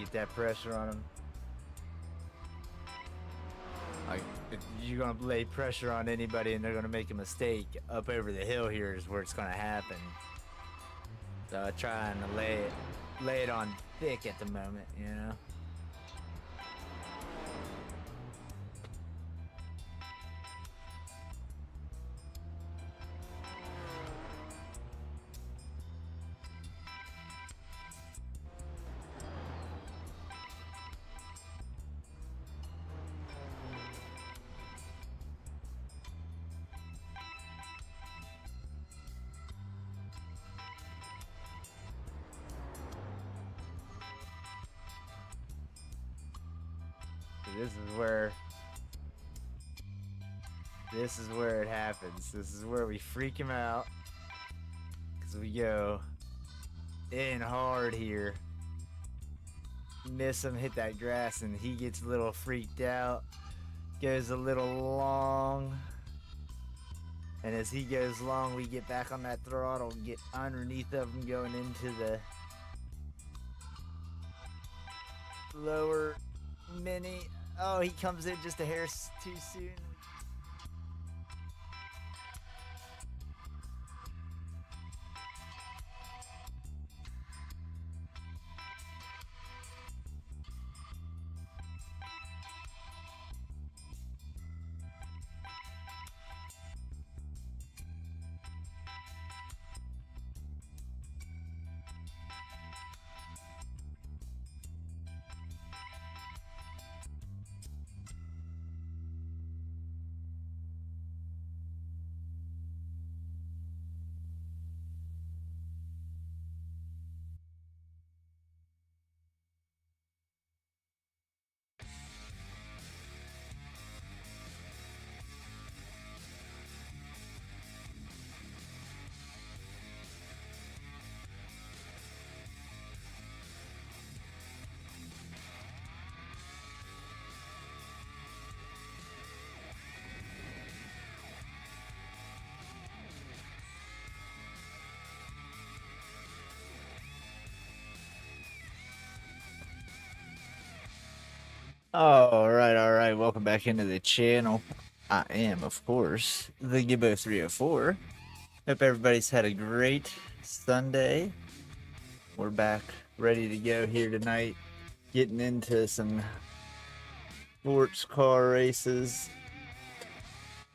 get that pressure on them. Like, if you're gonna lay pressure on anybody and they're gonna make a mistake, up over the hill here is where it's gonna happen. So I'm trying to lay it on thick at the moment, you know. This is where it happens. This is where we freak him out, because we go in hard here, miss him, hit that grass, and he gets a little freaked out, goes a little long, and as he goes long, we get back on that throttle, get underneath of him, going into the lower mini. Oh, he comes in just a hair too soon. All right. Welcome back into the channel. I am, of course, the Gibbo 304. Hope everybody's had a great Sunday. We're back ready to go here tonight, getting into some sports car races.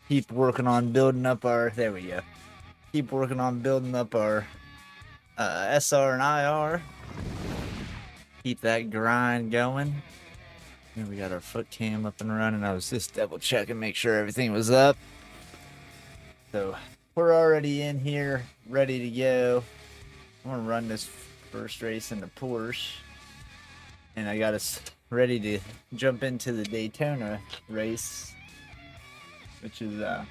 Keep working on building up our, there we go. Keep working on building up our SR and IR. Keep that grind going. And we got our foot cam up and running. I was just double checking, make sure everything was up. So we're already in here, ready to go. I'm gonna run this first race in the Porsche, and I got us ready to jump into the Daytona race, which is a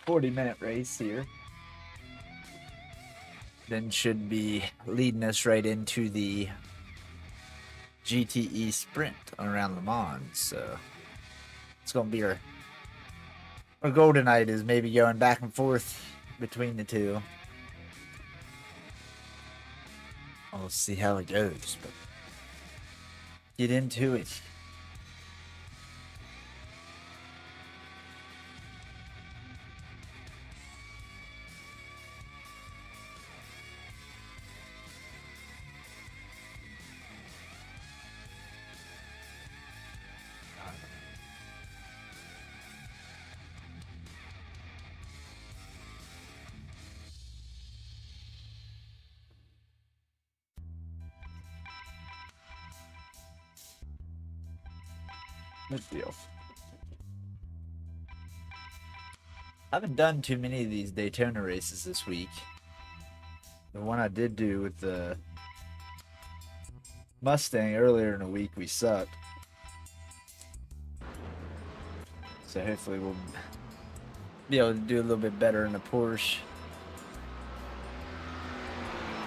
40-minute race here. Then should be leading us right into the GTE Sprint around Le Mans. So it's gonna be our goal tonight, is maybe going back and forth between the two. We'll see how it goes, but get into it. Good deal. I haven't done too many of these Daytona races this week. The one I did do with the Mustang earlier in the week, we sucked. So hopefully we'll be able to do a little bit better in the Porsche.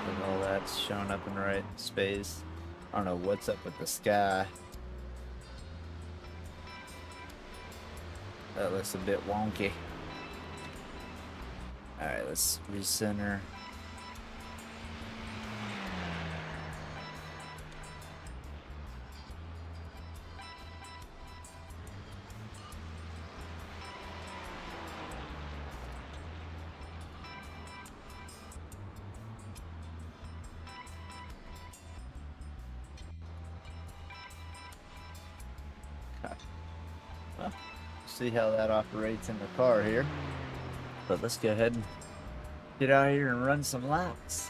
And all that's showing up in the right space. I don't know what's up with the sky. That looks a bit wonky. Alright, let's recenter. See how that operates in the car here. But let's go ahead and get out here and run some laps.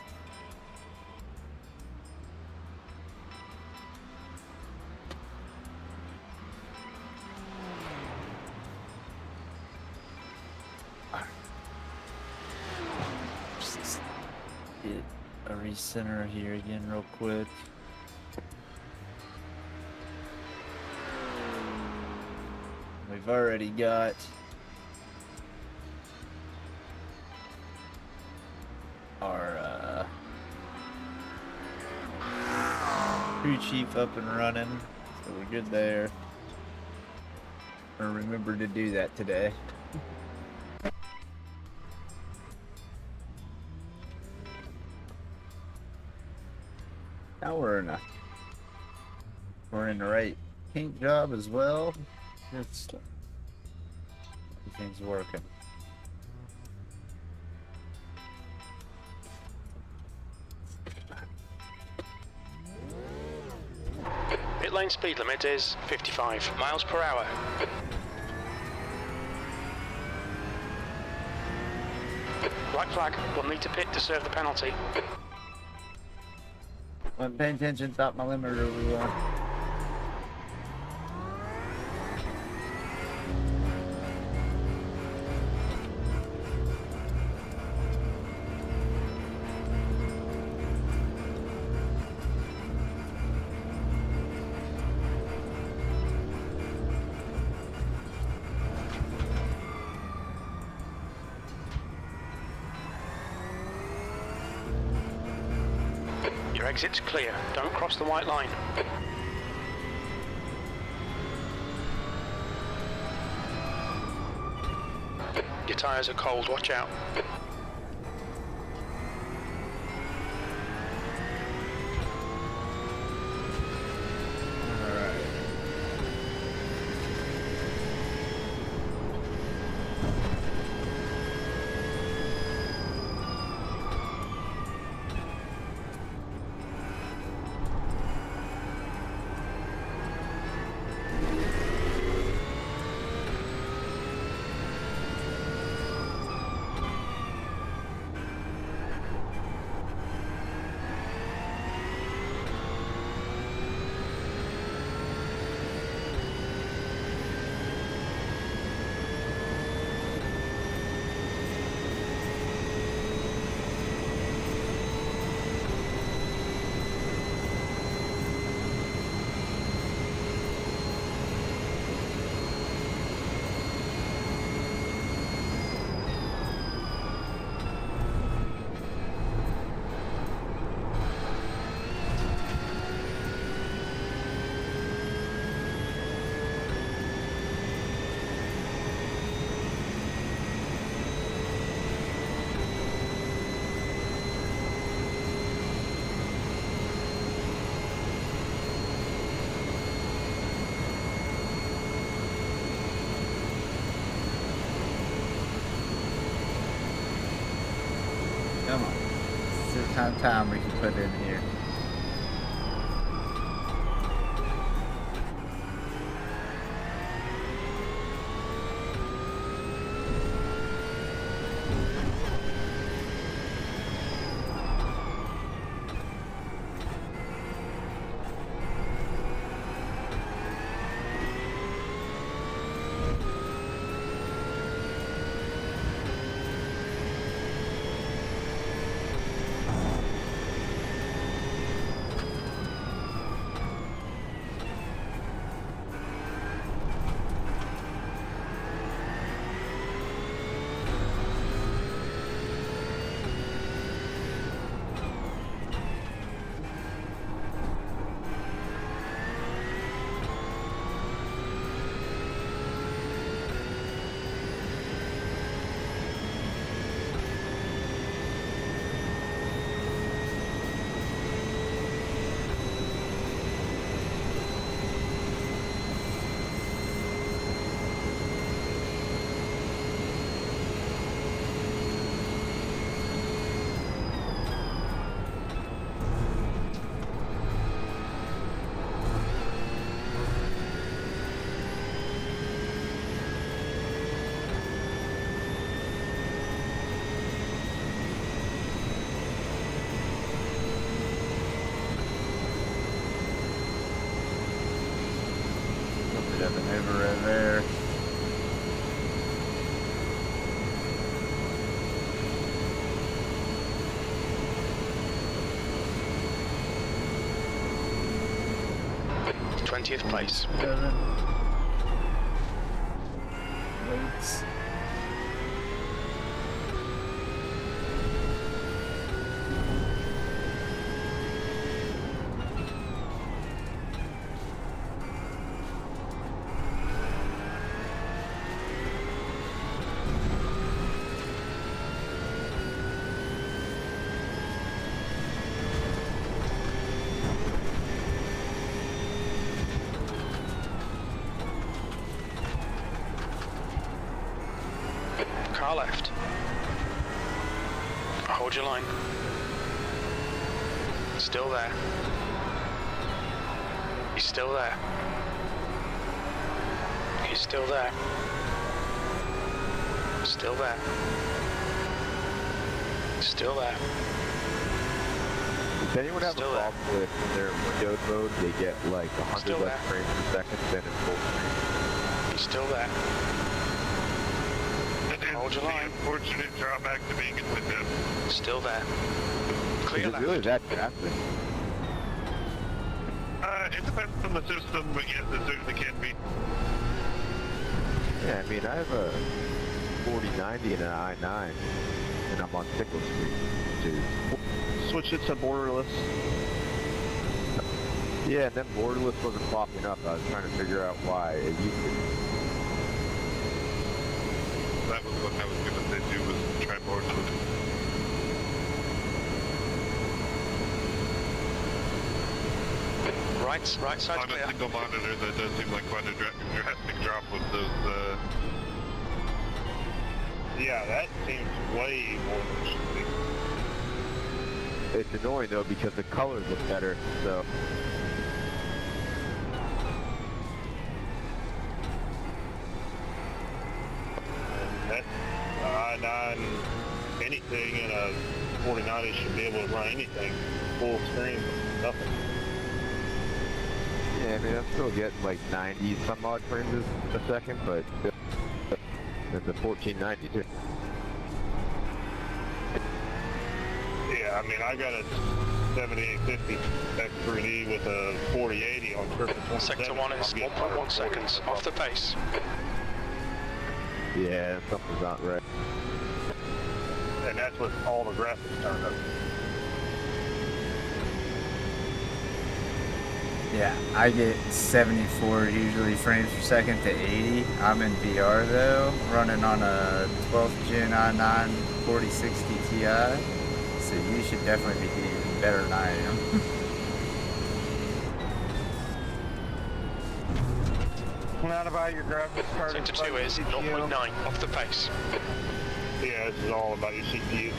Just get a recenter here again real quick. We've already got our crew chief up and running, so we're good there. Or remember to do that today. Now we're in the right paint job as well. Good stuff. Everything's working. Pit lane speed limit is 55 miles per hour. White flag, we'll need to pit to serve the penalty. Wasn't paying attention, thought my limiter was on. Your exit's clear. Don't cross the white line. Your tyres are cold, watch out. Come on. This is the kind of time we can put in here. maneuver right there. th place. 7. Weights. Car left. Hold your line. Still there. He's still there. He's still there. Still there. Still there. Does anyone have Still a problem with in their windowed mode, they get like 100 Still less there. frames per second than in full screen? He's still there. Hold your line. Unfortunate drawback to being in window. Still there. Is Clear it left. really that drastic? It depends on the system, but yes, it certainly can be. Yeah, I mean, I have a 4090 and an i9, and I'm on single screen, which is... Switch it to borderless. Yeah, and then borderless wasn't popping up. I was trying to figure out why. It used to... That was what I was going to say too, was try borderless. Right side On clear. a single monitor, that does seem like quite a drastic drop with those, Yeah, that seems way more than it should be. It's annoying, though, because the colors look better, so... That i9, anything in a 4090 should be able to run anything full screen, nothing. Yeah, I mean, I'm still getting like 90 some odd frames a second, but it's a 1490 too. Yeah, I mean, I got a 7850 X3D with a 4080 on Circuit 27. Sector 1 is 1.1 seconds off the pace. Yeah, something's not right. And that's with all the graphics turned up. Yeah, I get 74 usually frames per second to 80. I'm in VR though, running on a 12th gen i9 4060 Ti. So you should definitely be getting better than I am. Not about your graphics card. Sector 2 is 0.9 off the pace. Yeah, this is all about your CPU.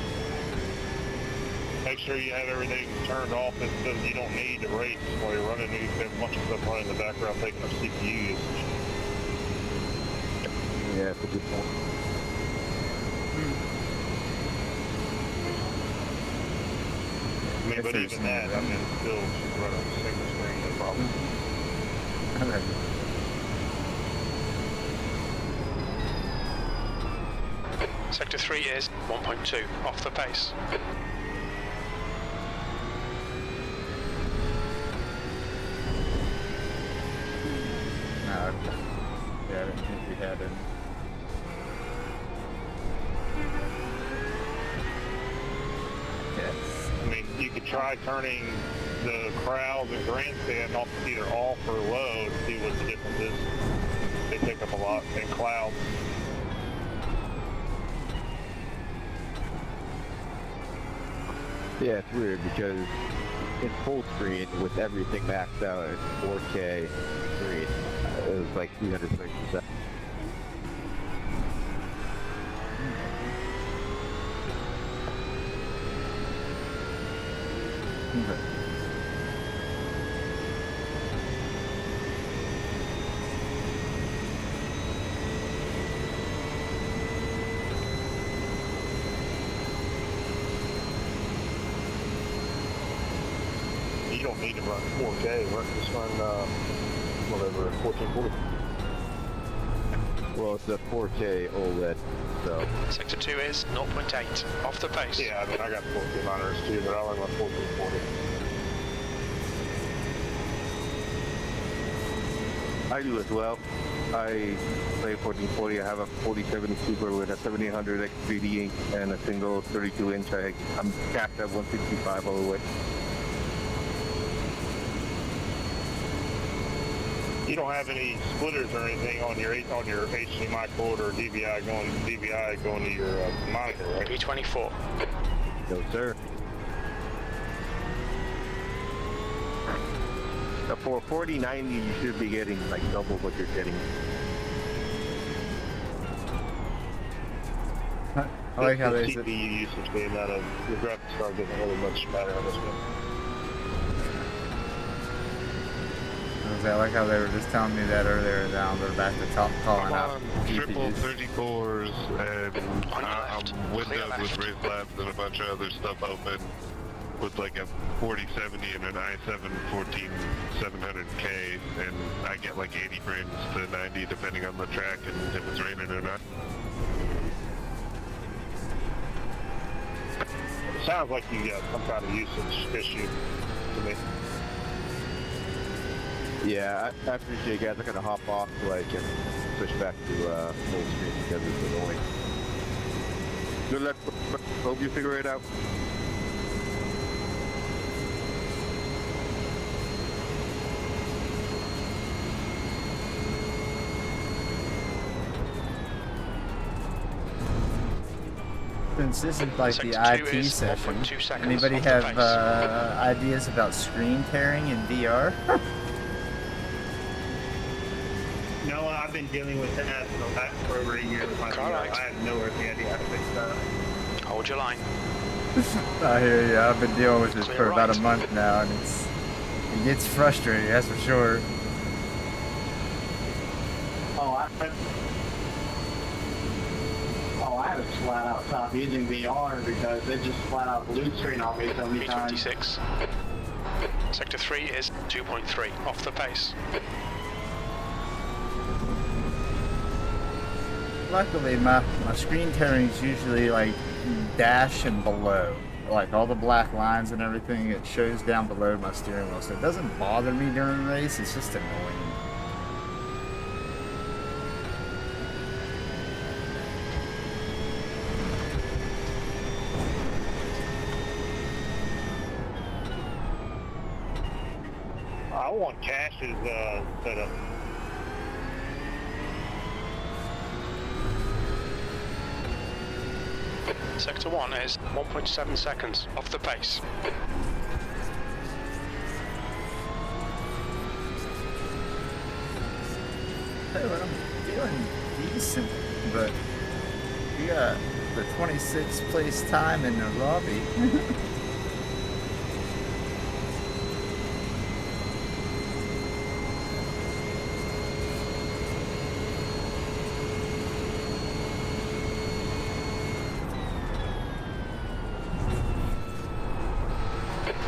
Make sure you have everything turned off and so you don't need to race while you're running. You have a bunch of stuff running in the background taking up CPU usage. Yeah, it's a good point. I mean, but even that, I mean, still running a single screen, no problem. Sector 3 is 1.2 off the pace. No, yeah, I didn't think we had it. Yes. I mean, you could try turning the crowd and grandstand off either off or low to see what the difference is. They take up a lot in cloud. Yeah, it's weird because in full screen with everything maxed out in 4K screen, it was like 300 frames per second. You don't need to run 4K, just run whatever, 1440. Well, it's a 4K OLED, so Sector 2 is 0.8 off the pace. Yeah, I mean, I got 14 monitors too, but I only want 1440. I do as well. I play 1440. I have a 4070 Super with a 7800 X3D and a single 32-inch. I'm capped at 165 all the way. You don't have any splitters or anything on your HDMI cord or DVI going to your monitor, right? P24. no sir. For 4090, you should be getting like double what you're getting. I like how the they CPU usage, the amount of the graphics card doesn't really much matter on this one. I like how they were just telling me that earlier. Now they're back to calling I'm out on triple GPUs. 34s and On your left. I'm Clear windowed left. with Race Labs and a bunch of other stuff open with like a 4070 and an i7 14700K, and I get like 80 frames to 90 depending on the track and if it's raining or not. It sounds like you got some kind of usage issue to me. Yeah, I appreciate you guys are gonna hop off so I can switch back to full screen because it's annoying. Good luck. Hope you figure it out. Since this is like the Sector 2 IT is session, 1.2 seconds anybody off the have pace. ideas about screen tearing in VR? No, I've been dealing with that for over a year with my VR. Correct. I have no idea how to fix that. Hold your line. I hear you. I've been dealing with this Clear for about right. a month now, and it gets frustrating. That's for sure. I had to flat out stop using VR because it just flat out blue screen on me so many times. P26. Sector 3 is 2.3 off the pace. Luckily, my screen tearing is usually like dash and below. Like all the black lines and everything, it shows down below my steering wheel. So it doesn't bother me during the race, it's just annoying. I want caches set up. Sector 1 is 1.7 seconds off the pace. Hey, well, I'm feeling decent, but we got the 26th place time in the lobby.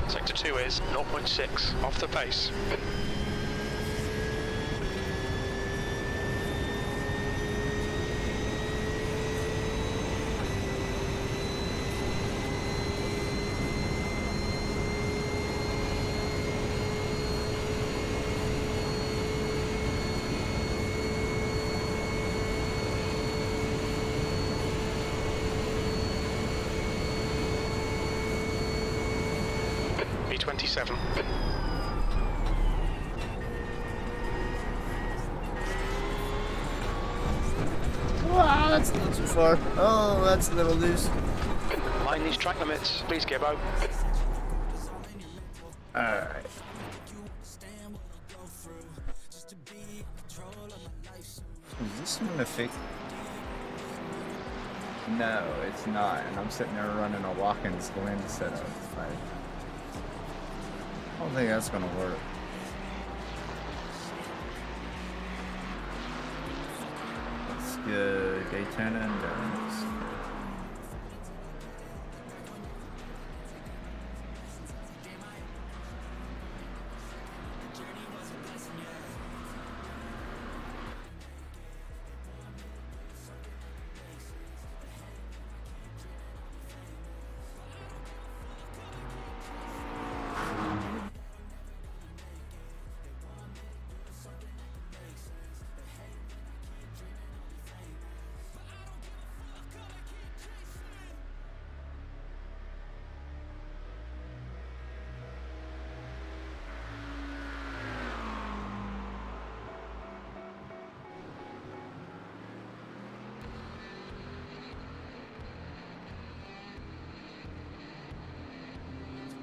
Sector 2 is 0.6 off the pace. P27. Wow, that's a little too far. Oh, that's a little loose. Mind these track limits, please, Gibbo. Alright. Is this one a fix? No, it's not. And I'm sitting there running a Watkins Glen setup. I don't think that's gonna work. Let's go Daytona and Jones.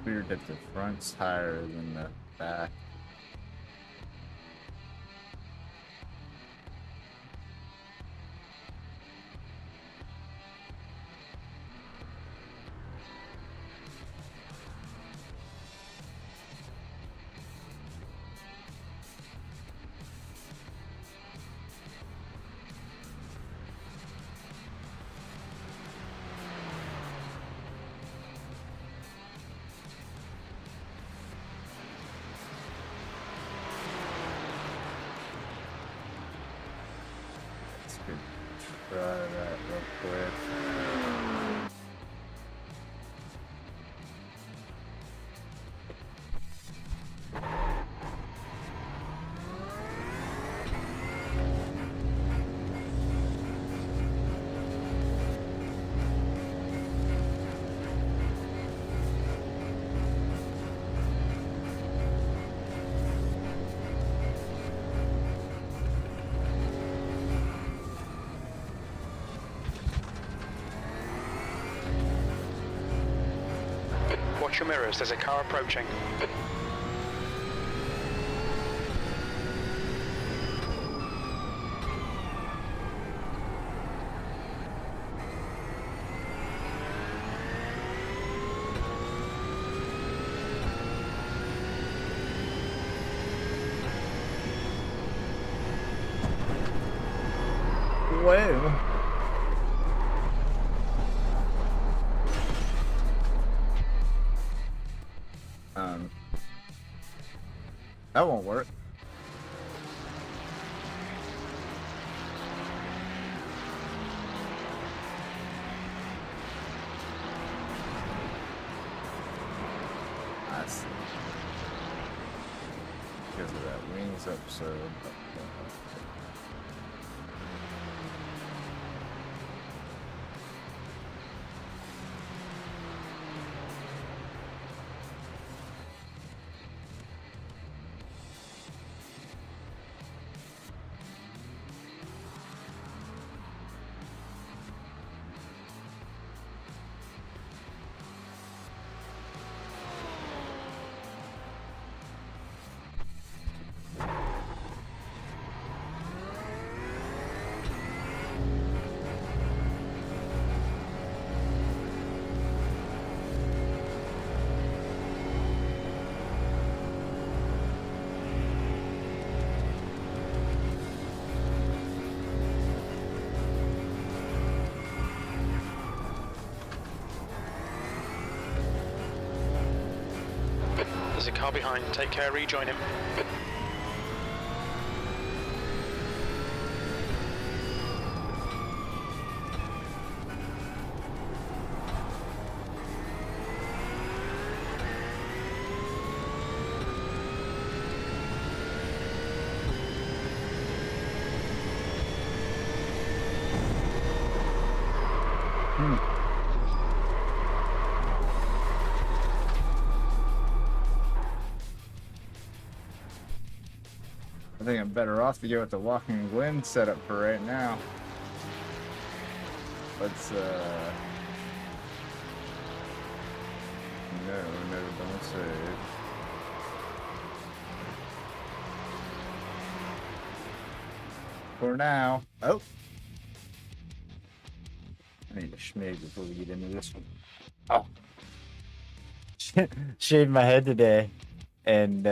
Weird that the front's higher than the back. Try that real quick. Watch your mirrors, there's a car approaching. Whoa. That won't work. I see. Because of that wings episode. There's a car behind, take care, rejoin him. I think I'm better off to go with the walking wind setup for right now. Let's no, don't save. For now. Oh! I need a schmig before we get into this one. Oh! Shaved my head today, and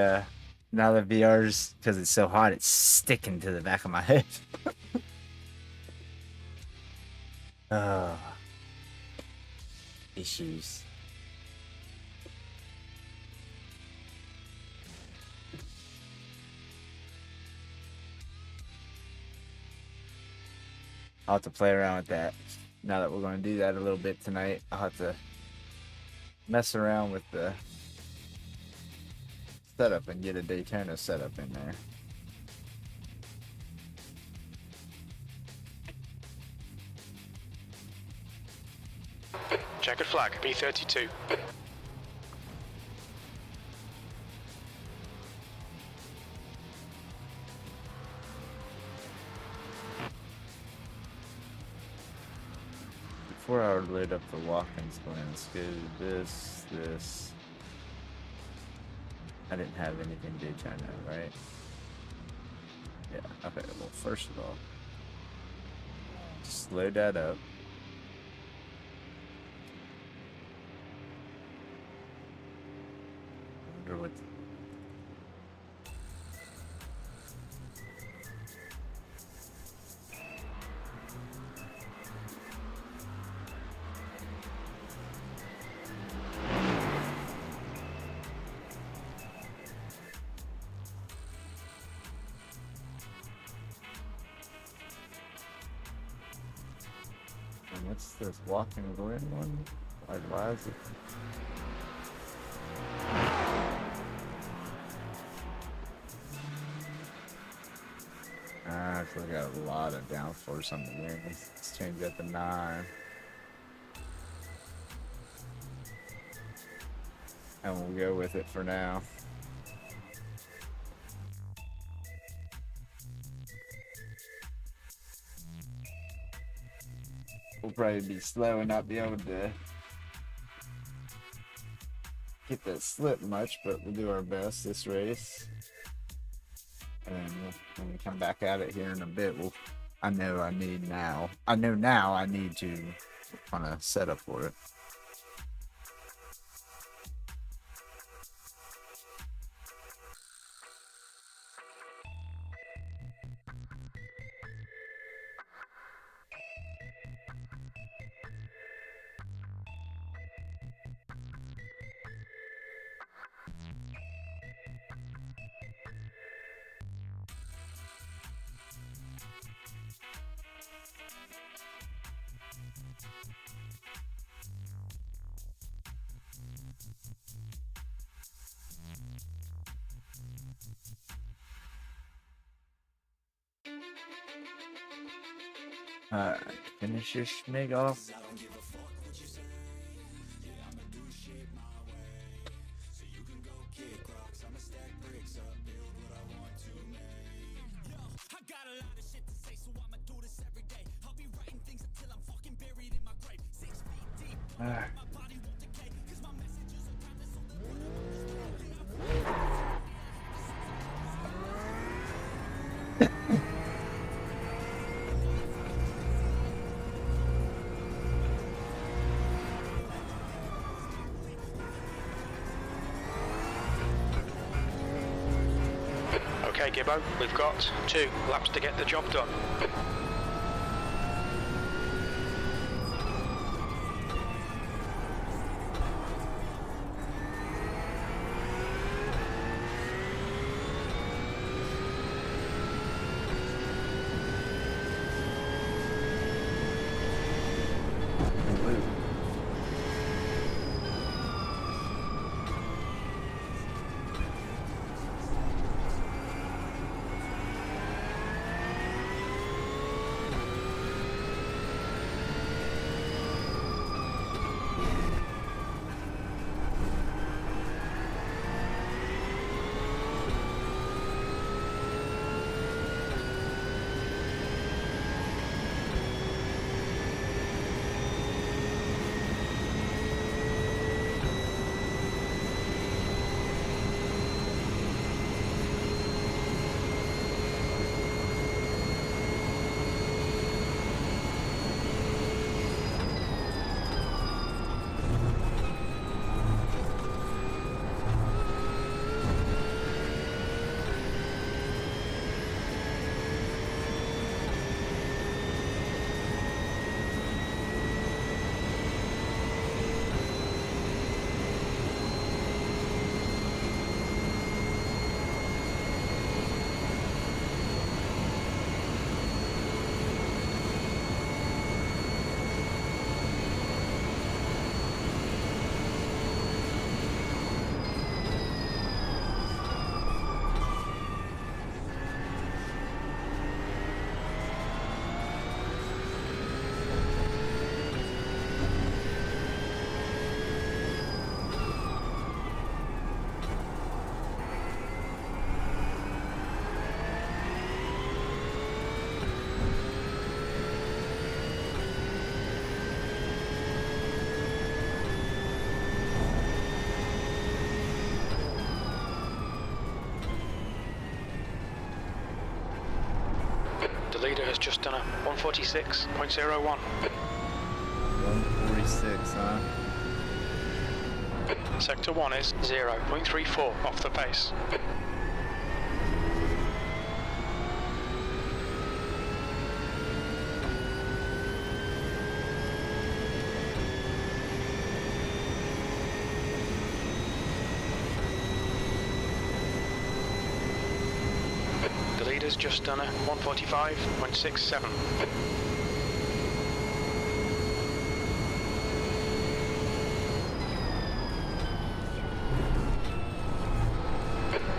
now the VR's, because it's so hot, it's sticking to the back of my head. Issues. I'll have to play around with that. Now that we're going to do that a little bit tonight, I'll have to mess around with the setup and get a Daytona setup in there. Checkered flag, B32. Before I would load up the walk-ins plan, let's go this, I didn't have anything Daytona, right? Yeah, okay, well, first of all, slow that up. I wonder what. And what's this walking Glen one? Why is it? Ah, I got a lot of downforce on the wings. Let's change that to 9. And we'll go with it for now. We'll probably be slow and not be able to get that slip much, but we'll do our best this race. And when we come back at it here in a bit, I know now I need to kind of set up for it. Alright, finish your schmig off. Alright. Okay, Gibbo, we've got 2 laps to get the job done. leader has just done a 146.01. 146, huh? Sector 1 is 0.34 off the pace. The leader's just done a 145.67.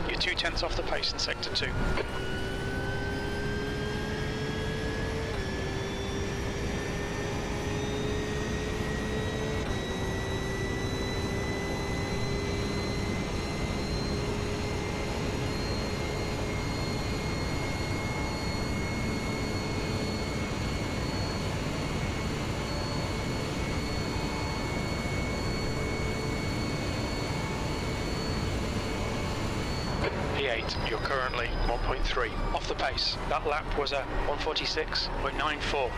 You're 2/10 off the pace in Sector 2. P8, you're currently 1.3 off the pace. That lap was a 146.94.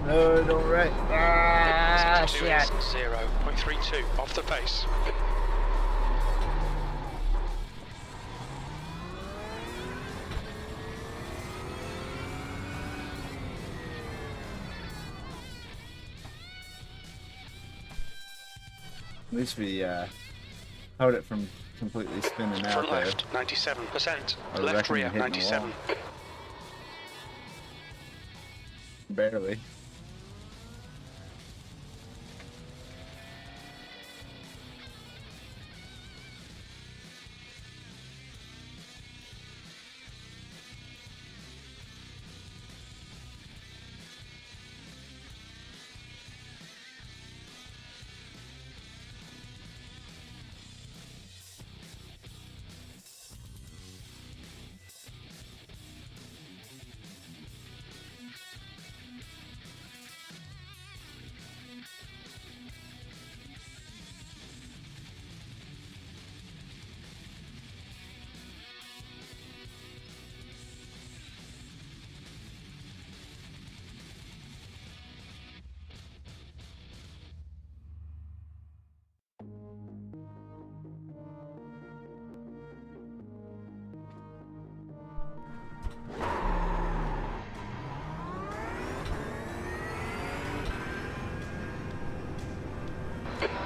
No, don't wreck. Ah, Sector 2 shit. is 0.32 off the pace. At least we held it from completely spinning out Front there. left, 97%. Or Left wrecking rear, and hitting the 97. wall. Barely.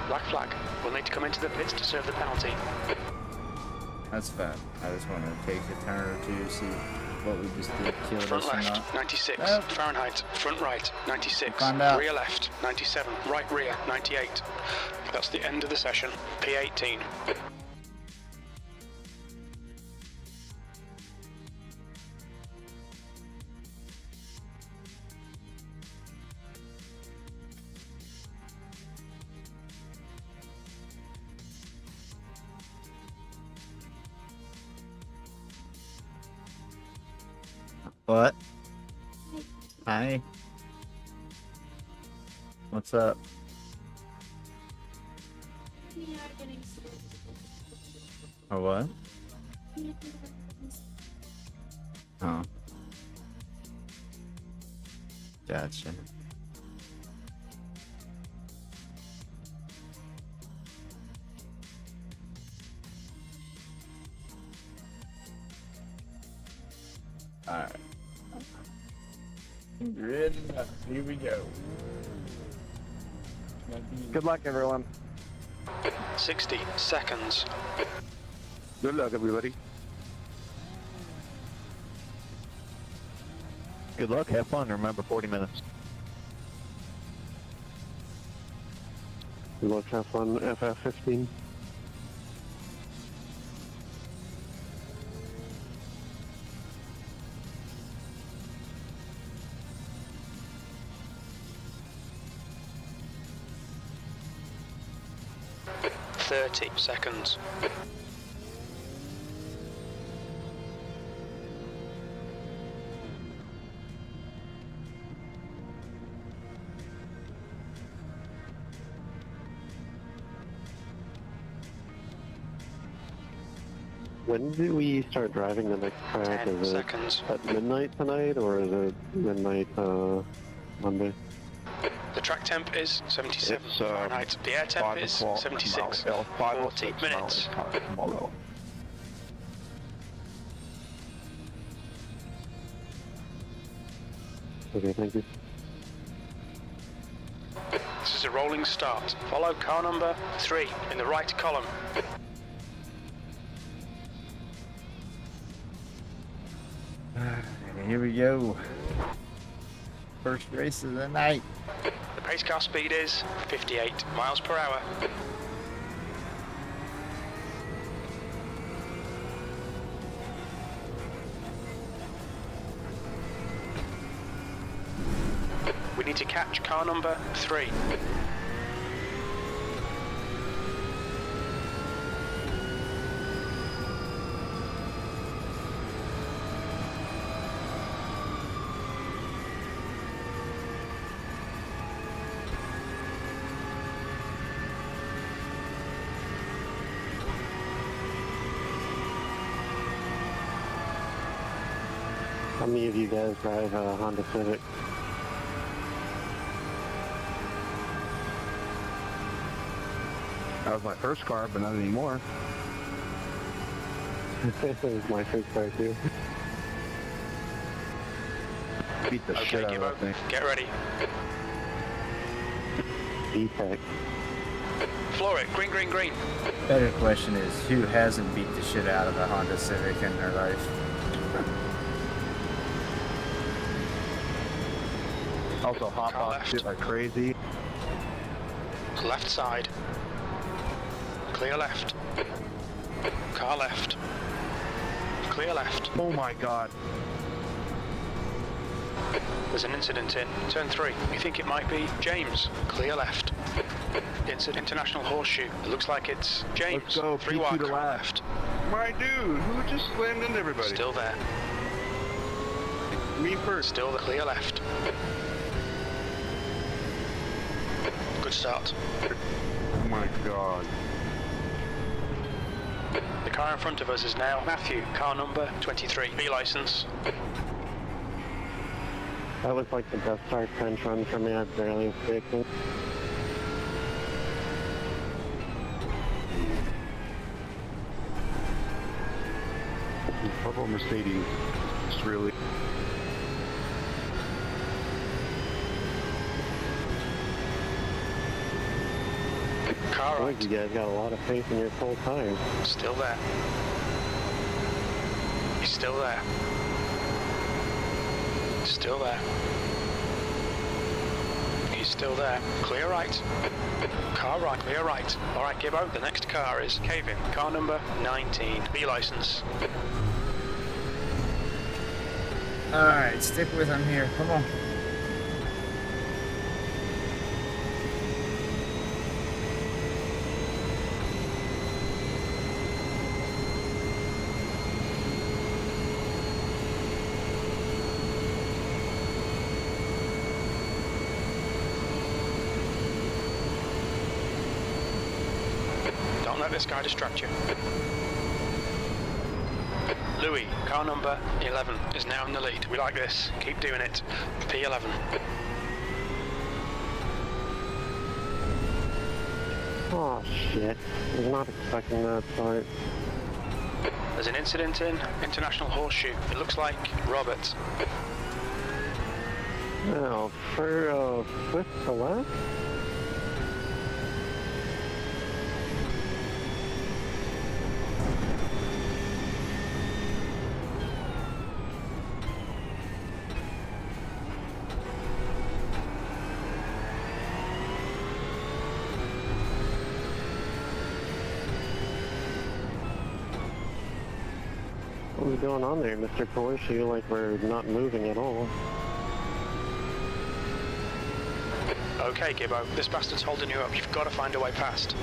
Black flag. We'll need to come into the pits to serve the penalty. That's fine. I just want to take a turn or two, see what we just did, killed Front us or left, not. 96. Oh. Fahrenheit. Front right, 96. Find out. Rear left, 97. Right rear, 98. That's the end of the session. P18. What? Hi. What's up? Or what? Oh. Gotcha. Alright. Ready enough. Here we go. Good luck, everyone. 60 seconds. Good luck, everybody. Good luck. Have fun. Remember, 40 minutes. Good luck, have fun, FF15. Thirty seconds. When do we start driving the next track? 10 Is it seconds. at midnight tonight, or is it midnight Monday? The track temp is 77 It's, Fahrenheit. The air temp is 76. 40 minutes. Okay, thank you. This is a rolling start. Follow car number 3 in the right column. Here we go. First race of the night. The pace car speed is 58 miles per hour. We need to catch car number 3. How many of you guys drive a Honda Civic? That was my first car, but not anymore. It was my first car too. Beat the Okay, shit out of that Gibbo, thing. get ready. E-Tech. Floor it, green, green, green. Better question is, who hasn't beat the shit out of a Honda Civic in their life? Also, hop Car off left. shit like crazy. Left side. Clear left. Car left. Clear left. Oh my god. There's an incident in turn 3. We think it might be James. Clear left. It's an international horseshoe. It looks like it's James. Let's go, 3 P2 wide to car left. left. My dude, who just slammed into everybody? Still there. Me first. Still the clear left. Good start. Oh my god. The car in front of us is now Matthew, car number 23. B license. That was like the best start bench run for me. I barely escaped it. Purple Mercedes. It's really... Car I right. think you guys got a lot of faith in your cold tires. Still there. He's still there. Still there. He's still there. Clear right. Car right, clear right. Alright, Gibbo, the next car is Kevin, car number 19. B license. Alright, stick with him here. Come on. Don't let this guy distract you. Louis, car number 11, is now in the lead. We like this. Keep doing it. P11. Oh shit. I was not expecting that start. There's an incident in International Horseshoe. It looks like Robert. Now, for Swift to left? What's going on there, Mr. Horseshoe? Like we're not moving at all. Okay, Gibbo, this bastard's holding you up. You've got to find a way past.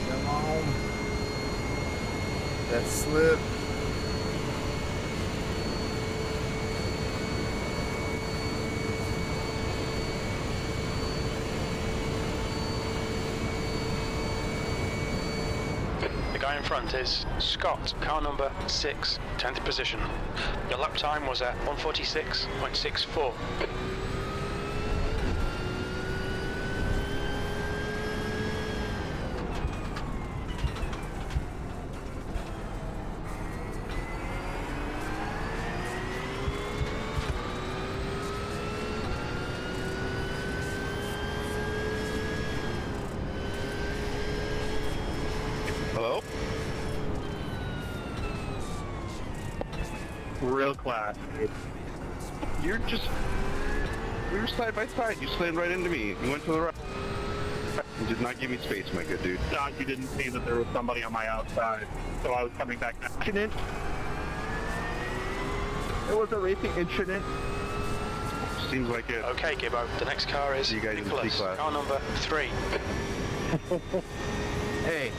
Come on. That slip. The guy in front is Scott, car number 6, 10th position. Your lap time was at 146.64. Hello? Real class. You're just... We were side by side. You slammed right into me. You went to the right. You did not give me space, my good dude. Doc, you didn't see that there was somebody on my outside, so I was coming back. Incident? It was a racing incident. Seems like it. Okay, Gibbo, the next car is You guys in Nicholas, C-class. car number 3. Hey,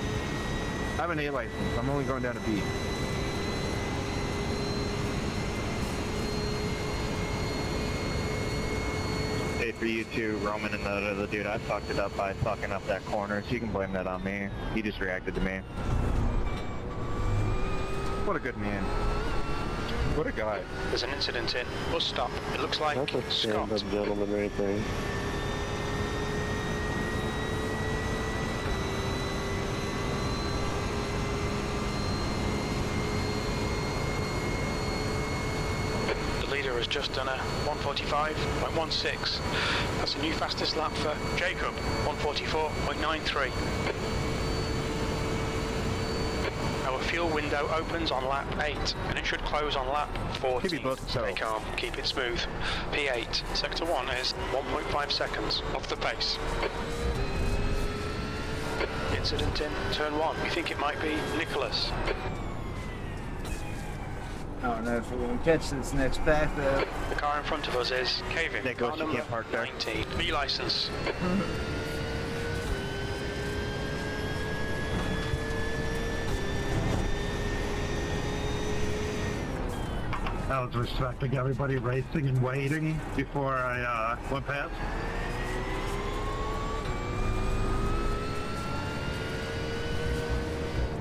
I have an A license. I'm only going down to B. Hey, for you too, Roman and the dude, I fucked it up by fucking up that corner, so you can blame that on me. He just reacted to me. What a good man. What a guy. There's an incident in bus stop. It looks like Scott. gentleman right there. The leader has just done a 145.16. That's the new fastest lap for Jacob, 144.93. Our fuel window opens on lap 8, and it should close on lap 14. Keep it both Stay so. calm, keep it smooth. P8, sector 1 is 1.5 seconds off the pace. Incident in turn 1. We think it might be Nicholas. I don't know if we're going to catch this next back though. The car in front of us is Kevin, Nicholas, car you number can't park there. 19. B license. I was respecting everybody racing and waiting before I went past.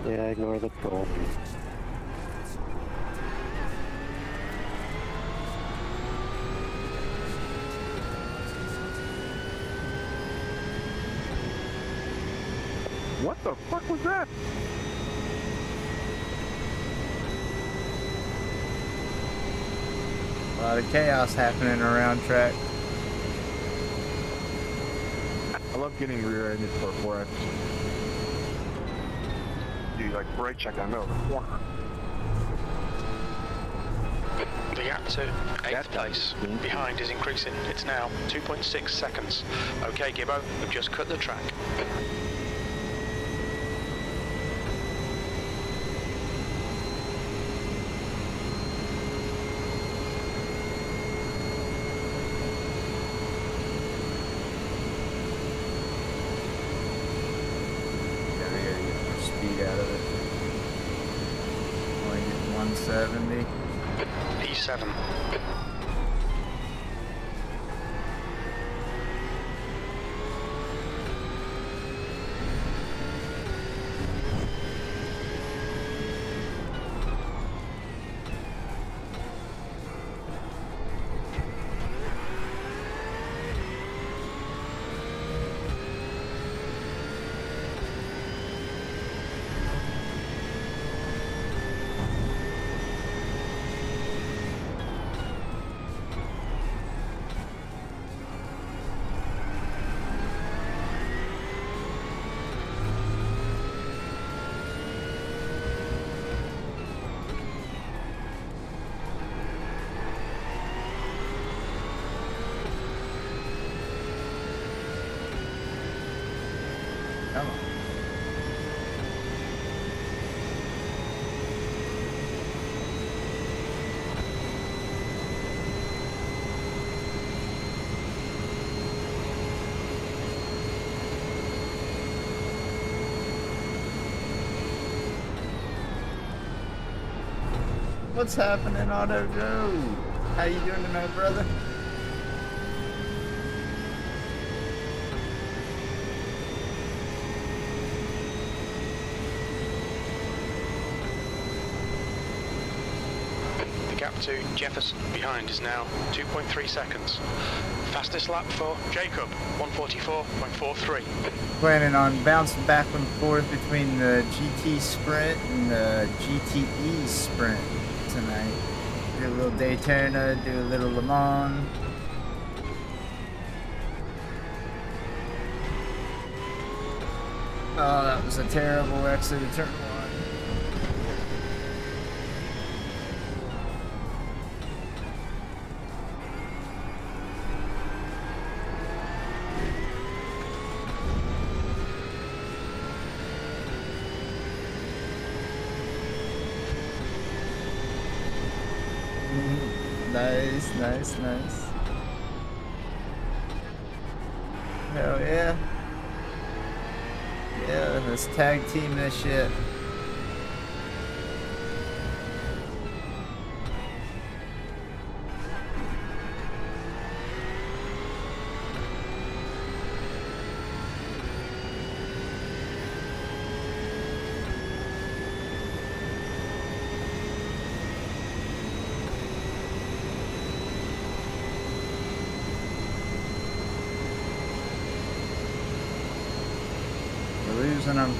Yeah, ignore the troll. What the fuck was that? A lot of chaos happening around track. I love getting rear-ended for 4X. You like brake check on middle of the corner. The gap to 8th place behind is increasing. It's now 2.6 seconds. Okay, Gibbo, we've just cut the track. 170. P7. Come on. What's happening, Auto Joe? How you doing tonight, brother? The gap to Jefferson behind is now 2.3 seconds. Fastest lap for Jacob, 144.43. Planning on bouncing back and forth between the GT Sprint and the GTE Sprint tonight. Do a little Daytona, do a little Le Mans. Oh, that was a terrible exit of turn one. Nice, nice, nice. Hell yeah. Yeah, let's tag team this shit. We're losing them.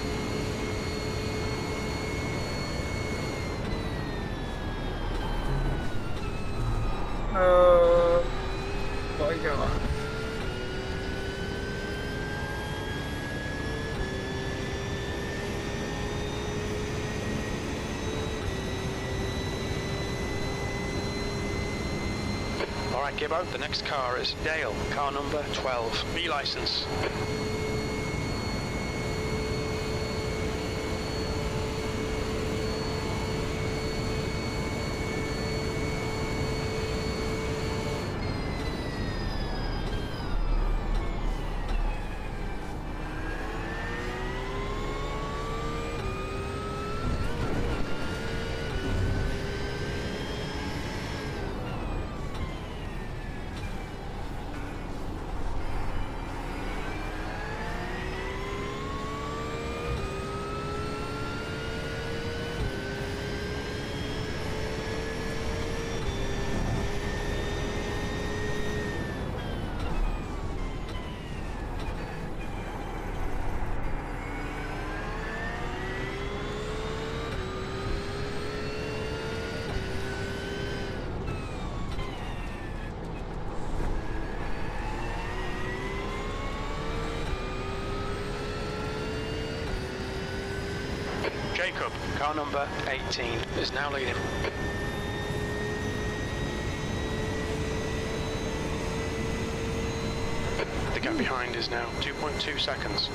Oh my god. All right, Gibbo, the next car is Dale, car number 12, B license. Jacob, car number 18, is now leading. The gap behind is now 2.2 seconds.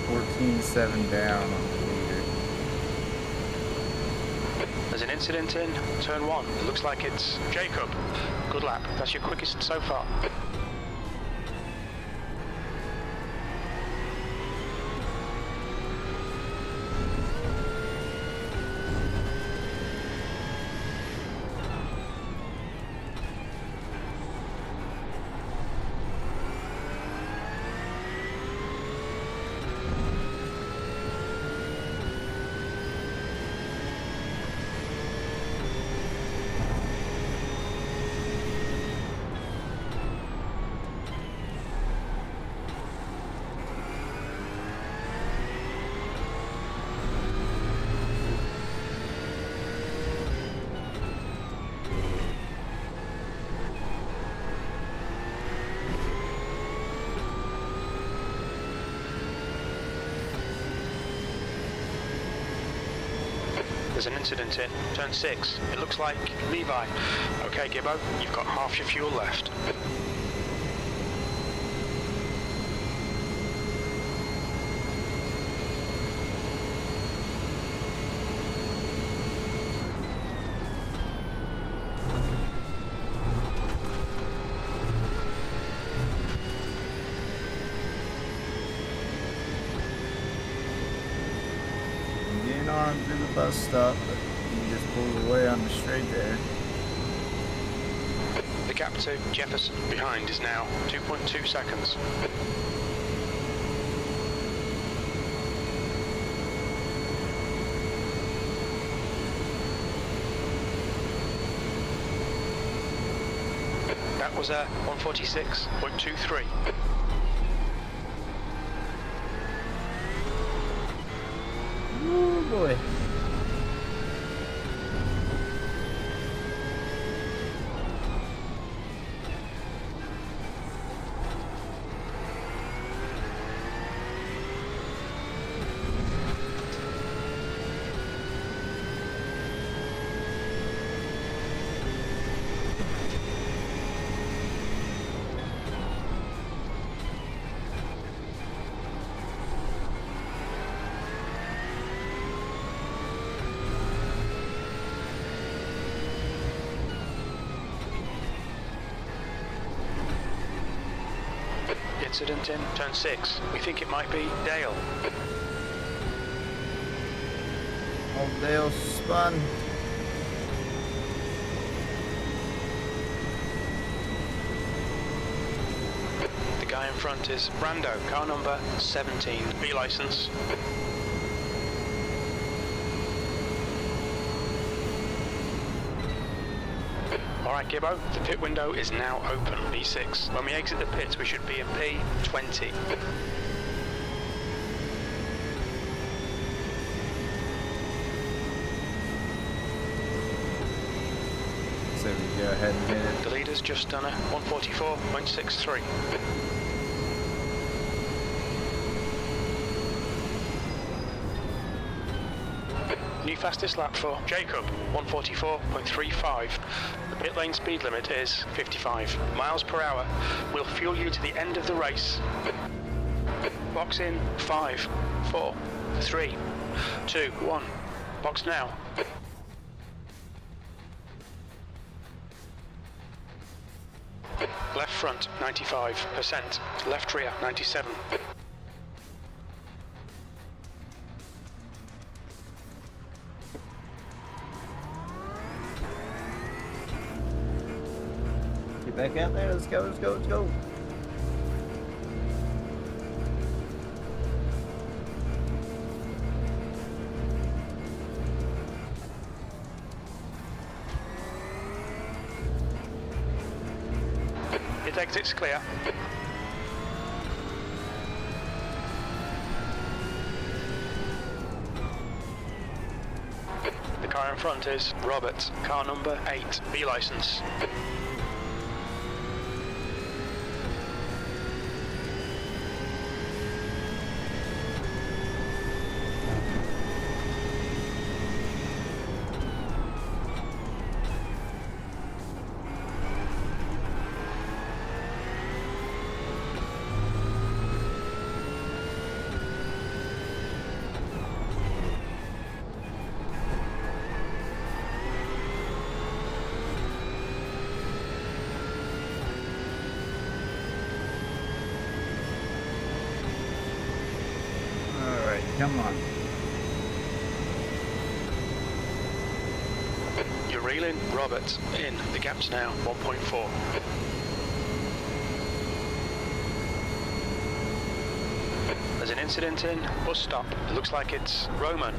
14.7 down on the leader. There's an incident in turn 1. It looks like it's Jacob. Good lap. That's your quickest so far. There's an incident in turn 6. It looks like Levi. Okay, Gibbo, you've got half your fuel left. On through the bus stop, but he just pulled away on the straight there. The gap to Jefferson behind is now 2.2 seconds. That was a 146.23. Oh boy. Incident in turn 6. We think it might be Dale. Old Dale spun. The guy in front is Brando, car number 17, B license. Alright Gibbo, the pit window is now open, P6. When we exit the pits we should be in P20. So we go ahead and hit it. The leader's just done a 144.63. New fastest lap for Jacob, 144.35. The pit lane speed limit is 55 miles per hour. We'll fuel you to the end of the race. Box in 5, 4, 3, 2, 1. Box now. Left front 95%, left rear 97. Get back out there, let's go, let's go, let's go. Pit exit's clear. The car in front is Robert, car number 8, B license. come on. You're reeling, Robert. In. The gap's now 1.4. There's an incident in. Bus stop. It looks like it's Roman.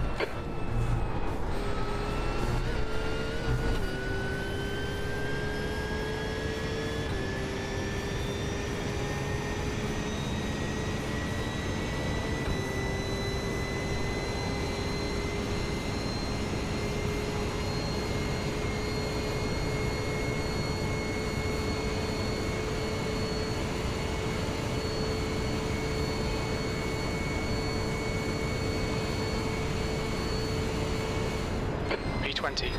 P20.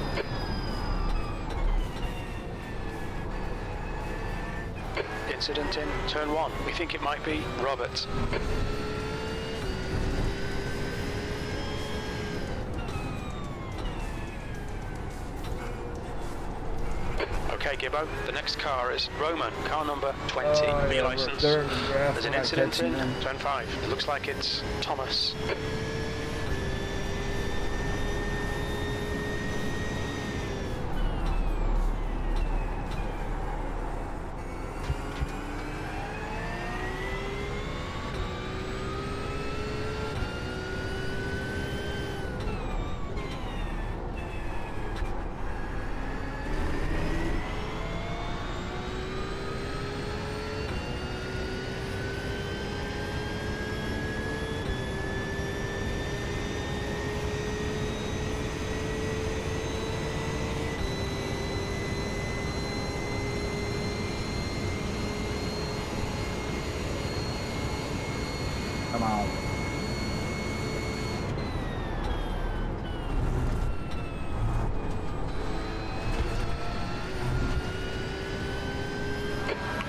Incident in turn 1. We think it might be Robert. Okay, Gibbo. The next car is Roman, car number 20, B license. There's an incident in turn 5. It looks like it's Thomas. Come on.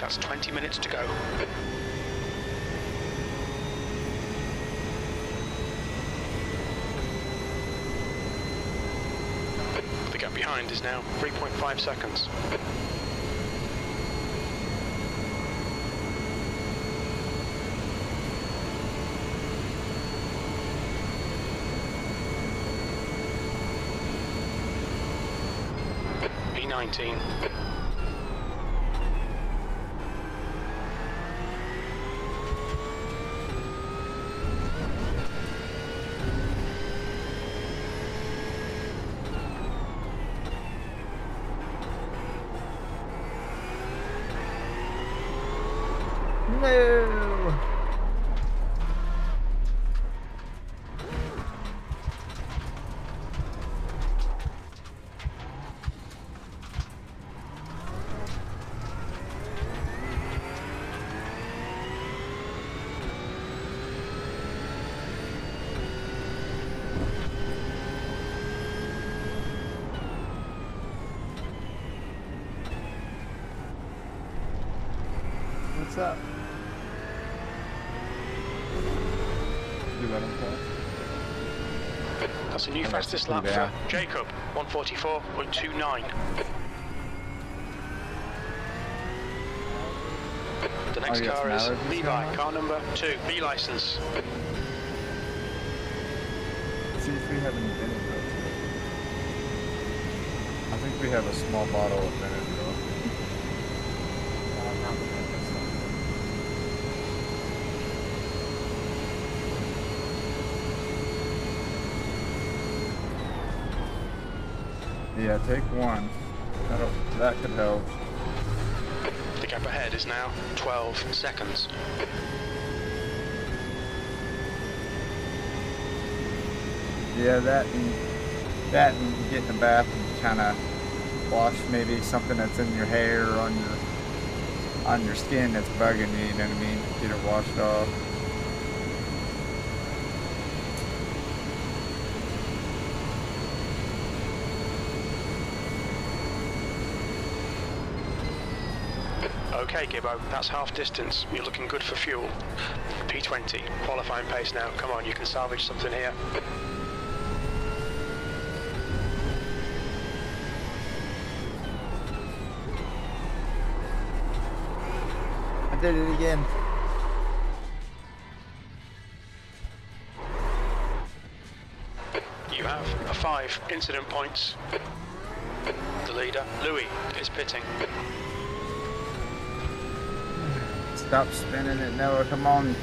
That's 20 minutes to go. The gap behind is now 3.5 seconds. P19. No. What's up? You let him pass? That's a new fastest lap for Jacob, 144.29. The next car is Levi, car number 2, B license. See if we have any vinegar. I think we have a small bottle of vinegar. Yeah, take one. That could help. The gap ahead is now 12 seconds. Yeah, that and get in the bath and kind of wash maybe something that's in your hair or on your skin that's bugging you. You know what I mean? Get it washed off. Okay, Gibbo, that's half distance. You're looking good for fuel. P20, qualifying pace now. Come on, you can salvage something here. I did it again. 5 incident points. The leader, Louis, is pitting. Stop spinning it, Noah. Come on.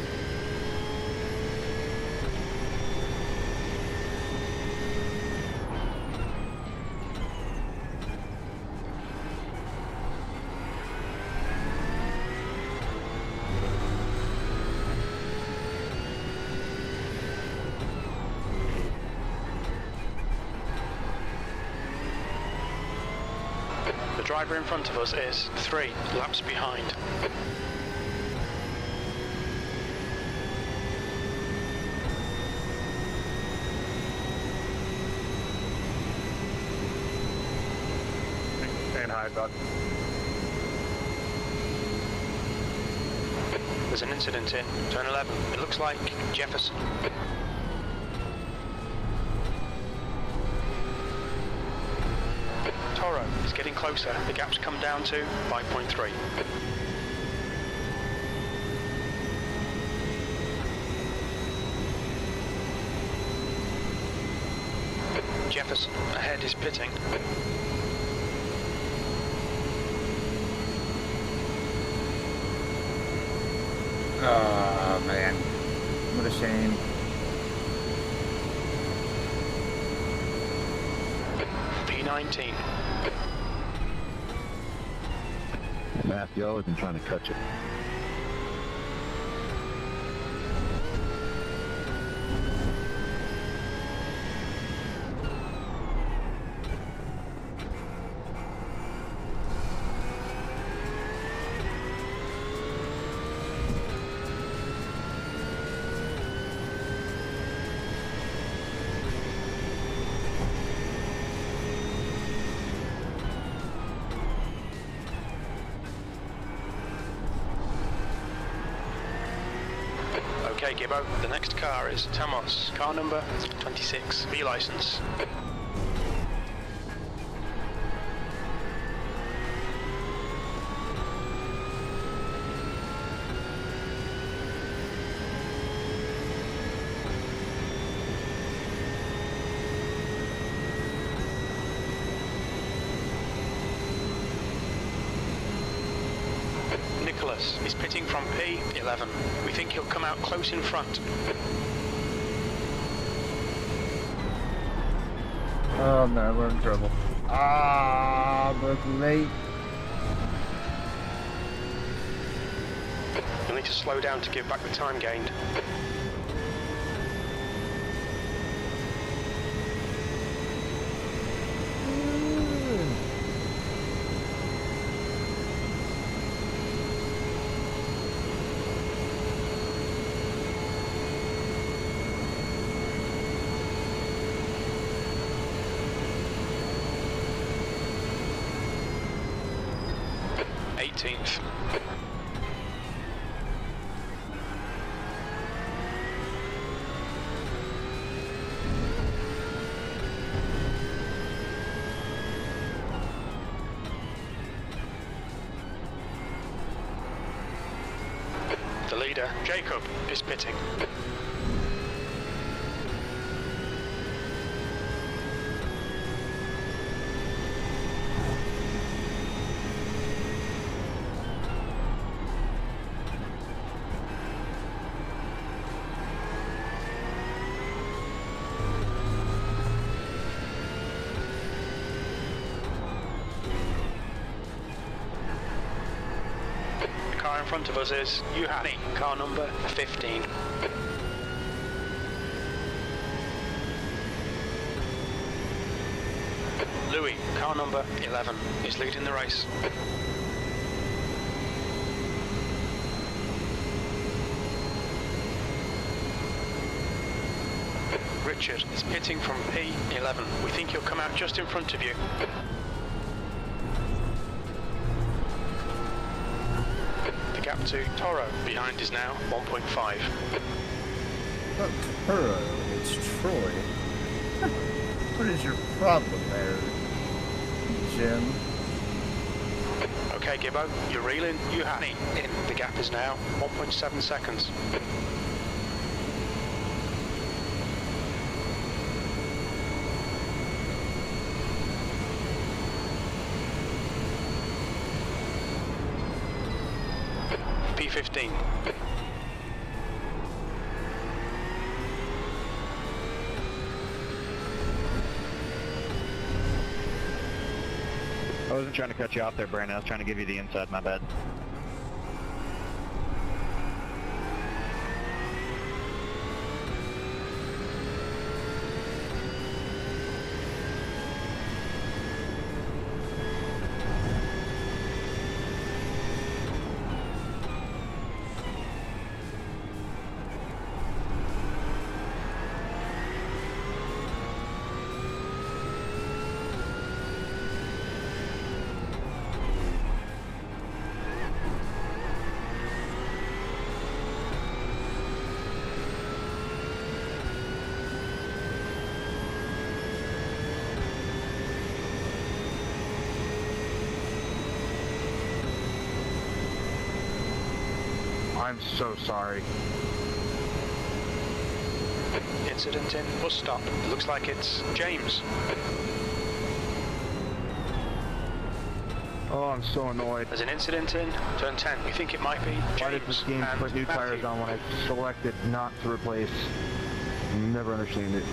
The driver in front of us is 3 laps behind. And high, Doc. There's an incident in turn 11. It looks like Jefferson. Toro is getting closer. The gap's come down to 5.3. Jefferson ahead is pitting. Oh, man. What a shame. P19. Matthew, I wasn't trying to cut you. Okay, Gibbo, the next car is Tamos, car number 26, B license. Nicholas is pitting from P11. We think he'll come out close in front. Oh, no, we're in trouble. Ah, but late. You'll need to slow down to give back the time gained. The leader, Jacob, is pitting. In front of us is Yuhani, car number 15. Louis, car number 11, is leading the race. Richard is pitting from P11. We think he'll come out just in front of you. Gap to Toro behind is now 1.5. Not Toro, it's Troy. What is your problem there, Jim? Okay, Gibbo, you're reeling. Yuhani in. The gap is now 1.7 seconds. 2015. I wasn't trying to cut you off there, Brandon. I was trying to give you the inside, my bad. I'm so sorry. Incident in bus stop. Looks like it's James. Oh, I'm so annoyed. There's an incident in turn 10. We think it might be James. Why did this game and put new tires Matthew. on when I selected not to replace? Never understand it.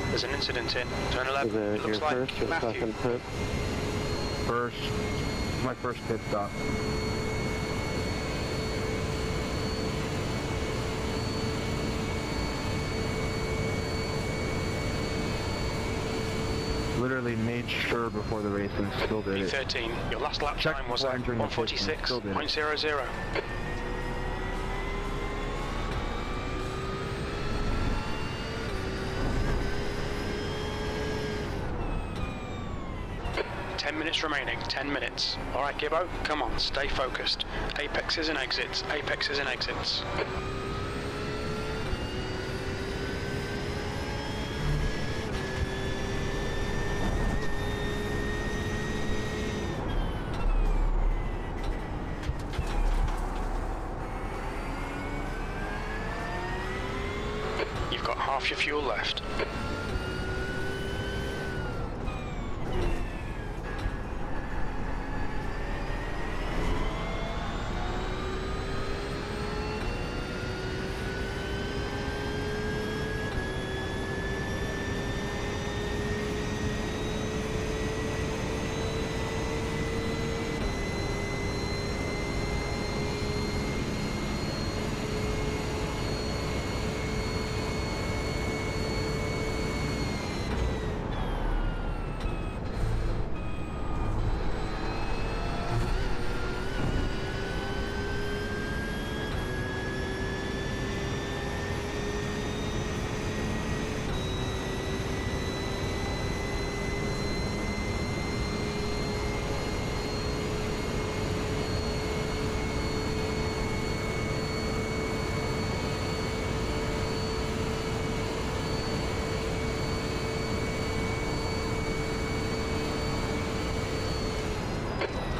There's an incident in turn 11. It looks like Matthew. First, my first pit stop. Literally made sure before the race and still did it. P13. Your last lap Check time was before entering the pit and still did it. 146.00. Minutes remaining, 10 minutes. Alright, Gibbo, come on, stay focused. Apexes and exits, apexes and exits. You've got half your fuel left.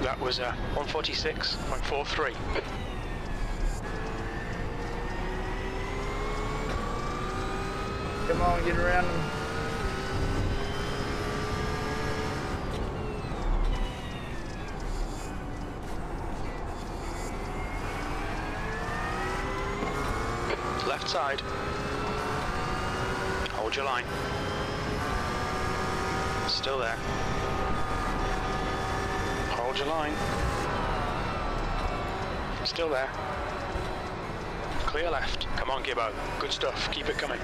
That was 146.43. Come on, get around them. Left side. Hold your line. Still there. Hold your line. Still there. Clear left. Come on, Gibbo. Good stuff. Keep it coming.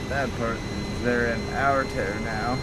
That part, they're in our toe now.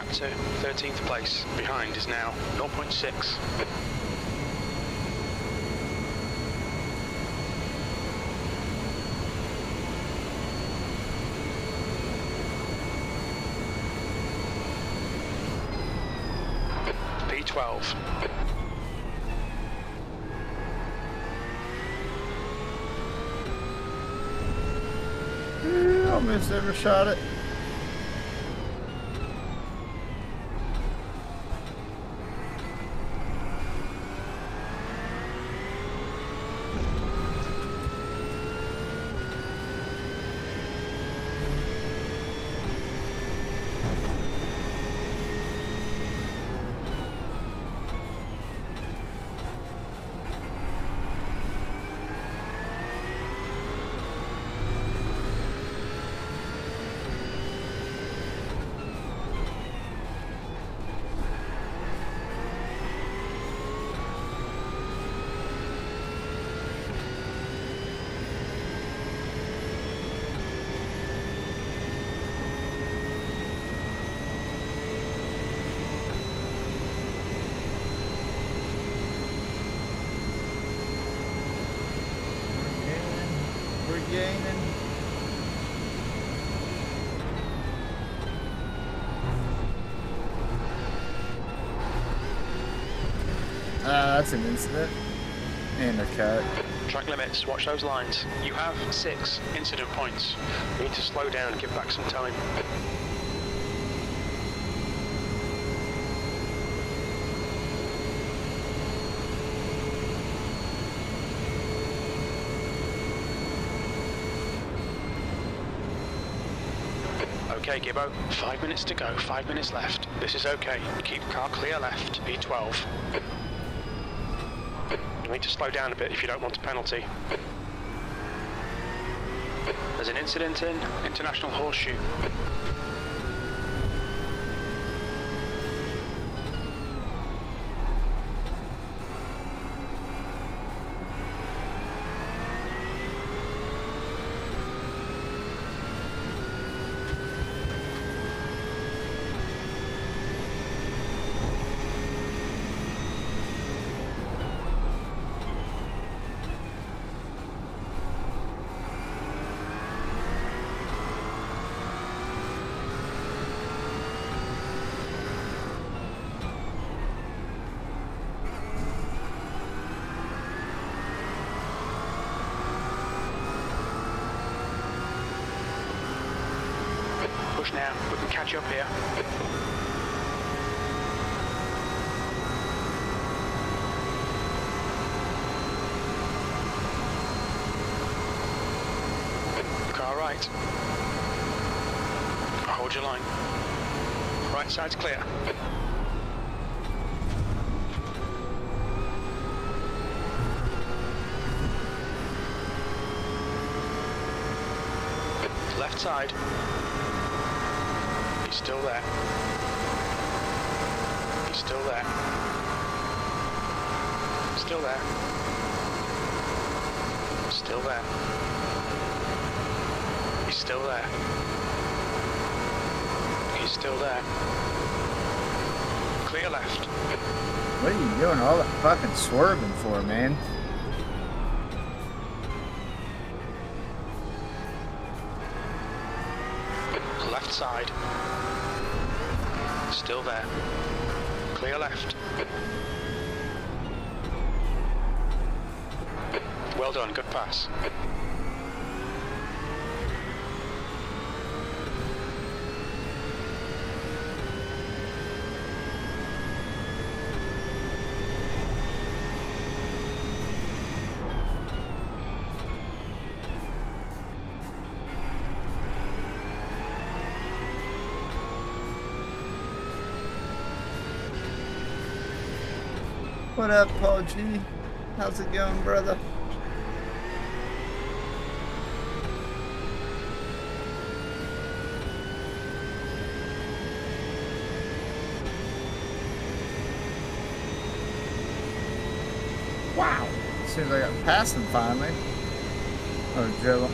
back to 13th place. Behind is now 0.6. P12. Almost overshot it. We're gaining. That's an incident. And a cut. Track limits, watch those lines. You have 6 incident points. You need to slow down and give back some time. Okay, Gibbo, 5 minutes to go, 5 minutes left. This is okay. Keep car clear left, B12. You need to slow down a bit if you don't want a penalty. There's an incident in International Horseshoe. Now, we can catch up here. Car right. Hold your line. Right side's clear. Left side. He's still there. He's still there. Still there. Still there. He's still there. He's still there. Clear left. What are you doing all that fucking swerving for, man? Left side. Still there. Clear left. Well done, good pass. What up, Paul G? How's it going, brother? Wow! As soon as I got past him finally. Oh, Johan?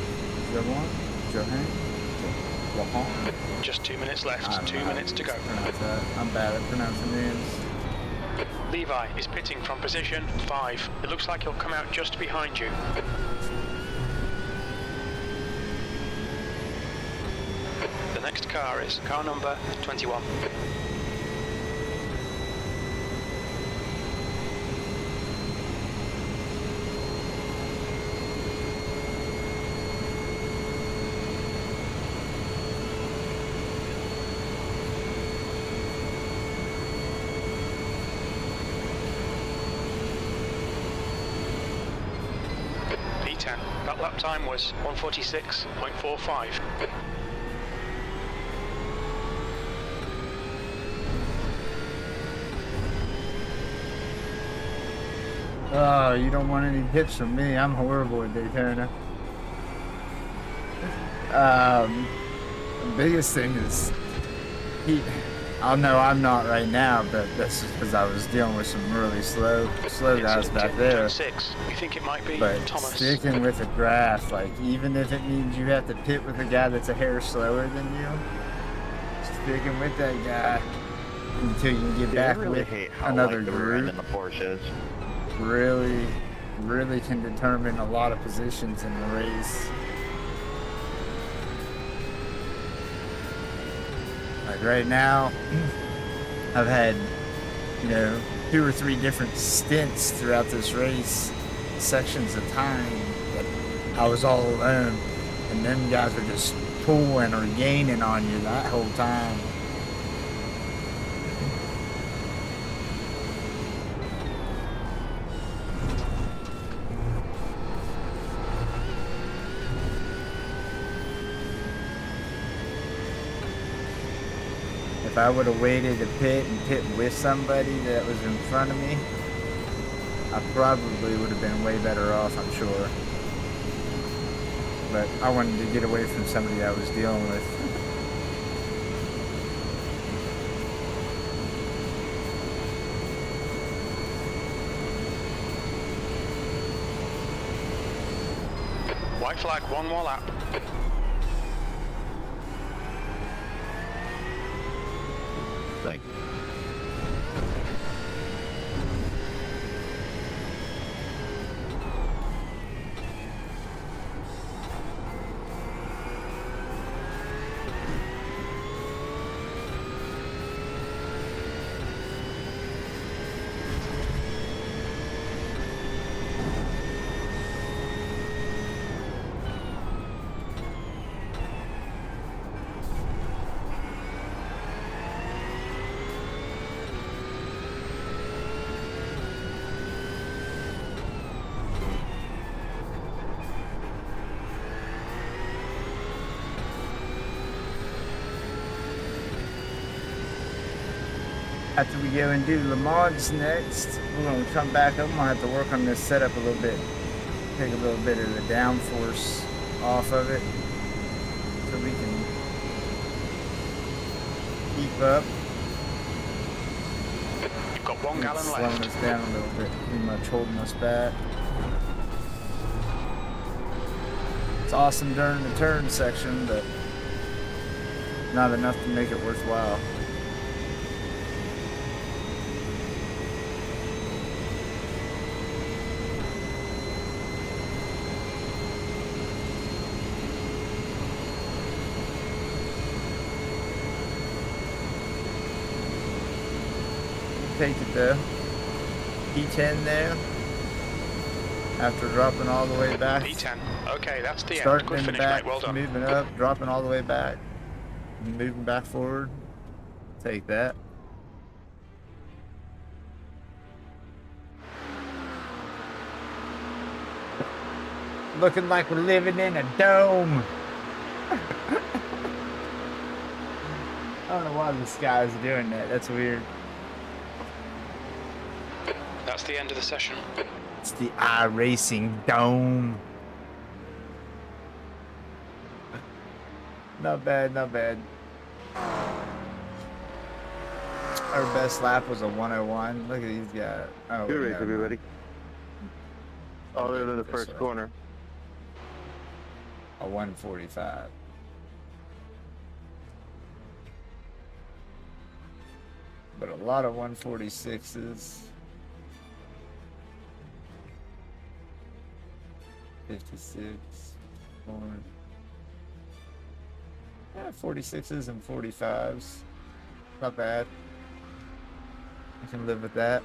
Just 2 minutes left, 2 minutes to go. I'm bad at pronouncing names. Levi is pitting from position 5. It looks like he'll come out just behind you. The next car is car number 21. P10. That lap time was 1:46.45. Oh, you don't want any tips from me. I'm horrible at Daytona. The biggest thing is I know I'm not right now, but that's just because I was dealing with some really slow guys back there. 6. You think it might be But Thomas? sticking with the grass, like even if it means you have to pit with a guy that's a hair slower than you, sticking with that guy until you can get back with another group. In the Porsches. Really can determine a lot of positions in the race. Like right now, I've had, 2 or 3 different stints throughout this race, sections of time that I was all alone, and them guys are just pulling or gaining on you that whole time. If I would have waited to pit and pit with somebody that was in front of me, I probably would have been way better off, I'm sure. But I wanted to get away from somebody I was dealing with. White flag, 1 more lap. Thank you. After we go and do Le Mans next, we're going to come back up. I'm going to have to work on this setup a little bit. Take a little bit of the downforce off of it so we can keep up. You've got 1 gallon Slowing left. us down a little bit, pretty much holding us back. It's awesome during the turn section, but not enough to make it worthwhile. Take it though. P10 there. After dropping all the way back. P10. Okay, that's the end. Starting Good in the finish, back, mate. Well done. moving up, dropping all the way back, moving back forward. Take that. Looking like we're living in a dome. I don't know why the sky's doing that. That's weird. That's the end of the session. It's the Iracing dome. Not bad, not bad. Our best lap was a 101. Look at these guys. Oh, Good wait, race, never mind. everybody. Other than the This first way. corner. A 145. but a lot of 146s. 56, 46s and 45s. Not bad. I can live with that.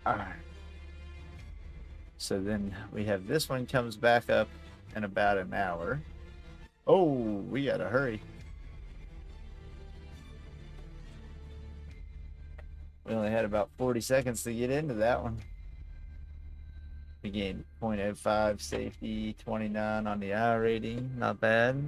Alright. So then we have this one comes back up in about an hour. Oh, we gotta hurry. We only had about 40 seconds to get into that one. We gained 0.05 safety, 29 on the I rating. Not bad.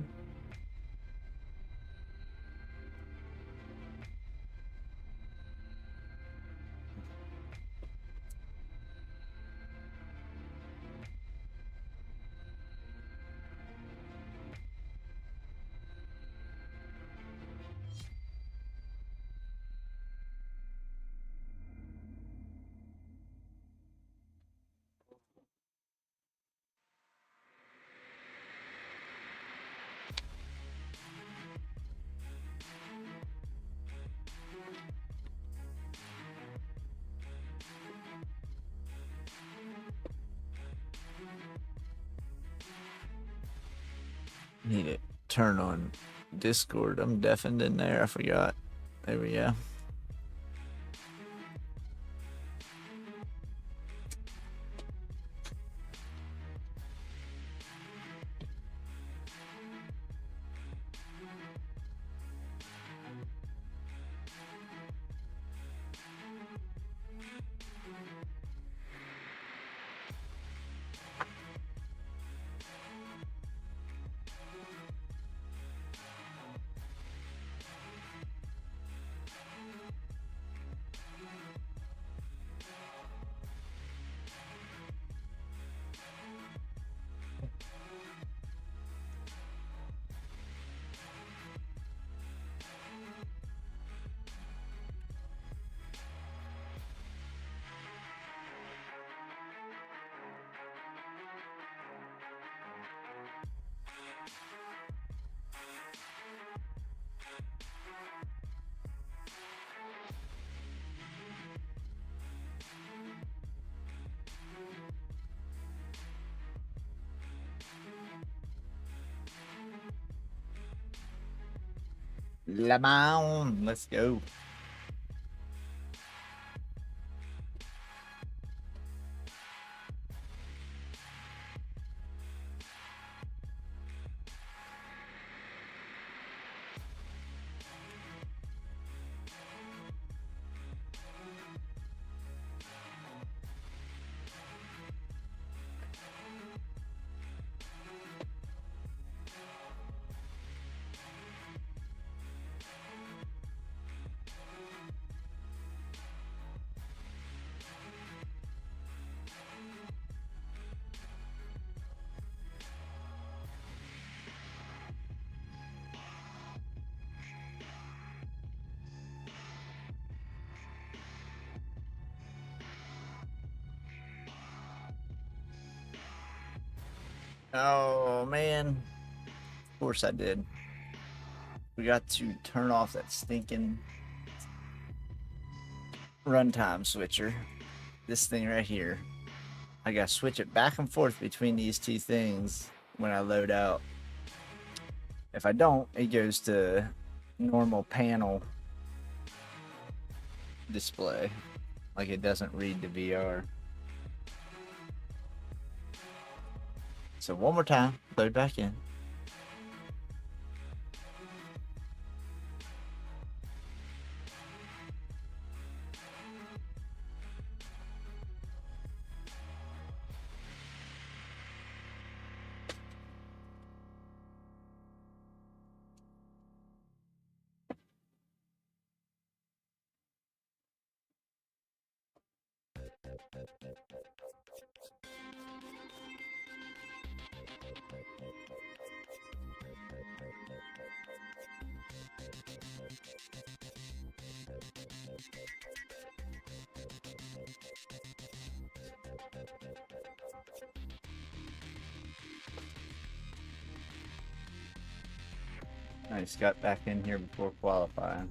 Need to turn on Discord. I'm deafened in there. I forgot. There we go. Lamont, let's go. Oh man, of course I did. We got to turn off that stinking runtime switcher. This thing right here. I gotta switch it back and forth between these two things when I load out. If I don't, it goes to normal panel display. Like it doesn't read the VR. So one more time, load back in. I just got back in here before qualifying.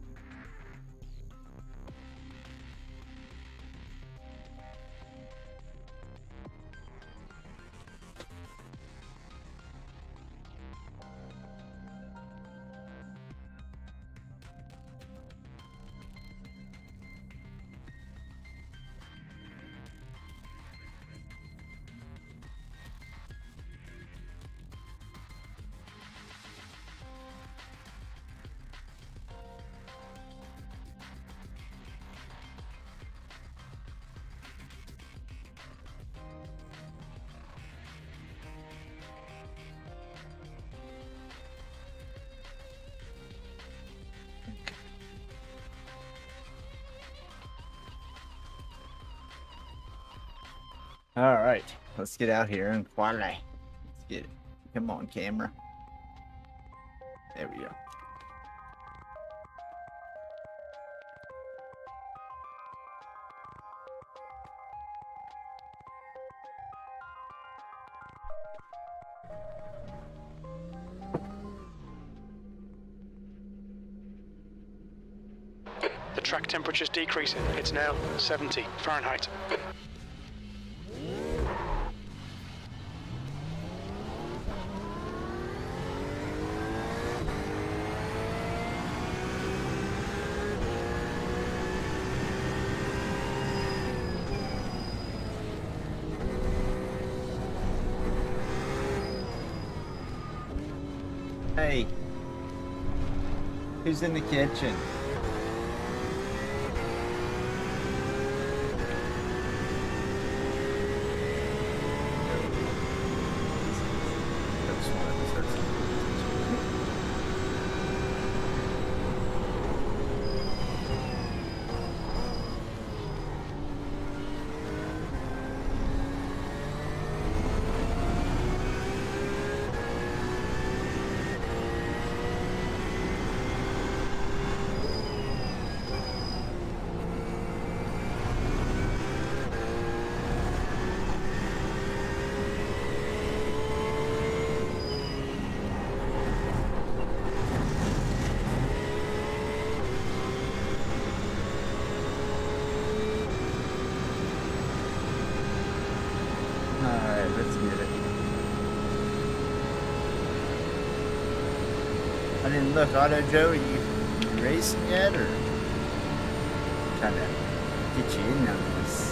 All right, let's get out here and qualify. Let's get it. Come on, camera. There we go. The track temperature's decreasing. It's now 70 Fahrenheit. Hey, who's in the kitchen? Alright, let's get it. I didn't look, Auto Joe, are you racing yet, or trying to get you in on this?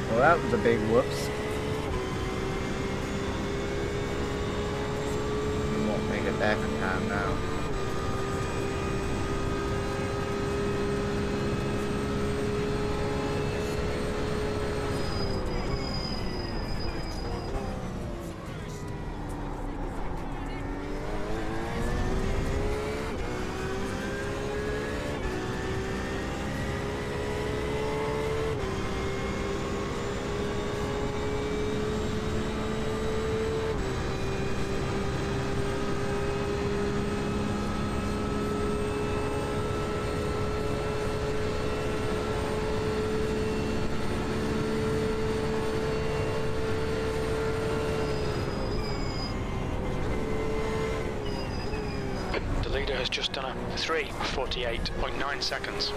Well, that was a big whoops. We won't make it back in time now. The leader has just done a 3:48.9 seconds.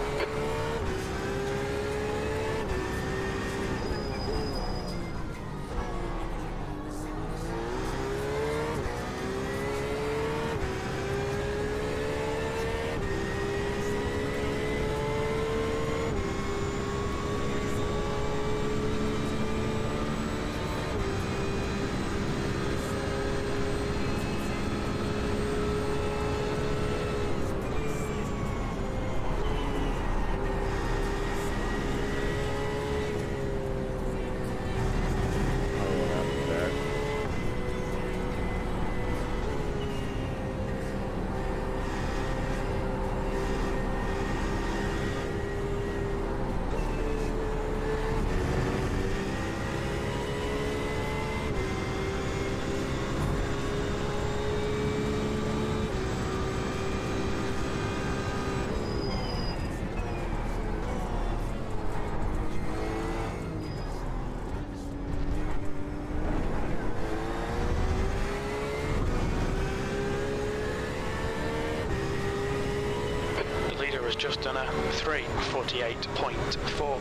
has just done a 3:48.4.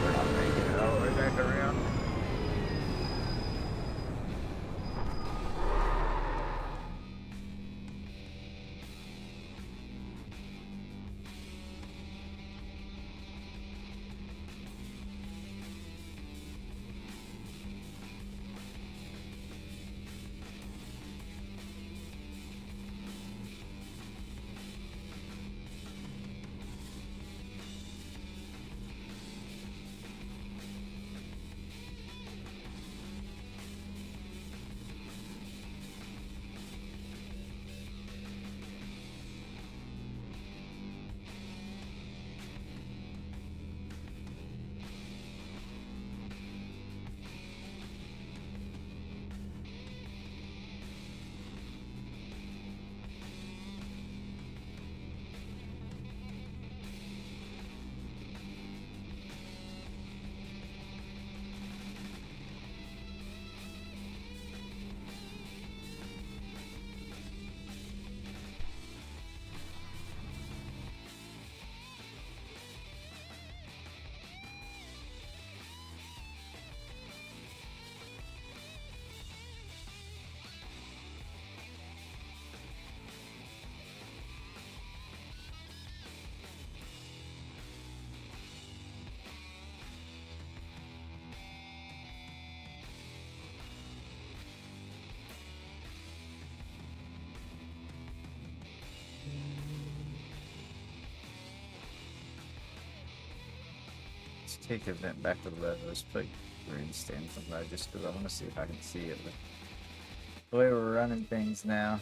We're not making it all the way back around. Let's take event back to the left. Let's put grandstand somebody just because I want to see if I can see it. But the way we're running things now.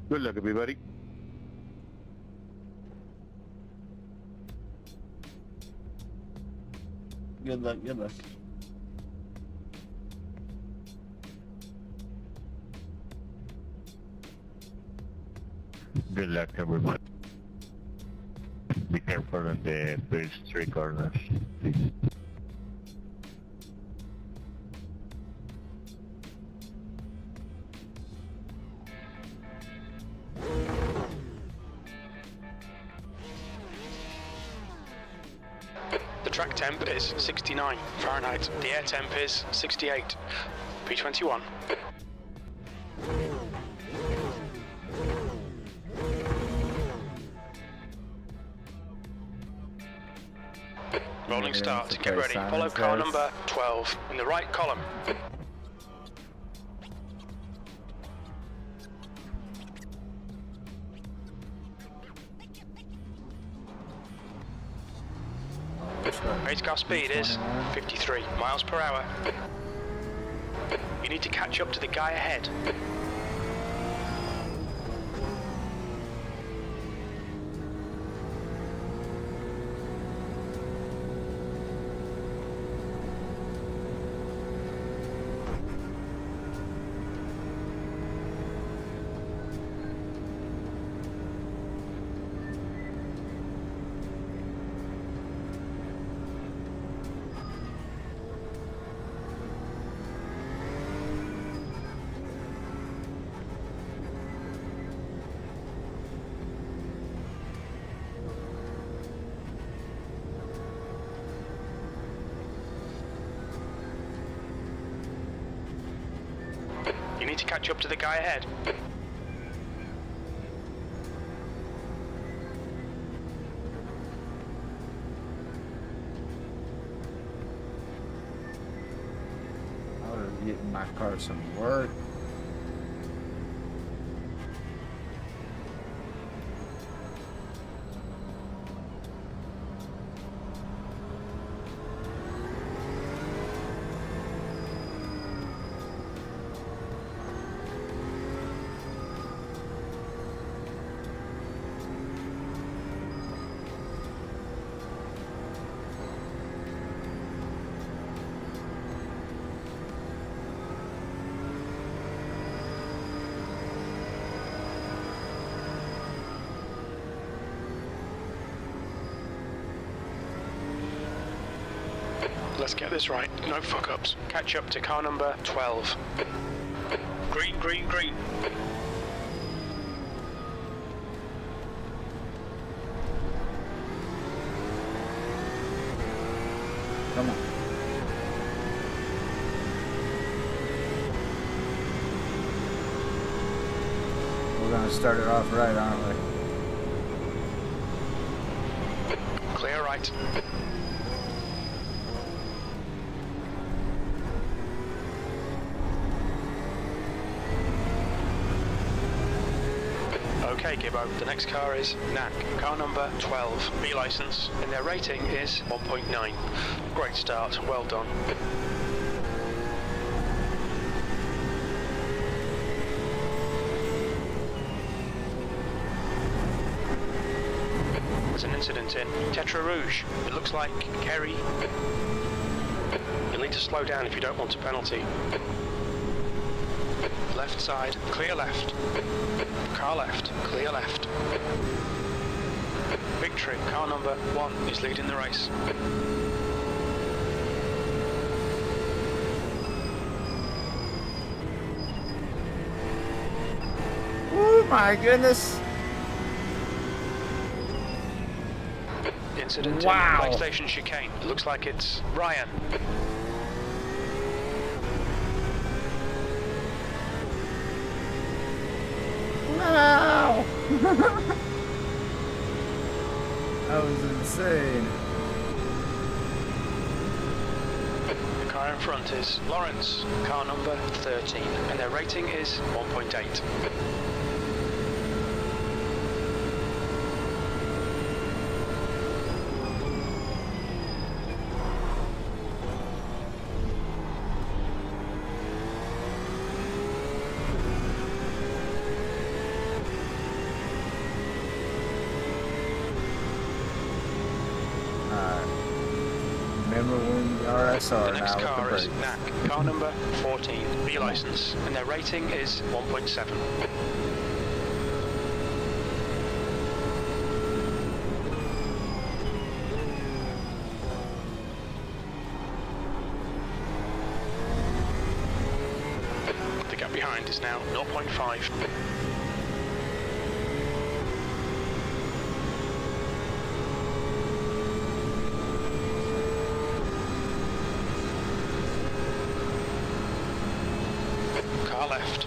Good luck, everybody. Good luck, good luck. Good luck, everyone. Be careful on the first three corners, please. The track temp is 69 Fahrenheit. The air temp is 68. P21. Rolling start. Get ready. Follow car number 12 in the right column. Race car speed is 53 miles per hour. You need to catch up to the guy ahead. You need to catch up to the guy ahead. I was getting my car some work. Let's get this right, no fuck-ups. Catch up to car number 12. Green, green, green. Come on. We're gonna start it off right, aren't we? Clear right. Okay, Gibbo, the next car is NAC, car number 12, B license, and their rating is 1.9. Great start, well done. There's an incident in Tetra Rouge. It looks like Kerry. You'll need to slow down if you don't want a penalty. Left side, clear left. Car left, clear left. Victory, car number 1 is leading the race. Oh my goodness! Incident Wow. in PlayStation chicane. It looks like it's Ryan. No! That was insane. The car in front is Lawrence, car number 13, and their rating is 1.8. Remember when RSR The next now car with is the brakes. NAC, car number 14, B license, and their rating is 1.7. The gap behind is now 0.5. Car left.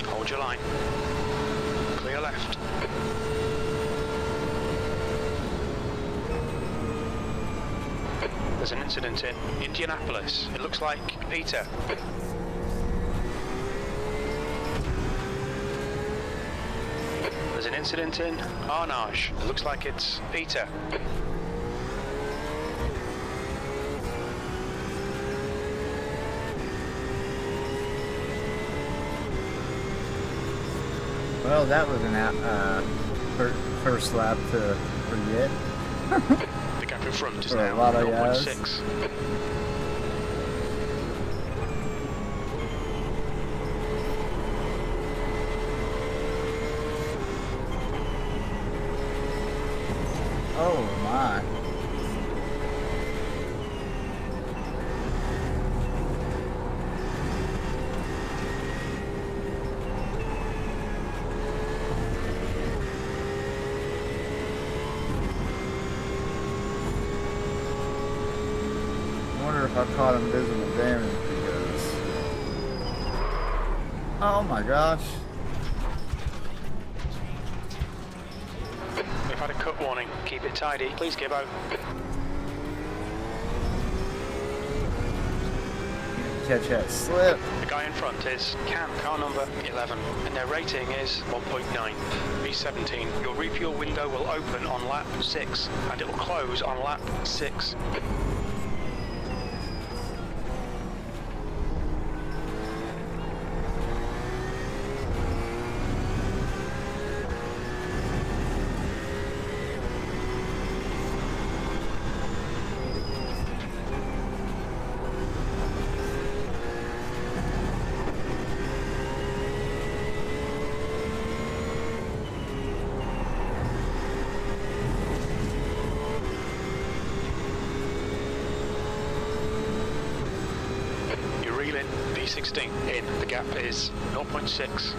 Hold your line. Clear left. There's an incident in Indianapolis. It looks like Peter. There's an incident in Arnage. It looks like it's Peter. Well, that was an first lap to forget. The gap in front is For a now lot of yeahs. 0.6. Oh my. I wonder if I caught invisible damage because... Oh my gosh. We've had a cut warning. Keep it tidy. Please give out. Catch that slip. The guy in front is car number 11, and their rating is 1.9. V17. Your refuel window will open on lap 6, and it will close on lap 6. V16 in. The gap is 0.6.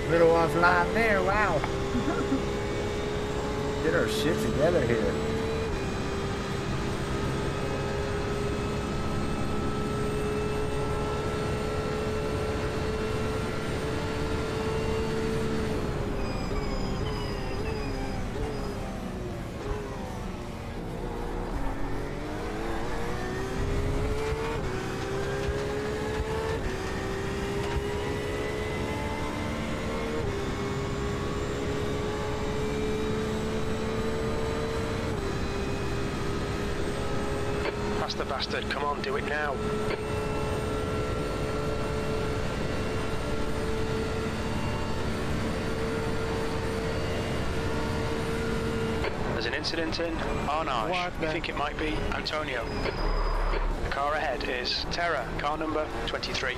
Little offline there, wow. Get our shit together here. The bastard, come on, do it now. There's an incident in Arnage. We think it might be Antonio. The car ahead is Terra, car number 23.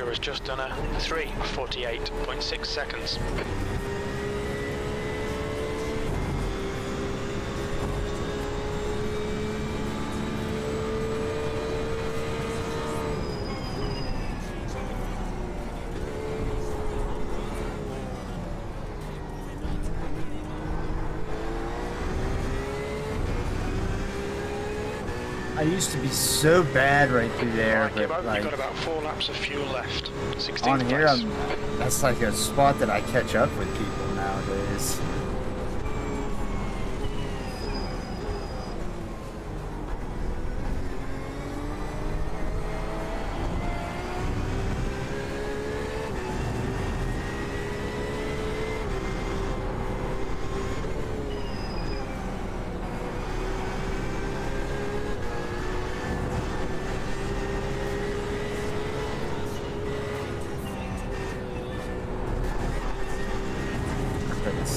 Has just done a 3:48.6 seconds. I used to be so bad right through there, Right, but like you've got about 4 laps of fuel left. 16th on here, place. that's like a spot that I catch up with people nowadays.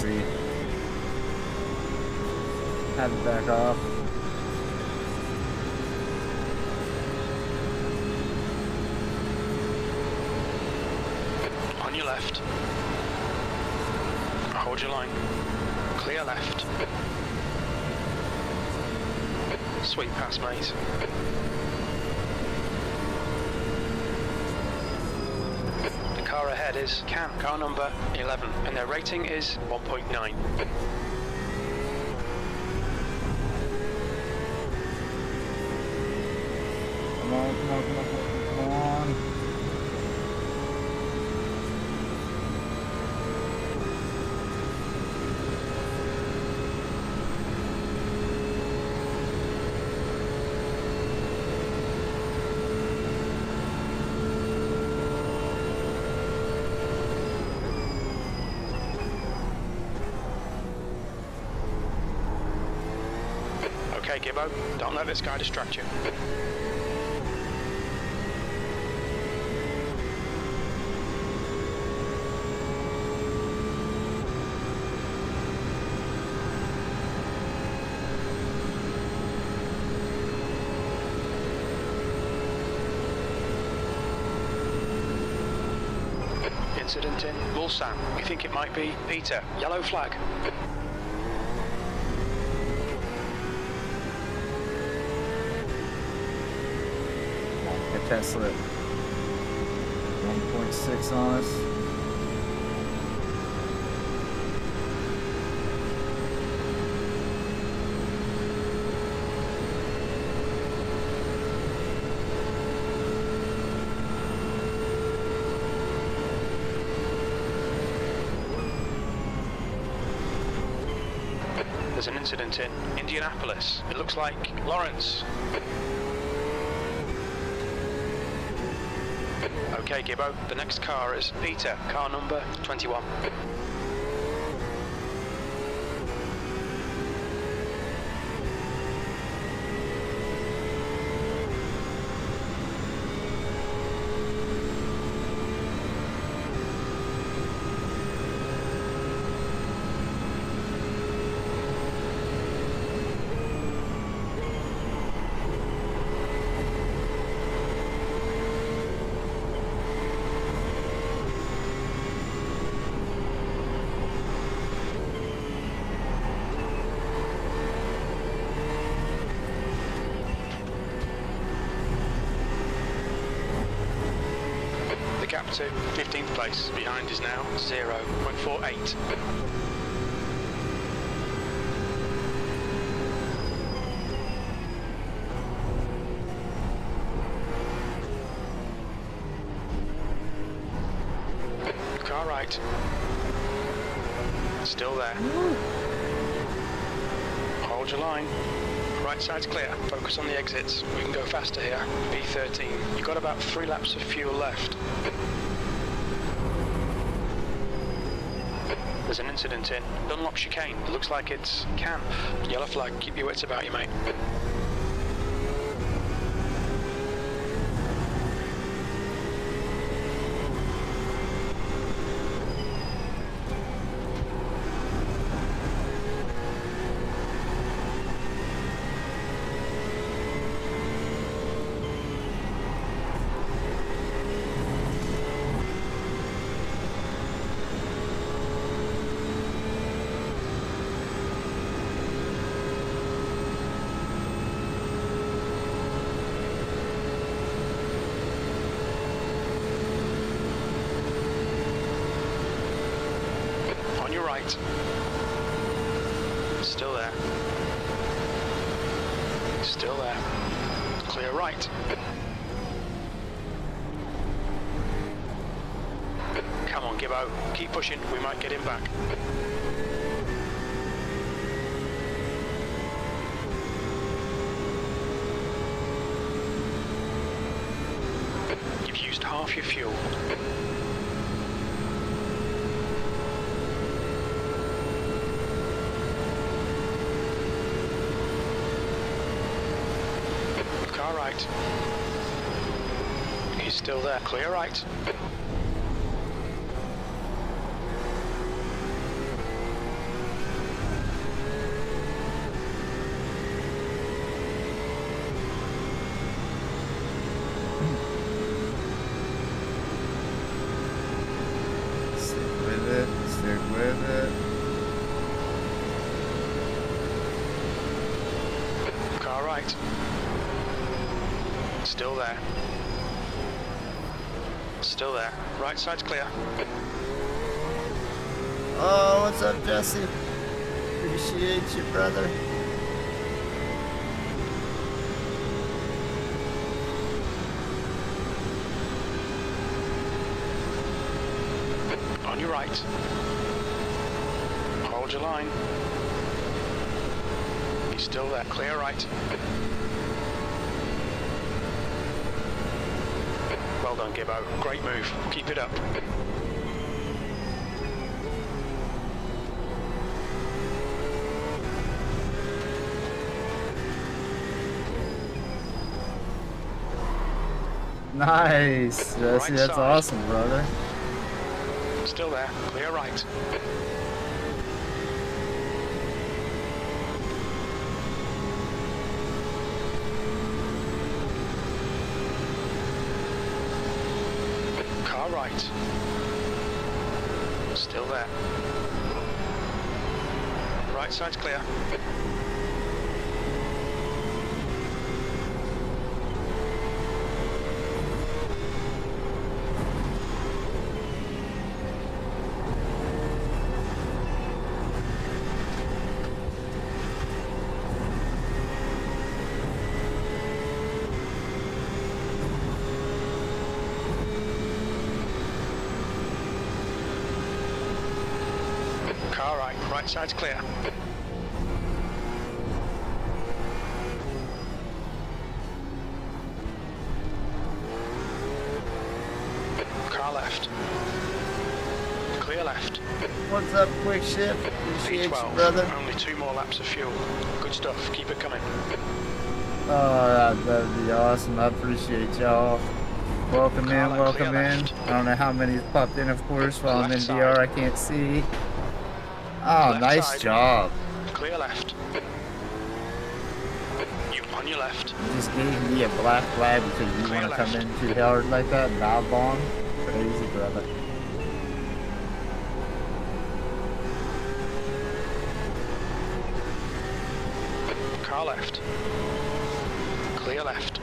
we had to back off. On your left. Hold your line. Clear left. Sweet pass, mate. The car ahead is CAN, car number 11, and their rating is 1.9. Come on, come on, come on, come on. Okay, Gibbo, don't let this guy distract you. Incident in Ulsan. We think it might be Peter. Yellow flag. Get that slip. 1.6 on us. There's an incident in Indianapolis. It looks like Lawrence. Okay, Gibbo, the next car is Peter, car number 21. Gap to 15th place. Behind is now 0.48. Car right. Still there. Hold your line. Right side's clear. Focus on the exits. We can go faster here. B13. You've got about 3 laps of fuel left. There's an incident in Dunlop chicane. It looks like it's CAN. Yellow flag. Keep your wits about you, mate. Right. Still there. Still there. Clear right. Come on, Gibbo. Keep pushing. We might get him back. You've used half your fuel. Right. He's still there. Clear right. with it. Car right. Still there. Still there. Right side's clear. Oh, what's up, Jesse? Appreciate you, brother. On your right. Hold your line. He's still there. Clear right. Well done, Gibbo. Great move. Keep it up. Nice, Jesse. Right That's side. awesome, brother. Still there. Clear right. Car right. Still there. Right side's clear. Car right. Right side's clear. Car left. Clear left. What's up, Quick Ship? Appreciate you, V12. brother. Only 2 more laps of fuel. Good stuff. Keep it coming. Oh, that'd be awesome. I appreciate y'all. Welcome in, Clear welcome in. left. I don't know how many's popped in, of course, while I'm in Left VR. side. I can't see. Oh, Left nice side. job. Clear left. You on your left. You just gave me a black flag because you Clear want to come left. in too hard like that and dive bomb. Crazy, brother. Car left. Clear left.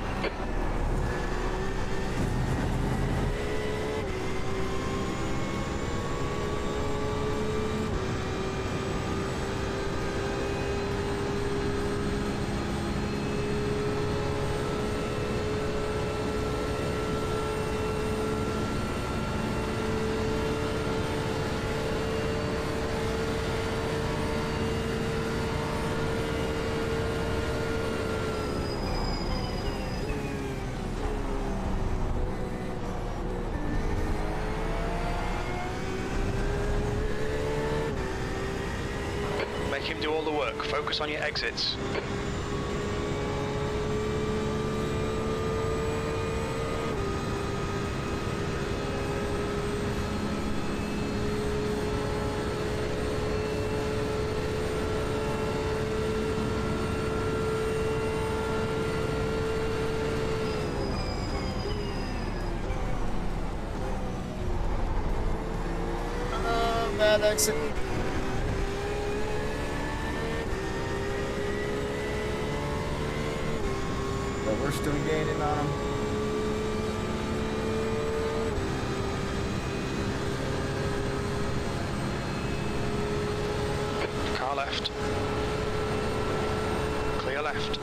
Make him do all the work. Focus on your exits. Oh, bad exit. But we're still gaining on them. Car left. Clear left.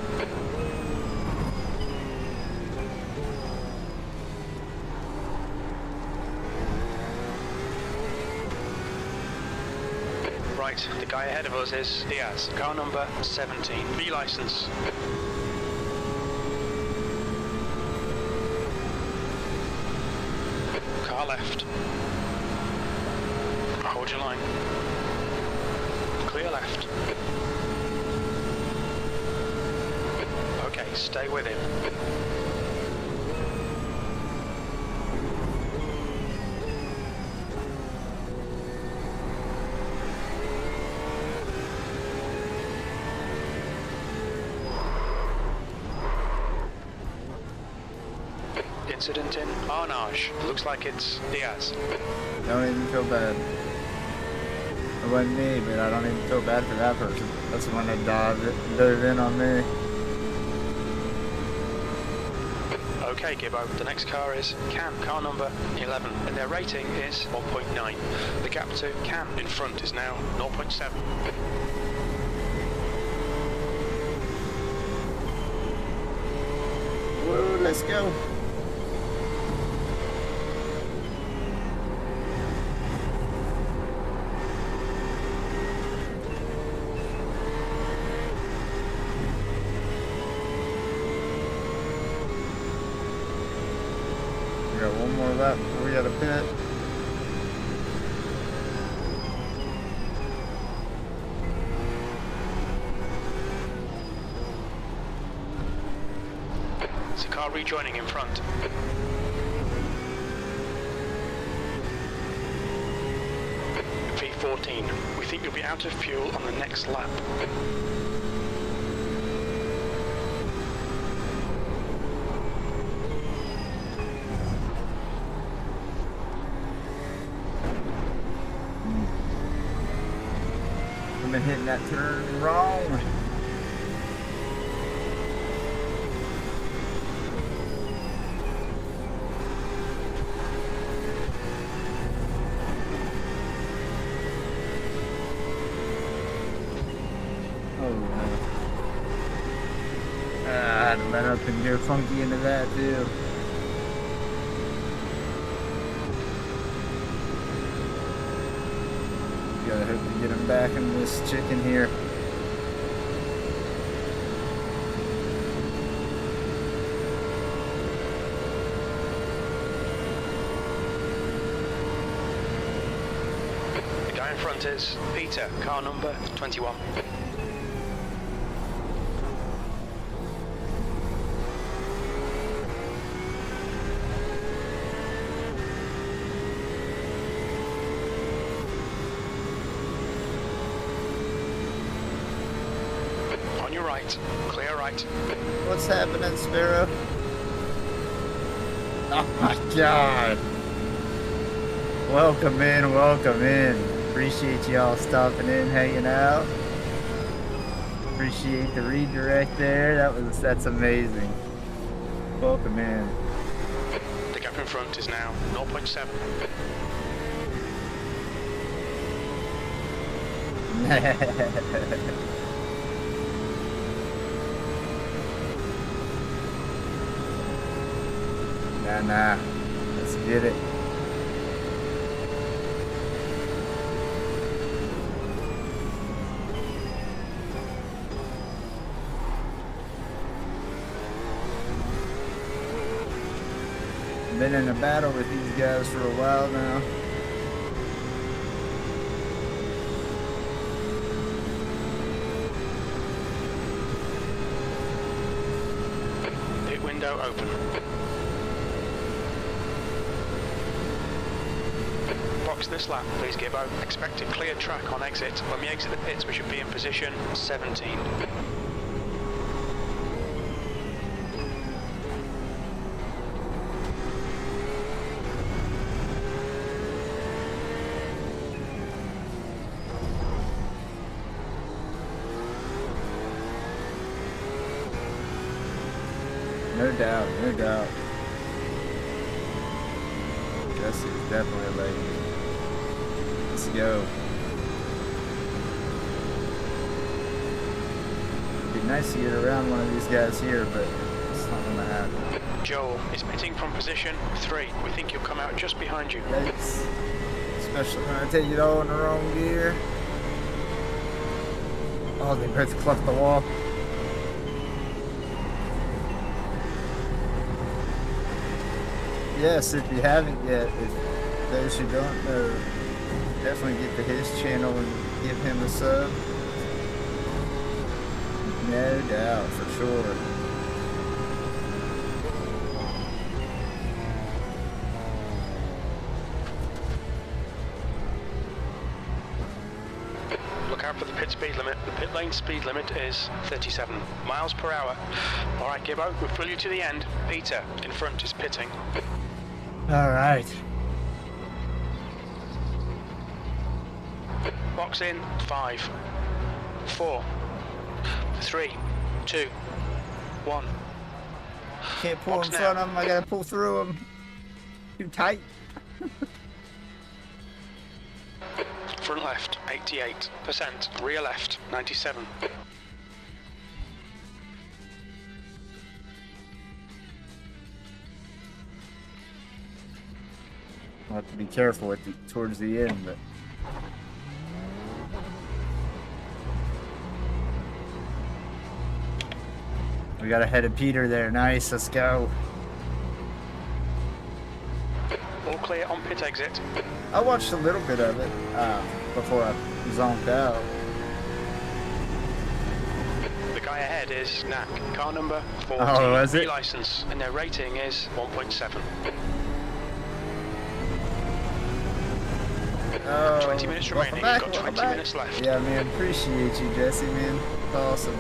Right, the guy ahead of us is Diaz, car number 17, B license. Car left. Hold your line. Clear left. Okay, stay with him. Incident in Arnage. Looks like it's Diaz. Don't even feel bad. It wasn't me, but I don't even feel bad for that person. That's the one that dove in on me. Okay, Gibbo, the next car is CAN, car number 11, and their rating is 1.9. The gap to CAN in front is now 0.7. Whoa, let's go. We got one more lap before we got a pit. It's a car rejoining in front. V14, we think you'll be out of fuel on the next lap. I've been hitting that turn wrong. I had to let up and go funky into that too. Gotta hope to get him back in this chicken here. The guy in front is Peter, car number 21. On your right, clear right. What's happening, Sparrow? Oh my God. Welcome in, welcome in. Appreciate y'all stopping in, hanging out. Appreciate the redirect there. That's amazing. Welcome in. The gap in front is now 0.7. Nah. Let's get it. Been in a battle with these guys for a while now. Pit window open. Box this lap, please, Gibbo. Expected clear track on exit. When we exit the pits, we should be in position 17. No doubt, no doubt. Jesse's definitely a lady. Let's go. It'd be nice to get around one of these guys here, but it's not gonna happen. Joel is pitting from position 3. We think you'll come out just behind you. Yikes. Especially when I take it all in the wrong gear. Oh, they both cleft the wall. Yes, if you haven't yet, if those who don't know, definitely get to his channel and give him a sub. No doubt, for sure. Look out for the pit speed limit. The pit lane speed limit is 37 miles per hour. All right, Gibbo, we'll fill you to the end. Peter, in front, is pitting. All right. Box in 5, 4, 3, 2, 1. Can't pull Box in now. front of them. I gotta pull through them. Too tight. Front left 88%, rear left 97. I'll have to be careful towards the end, but. We got ahead of Peter there. Nice, let's go. All clear on pit exit. I watched a little bit of it before I zonked out. The guy ahead is Knack, car number 14, Oh, was it? license, and their rating is 1.7. Oh, 20 minutes remaining, welcome you've got 20 back. minutes left. Yeah, man, appreciate you, Jesse, man. Awesome.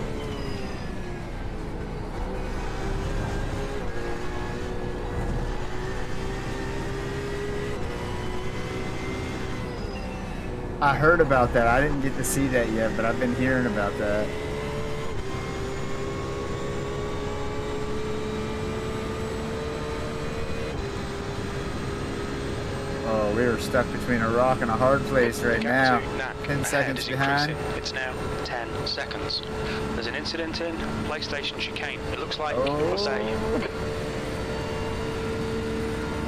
I heard about that. I didn't get to see that yet, but I've been hearing about that. Oh, we were stuck between a rock and a hard place right now. 10 seconds behind. It's now 10 seconds. There's an incident in PlayStation chicane. It looks like Oh. what's that?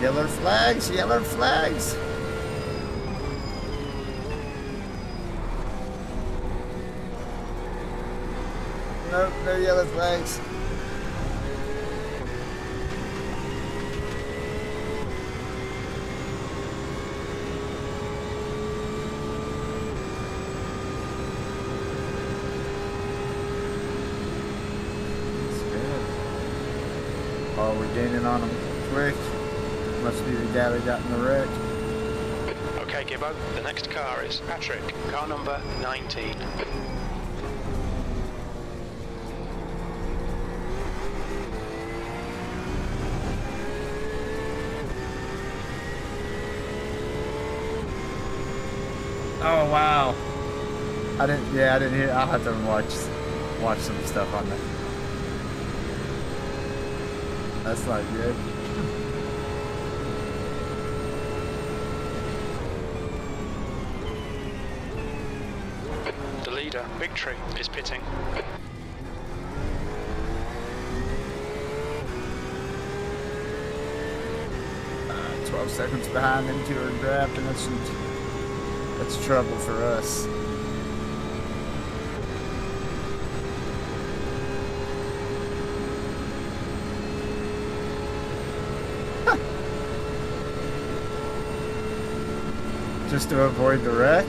Yellow flags, yellow flags. Nope, no yellow flags. Oh, we're gaining on them quick. Must be the guy that got in the wreck. Okay, Gibbo, the next car is Patrick, car number 19. Oh wow! I didn't hear. I'll have to watch some stuff on that. That's not good. The leader, Victory, is pitting. 12 seconds behind into her draft, and that's trouble for us. Just to avoid the wreck.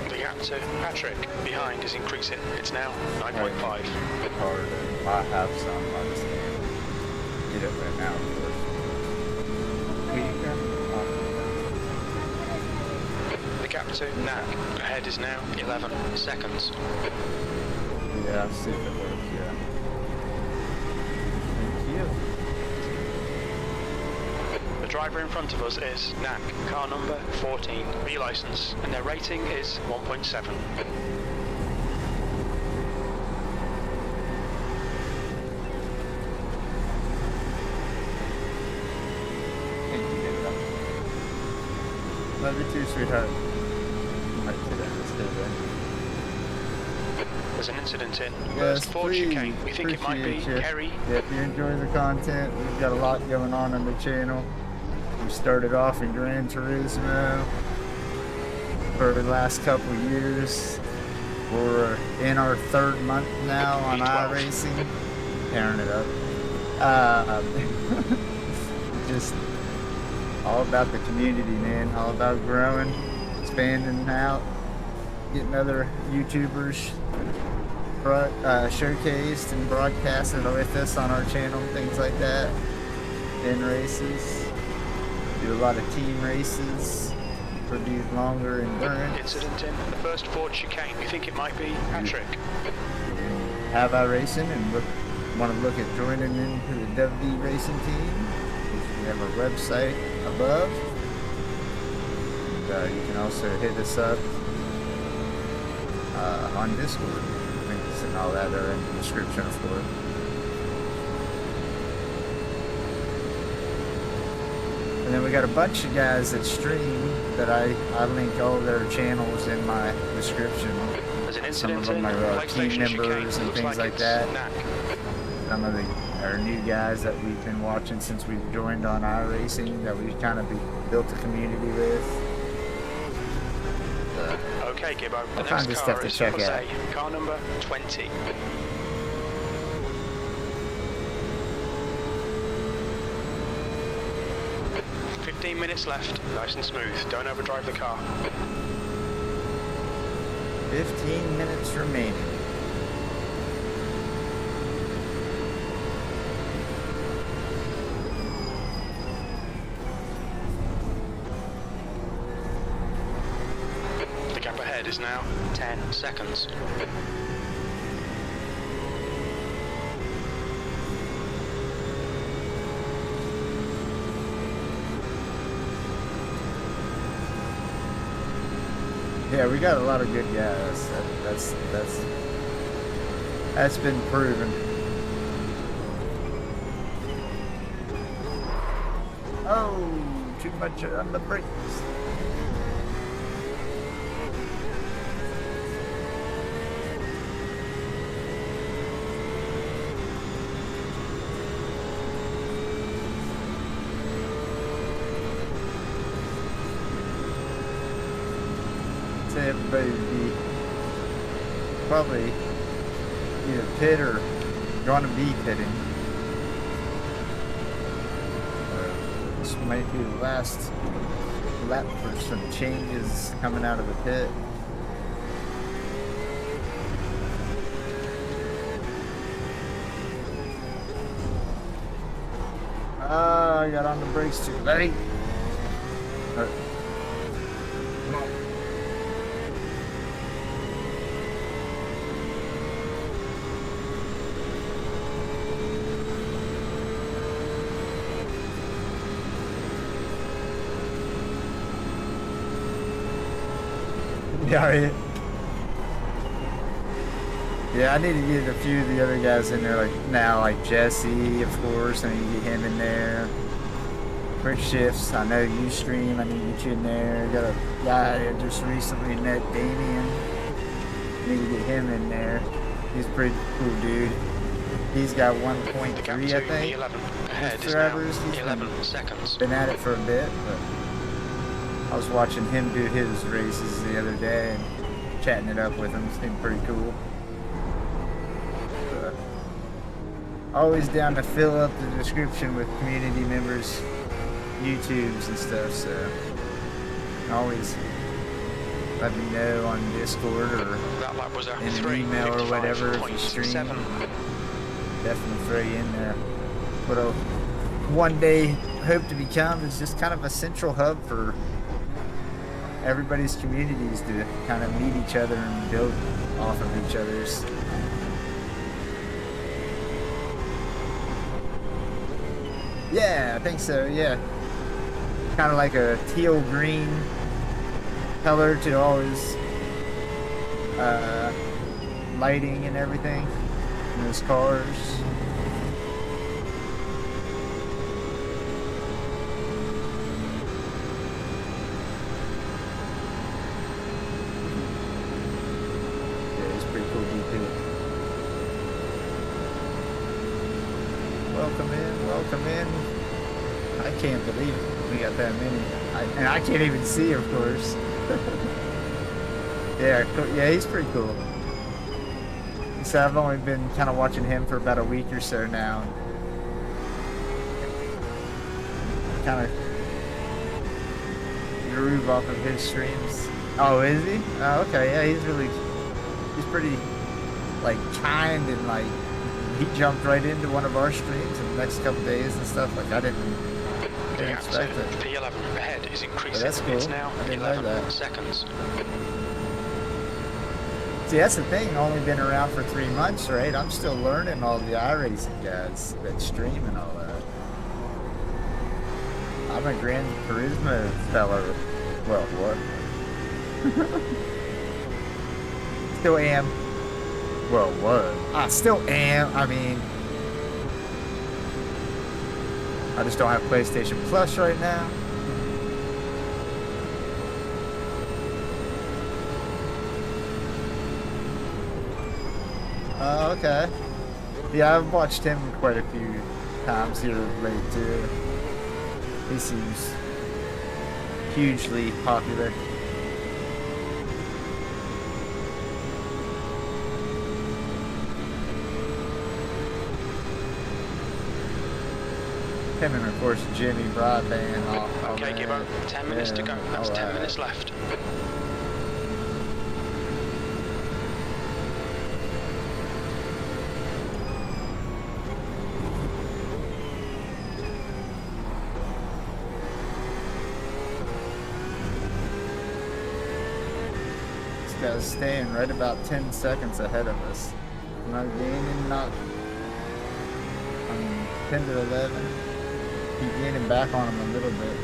The gap to Patrick behind is increasing. It's now 9.5. Hard. I have some. I just can't get it right now, of course. The gap to Knack ahead is now 11 seconds. Yeah, I'll see if it works, yeah. Thank you. The driver in front of us is Knack, car number 14, B license, and their rating is 1.7. Love you too, sweetheart. There's an incident in Yes, Ford please. chicane. We think it might be Appreciate you. Kerry. If you enjoy the content, we've got a lot going on the channel. We started off in Gran Turismo for the last couple of years. We're in our third month now on V12. Iracing, tearing it up. Just all about the community, man. All about growing, expanding out, getting other YouTubers showcased and broadcasted with us on our channel, things like that, in races. Do a lot of team races for these longer endurance. Incident in the first Ford chicane. You think it might be Patrick? Have Iracing and want to look at joining into the DUBV racing team? We have our website above. And, you can also hit us up on Discord. Links and all that are in the description, of course. And then we got a bunch of guys that stream that I link all their channels in my description. Some of them are team members and things like that. Some of our new guys that we've been watching since we've joined on Iracing that we've kind of built a community with. Okay, Gibbo. The All kinds next of car stuff to is check Jose, out. car number 20. Minutes left, nice and smooth. Don't overdrive the car. 15 minutes remaining. The gap ahead is now 10 seconds. Yeah, we got a lot of good guys. That's been proven. Oh, too much on the brakes. Everybody would be probably either pit or going to be pitting. This might be the last lap for some changes coming out of the pit. I got on the brakes too late. Yeah, I need to get a few of the other guys in there, like Jesse, of course. I need to get him in there. Quick Shifts, I know you stream. I need to get you in there. Got a guy I just recently met, Damien. Need to get him in there. He's a pretty cool dude. He's got 1.3, I think. 11 ahead is Drivers. now He's 11 seconds. been at it for a bit, but I was watching him do his races the other day and chatting it up with him. It seemed pretty cool. Always down to fill up the description with community members' YouTubes and stuff, so always let me know on Discord or That lap was in an email or whatever if you stream. Definitely throw you in there. What I'll one day hope to become is just kind of a central hub for everybody's communities to kind of meet each other and build off of each other's. Yeah, I think so, yeah. Kind of like a teal green color to all his lighting and everything in his cars. Yeah, he's pretty cool DP. Welcome in, welcome in. I can't believe we got that many. And I can't even see, of course. Yeah, cool. Yeah, he's pretty cool. So I've only been kind of watching him for about a week or so now. Kind of groove off of his streams. Oh, is he? Oh, okay. Yeah, he's pretty, like, kind and, like, he jumped right into one of our streams in the next couple days and stuff. Like, I didn't didn't expect it. P11 ahead is increasing. That's cool. It's now I didn't know 11 that. seconds. See, that's the thing. Only been around for 3 months, right? I'm still learning all the iRacing guys that stream and all that. I'm a Gran Turismo fella. Well, what? Still am. Well, what? I still am. I mean, I just don't have PlayStation Plus right now. Oh, okay. Yeah, I've watched him quite a few times here of late too. He seems hugely popular. Him and of course Jimmy Broadband. Okay, Gibbo, 10 minutes to go. That's 10 alright. minutes left. This guy's staying right about 10 seconds ahead of us. Not gaining, not. I mean, 10 to 11. Keep gaining back on him a little bit.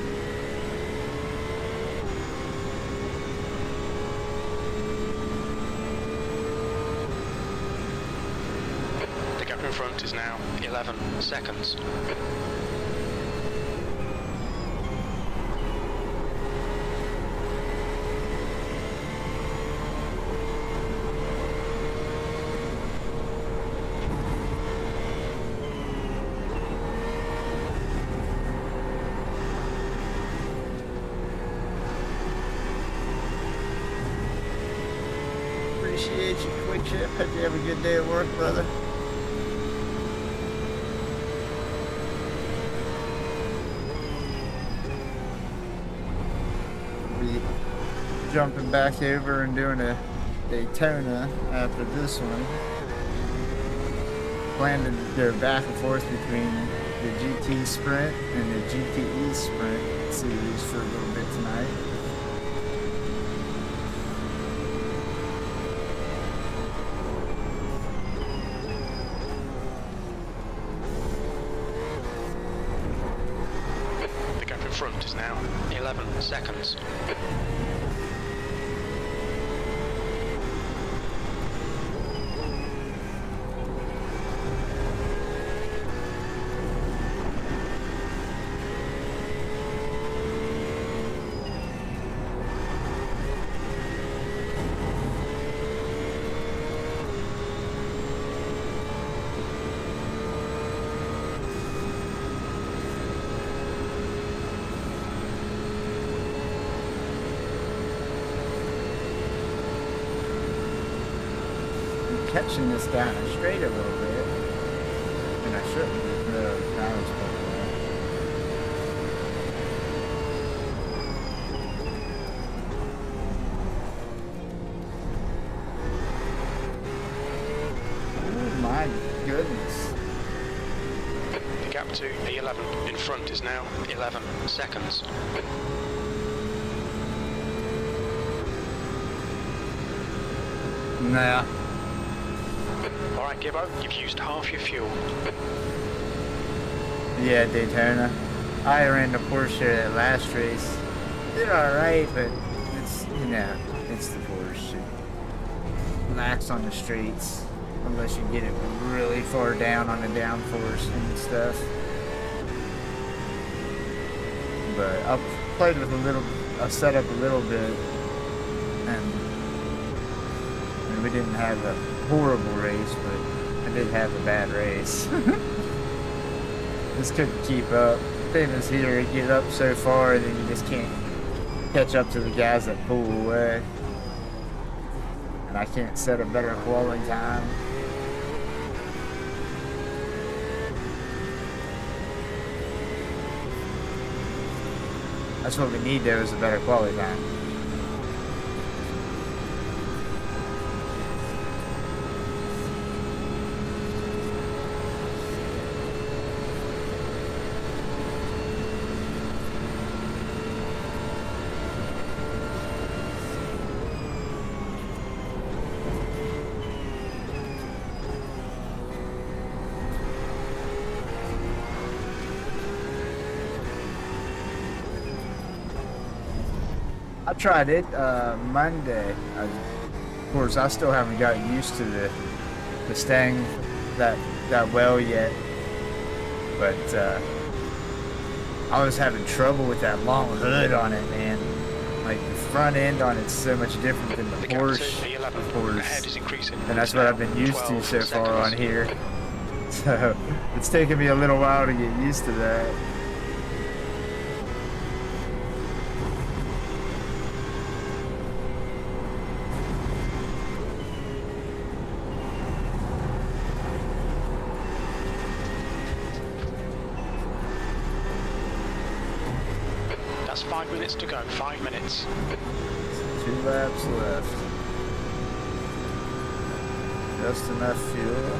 The gap in front is now 11 seconds. Appreciate you, Quick Chip. Hope you have a good day at work, brother. Be jumping back over and doing a Daytona after this one. Plan to go back and forth between the GT Sprint and the GTE Sprint series for a little bit tonight. The gap in front is now 11 seconds. Catching this down straight a little bit, and I shouldn't. The power's oh my goodness! The gap to E11 in front is now 11 seconds. Nah. Alright, Gibbo, you've used half your fuel. Yeah, Daytona. I ran the Porsche that last race. Did alright, but it's, you know, it's the Porsche. Lax on the streets, unless you get it really far down on the downforce and stuff. But I played with I set up a little bit, and we didn't have a horrible race, but I did have a bad race. Just couldn't keep up. Same as here, you get up so far and then you just can't catch up to the guys that pull away. And I can't set a better quality time. That's what we need though, is a better quality time. I tried it Monday. Of course, I still haven't gotten used to the Stang that well yet, but I was having trouble with that long hood on it, man. Like the front end on it's so much different than the Porsche, of course, and that's what I've been used to so far on here. So it's taken me a little while to get used to that. That's 5 minutes to go, 5 minutes. 2 laps left. Just enough fuel.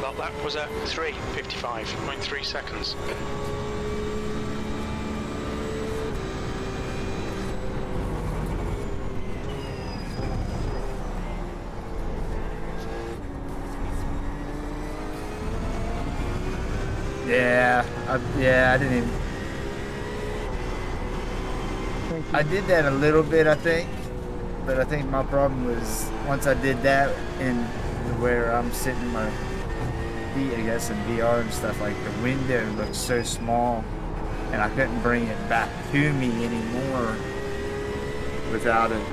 That lap was at 3:55.3 seconds. Yeah, I didn't even... I did that a little bit, I think. But I think my problem was, once I did that, and where I'm sitting my feet, I guess, in VR and stuff, like the window looked so small, and I couldn't bring it back to me anymore without it.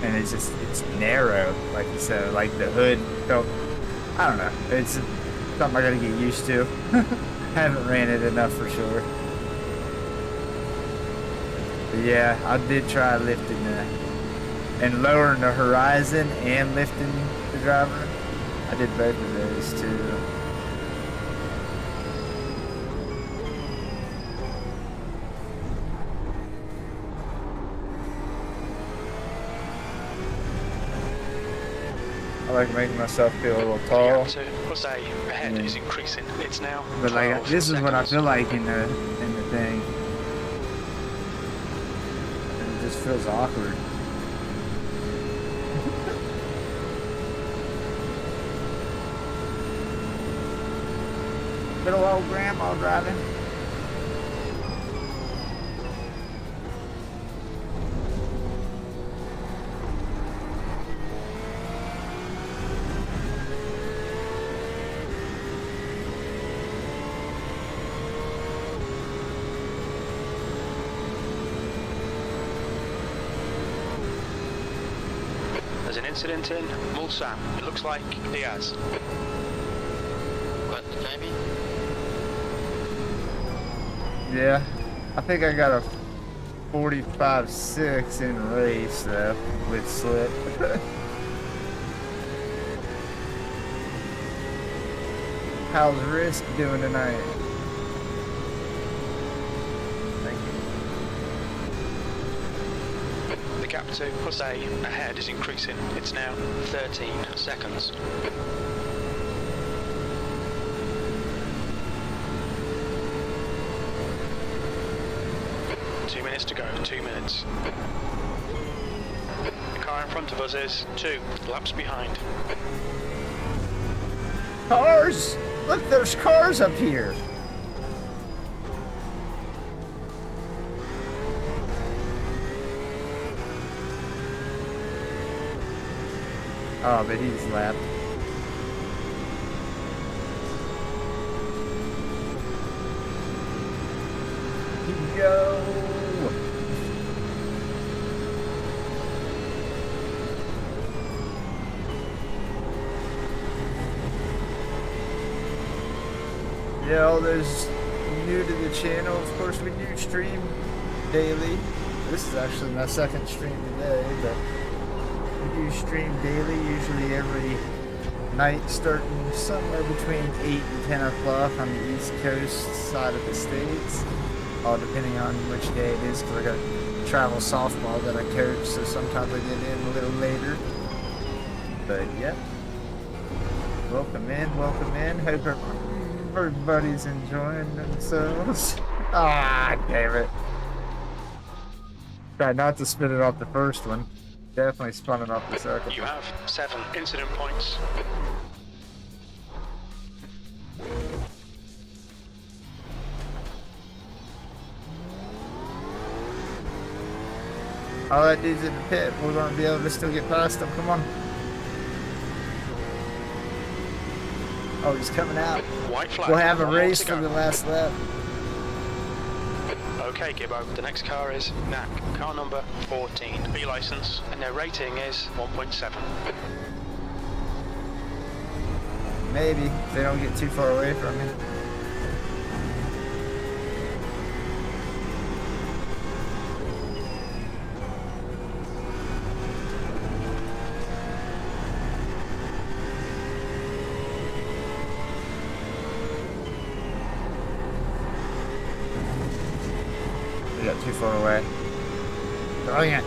And it's narrow, like you said, like the hood felt, I don't know, it's something I gotta get used to. Haven't ran it enough for sure. But yeah, I did try lifting and lowering the horizon and lifting the driver. I did both of those too. I like making myself feel a little tall. Ahead is increasing. It's now. But like this is what I feel like in the thing. And it just feels awkward. Little old grandma driving. There's an incident in Mulsanne. It looks like Diaz. What, Jamie? Yeah, I think I got a 45.6 in race though, with slip. How's Risk doing tonight? Thank you. The gap to +A ahead is increasing. It's now 13 seconds. To go, 2 minutes. The car in front of us is 2 laps behind. Cars! Look, there's cars up here. Oh, but he's lapped. Go. Yeah, all those new to the channel, of course we do stream daily. This is actually my second stream today, but we do stream daily, usually every night starting somewhere between 8 and 10 o'clock on the East Coast side of the States. All depending on which day it is, because I got travel softball that I coach, so sometimes I get in a little later. But yeah, welcome in. Hope everybody's enjoying themselves. Ah, damn it. Tried not to spin it off the first one. Definitely spun it off the second. You have 7 incident points. All that dude's in the pit. We're going to be able to still get past him. Come on. Oh, he's coming out. White flag. We'll have a One more race to for go. the last lap. Okay, Gibbo, the next car is NAC, car number 14, B license, and their rating is 1.7. Maybe. If they don't get too far away from me. They got too far away. Oh yeah.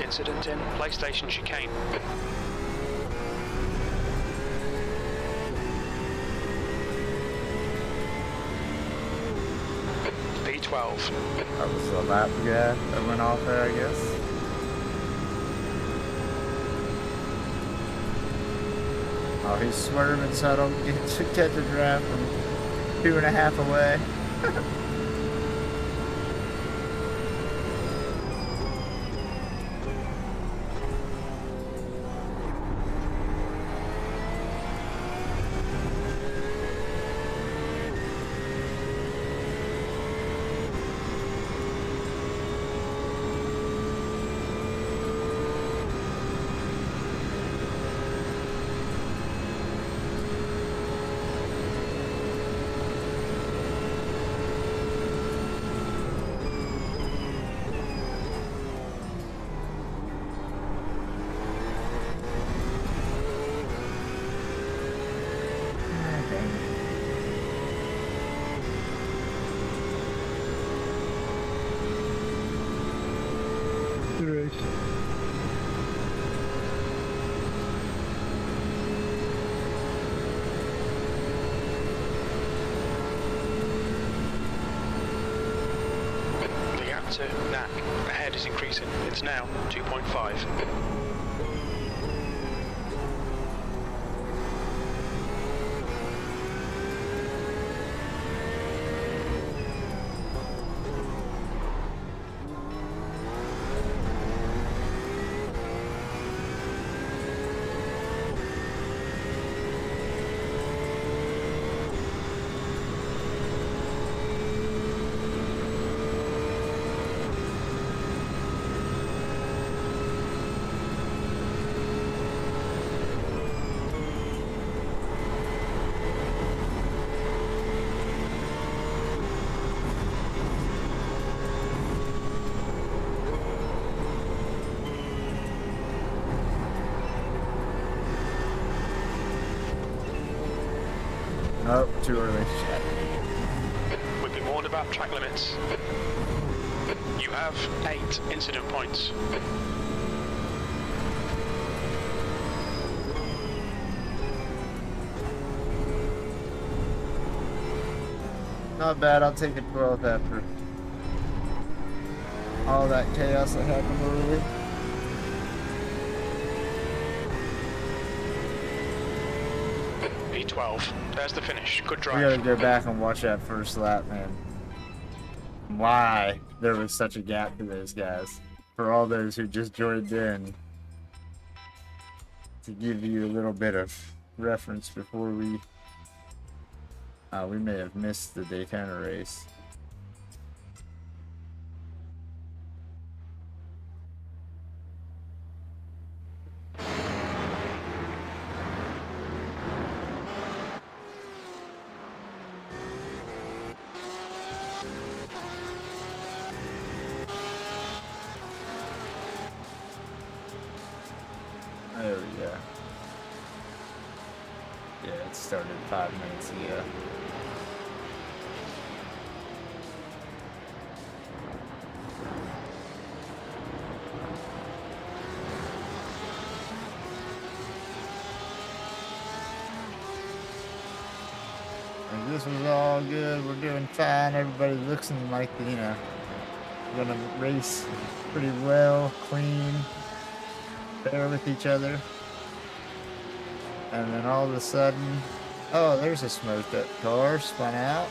Incident in PlayStation chicane. P12. That was the lap guy that went off there, I guess. Oh, he's swerving so I don't get to catch a drive from 2.5 away. The gap to NAC ahead is increasing. It's now 2.5. Oh, too early. We've been warned about track limits. You have 8 incident points. Not bad, I'll take a 12th after all that chaos that happened early. P12, there's the finish. Good We drive. gotta go back and watch that first lap, man. Why there was such a gap to those guys. For all those who just joined in. To give you a little bit of reference before we may have missed the Daytona race. There we go. started 5 minutes ago. And this was all good. We're doing fine. Everybody looks like, you know, we're gonna race pretty well, clean, fair with each other. And then all of a sudden, oh, there's a smoked up car, spun out.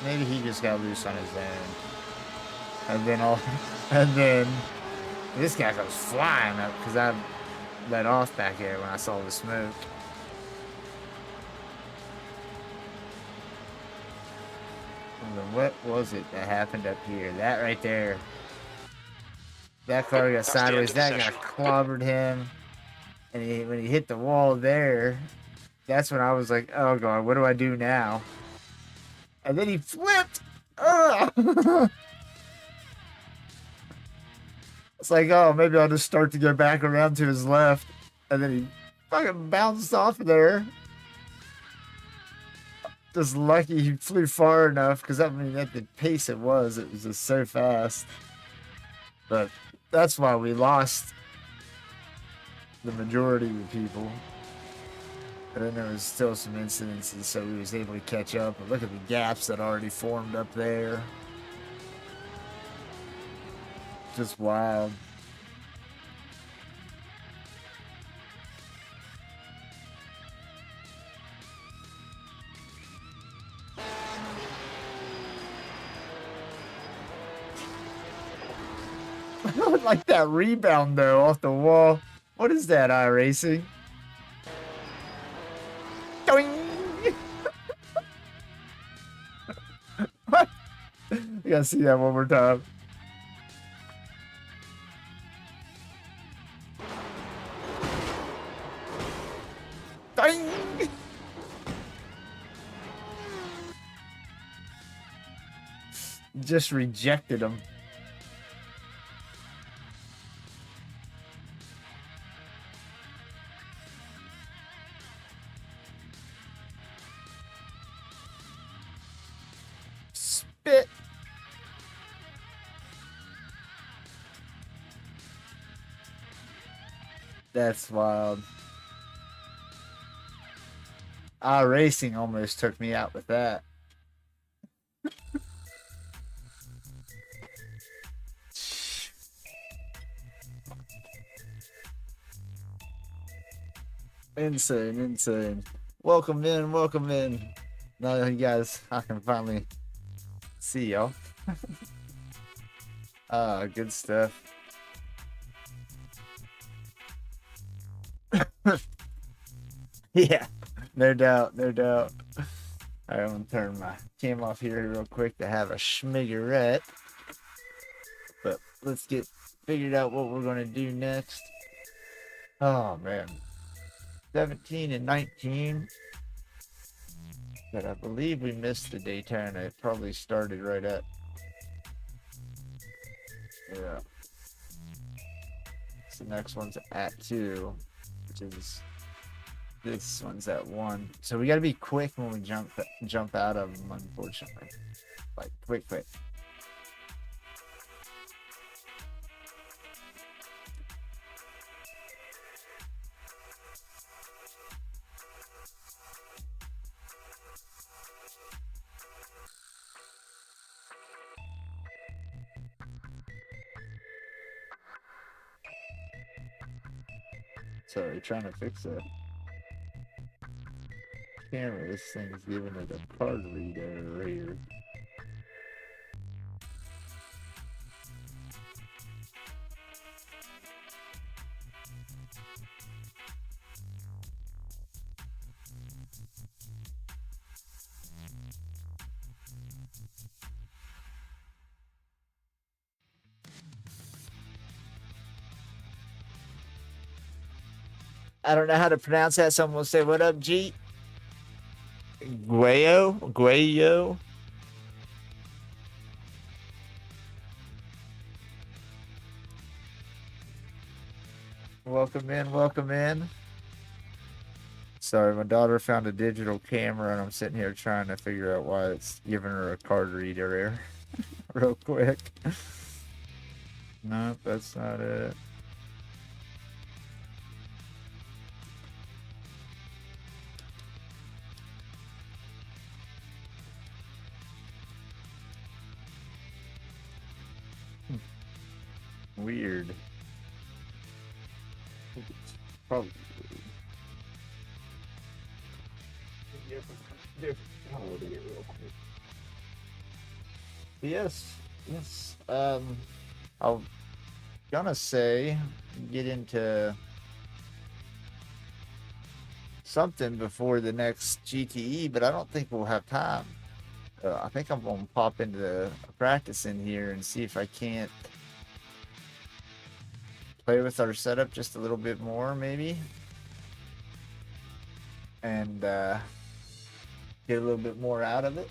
Maybe he just got loose on his own. And then this guy goes flying up because I let off back there when I saw the smoke. And then what was it that happened up here? That right there. That car got sideways. That guy clobbered him. And when he hit the wall there, that's when I was like, oh God, what do I do now? And then he flipped. It's like, oh, maybe I'll just start to go back around to his left. And then he fucking bounced off of there. Just lucky he flew far enough, because I mean, at the pace it was just so fast. But that's why we lost the majority of the people. And then there was still some incidences, so we was able to catch up. But look at the gaps that already formed up there. Just wild. I would like that rebound though off the wall. What is that, Iracing? What? You gotta see that one more time. Just rejected him. Spit. That's wild. Iracing almost took me out with that. Insane, insane. Welcome in, welcome in. Now that you guys, I can finally see y'all. Good stuff. Yeah, no doubt, no doubt. All right, I'm gonna turn my cam off here real quick to have a schmiggerette. But let's get figured out what we're gonna do next. Oh man. 17 and 19. But I believe we missed the Daytona. It probably started right at. Yeah. So the next one's at 2, which is this one's at 1. So we got to be quick when we jump out of them, unfortunately. Like quick. Sorry, trying to fix that camera. This thing's giving it a card read error here. I don't know how to pronounce that. Someone will say, what up, G? Guayo? Welcome in, welcome in. Sorry, my daughter found a digital camera, and I'm sitting here trying to figure out why it's giving her a card reader error. Real quick. Nope, that's not it. Weird. Probably. Yes, yes. I'm gonna say get into something before the next GTE, but I don't think we'll have time. I think I'm gonna pop into a practice in here and see if I can't play with our setup just a little bit more, maybe, and get a little bit more out of it.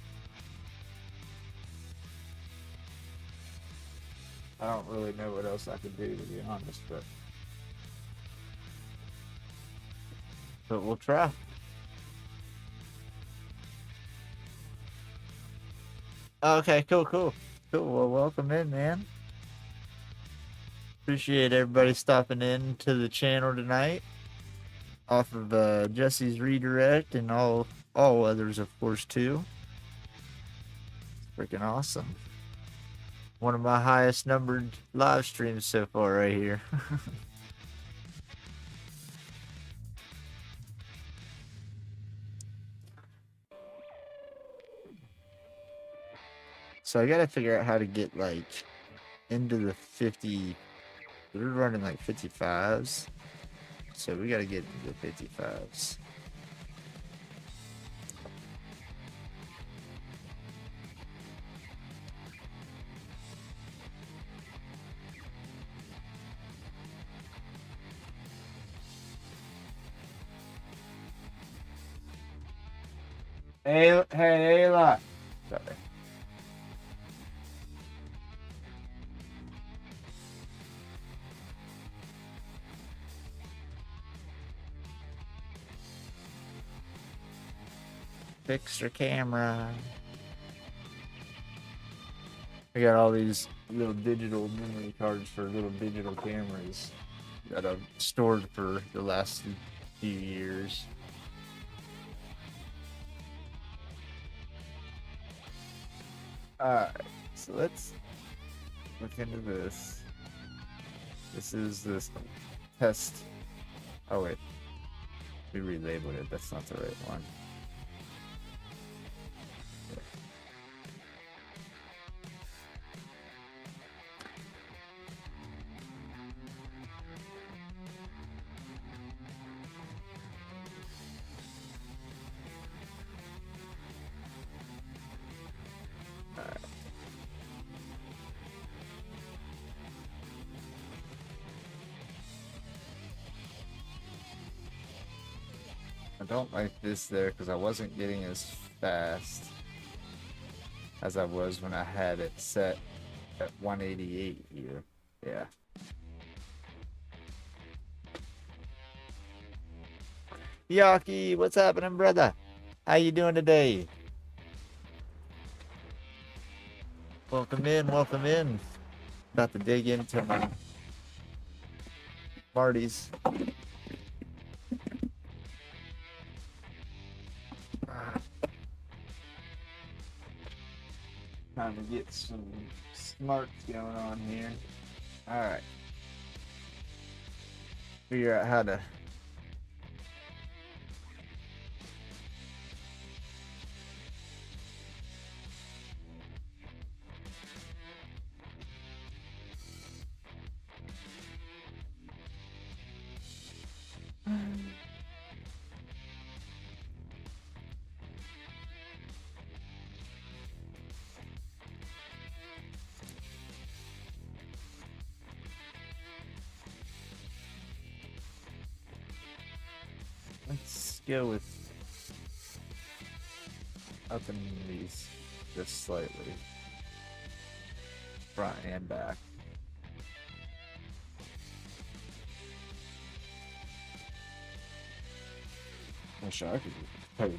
I don't really know what else I could do, to be honest, but we'll try. Okay, cool. Well, welcome in, man. Appreciate everybody stopping in to the channel tonight. Off of Jesse's redirect and all others, of course, too. Freaking awesome. One of my highest numbered live streams so far right here. So I gotta figure out how to get like into the 50. We're running like 55s. So we gotta get into the 55s. Hey, Ayla. Sorry. Fix your camera. I got all these little digital memory cards for little digital cameras that I've stored for the last few years. Alright, so let's look into this. This is this test. Oh wait, we relabeled it. That's not the right one. I don't like this there because I wasn't getting as fast as I was when I had it set at 188 here. Yeah. Yaki, what's happening, brother? How you doing today? Welcome in, welcome in. About to dig into my Marty's. Time to get some smarts going on here. Alright. Figure out how to let's go with up in these just slightly, front and back. wish I could pay you.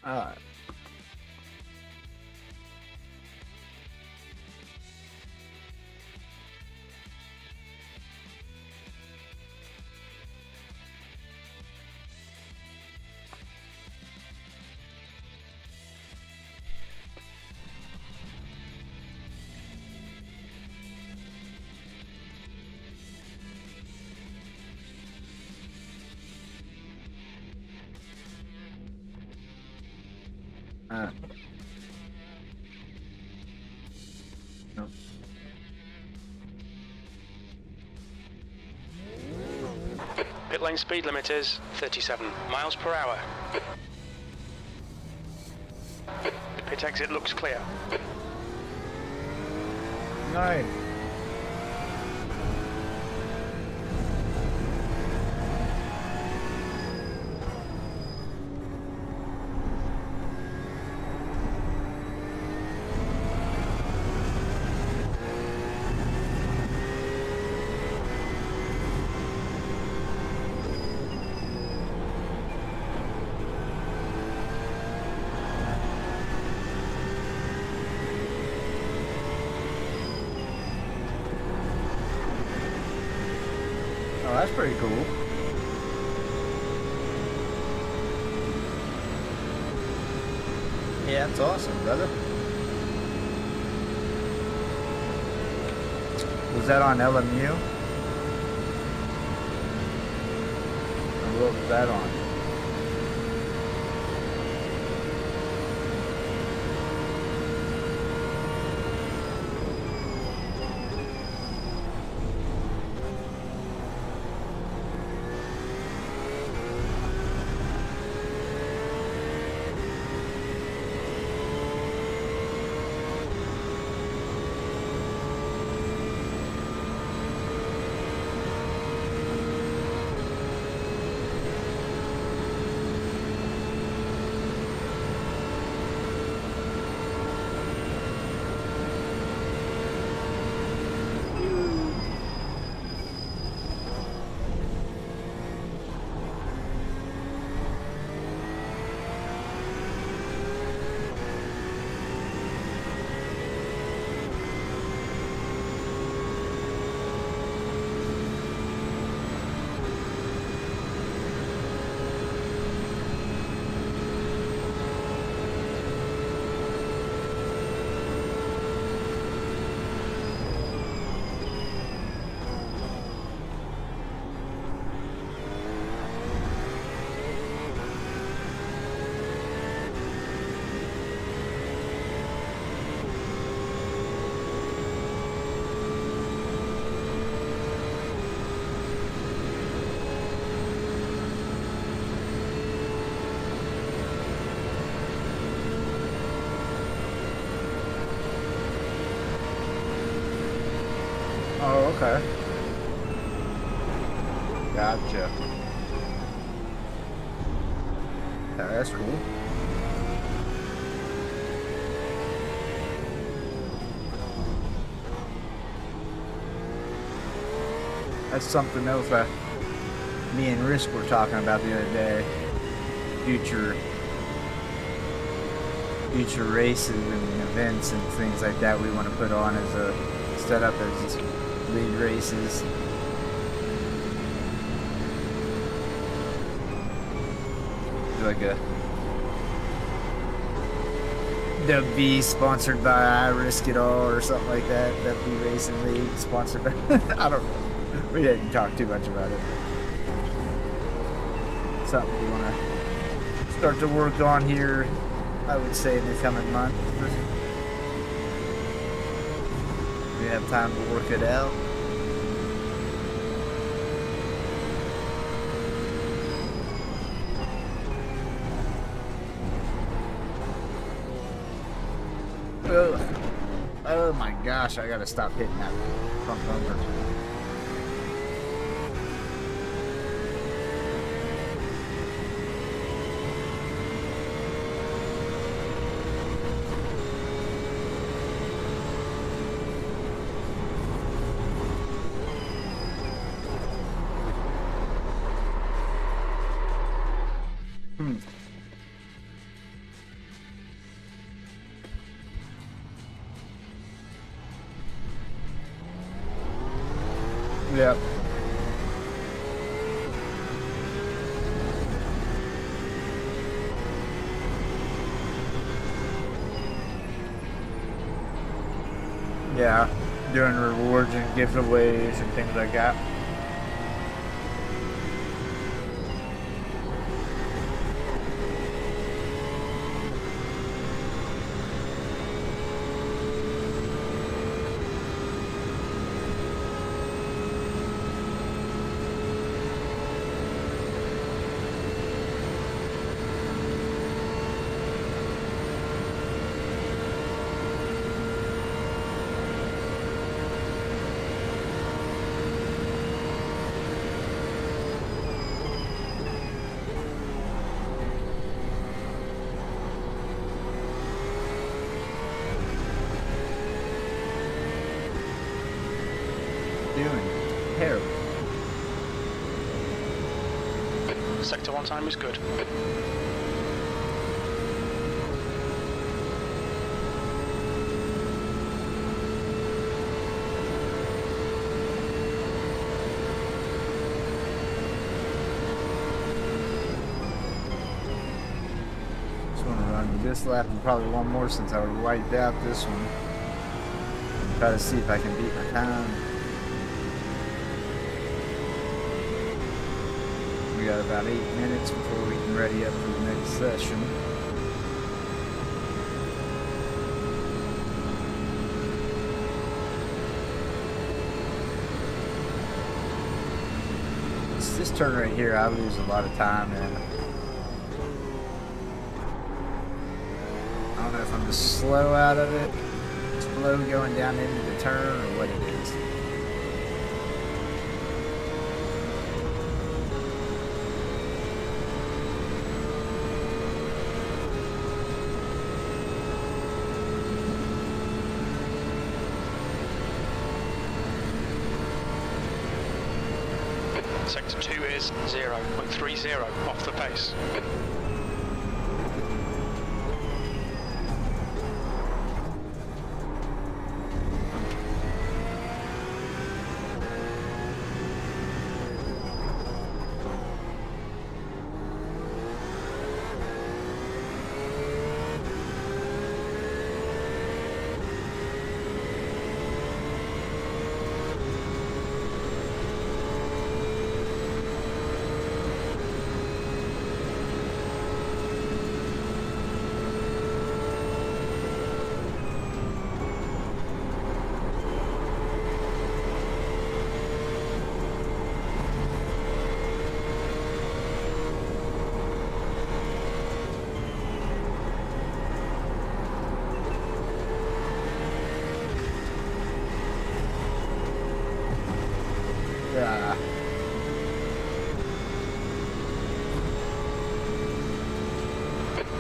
Alright. No. Pit lane speed limit is 37 miles per hour. Pit exit looks clear. Nice. Oh, that's pretty cool. Yeah, that's awesome, brother. Was that on LMU? Or what was that on? Oh, okay. Gotcha. Yeah, that's cool. That's something else that me and Risk were talking about the other day. Future races and events and things like that we want to put on as a setup as lead races. Like a DUBV sponsored by Risk It All or something like that. DUBV Racing League sponsored by I don't know. We didn't talk too much about it. Something we want to start to work on here, I would say, in the coming month. We have time to work it out. Oh my gosh, I gotta stop hitting that front bumper. Yep. Yeah, doing rewards and giveaways and things like that. Doing terrible. Sector 1 time is good. Just want to run this lap and probably one more since I wiped out this one. Try to see if I can beat my time. We got about 8 minutes before we can ready up for the next session. It's this turn right here, I lose a lot of time in. I don't know if I'm just slow out of it, slow going down into the turn, or what it is. Sector 2 is 0.30 off the pace.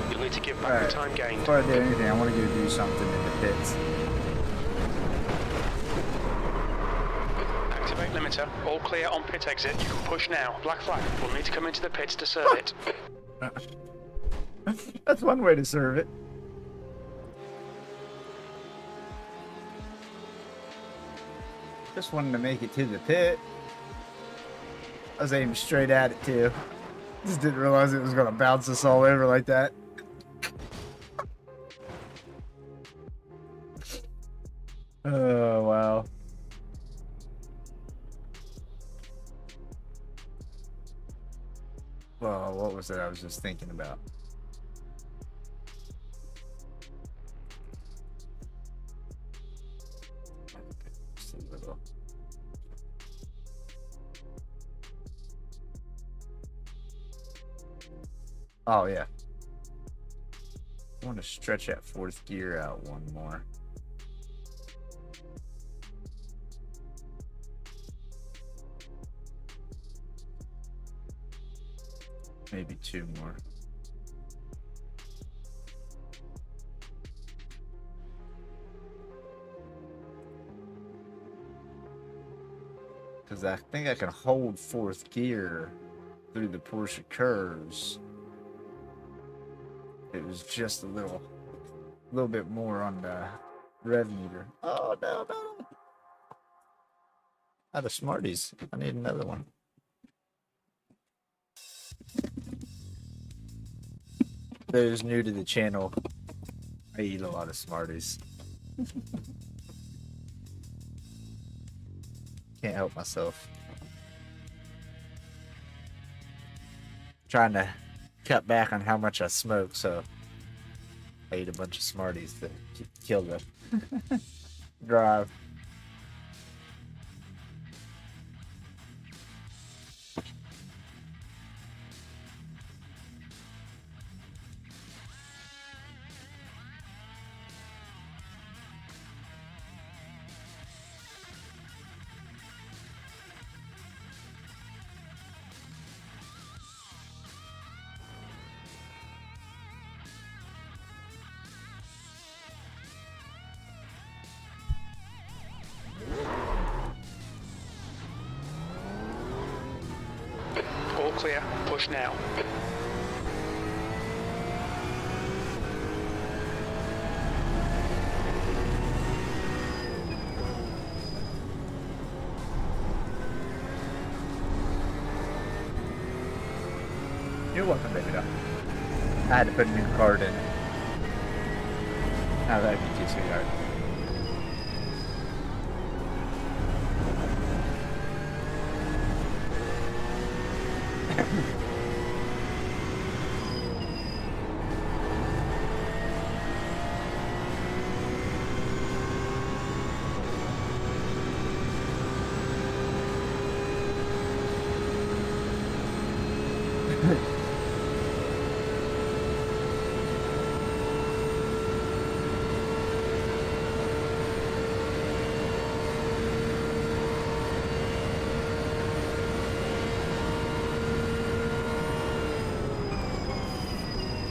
You'll need to give back the time gained. Before I do anything, I want to go do something in the pits. Activate limiter. All clear on pit exit. You can push now. Black flag. We'll need to come into the pits to serve it. That's one way to serve it. Just wanted to make it to the pit. I was aiming straight at it too. Just didn't realize it was gonna bounce us all over like that. Oh wow. Well, what was it I was just thinking about? Just a little. Oh yeah. I want to stretch that fourth gear out one more. Maybe two more. Because I think I can hold fourth gear through the Porsche curves. It was just a little bit more on the rev meter. Oh no, no. Out of Smarties. I need another one. Those new to the channel, I eat a lot of Smarties. Can't help myself. Trying to cut back on how much I smoke, so I eat a bunch of Smarties to kill the drive. All clear. Push now. You're welcome, baby doll. I had to put a new card in. Now that'd be too sweetheart.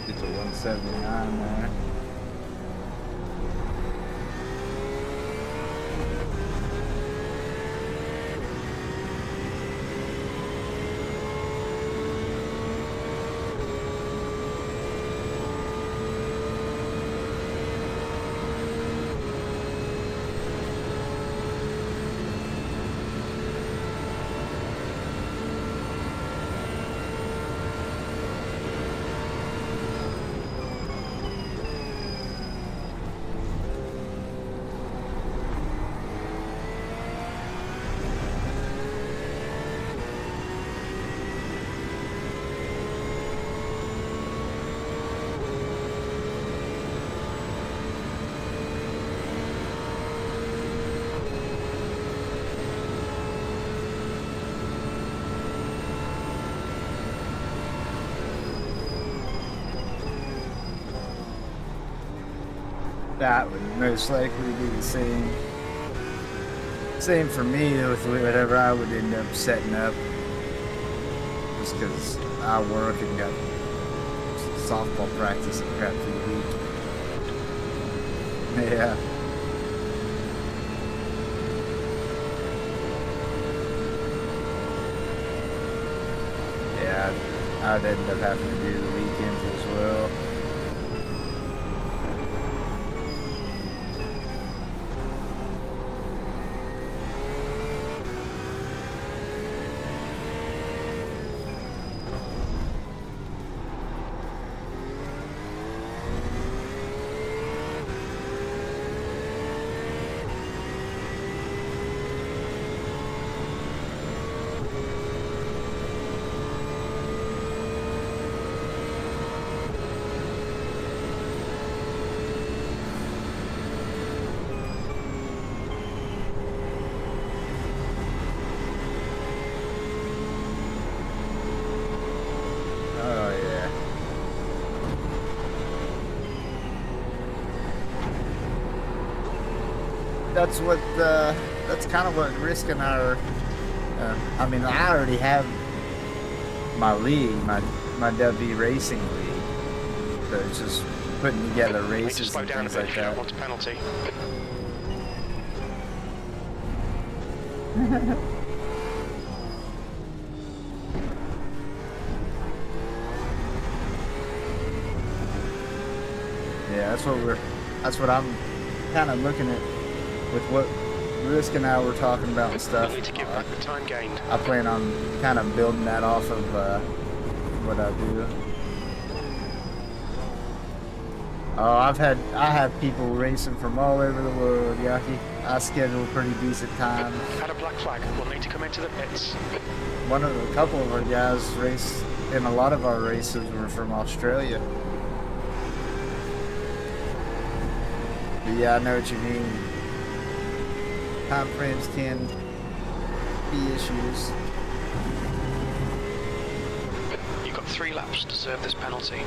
It's a 179 there. That would most likely be the same. Same for me with whatever I would end up setting up. Just because I work and got softball practice and crap through the week. Yeah. Yeah, I'd end up having to do the weekends as well. That's what that's kind of what risking our I mean, I already have my league, my DUBV racing league, so it's just putting together races and things like that. What's penalty? Yeah, that's what I'm kind of looking at with what Risk and I were talking about and stuff. You need to give back the time gained. I plan on kind of building that off of what I do. Oh, I have people racing from all over the world, Yaki. I schedule pretty decent time. Had a black flag. We'll need to come into the pits. A couple of our guys race, and a lot of our races were from Australia. But yeah, I know what you mean. Time frames can be issues. You've got 3 laps to serve this penalty.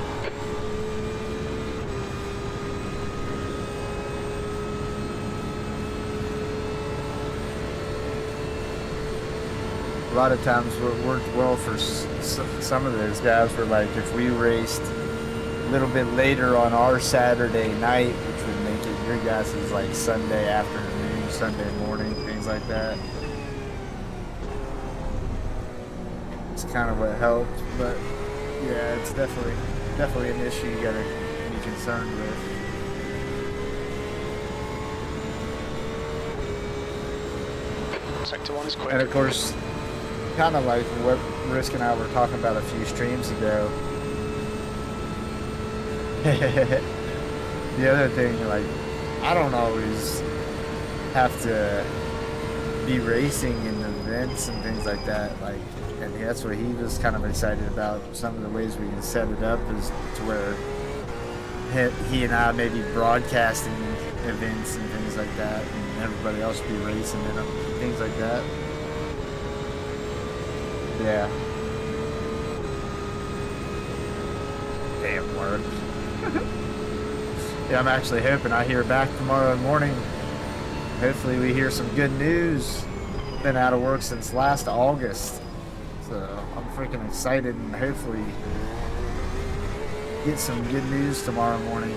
A lot of times what worked well for some of those guys were like if we raced a little bit later on our Saturday night, which would make it your guys' like Sunday afternoon, Sunday morning, things like that. It's kind of what helped, but yeah, it's definitely an issue you gotta be concerned with. Sector 1 is quick. And of course, kind of like what Risk and I were talking about a few streams ago. The other thing, like, I don't always have to be racing in events and things like that. Like, and that's what he was kind of excited about. Some of the ways we can set it up is to where he and I may be broadcasting events and things like that, and everybody else be racing in them, and things like that. Yeah. Damn work. Yeah, I'm actually hoping I hear back tomorrow morning. Hopefully we hear some good news. Been out of work since last August. So I'm freaking excited and hopefully get some good news tomorrow morning.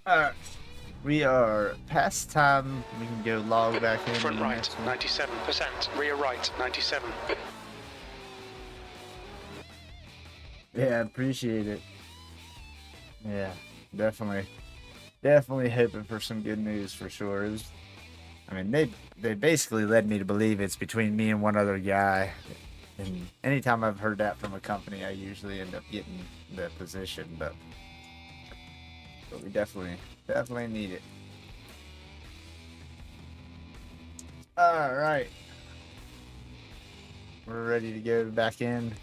Alright, we are past time. We can go log back in. Front right, 97%. Rear right, 97. Yeah, I appreciate it. Yeah, definitely hoping for some good news for sure. It was, I mean, they basically led me to believe it's between me and one other guy. And anytime I've heard that from a company, I usually end up getting the position, but we definitely need it. All right, we're ready to go back in.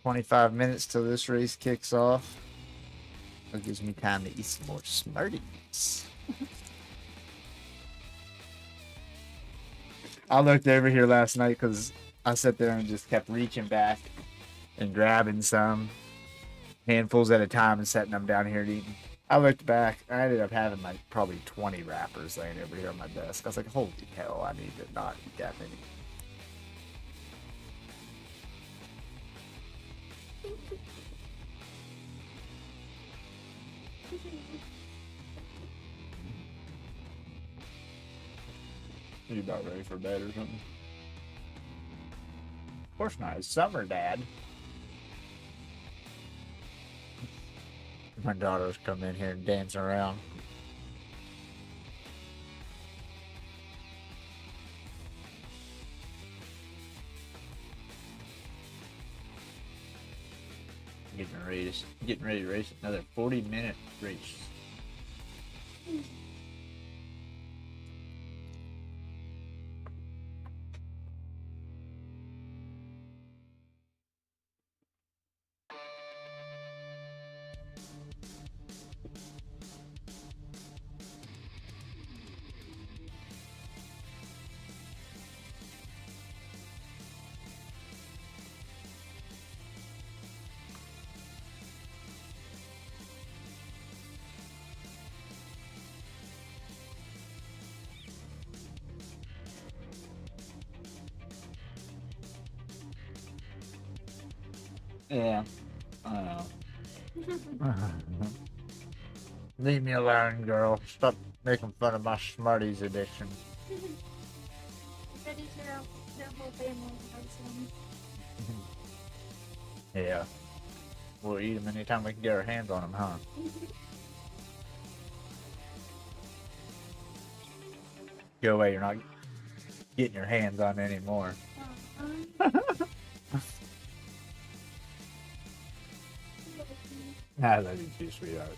25 minutes till this race kicks off. That gives me time to eat some more Smarties. I looked over here last night because I sat there and just kept reaching back and grabbing some handfuls at a time and setting them down here and eating. I looked back, I ended up having like probably 20 wrappers laying over here on my desk. I was like, holy hell, I need to not eat that many. You about ready for bed or something? Of course not. It's summer, Dad. My daughters come in here and dance around. Getting ready to race another 40-minute race. Yeah. I know. Leave me alone, girl. Stop making fun of my Smarties addiction. Ready to help the whole family loves them. Yeah. We'll eat them anytime we can get our hands on them, huh? Go away, you're not getting your hands on it anymore. I love you too, sweetheart.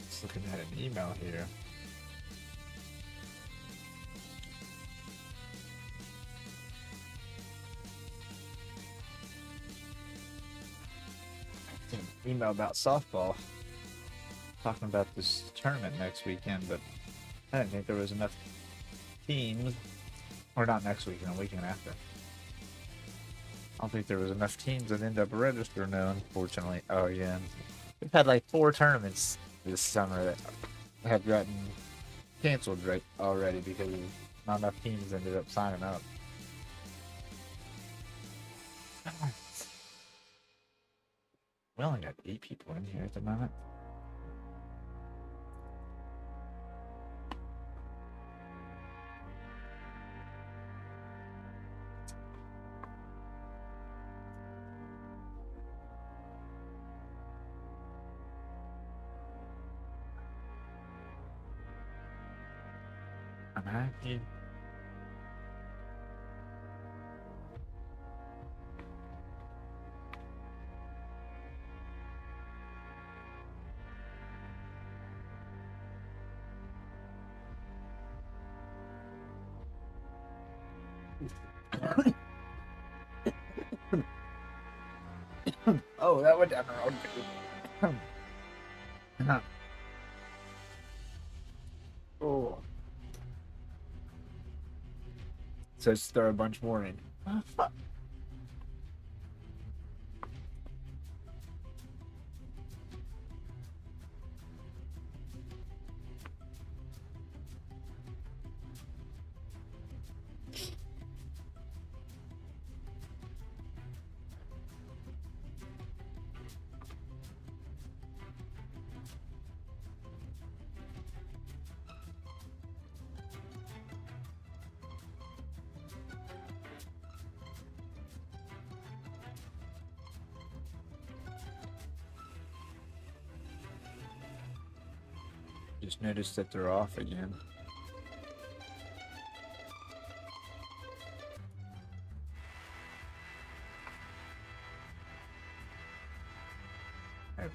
Just looking at an email here. An email about softball. Talking about this tournament next weekend, but I didn't think there was enough teams. Or not next weekend, the weekend after. I don't think there was enough teams that end up registering now, unfortunately. Oh, yeah. We've had like 4 tournaments this summer that have gotten canceled right already because not enough teams ended up signing up. We only got 8 people in here at the moment. I'm happy. Oh, that went down the road too. Oh. Says throw a bunch more in. Just noticed that they're off again. There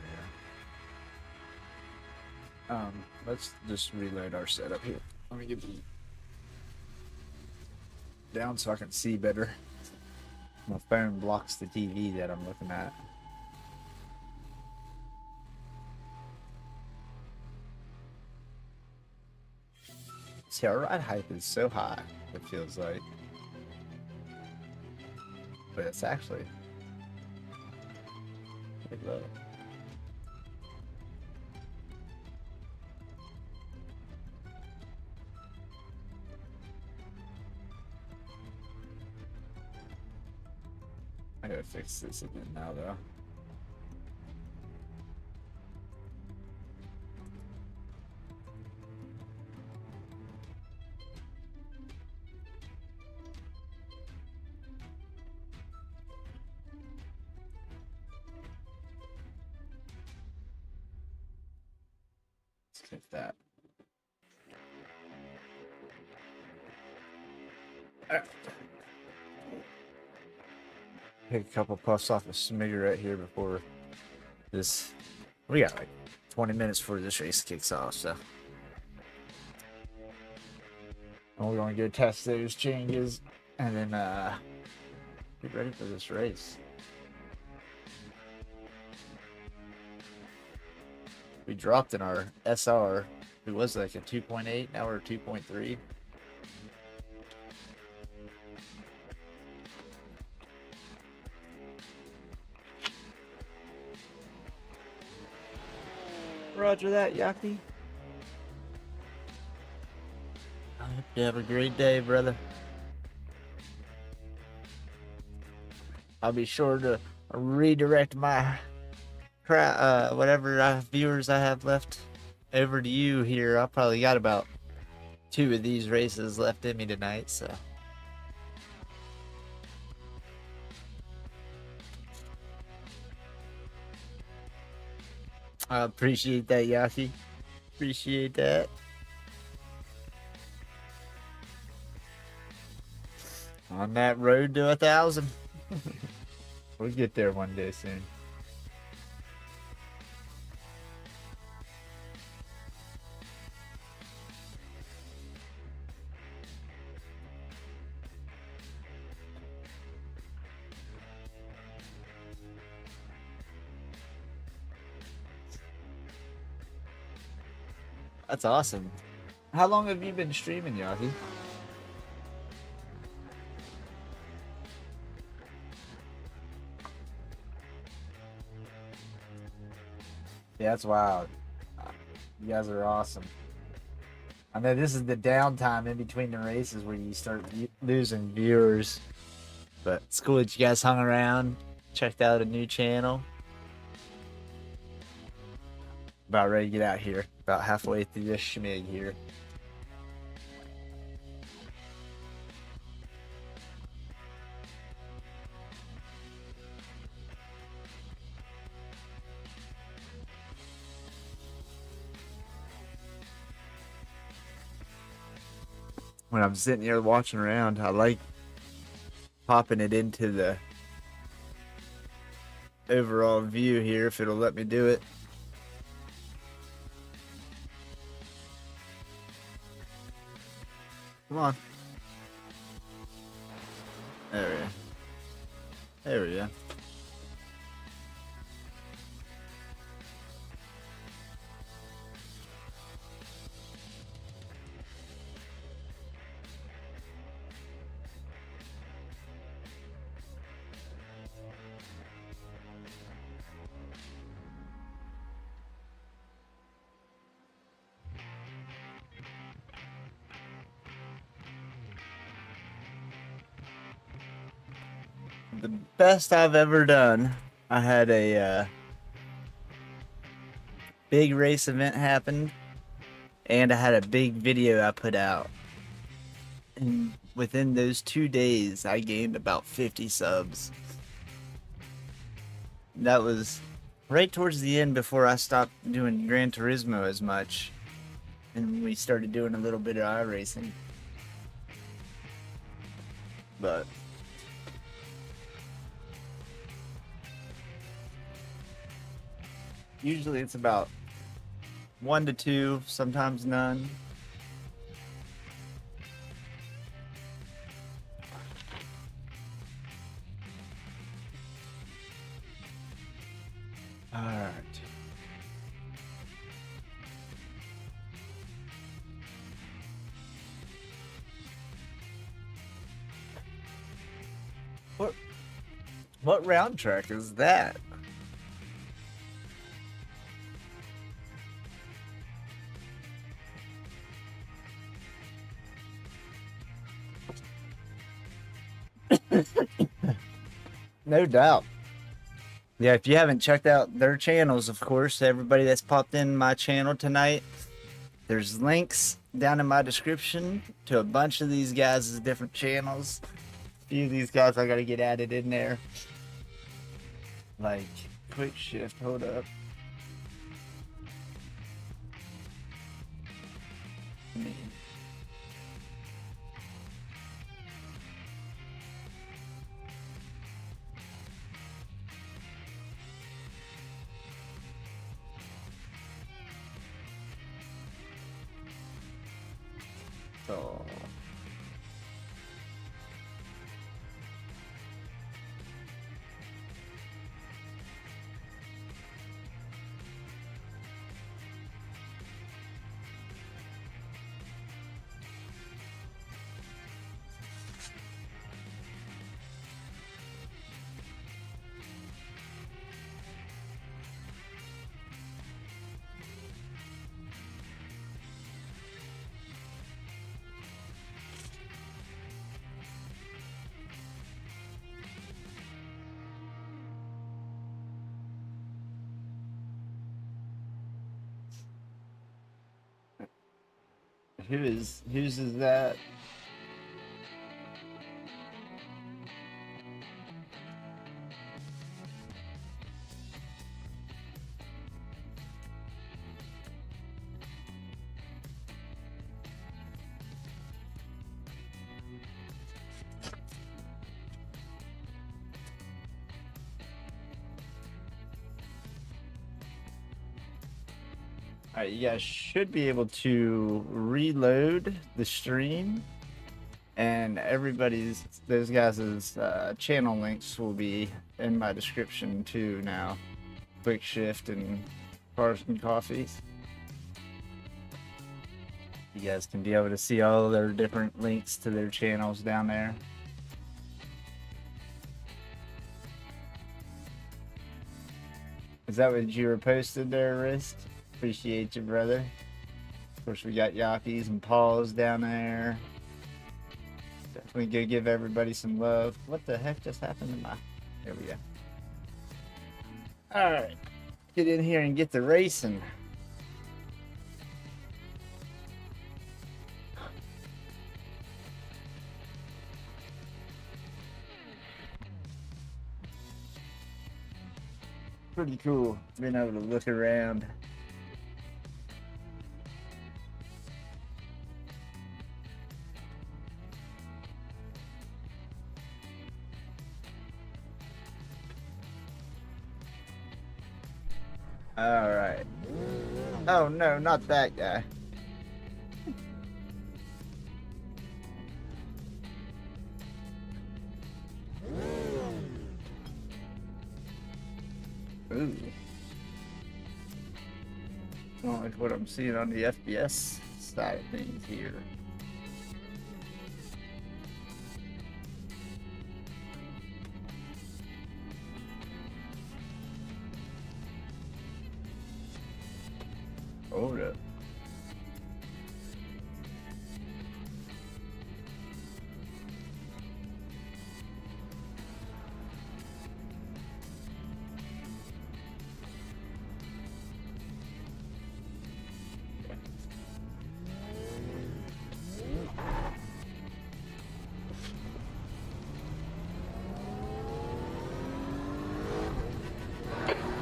we are. Let's just reload our setup here. Let me get the down so I can see better. My phone blocks the TV that I'm looking at. See, our ride height is so high, it feels like. But it's actually pretty low. I gotta fix this again now, though. Skip that. Take a couple puffs off a cigarette here before this. We got like 20 minutes before this race kicks off, so. And we're gonna go test those changes and then get ready for this race. We dropped in our SR. It was like a 2.8, now we're 2.3. Roger that, Yaki. I hope you have a great day, brother. I'll be sure to redirect my whatever viewers I have left over to you here. I probably got about 2 of these races left in me tonight, so. I appreciate that, Yaki. Appreciate that. On that road to 1,000. We'll get there one day soon. That's awesome. How long have you been streaming, Yaki? Yeah, that's wild. You guys are awesome. I know this is the downtime in between the races where you start losing viewers. But it's cool that you guys hung around, checked out a new channel. About ready to get out here. About halfway through this schmig here. When I'm sitting here watching around, I like popping it into the overall view here if it'll let me do it. Come on. There we go. There we go. The best I've ever done. I had a big race event happen, and I had a big video I put out. And within those 2 days, I gained about 50 subs. That was right towards the end before I stopped doing Gran Turismo as much, and we started doing a little bit of iRacing. But usually it's about 1 to 2, sometimes none. All right. What round track is that? No doubt. Yeah, if you haven't checked out their channels, of course, everybody that's popped in my channel tonight, there's links down in my description to a bunch of these guys' different channels. A few of these guys I gotta get added in there. Like, quick shift, hold up. So whose is that? All right, you guys should be able to reload the stream, and those guys' channel links will be in my description too now. Quick Shift and Cars and Coffees. You guys can be able to see all their different links to their channels down there. Is that what you were posted there, Wrist? Appreciate you, brother. Of course, we got Yakis and Paws down there. Definitely go give everybody some love. What the heck just happened to my... There we go. Alright. Get in here and get the racing. Pretty cool being able to look around. All right. Oh no, not that guy. Ooh. Not like what I'm seeing on the FPS side of things here. Hold up.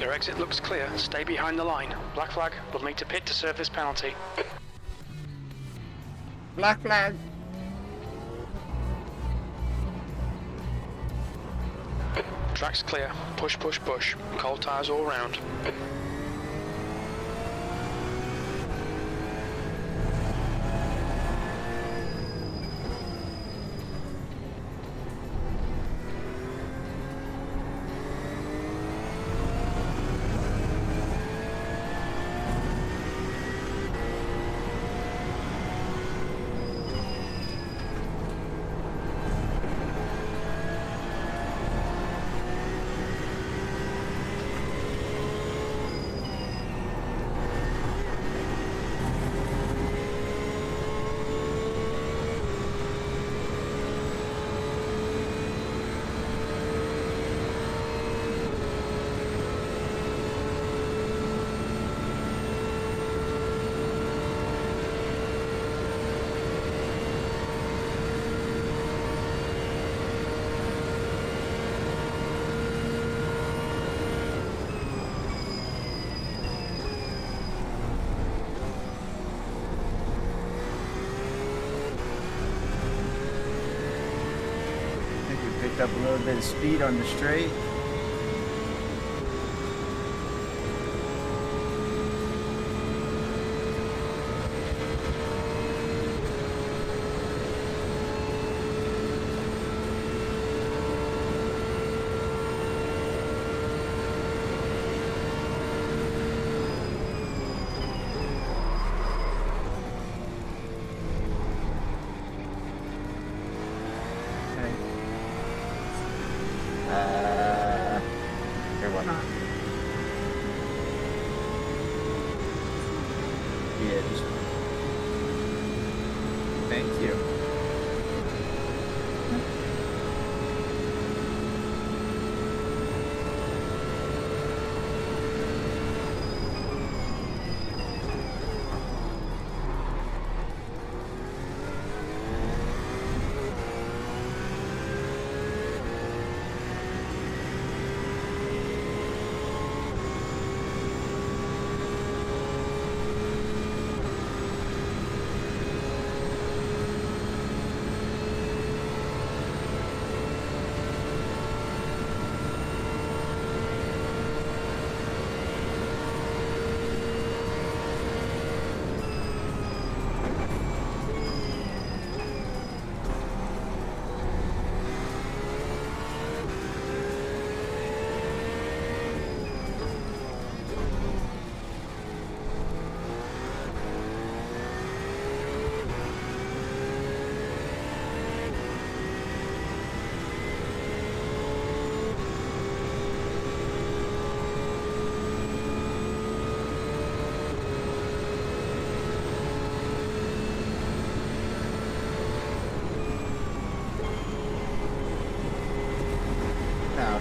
Your exit looks clear. Stay behind the line. Black flag. We'll need to pit to serve this penalty. Black flag. Track's clear. Push, push, push. Cold tires all round. Up a little bit of speed on the straight.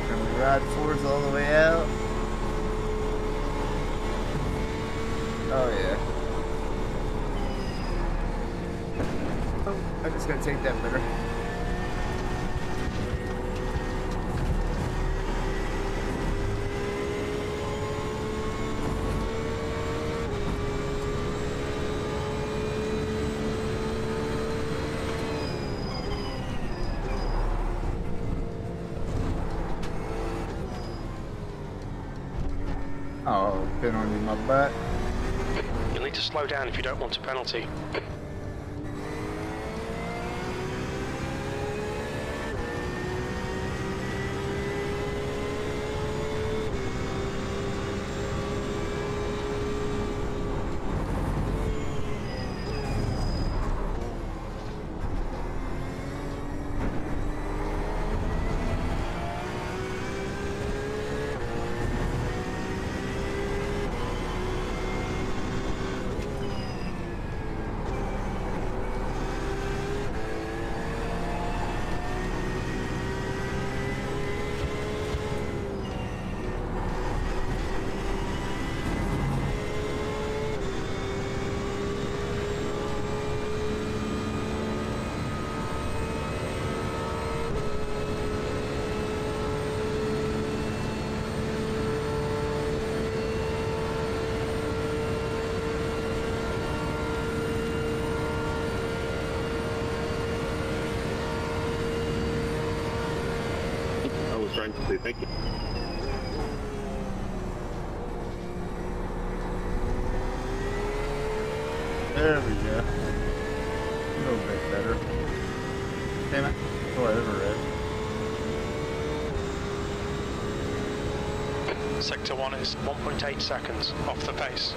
And we ride fours all the way out. Oh yeah. Oh, I'm just gonna take that better. Oh, penalty in my butt. You'll need to slow down if you don't want a penalty. I was trying to say thank you. There we go. A little bit better. Damn it. Whatever it is. Sector 1 is 1.8 seconds off the pace.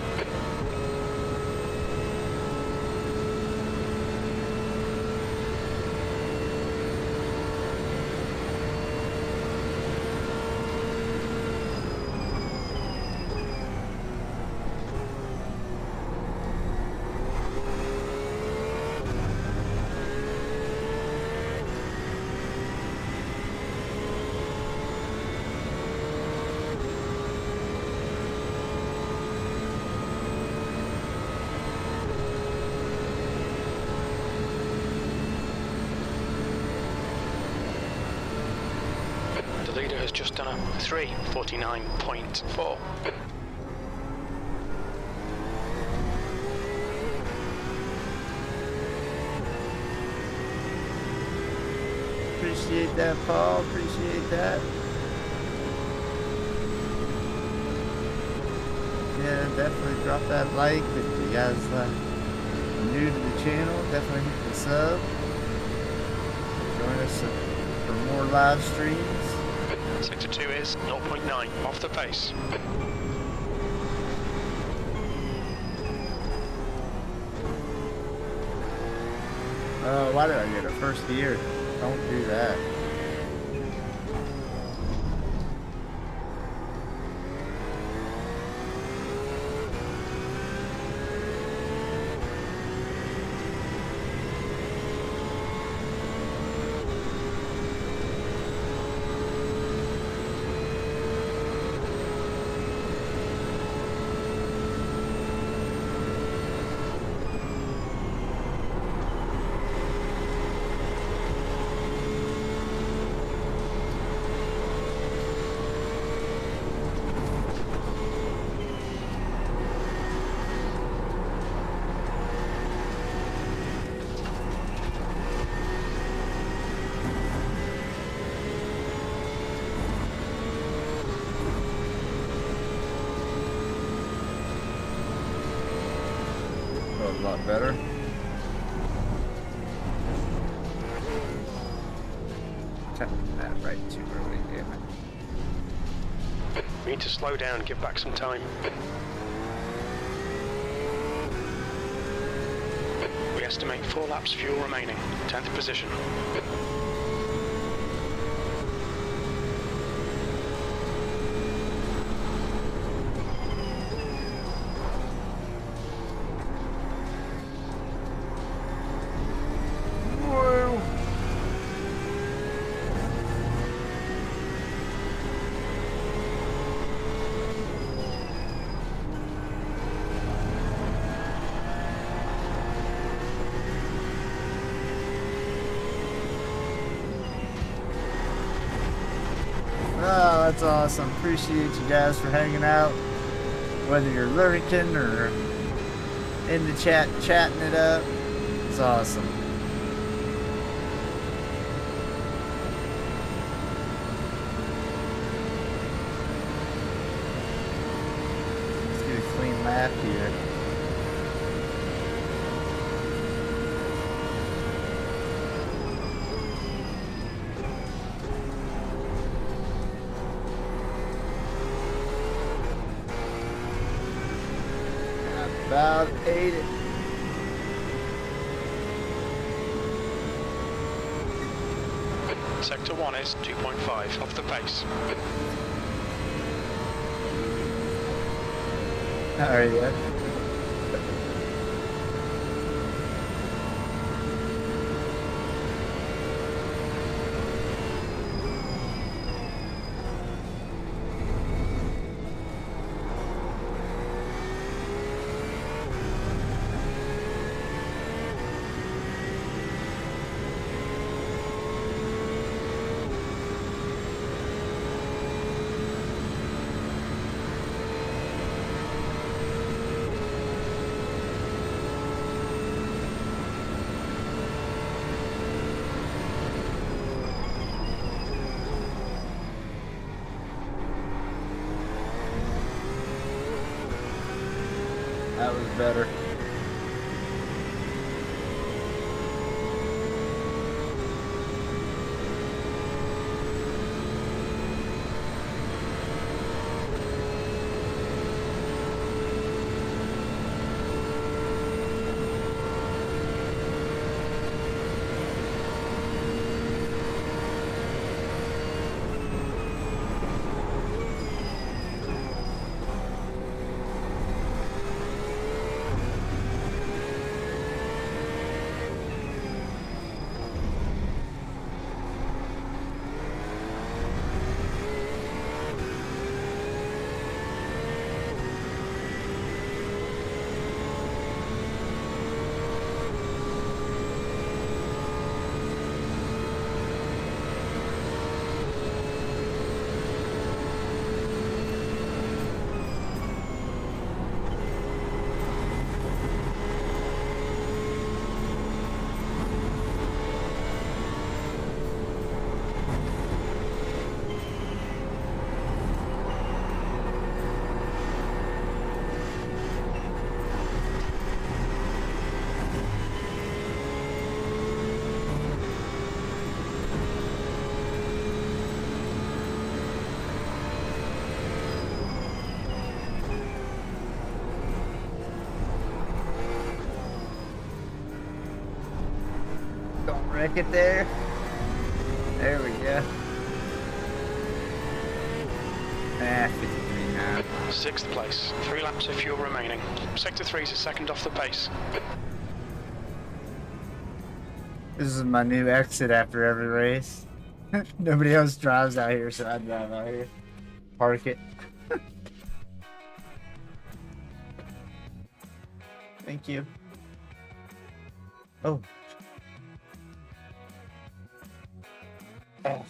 The leader has just done a 3:49.4. Appreciate that, Paul. Appreciate that. Yeah, definitely drop that like if you guys are new to the channel. Definitely hit the sub. Join us for more live streams. Sector 2 is 0.9 off the pace. Why did I get a first gear? Don't do that. A lot better. Tapping that right too early, damn it. We need to slow down and give back some time. We estimate 4 laps fuel remaining. 10th position. Oh, that's awesome. Appreciate you guys for hanging out. Whether you're lurking or in the chat, chatting it up. It's awesome. Let's get a clean lap here. About 80. Sector 1 is 2.5 off the pace. Alright, yeah. That was better. Don't wreck it there. There we go. Ah, 53 now. 6th place, 3 laps of fuel remaining. Sector 3 is a second off the pace. This is my new exit after every race. Nobody else drives out here, so I drive out here. Park it. Thank you. Oh. Oh.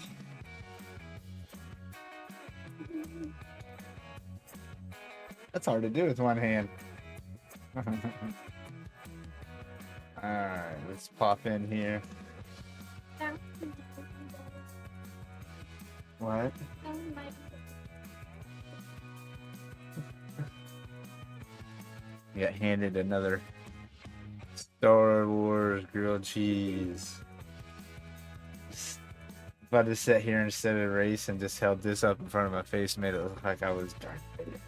That's hard to do with one hand. Alright, let's pop in here. What? Got handed another Star Wars grilled cheese. If I just sat here instead of race and just held this up in front of my face, made it look like I was Darth Vader.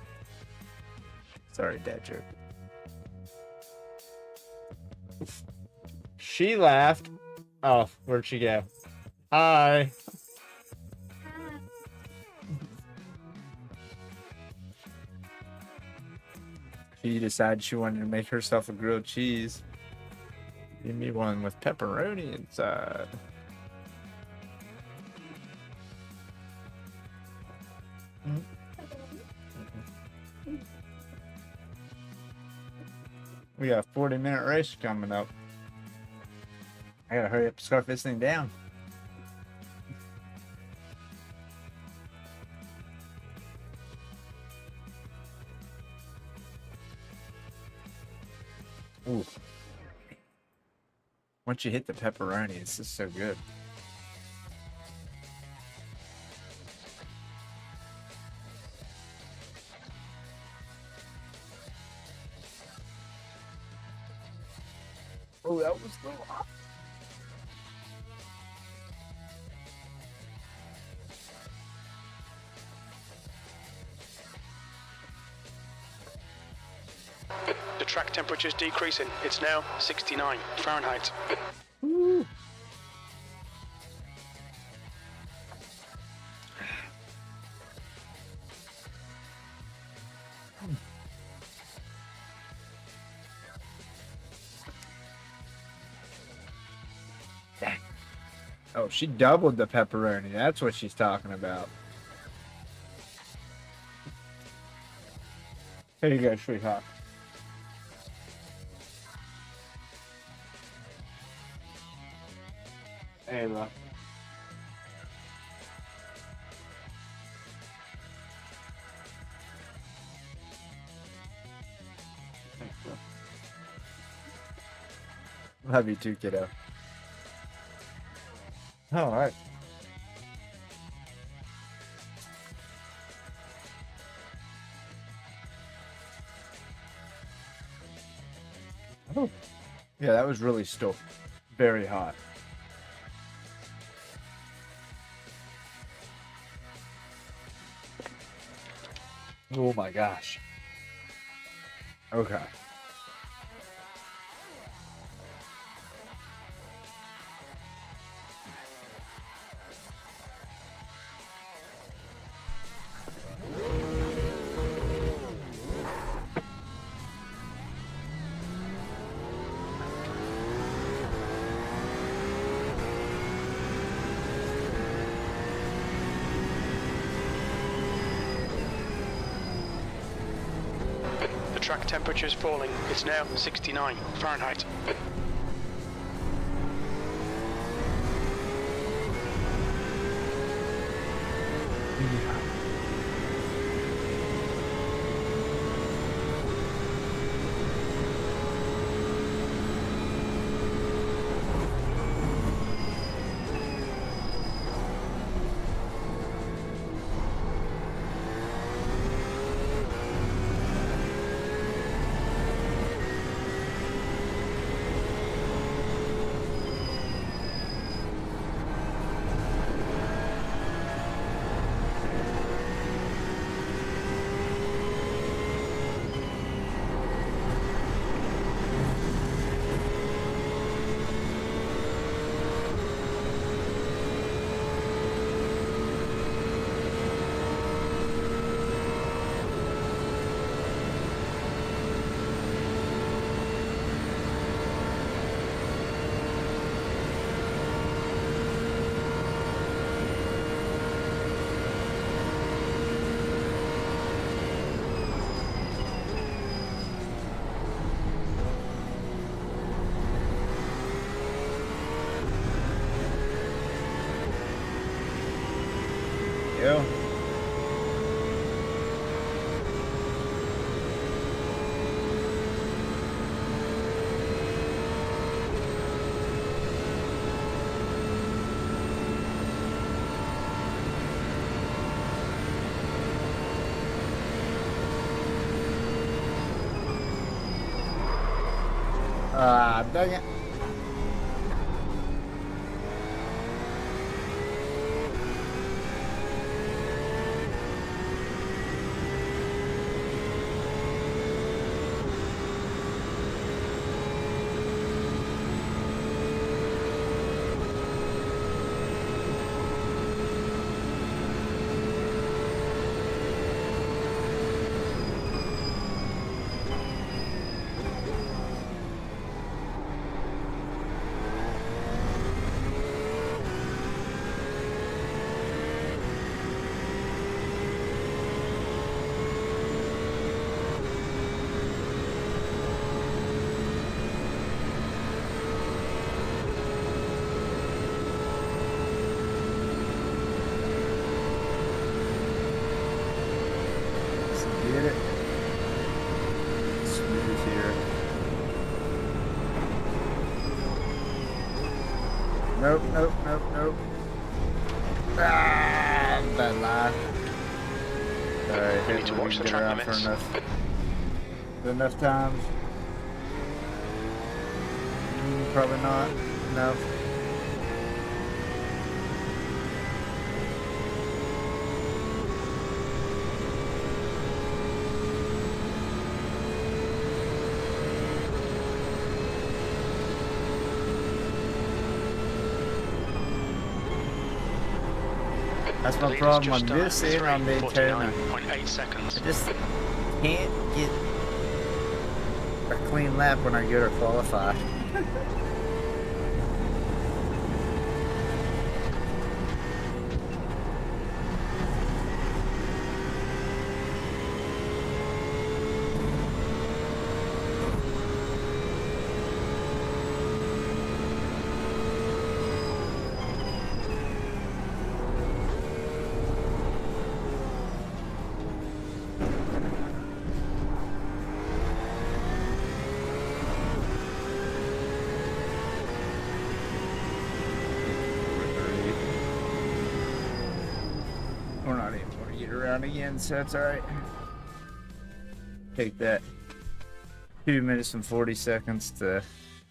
Sorry, dad joke. She laughed. Oh, where'd she go? Hi. She decided she wanted to make herself a grilled cheese. Give me one with pepperoni inside. We got a 40-minute race coming up. I gotta hurry up and scarf this thing down. Ooh. Once you hit the pepperoni, it's just so good. Oh, that was so hot. The track temperature is decreasing. It's now 69 Fahrenheit. Woo. Dang. Oh, she doubled the pepperoni. That's what she's talking about. Here you go, sweetheart. Hey, look. Love you too, kiddo. All right. Oh. Yeah, that was really still very hot. Oh my gosh. Okay. The track temperature is falling. It's now 69 Fahrenheit. Yeah. Dang it. Let's get it. Smooth here. Nope, nope, nope, nope. Ah, bad lie. Alright, We need to watch the track around for limits. enough times. Probably not. No. That's my problem on this and on Daytona. 49.8 seconds. I just can't get a clean lap when I go to qualify. We're not even going to get around again, so that's alright. Take that 2 minutes and 40 seconds to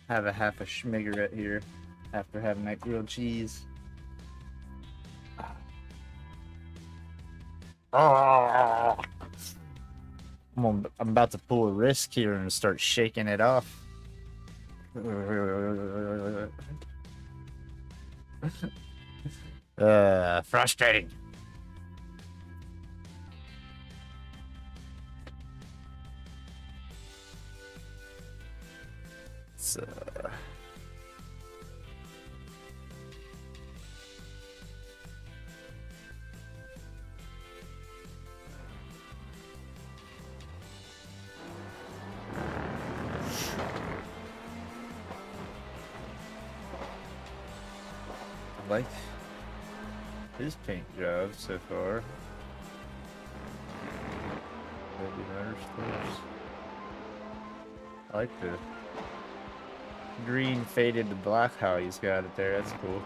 have a half a schmigarette here after having that grilled cheese. I'm about to pull a risk here and start shaking it off. Frustrating. So I like his paint job so far. Maybe Motorsports. I like the green faded to black how he's got it there. That's cool.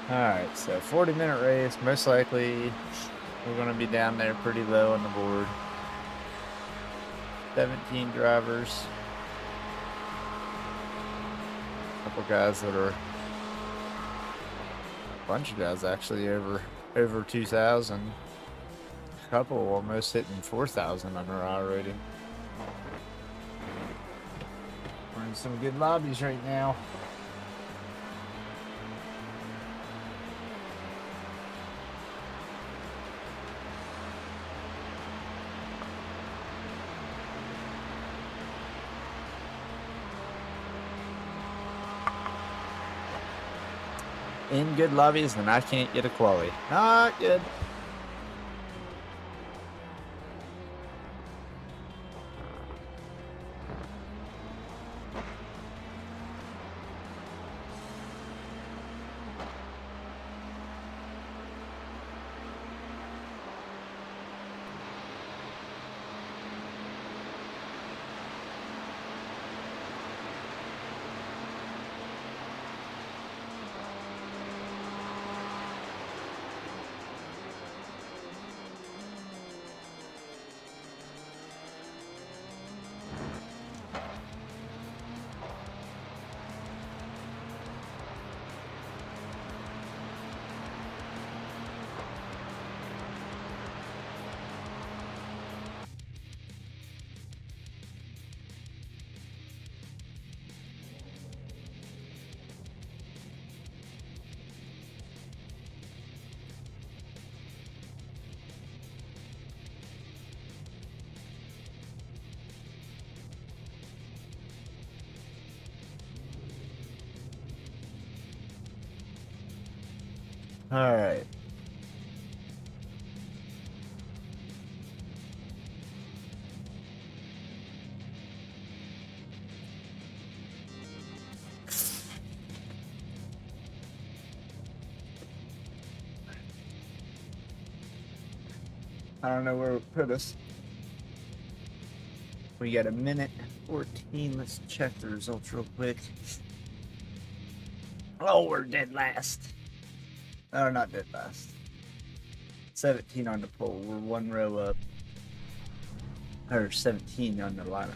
Alright, so 40-minute race. Most likely we're going to be down there pretty low on the board. 17 drivers. A couple guys that are... a bunch of guys actually over 2,000. A couple almost hitting 4,000 on their hour rating. We're in some good lobbies right now. In good lobbies, and I can't get a quali. Not good. All right. I don't know where it would put us. We got a minute 14. Let's check the results real quick. Oh, we're dead last. Oh, not dead last. 17 on the pole. We're one row up. Or 17 on the lineup.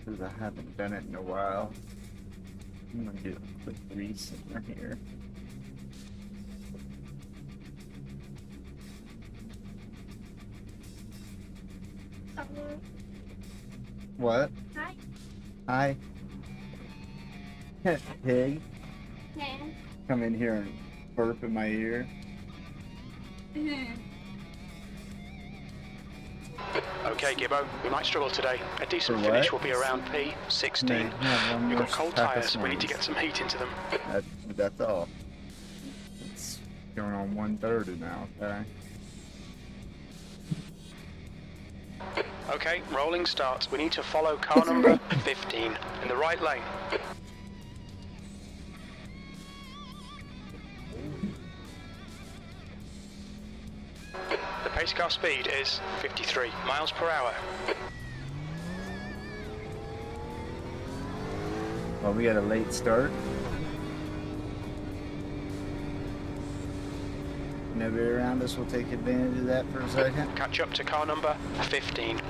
Because I haven't done it in a while. I'm gonna do a quick reset here. What? Hi. Hi. Pig. Yeah. Come in here and burp in my ear. Okay, Gibbo, we might struggle today. A decent For finish what? will be around P16. Yeah, one You've more got cold pack of tyres, we need to swings. get some heat into them. That's all. It's going on 1:30 now, okay? Okay, rolling start. We need to follow car number 15 in the right lane. The pace car speed is 53 miles per hour. Well, we got a late start. Nobody around us will take advantage of that for a second. Catch up to car number 15.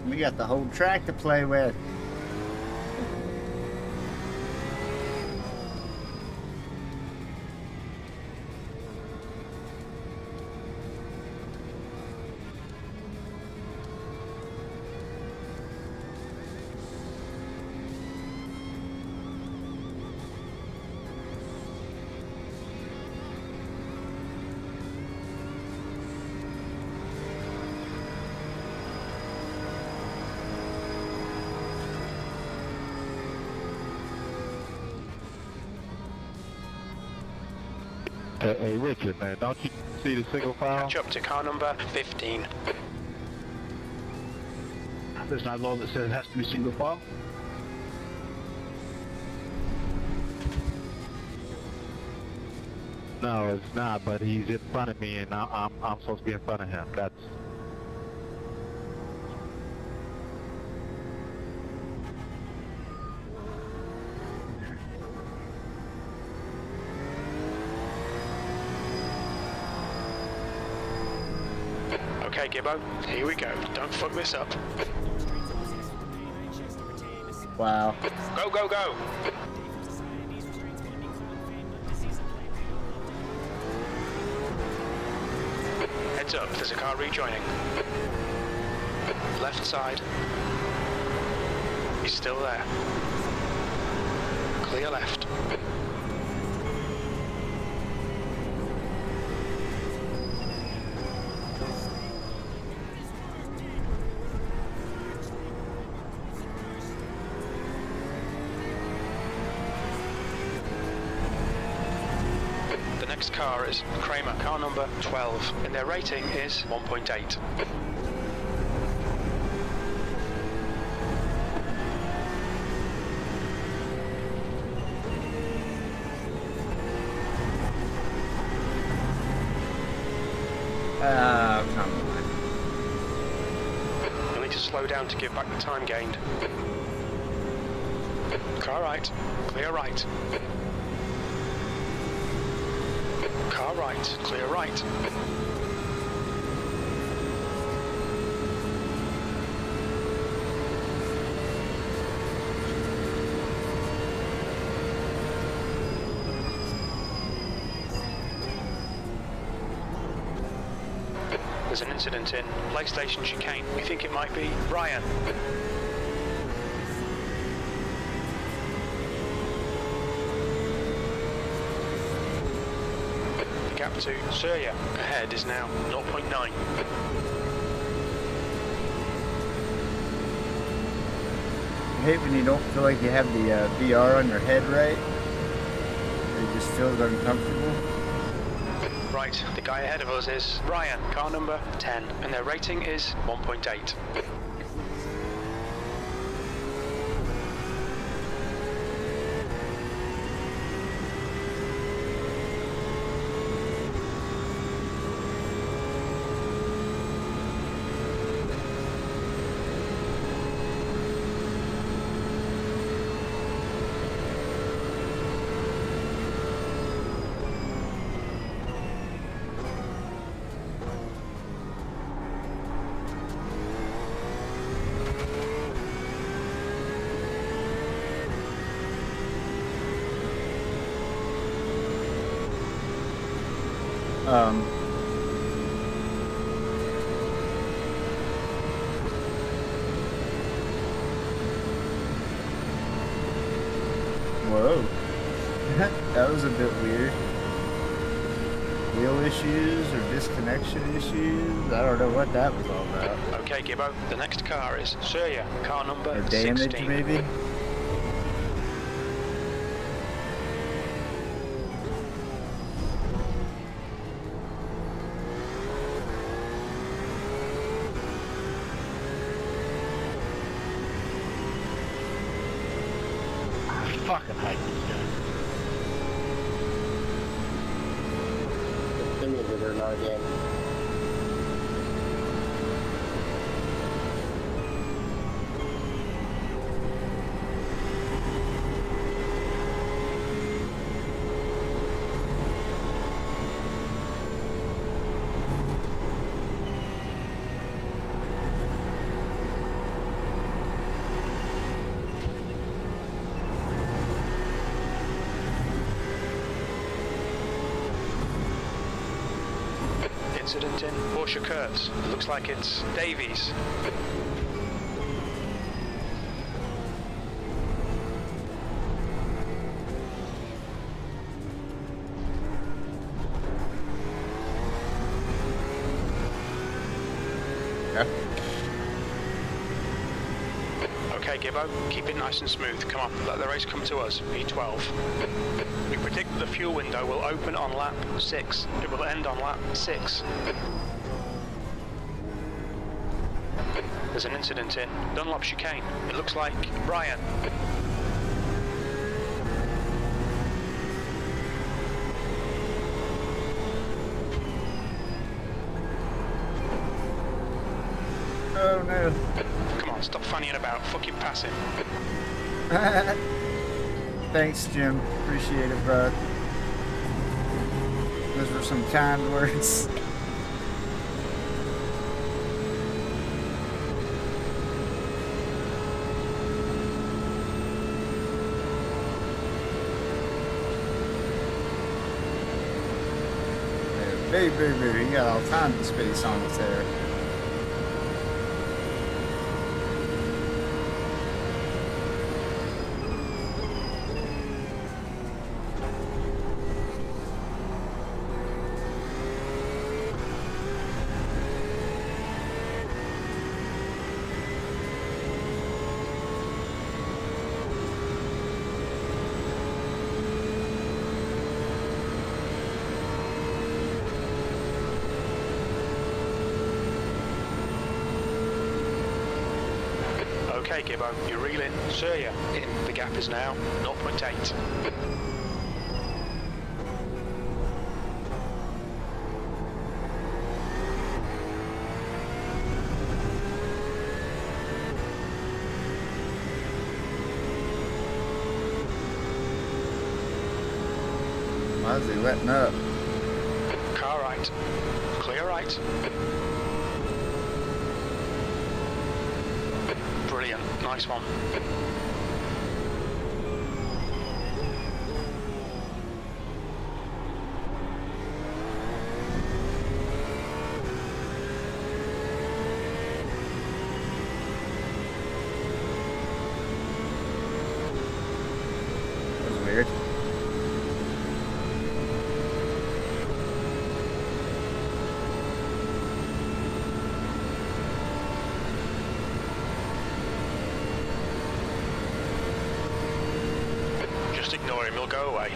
We got the whole track to play with. Hey, Richard, man, don't you see the single file? Catch up to car number 15. There's not law that says it has to be single file. No, it's not, but he's in front of me, and I'm supposed to be in front of him. That's... Okay, Gibbo, here we go. Don't fuck this up. Wow. Go, go, go! Heads up, there's a car rejoining. Left side. He's still there. Clear left. The next car is Kramer, car number 12, and their rating is 1.8. Come on. You'll need to slow down to give back the time gained. Car right, clear right. Car right, clear right. There's an incident in PlayStation chicane. We think it might be Ryan. The gap to Surya ahead is now 0.9. I hate when you don't feel like you have the VR on your head right. It just feels uncomfortable. Right, the guy ahead of us is Ryan, car number 10, and their rating is 1.8. Whoa. That was a bit weird. Wheel issues or disconnection issues? I don't know what that was all about. Okay, Gibbo, the next car is Surya, car number Or damage 16. maybe? Fucking hate these guys. Give me a bigger now again. Incident in Porsche Curves. It looks like it's Davies. Okay, Gibbo, keep it nice and smooth. Come on, let the race come to us. P12. We predict that the fuel window will open on lap 6. It will end on lap 6. There's an incident in Dunlop chicane. It looks like Ryan. Oh no. Come on, stop fannying about. Fucking pass him. Thanks, Jim. Appreciate it, bud. Those were some kind words. Big, you got all kinds of space on it there. Okay, Gibbo, you're reeling. Surya in. The gap is now 0.8. Why is he letting up? Car right. Clear right. Brilliant. Nice one. go away.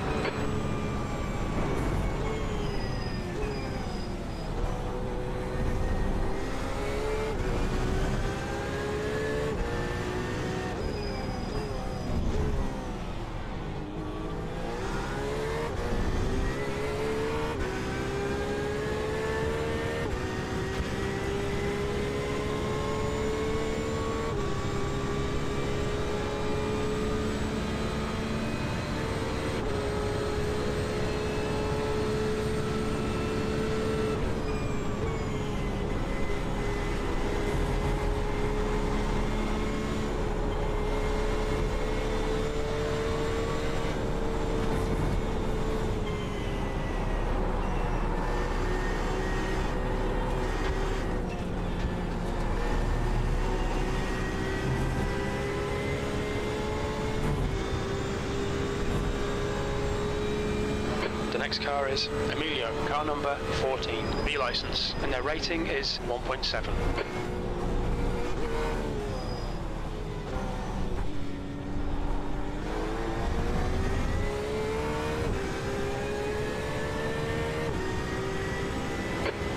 The next car is Emilio, car number 14, B license, and their rating is 1.7.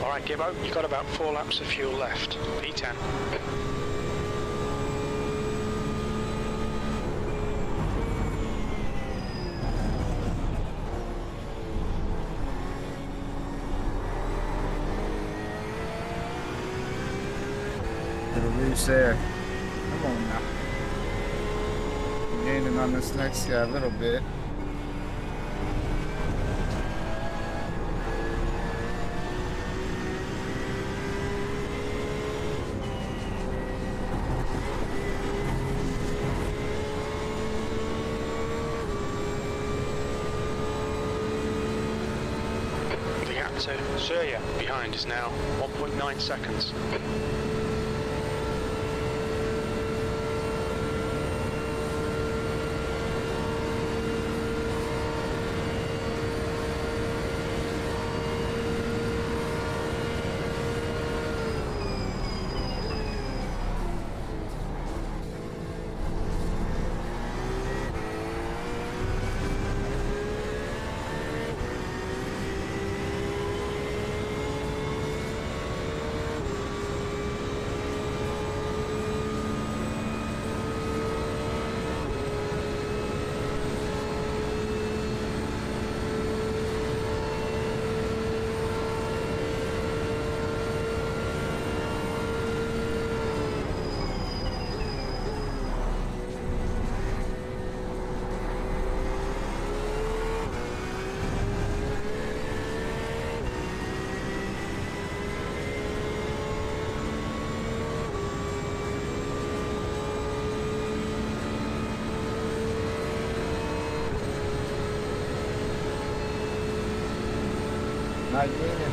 Alright Gibbo, you've got about 4 laps of fuel left. P10. Little loose there. Come on now. Gaining on this next guy a little bit. The gap to Surya behind is now 1.9 seconds. Not gaining.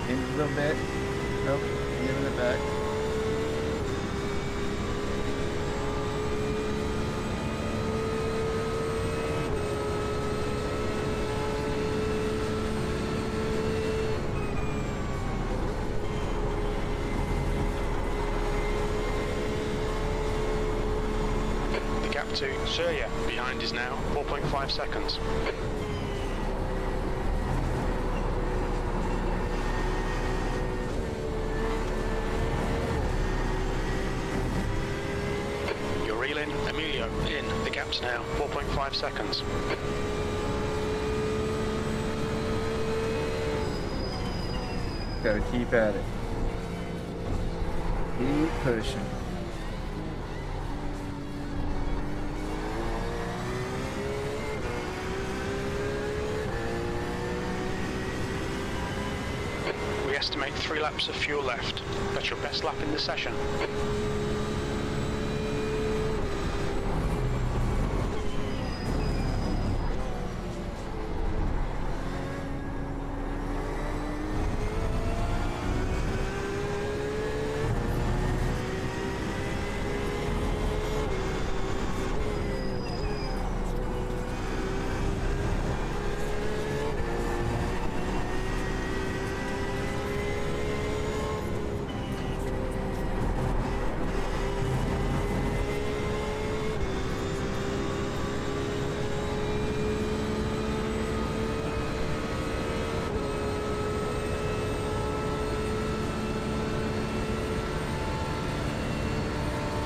In a little bit. Nope, giving it back. The gap to Surya behind is now 4.5 seconds. You're reeling Emilio in. The gap's now 4.5 seconds. Gotta keep at it. Keep pushing. We estimate 3 laps of fuel left. That's your best lap in the session.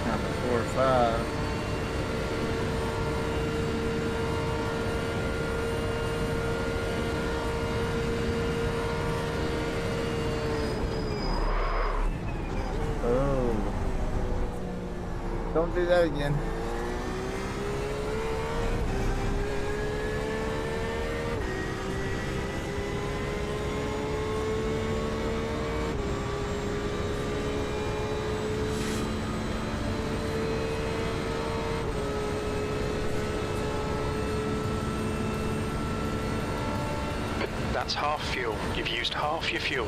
Number 4 or 5. Oh. Don't do that again. That's half fuel. You've used half your fuel.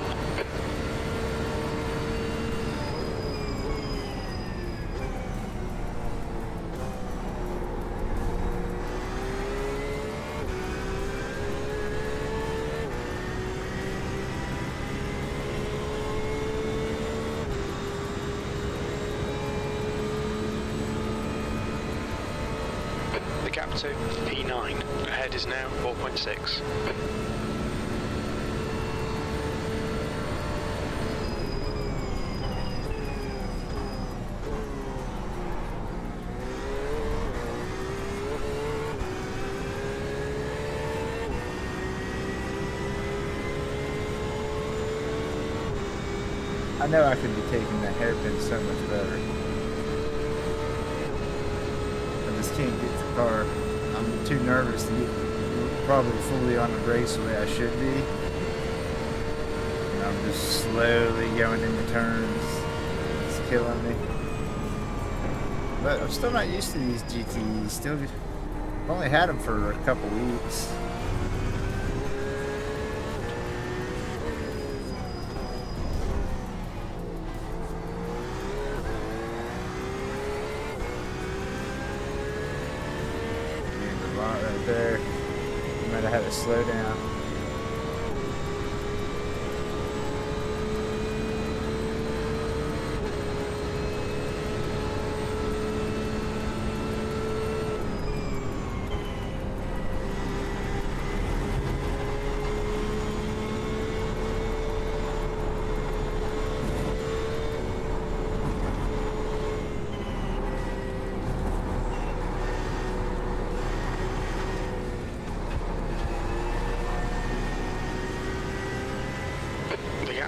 The gap to P9. Ahead is now 4.6. I know I could be taking that hairpin so much better. I just can't get the car. I'm too nervous to get probably fully on the brakes the way I should be. And I'm just slowly going into turns. It's killing me. But I'm still not used to these GTs. Still, I've only had them for a couple weeks. Right there. You might have had to slow down.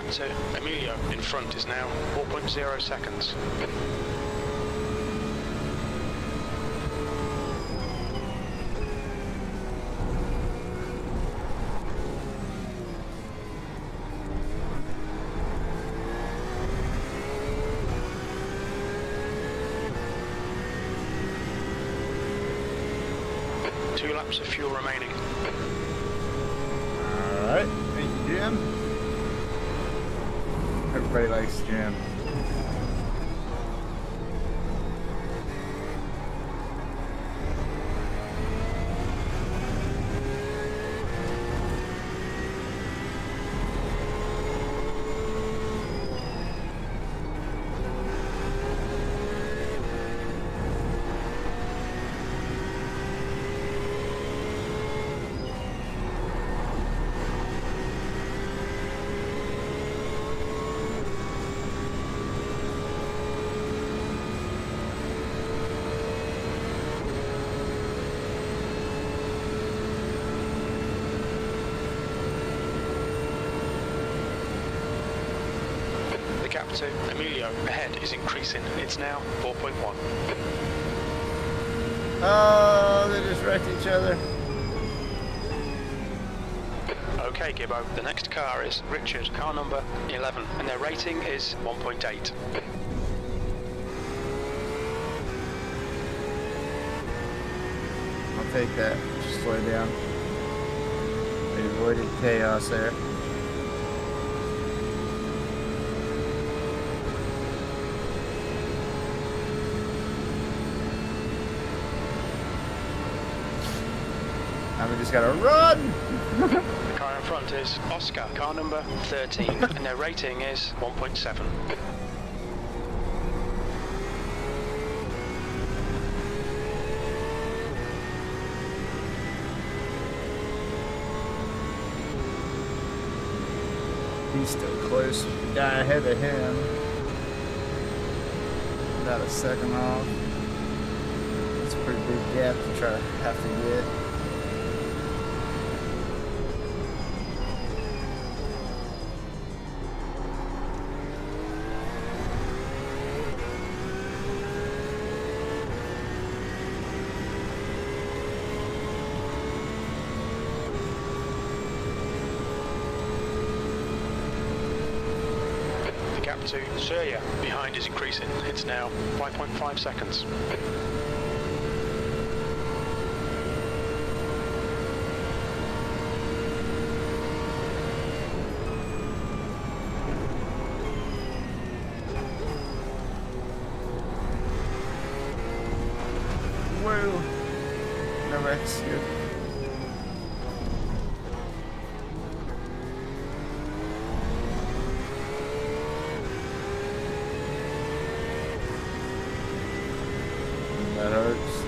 To Emilio in front is now 4.0 seconds. Two laps of fuel remaining. Alright, thank you, Jim. Everybody likes Jim. gap to Emilio ahead is increasing. It's now 4.1. Oh, they just wrecked each other. Okay, Gibbo, the next car is Richard, car number 11, and their rating is 1.8. I'll take that. Just slow down. We avoided chaos there. Now we just gotta run! The car in front is Oscar, car number 13, and their rating is 1.7. He's still close. Guy ahead of him. About a second off. It's a pretty big gap to try to have to get. Gap to Surya behind is increasing. It's now 5.5 seconds. Whoa! No, that's good. That hurts.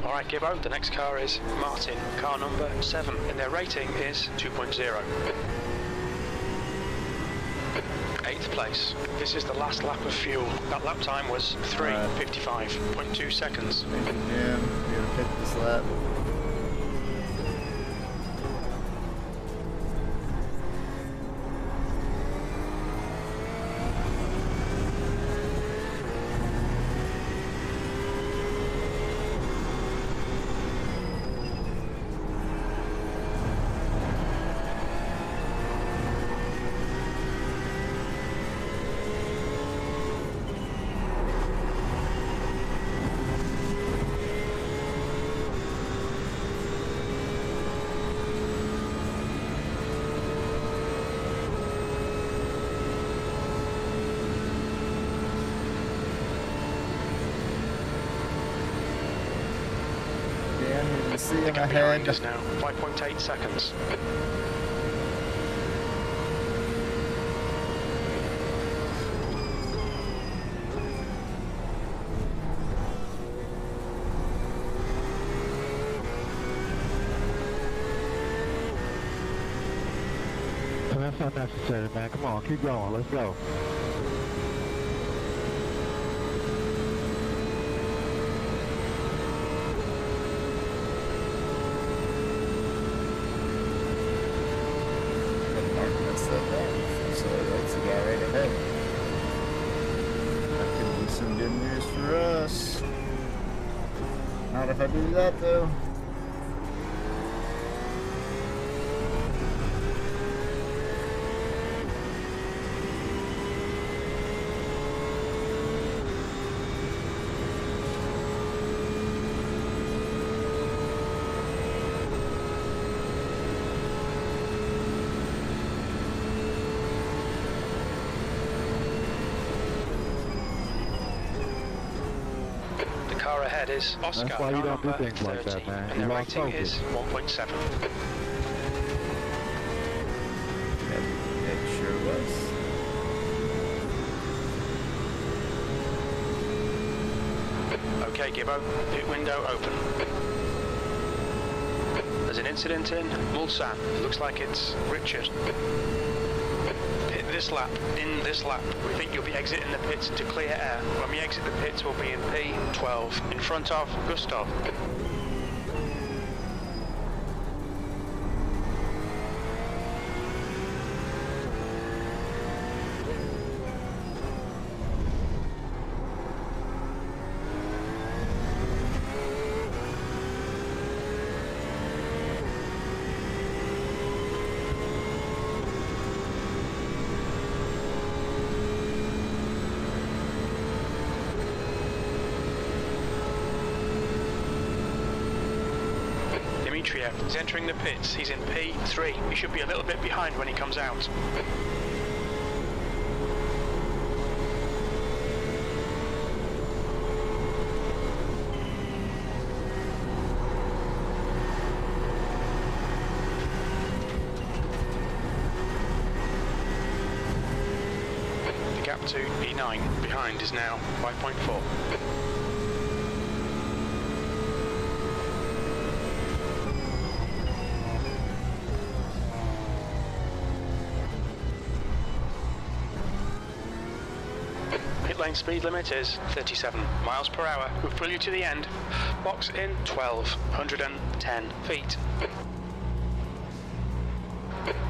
Alright, Gibbo, the next car is Martin, car number 7, and their rating is 2.0. 8th place. This is the last lap of fuel. That lap time was 3:55.2 seconds. Thank you, Jim. You're gonna pick this lap. Dan, you see him Gap ahead. behind us now, 5.8 seconds. That's not necessary, man. Come on, keep going. Let's go. So that's the guy right ahead. That could be some good news for us. Not if I do that though. ahead is Oscar, That's why you car don't do number things like 30, that, man. and You their lost rating focus. is 1.7. It sure was. Okay, Gibbo, pit window open. There's an incident in Mulsanne. It looks like it's Richard. Pit this lap, in this lap. We think you'll be exiting the pits to clear air. When we exit the pits, we'll be in P12, in front of Gustav. He's entering the pits. He's in P3. He should be a little bit behind when he comes out. The gap to P9 behind is now 5.4. Lane speed limit is 37 miles per hour. We'll fill you to the end. Box in 1,210 feet.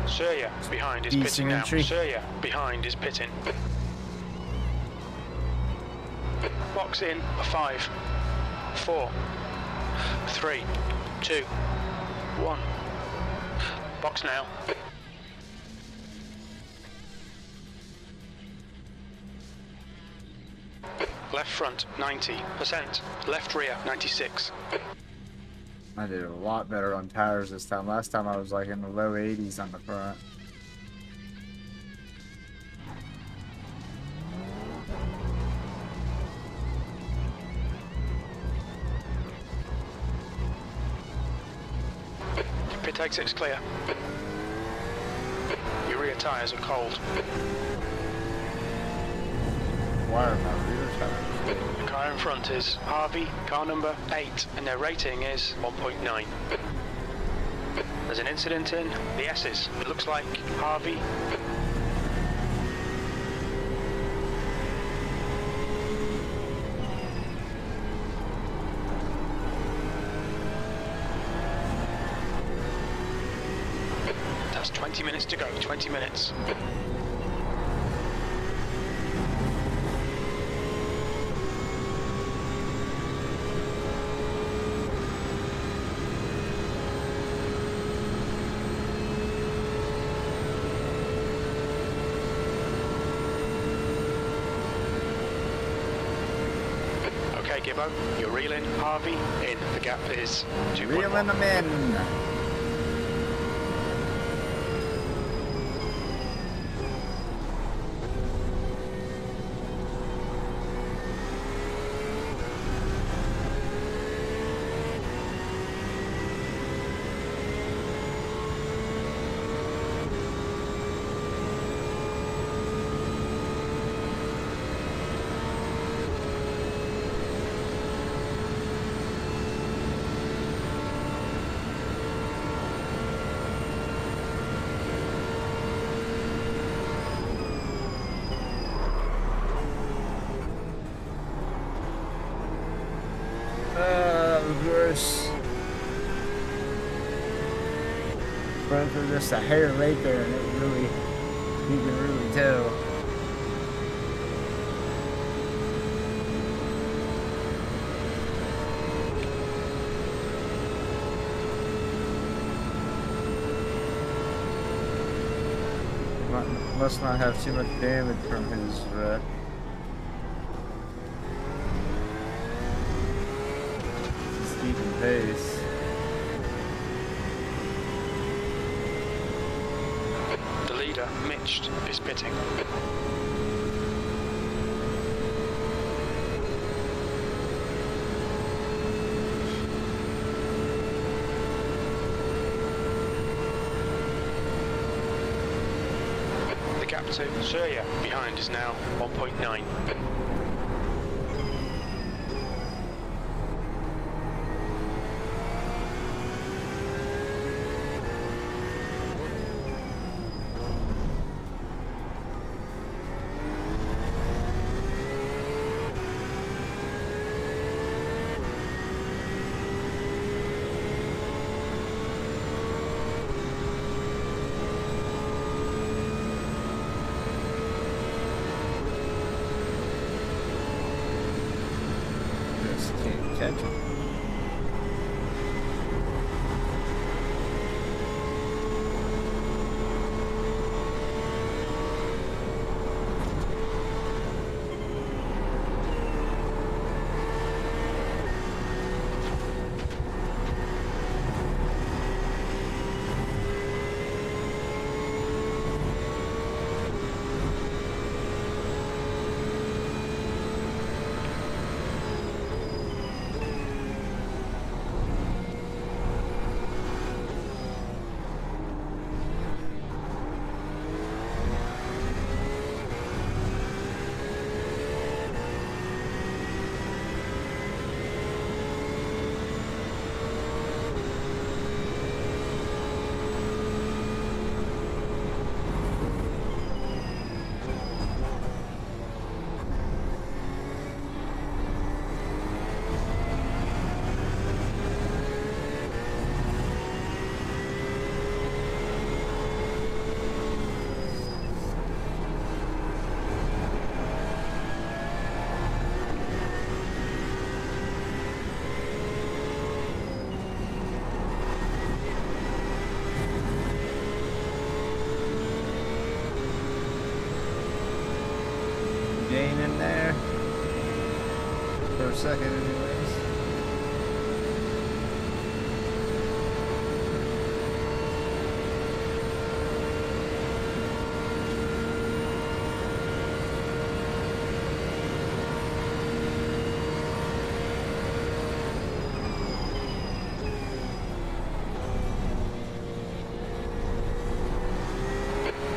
Surya behind is pitting now. Surya behind is pitting. Box in 5, 4, 3, 2, 1. Box now. Left front 90%, left rear 96. I did a lot better on tires this time. Last time I was like in the low 80s on the front. Pit exit's clear. Your rear tyres are cold. Why are my rear tires? The car in front is Harvey, car number 8, and their rating is 1.9. There's an incident in the S's. It looks like Harvey. That's 20 minutes to go, 20 minutes. Gibbo, you're reeling Harvey in. The gap is 2.1. Reeling them in. Reverse. Front are just a hair late there, and it really, you can really tell. Must not have too much damage from his wreck. Keeping pace. The leader, Mitch, is pitting. gap to Surya behind is now 1.9. Just can't catch him. Gain in there for a second anyways.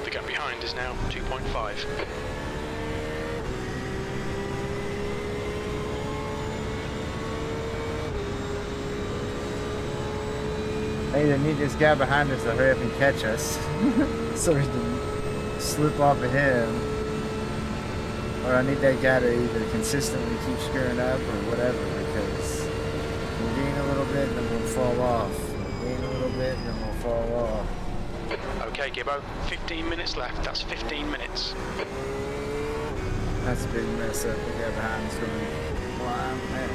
The gap behind is now 2.5. I either need this guy behind us to hurry up and catch us so we can slip off of him, or I need that guy to either consistently keep screwing up or whatever, because we'll gain a little bit and then we'll fall off. We'll gain a little bit and then we'll fall off. Okay, Gibbo, 15 minutes left. That's 15 minutes. That's a big mess up. The guy behind us going to climb there.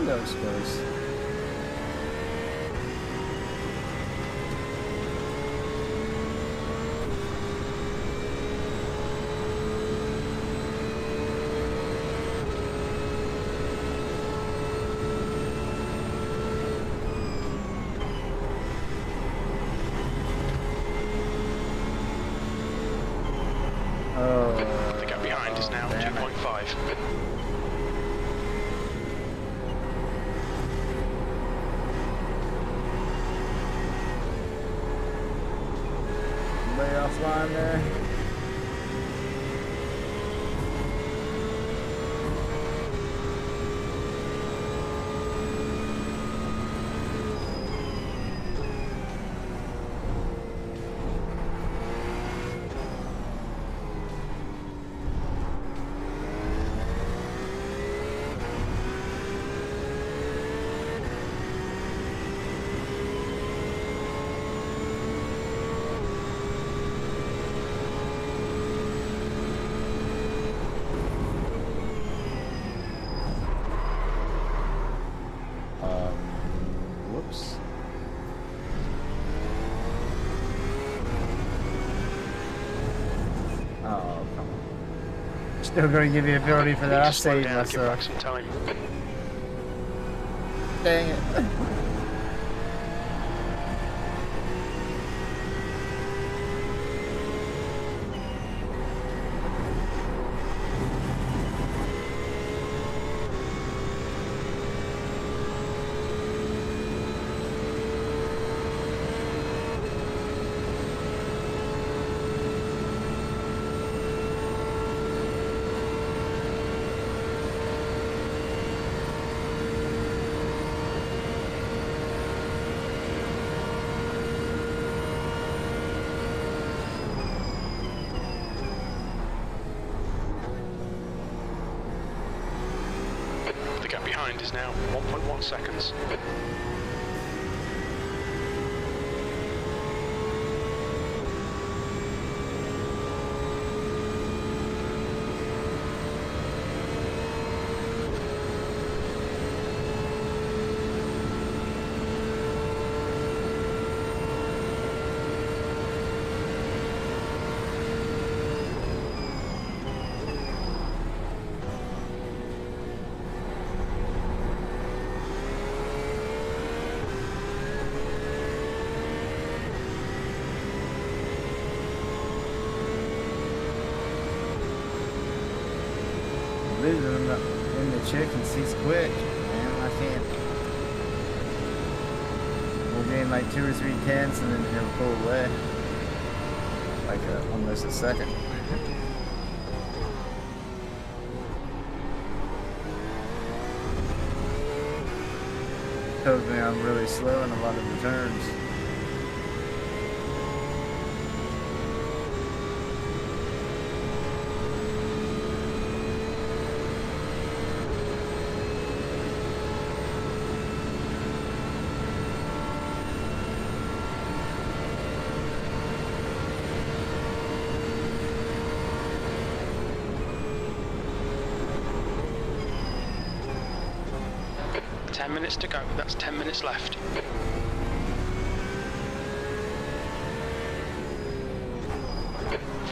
That was close. Oh, The gap behind is now 2.5. Way offline there. Still gonna give you a penalty for that. I Please slow saved down, give myself. back some time. Dang it. The gap behind is now 1.1 seconds. Losing in the chicken seats quick, man. I can't. We'll gain like 2 or 3 tenths and then he'll pull away. Like almost a second. Tells me I'm really slow in a lot of the turns. Ten minutes to go, that's 10 minutes left.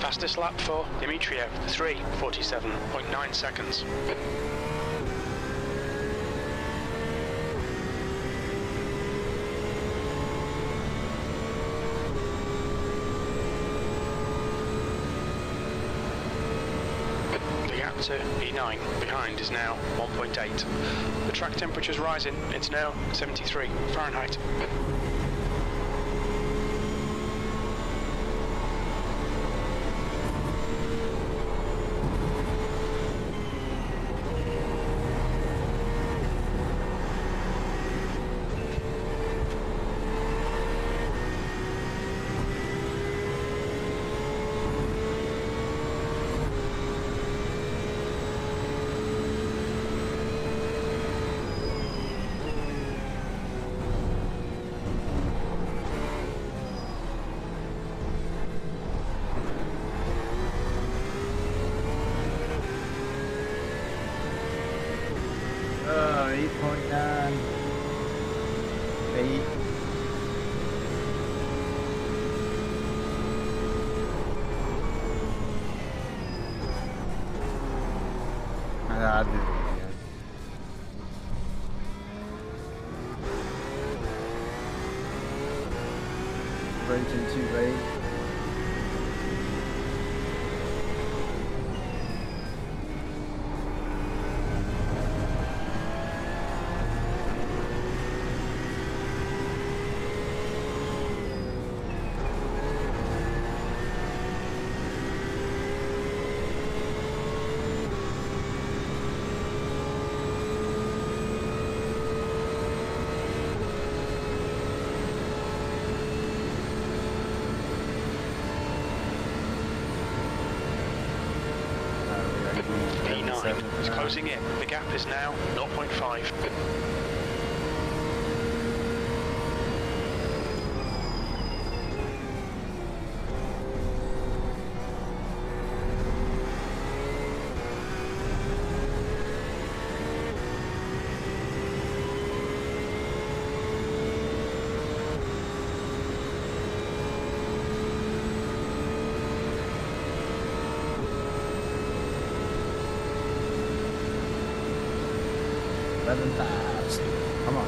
Fastest lap for Dimitriev, 3:47.9 seconds. The gap to E9 behind is now 1.8. The track temperature's rising, it's now 73 Fahrenheit. Oh, 8.9. 8. I'll do it again. Braking too late. E9 is closing in. The gap is now 0.5. 11,000. Come on.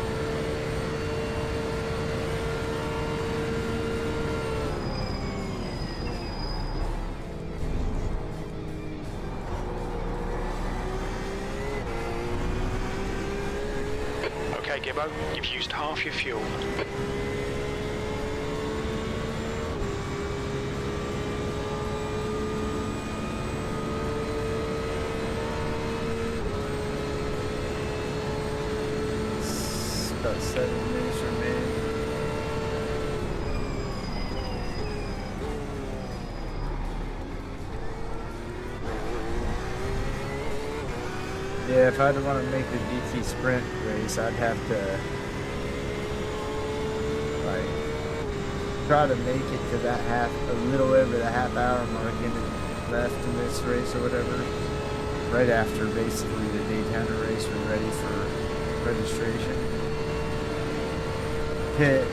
Okay, Gibbo, you've used half your fuel. About 7 minutes remaining. Yeah, if I'd want to make the GT sprint race, I'd have to like try to make it to that a little over the half-hour mark and left in this race or whatever. Right after basically the Daytona race, we're ready for registration. Hit,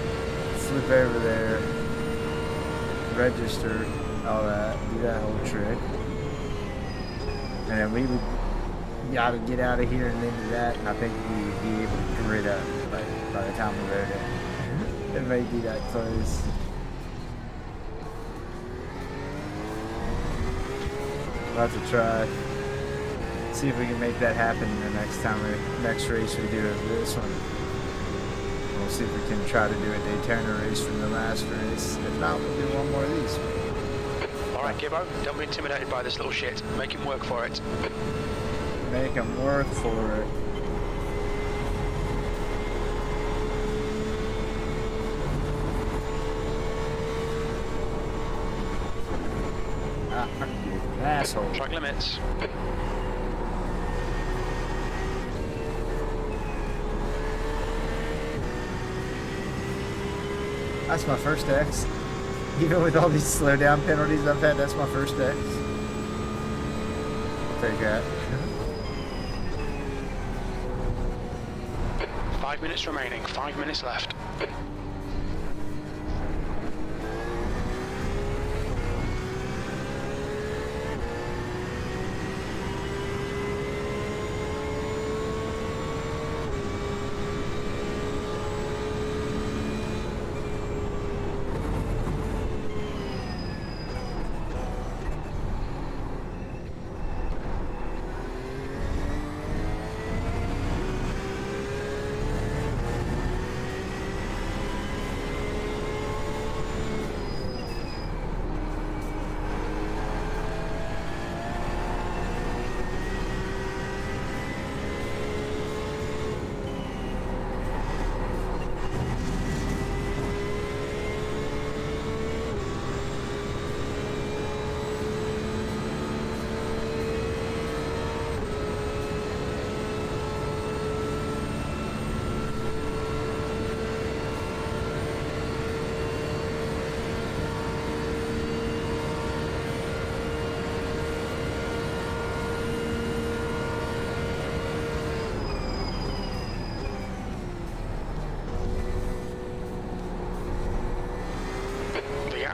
flip over there, register, all that, do that whole trick. And then we would gotta get out of here and into that, and I think we would be able to grid up by the time we're there. It may be that close. We'll have to try. See if we can make that happen the next race we do of this one. We'll see if we can try to do a Daytona race from the last race. If not, we'll do one more of these. Alright, Gibbo, don't be intimidated by this little shit. Make him work for it. Make them work for it. Ah, you asshole. Track limits. That's my first X. Even with all these slowdown penalties I've had, that's my first X. I'll take that. 5 minutes remaining, 5 minutes left.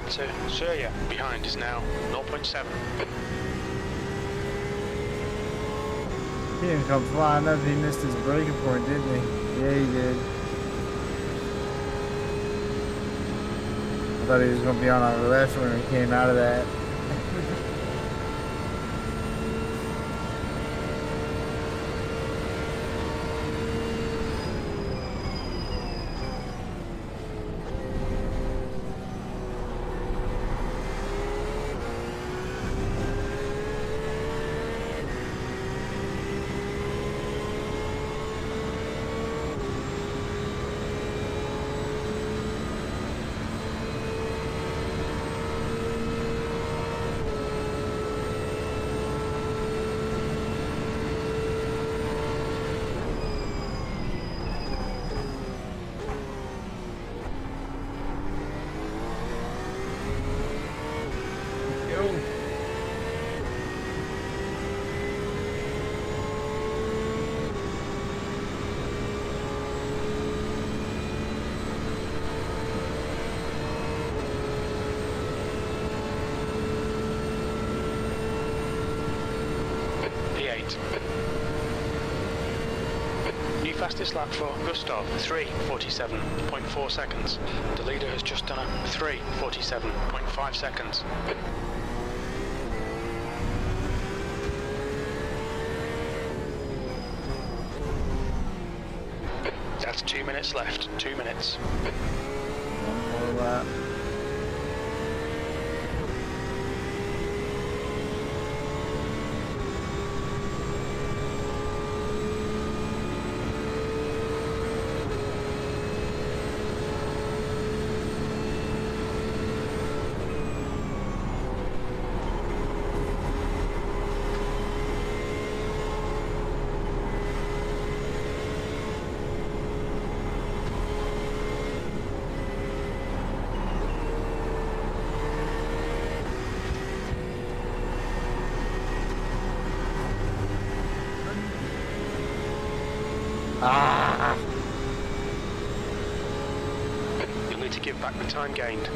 To Surya behind is now 0.7. He didn't come flying up, he missed his breaking point, didn't he? Yeah, he did. I thought he was going to be on our left when he came out of that. fastest lap for Gustav, 3:47.4 seconds. The leader has just done a 3:47.5 seconds. That's 2 minutes left, 2 minutes. One more lap. You'll need to give back the time gained.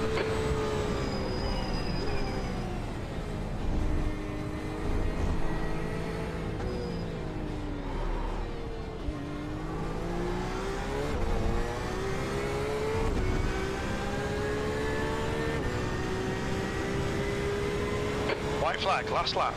White flag, last lap.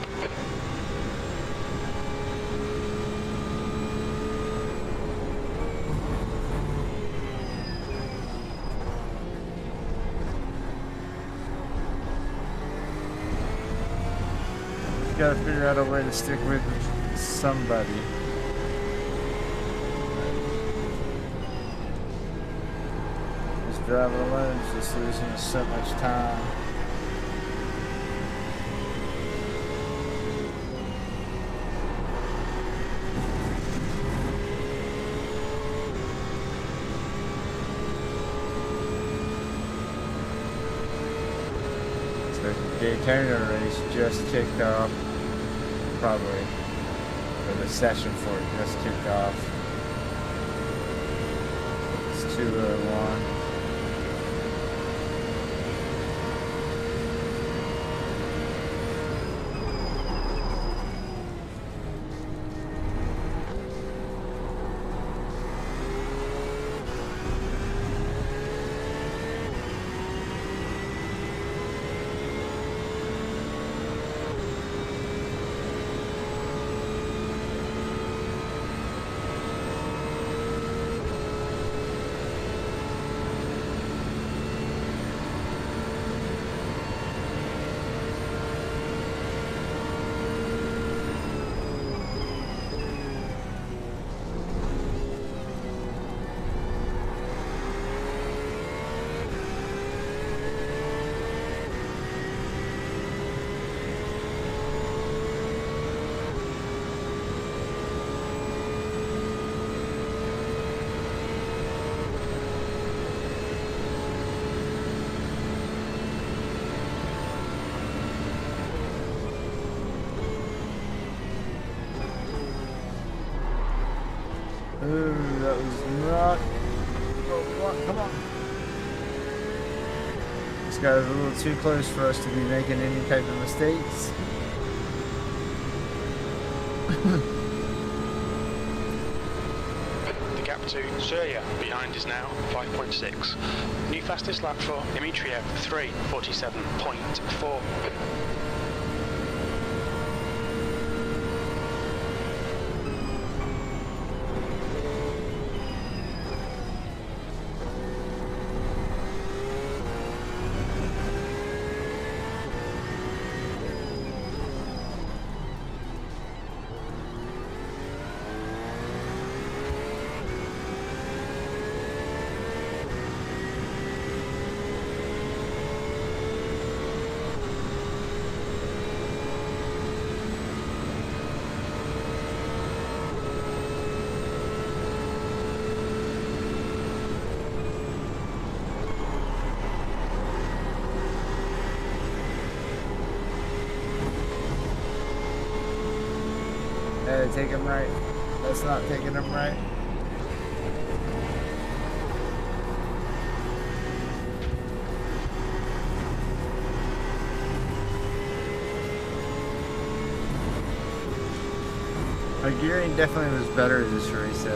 Gotta figure out a way to stick with somebody. Just driving alone is just losing us so much time. So the Daytona race just kicked off. Probably, or the session for it just kicked off. It's 2:01. Ooh, that was not. Oh, come on. This guy was a little too close for us to be making any type of mistakes. The gap to Surya behind is now 5.6. New fastest lap for Dmitriev, 3:47.4. Take him right. That's not taking him right. Our gearing definitely was better this race.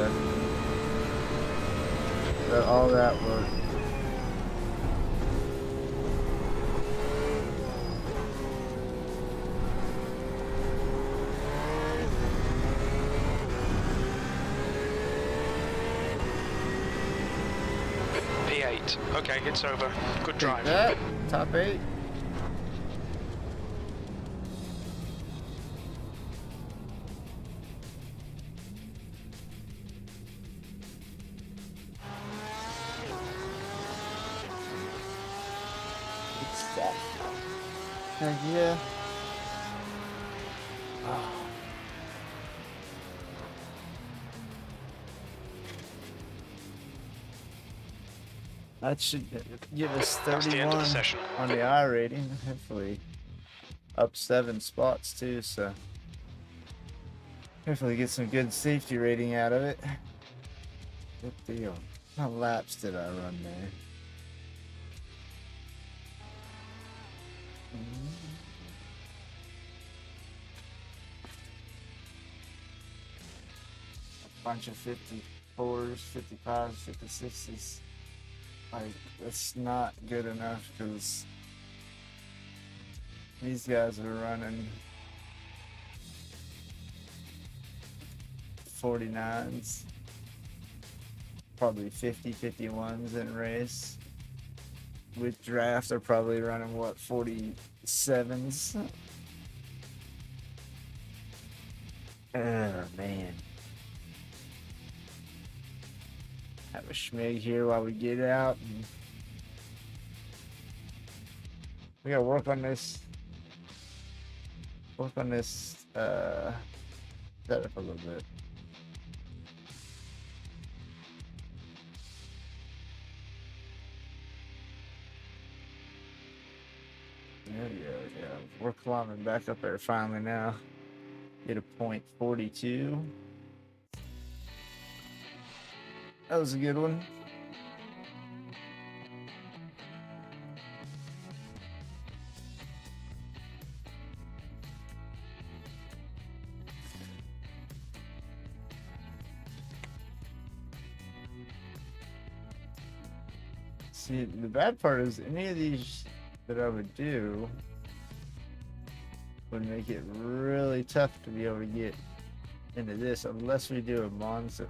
all that work. P8. Okay, it's over. Good Take drive. that. Top 8. Heck yeah. That should give us That's the end of the 31 session. on the I rating. Hopefully up 7 spots too, so hopefully get some good safety rating out of it. Good deal. How laps did I run there? A bunch of 54s, 55s, 56s. Like, that's not good enough because these guys are running 49s, probably 50, 51s in race. With draft, they're probably running, what, 47s? Oh, man. Have a schmig here while we get out. And we gotta work on this. Setup a little bit. There we go. Yeah, we're climbing back up there finally now. Get a .42. That was a good one. See, the bad part is any of these that I would do would make it really tough to be able to get into this unless we do a Monza.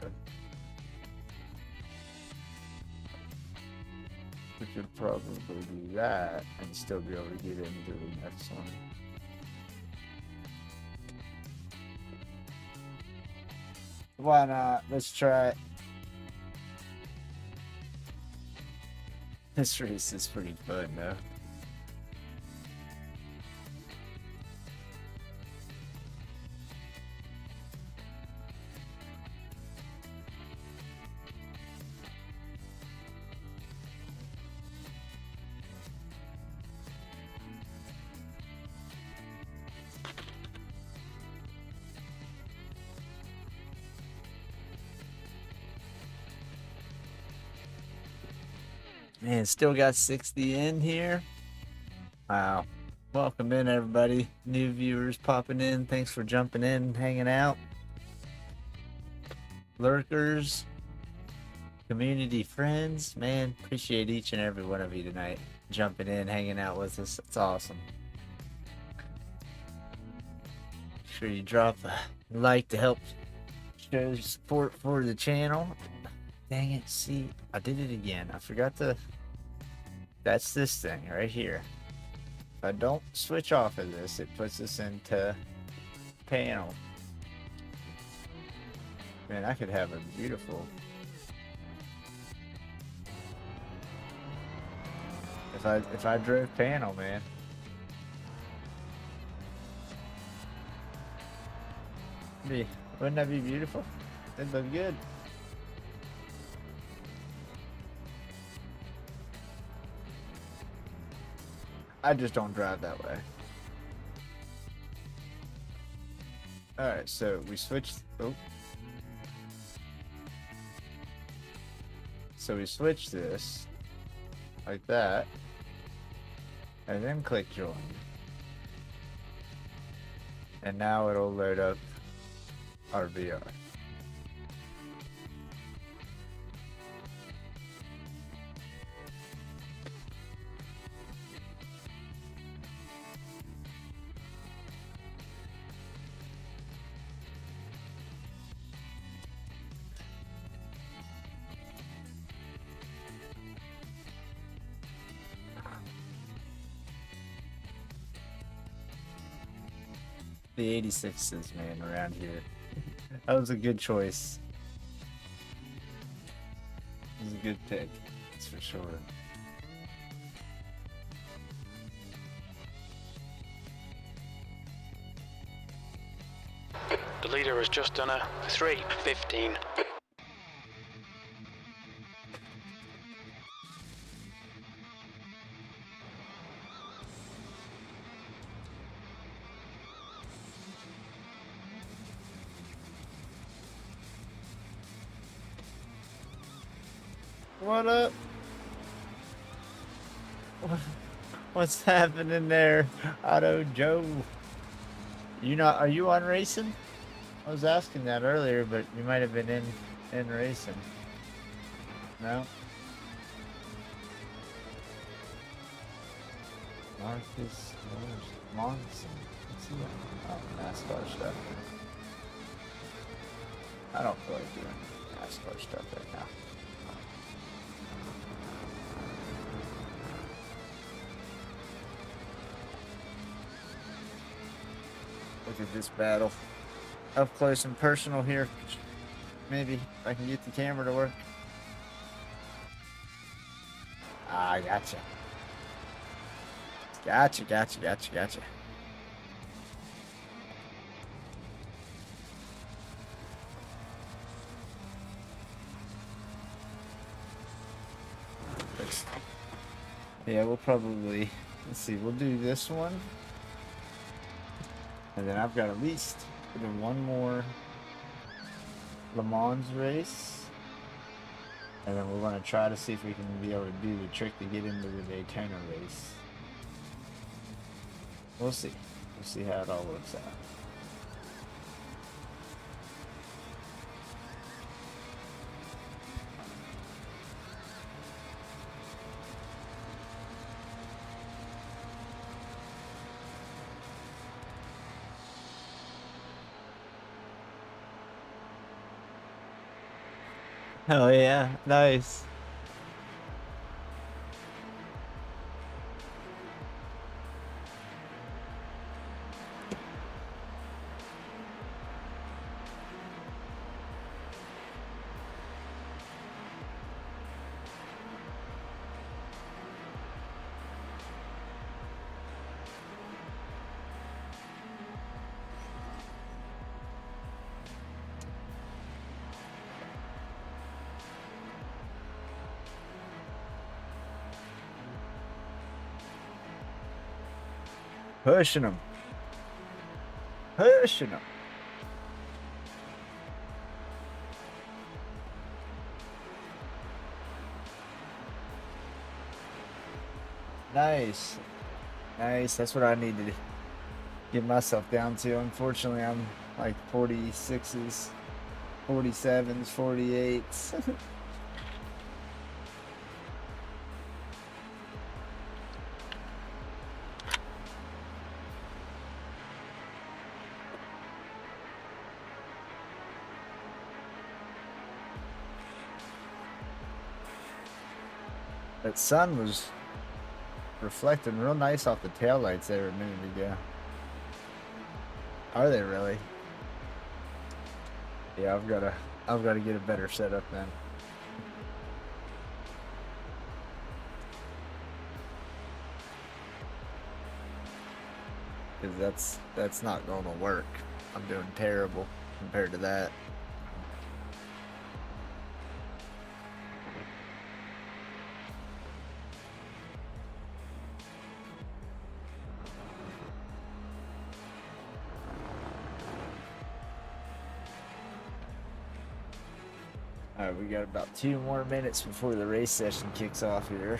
We could probably do that and still be able to get into the next one. Why not? Let's try it. This race is pretty fun though. Man, still got 60 in here. Wow. Welcome in, everybody. New viewers popping in. Thanks for jumping in, hanging out. Lurkers, community friends. Man, appreciate each and every one of you tonight. Jumping in, hanging out with us. It's awesome. Make sure you drop a like to help show support for the channel. Dang it, see, I did it again. I forgot to... That's this thing right here. If I don't switch off of this, it puts us into panel. Man, I could have a beautiful... If I drove panel, man. Wouldn't that be beautiful? That'd look good. I just don't drive that way. Alright, so we switched. Oh. So we switched this like that, and then click join. And now it'll load up our VR. the 86s, man, around here. That was a good choice. It was a good pick, that's for sure. The leader has just done a 3:15. What up? What's happening there, Auto Joe? Are you on racing? I was asking that earlier, but you might have been in racing. No? Marcus Monson. What's he on? Oh, NASCAR stuff. I don't feel like doing NASCAR stuff right now. Look at this battle. Up close and personal here. Maybe if I can get the camera to work. Ah, I gotcha. Gotcha. Yeah, we'll probably, let's see, we'll do this one. And then I've got at least one more Le Mans race. And then we're going to try to see if we can be able to do the trick to get into the Daytona race. We'll see. We'll see how it all works out. Oh yeah, nice. Pushing them. Nice. That's what I need to get myself down to. Unfortunately, I'm like 46s, 47s, 48s. That sun was reflecting real nice off the taillights there a minute ago. Are they really? Yeah, I've got to get a better setup then. Because that's not going to work. I'm doing terrible compared to that. Alright, we got about 2 more minutes before the race session kicks off here.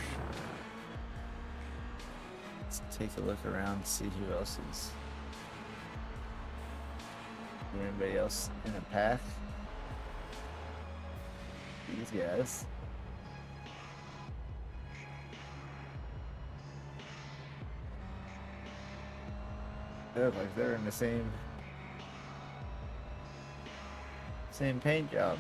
Let's take a look around, see who else is. Is there anybody else in a path? These guys. They look like they're in the same paint job.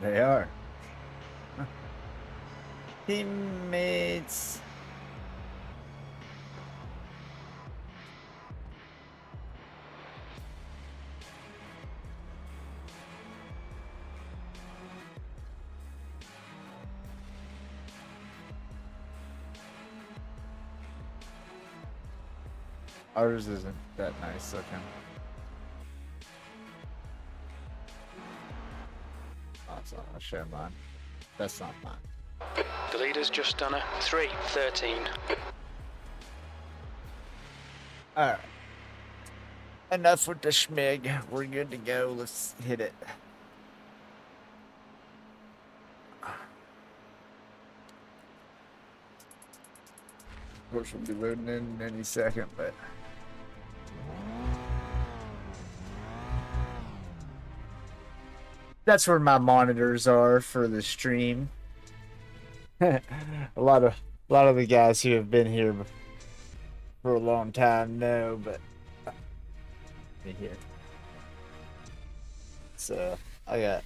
They are. Teammates. Ours isn't that nice looking. Oh, it's not gonna show mine. That's not mine. The leader's just done a 3:13. Alright. Enough with the schmig. We're good to go. Let's hit it. Of course, we'll be loading in any second, but that's where my monitors are for the stream. a lot of the guys who have been here for a long time know, but here. So I got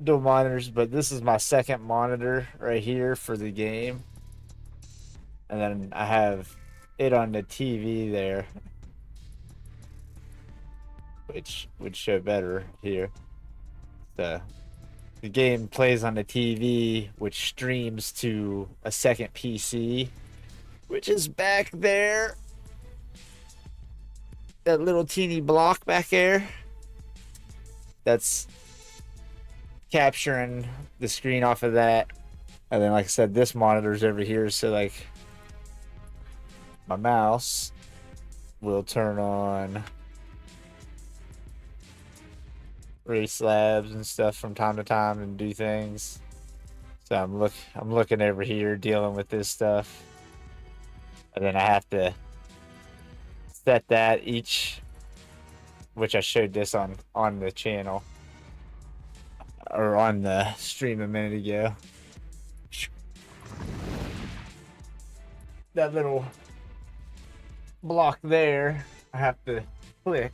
dual monitors, but this is my second monitor right here for the game. And then I have it on the TV there, which would show better here. So the game plays on the TV, which streams to a second PC, which is back there. That little teeny block back there. That's capturing the screen off of that. And then, like I said, this monitor's over here, so like my mouse will turn on race labs and stuff from time to time and do things. So I'm looking over here dealing with this stuff, and then I have to set that each, which I showed this on the channel or on the stream a minute ago. That little block there, I have to click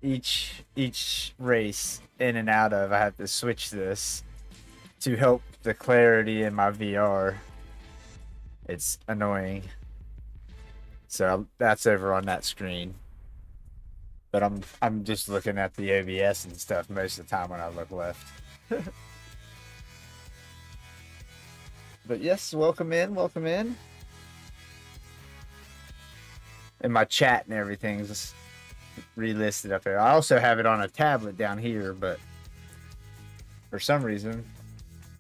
each race in and out of. I have to switch this to help the clarity in my VR. It's annoying. So that's over on that screen. But I'm just looking at the OBS and stuff most of the time when I look left. But yes, welcome in, welcome in. And my chat and everything's relisted up there. I also have it on a tablet down here, but for some reason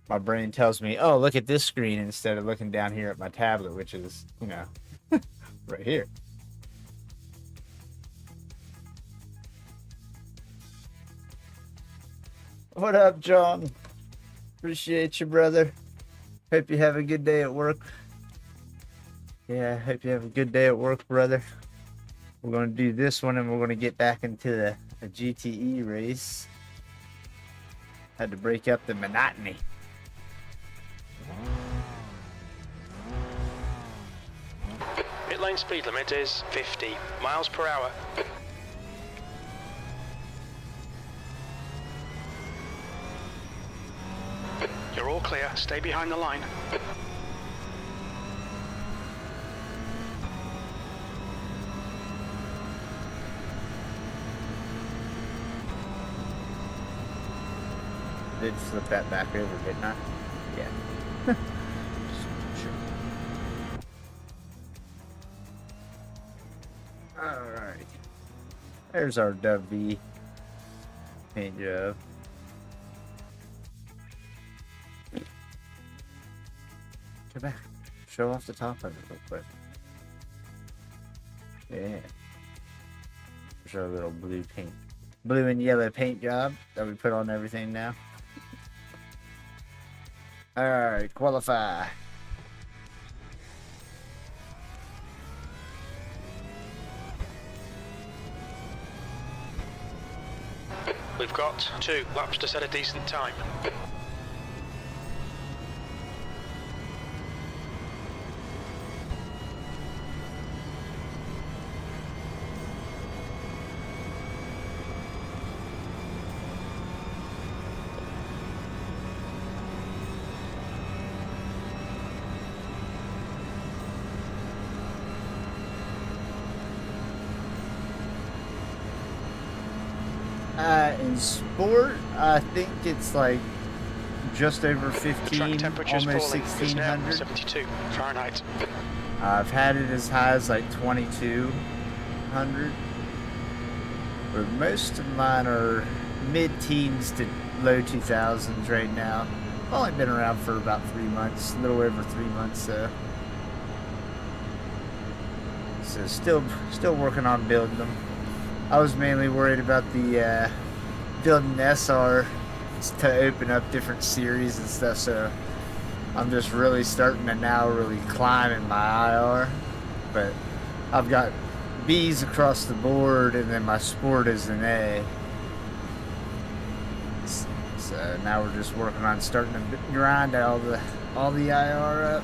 my brain tells me, oh, look at this screen instead of looking down here at my tablet, which is, you know, right here. What up, John? Appreciate you, brother. Hope you have a good day at work. Yeah, hope you have a good day at work, brother. We're going to do this one, and we're going to get back into the GTE race. Had to break up the monotony. Pit lane speed limit is 50 miles per hour. You're all clear. Stay behind the line. Did flip that back over, didn't I? Yeah. Alright. There's our DUBV paint job. Go back. Show off the top of it real quick. Yeah. Show a little blue paint. Blue and yellow paint job that we put on everything now. Alright, qualify. We've got 2 laps to set a decent time. In sport, I think it's like just over 15, The track temperature's almost falling. It's now 1600. 72 Fahrenheit. I've had it as high as like 2200, but most of mine are mid-teens to low 2000s right now. I've only been around for about 3 months, a little over 3 months though. So still working on building them. I was mainly worried about the building SR to open up different series and stuff, so I'm just really starting to now really climb in my IR. But I've got B's across the board, and then my sport is an A. So now we're just working on starting to grind all the IR up.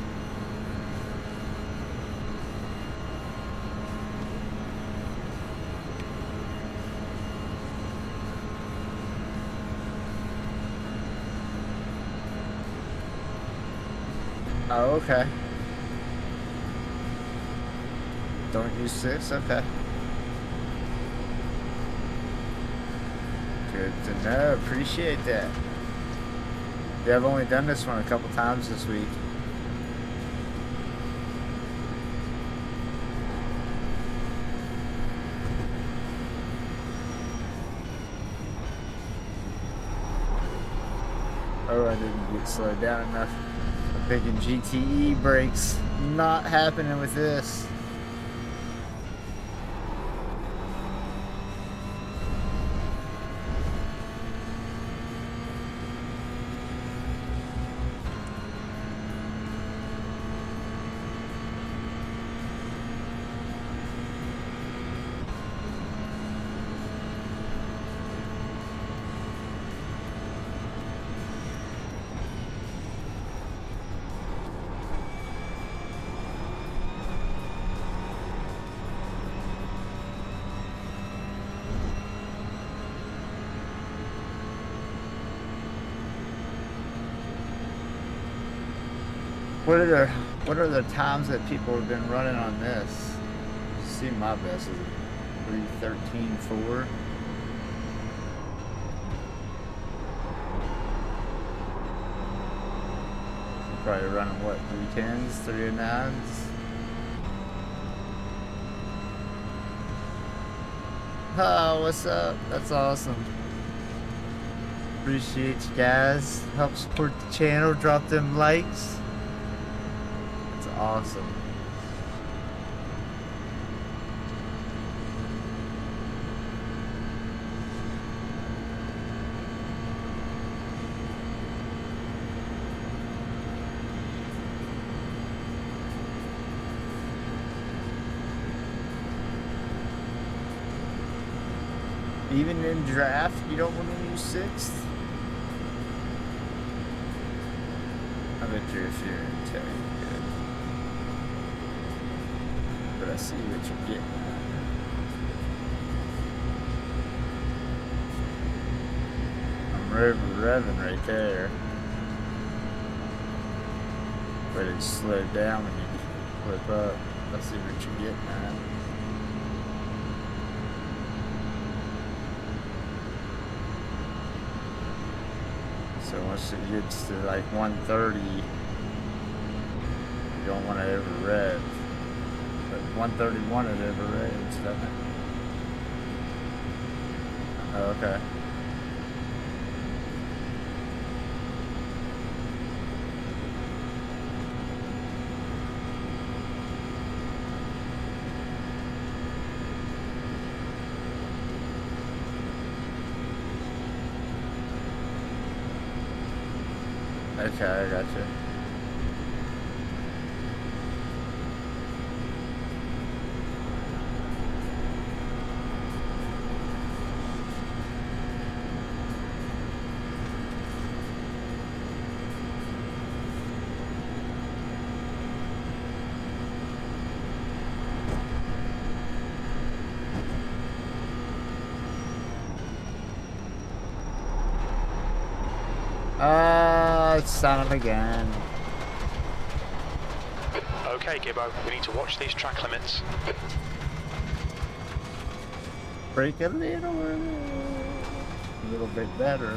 Oh, okay. Don't use 6? Okay. Good to know. Appreciate that. Yeah, I've only done this one a couple times this week. Oh, I didn't get slowed down enough. I'm thinking GTE brakes. Not happening with this. What are the times that people have been running on this? See, my best is 3:13.4. Probably running what, 3:10s, 3:09s? Oh, what's up? That's awesome. Appreciate you guys. Help support the channel. Drop them likes. Awesome. Even in draft, you don't want to use 6th? I bet you're if you're in tech. But I see what you're getting at. I'm revving right there. But it's slowed down when you flip up. I see what you're getting at. So once it gets to like 130, you don't want to over rev. But 131 it over revs, doesn't it? Oh, okay. Okay, I gotcha. Son of a gun. Okay, Gibbo, we need to watch these track limits. Break a little bit better.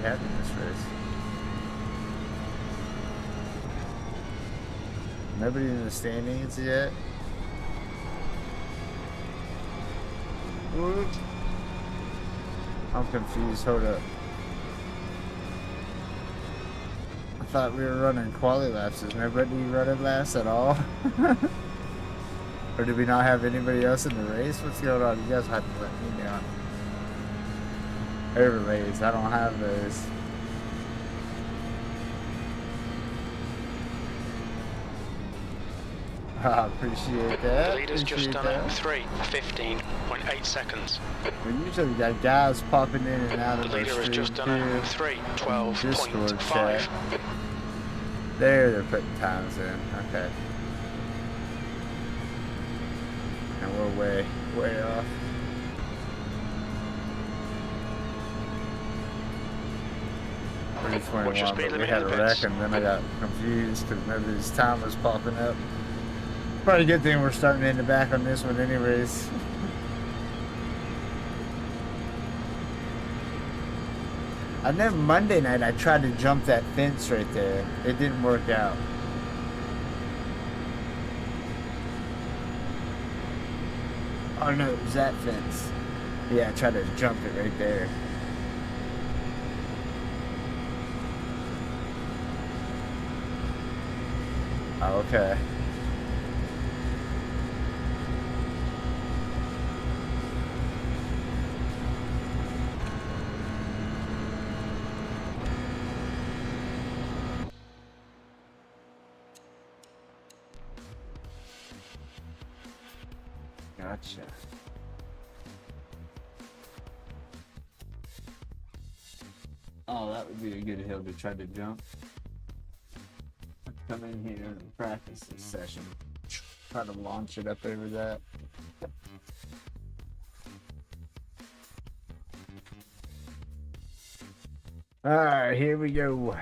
had in this race. Nobody in the standings yet. What? I'm confused. Hold up. I thought we were running quali laps. Is nobody running laps at all? Or do we not have anybody else in the race? What's going on? You guys have to let me know. Overlays. I don't have those. I appreciate that. The leader's just done it. 3:15.8 seconds. We usually got guys popping in and out The of the leader has stream just done it. too. 3:12.5. There, they're putting times in. Okay. And we're way off. What's your 3:21, speed but we limit had in a the wreck pits? and then I got confused because nobody's time was popping up. Probably a good thing we're starting in the back on this one anyways. I know Monday night I tried to jump that fence right there. It didn't work out. Oh no, it was that fence. Yeah, I tried to jump it right there. Oh, okay. Gotcha. Oh, that would be a good hill to try to jump. Come in here and practice this session. Try to launch it up over that. Alright, here we go.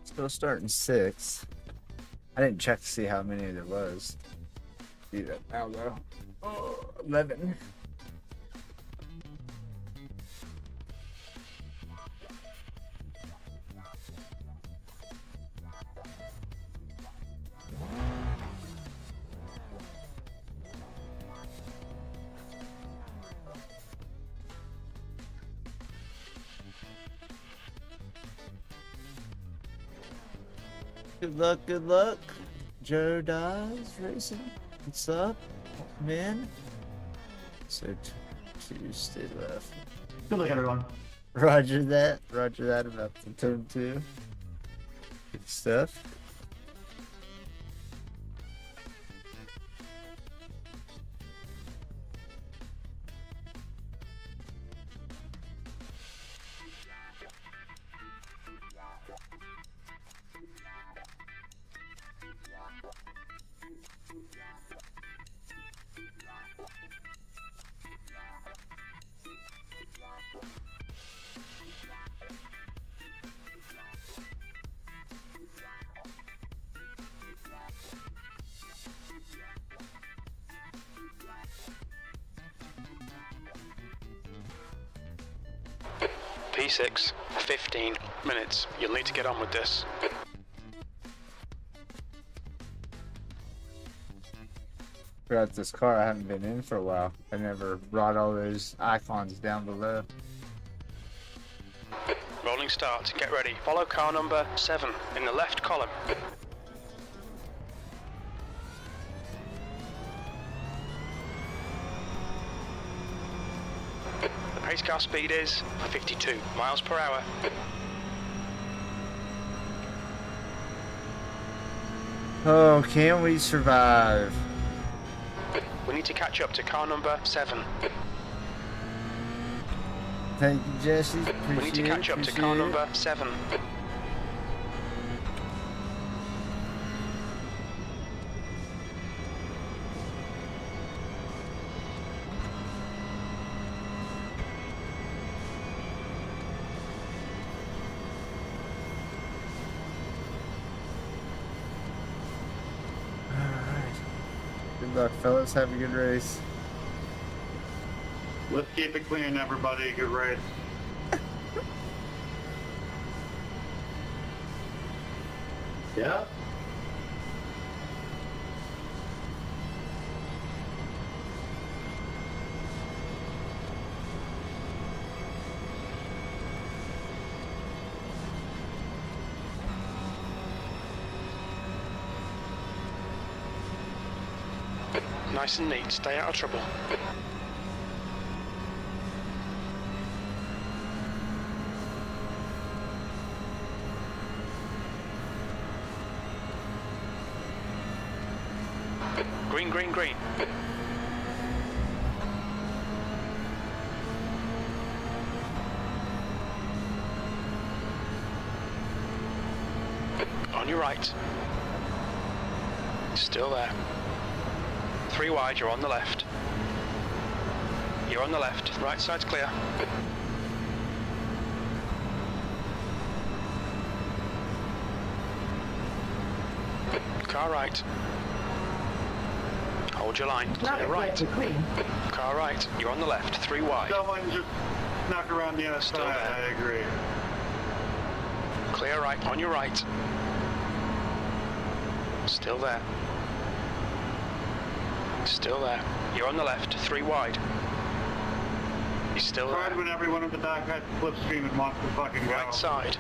Still starting 6. I didn't check to see how many there was. Do that now though. Oh, 11. Good luck, good luck. Joe Dies Racing. What's up, man? So, two stay left. Good luck, everyone. Roger that. Roger that about the turn 2. Good stuff. P6, 15 minutes. You'll need to get on with this. Forgot this car I haven't been in for a while. I never brought all those icons down below. Rolling start. Get ready. Follow car number 7 in the left column. The pace car speed is 52 miles per hour. Oh, can we survive? We need to catch up to car number 7. Thank you, Jesse. Appreciate We need to catch up to car number 7. luck, fellas. Have a good race. Let's keep it clean, everybody. Good race. Yeah. Nice and neat, stay out of trouble. Green, green, green. On your right. Still there. 3 wide, you're on the left. You're on the left, right side's clear. Car right. Hold your line, clear right. Car right, you're on the left, 3 wide. Someone just knock around the other Still side, there. I agree. Clear right, on your right. Still there. Still there. You're on the left, 3 wide. He's still Right there. when everyone in the back had slipstream and wants to fucking go. Right side.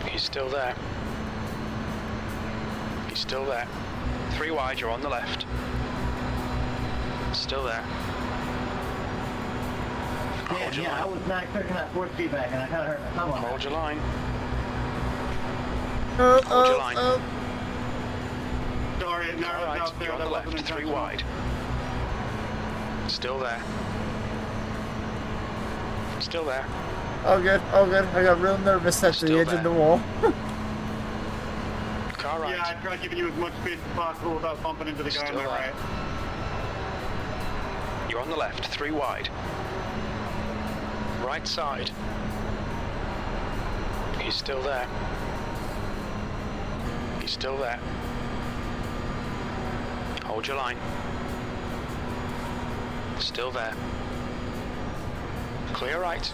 He's still there. He's still there. 3 wide, you're on the left. Still there. Hold your I line. was not clicking that force feedback and I kind of hurt my thumb on Hold that. your line. Oh, Hold your line. Sorry, it narrowed Alright, out there. you're on the That left, wasn't 3 intentional. wide. Still there. Still there. Oh good, oh good. I got real nervous at Still the edge there. of the wall. Car right. Yeah, I tried giving you as much space as possible without bumping into the guy on Still the there. right. You're on the left, 3 wide. Right side. He's still there. He's still there. Hold your line. Still there. Clear right.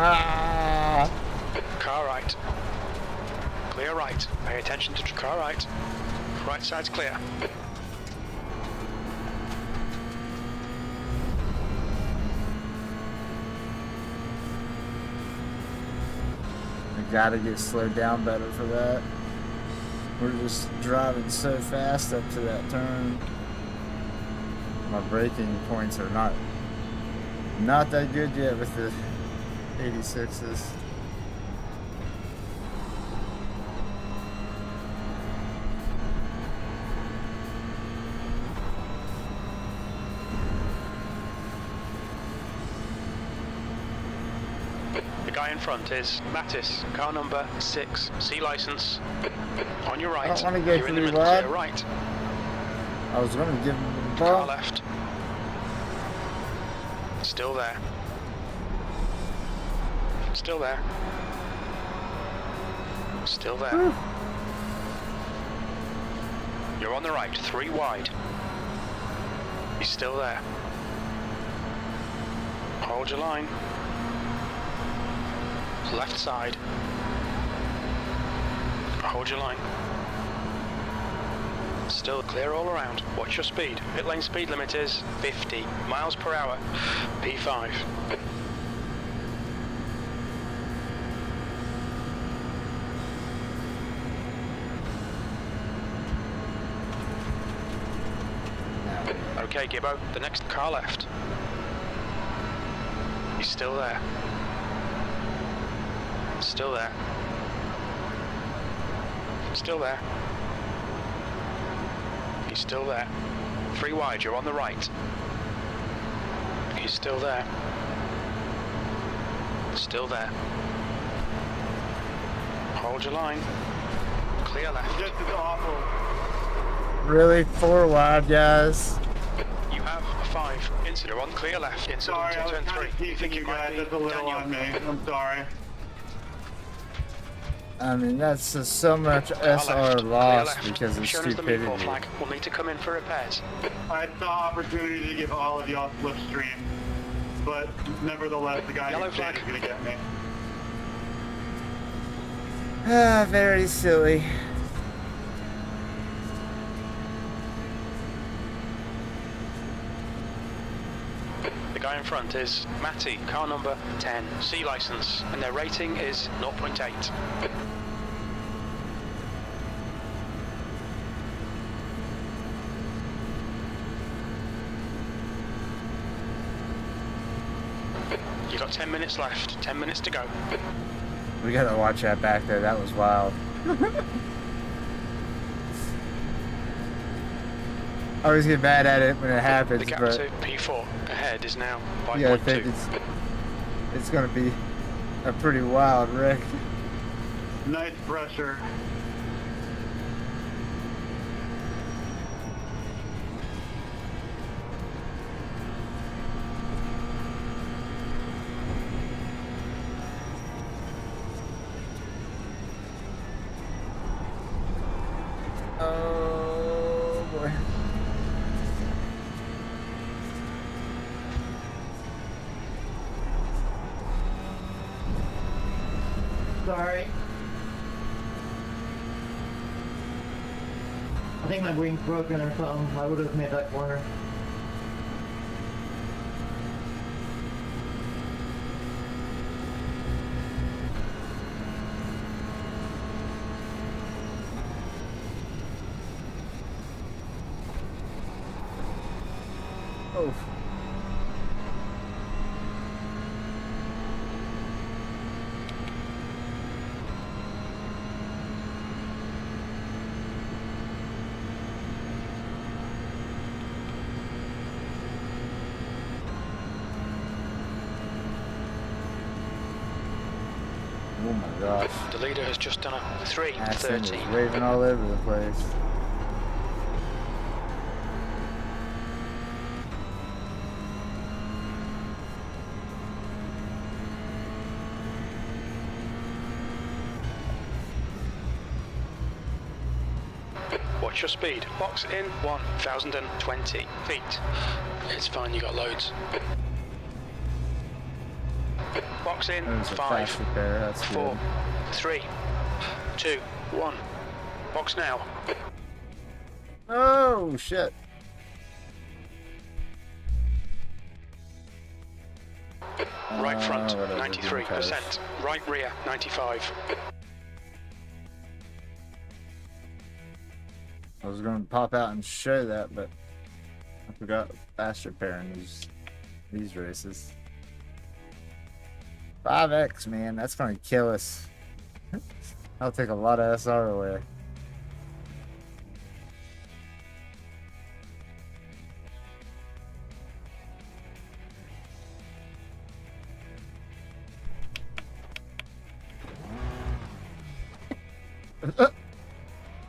Ah! Car right. Clear right. Pay attention to car right. Right side's clear. I gotta get slowed down better for that. We're just driving so fast up to that turn. My braking points are not that good yet with the 86s. The guy in front is Mattis, car number 6, C license. On your right. I don't wanna go You're in the through middle, wide. clear right. I was gonna give him the Car ball. left. Still there. Still there. Still there. Whew. You're on the right, 3 wide. He's still there. Hold your line. Left side. Hold your line. Still clear all around. Watch your speed. Pit lane speed limit is 50 miles per hour. P5. Okay, Gibbo, the next car left. He's still there. Still there. Still there. He's still there. 3 wide, you're on the right. He's still there. Still there. Hold your line. Clear left. This is awful. Really? 4 wide, guys. You have 5. Incident on clear left. Incident Sorry, I to was turn kind 3. of keeping you guys just a little on me. I'm sorry. I mean, that's just so much Car SR left. lost Clear left. because of Shown as the meatball stupidity. flag. We'll need to come in for repairs. I saw opportunity to give all of y'all slipstream, but nevertheless, the guy Yellow who's dead flag. is gonna get me. Ah, very silly. The guy in front is Matty, car number 10, C license, and their rating is 0.8. You got 10 minutes left, 10 minutes to go. We gotta watch that back there. That was wild. I always get mad at it when it happens, The gap but to P4 ahead is now yeah, I think 5.2. it's gonna be a pretty wild wreck. Nice pressure. Oh boy. Sorry. I think my wing's broken or something. I would have made that corner. Oh. Oh my gosh. The leader has just done a Accent is 3.13. waving all over the place. Watch your speed. Box in 1,020 feet. It's fine, you got loads. Box in There's a 5, fast repair. That's 4, good. 3, 2, 1. Box now. Oh shit. Right front, whatever, 93%. Right rear, 95. I was going to pop out and show that, but I forgot fast repair in these races. 5X, man, that's going to kill us. I'll take a lot of SR away.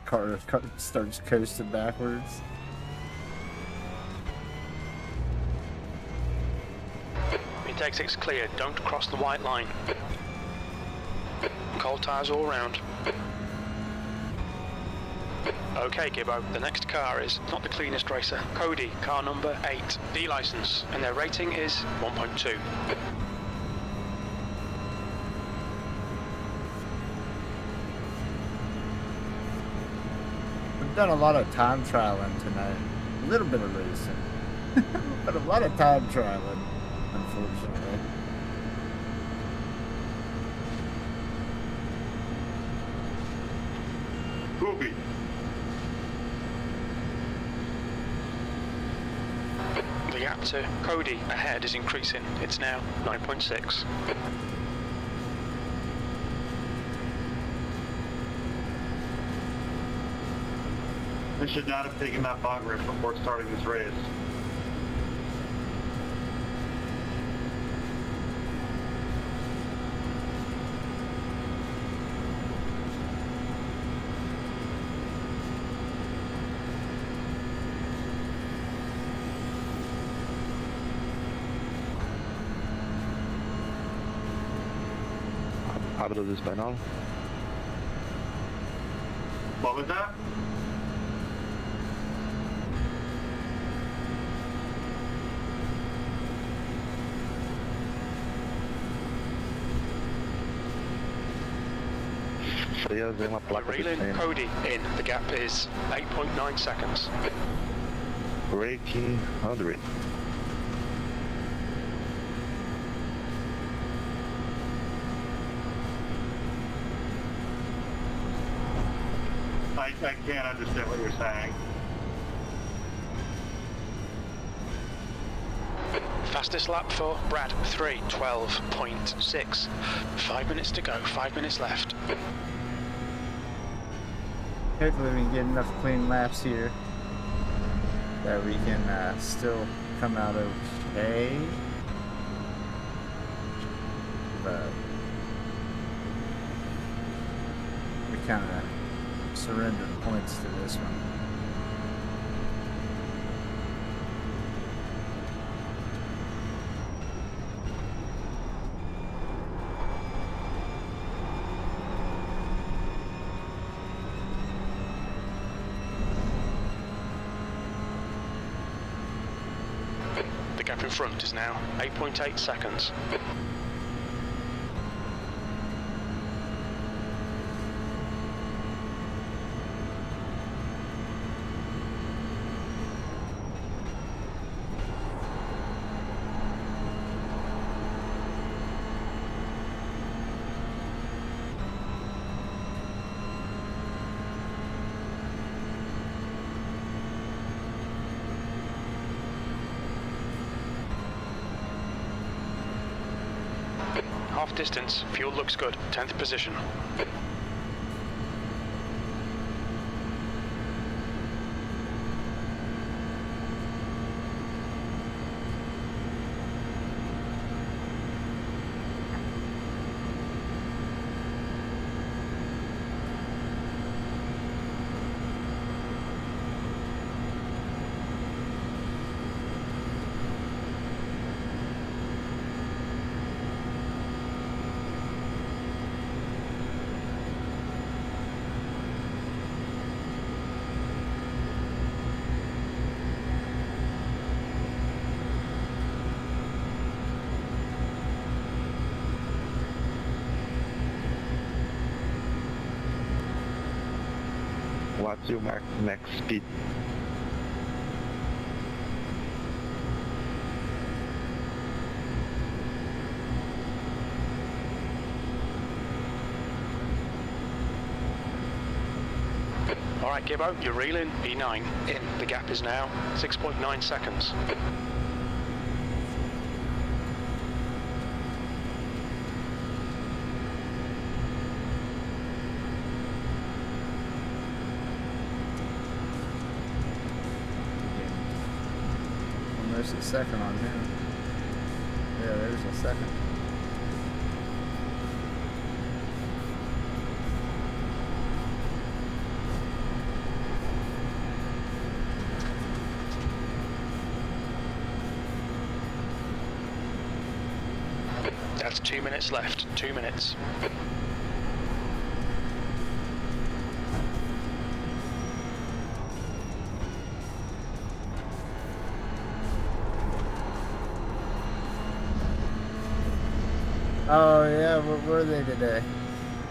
Car starts coasting backwards. It exit's clear, don't cross the white line. Cold tires all round. Okay, Gibbo, the next car is not the cleanest racer. Cody, car number 8, D license, and their rating is 1.2. We've done a lot of time trialing tonight. A little bit of racing. But a lot of time trialing, unfortunately. Poopy. The gap to Cody ahead is increasing. It's now 9.6. I should not have taken that bog rip before starting this race. Hablo de español. What was that? Ellos ven la placa que Reeling tienen. Cody in. The gap is 8.9 seconds. 1800. I can't understand what you're saying. Fastest lap for Brad, 3:12.6. 5 minutes to go, 5 minutes left. Hopefully we can get enough clean laps here that we can still come out okay. But we kind of surrendered points to this one. The gap in front is now 8.8 seconds. Half distance, fuel looks good, 10th position. What's your max speed? Alright Gibbo, you're reeling, E9 in. The gap is now 6.9 seconds. Almost a second on him. Yeah, there's a second. That's 2 minutes left, 2 minutes. Oh yeah, what were they today?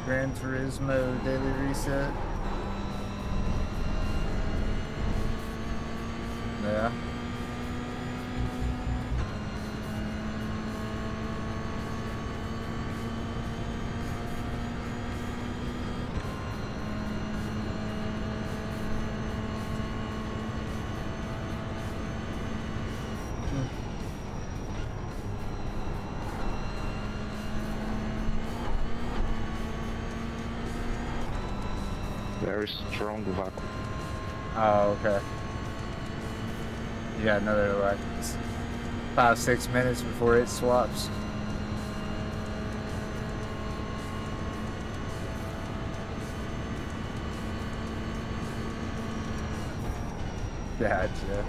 Gran Turismo Daily Reset? Yeah. Very strong vacuum. Oh, okay. You got another like 5-6 minutes before it swaps. Gotcha.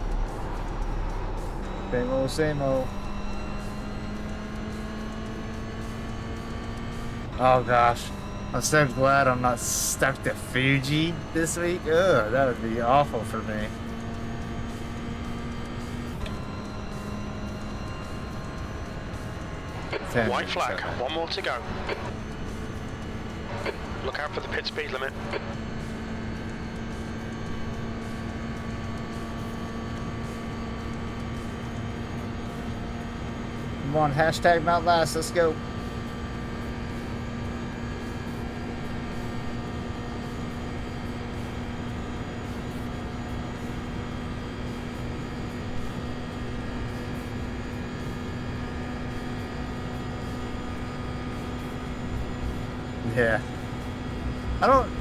Same old, same old. Oh gosh. I'm so glad I'm not stuck to Fuji this week. Ugh, that would be awful for me. White flag, one more to go. Look out for the pit speed limit. Come on, hashtag Mount Last, let's go. Yeah.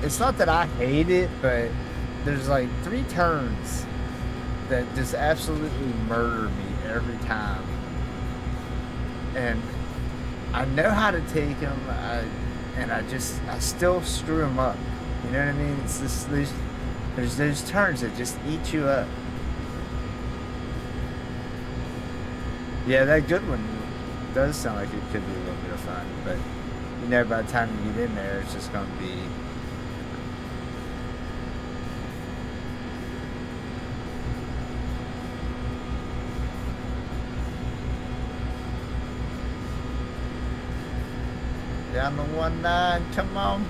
It's not that I hate it, but there's like 3 turns that just absolutely murder me every time. And I know how to take them, and I still screw them up. You know what I mean? It's just, there's those turns that just eat you up. Yeah, that good one does sound like it could be a little bit of fun, but you know, by the time you get in there, it's just going to be... Down the 1-9, come on.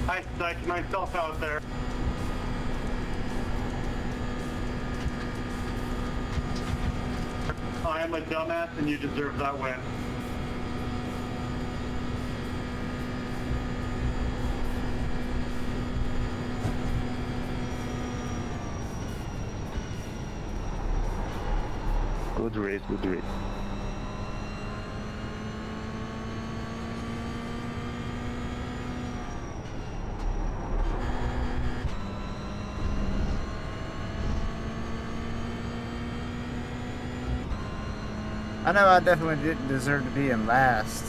I psyched myself out there. I am a dumbass and you deserve that win. Good race, good race. I know I definitely didn't deserve to be in last.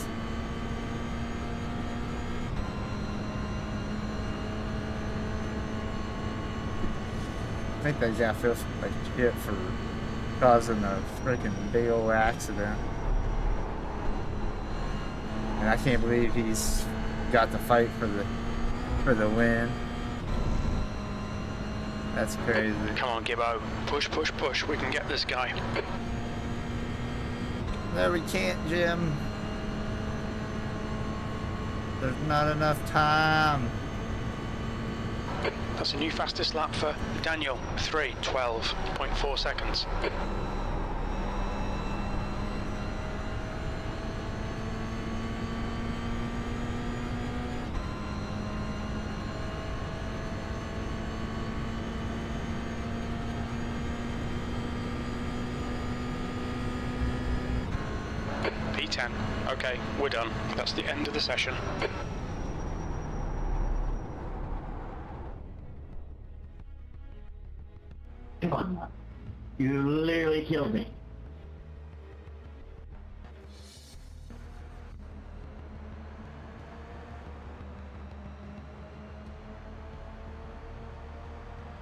I think that guy feels like shit for causing a freaking big old accident. And I can't believe he's got to fight for the win. That's crazy. Come on, Gibbo. Push, push, push. We can get this guy. No, we can't, Jim. There's not enough time. That's a new fastest lap for Daniel. 3:12.4 seconds. P10. Okay, we're done. That's the end of the session. Come on. You literally killed me.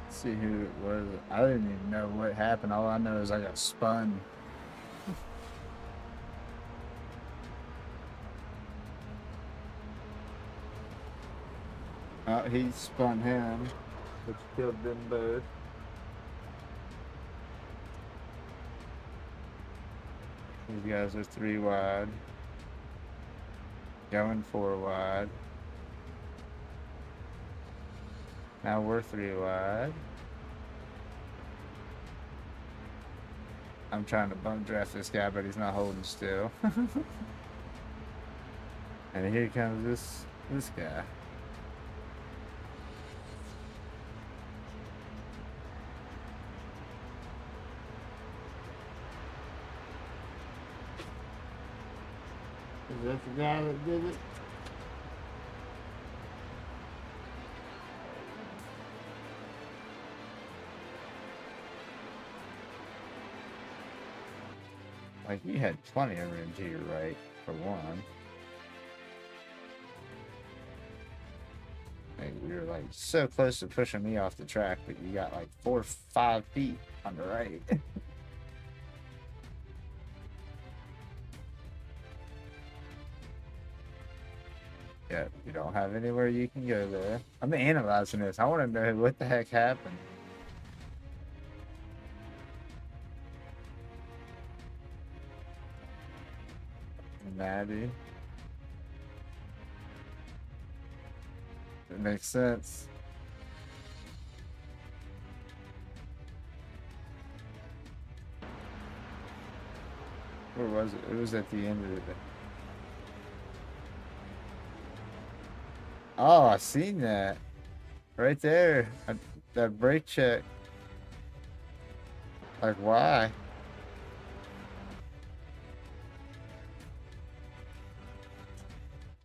Let's see who it was. I didn't even know what happened. All I know is I got spun. Oh, he spun him, which killed them both. These guys are 3 wide. Going 4 wide. Now we're 3 wide. I'm trying to bump draft this guy, but he's not holding still. And here comes this guy. Is that the guy that did it? Like, you had plenty of room to your right, for one. Like, you're like so close to pushing me off the track, but you got like 4 or 5 feet on the right. Yeah, you don't have anywhere you can go there. I'm analyzing this. I want to know what the heck happened. Maddie. It makes sense. Where was it? It was at the end of the day. Oh, I seen that. Right there. That brake check. Like, why?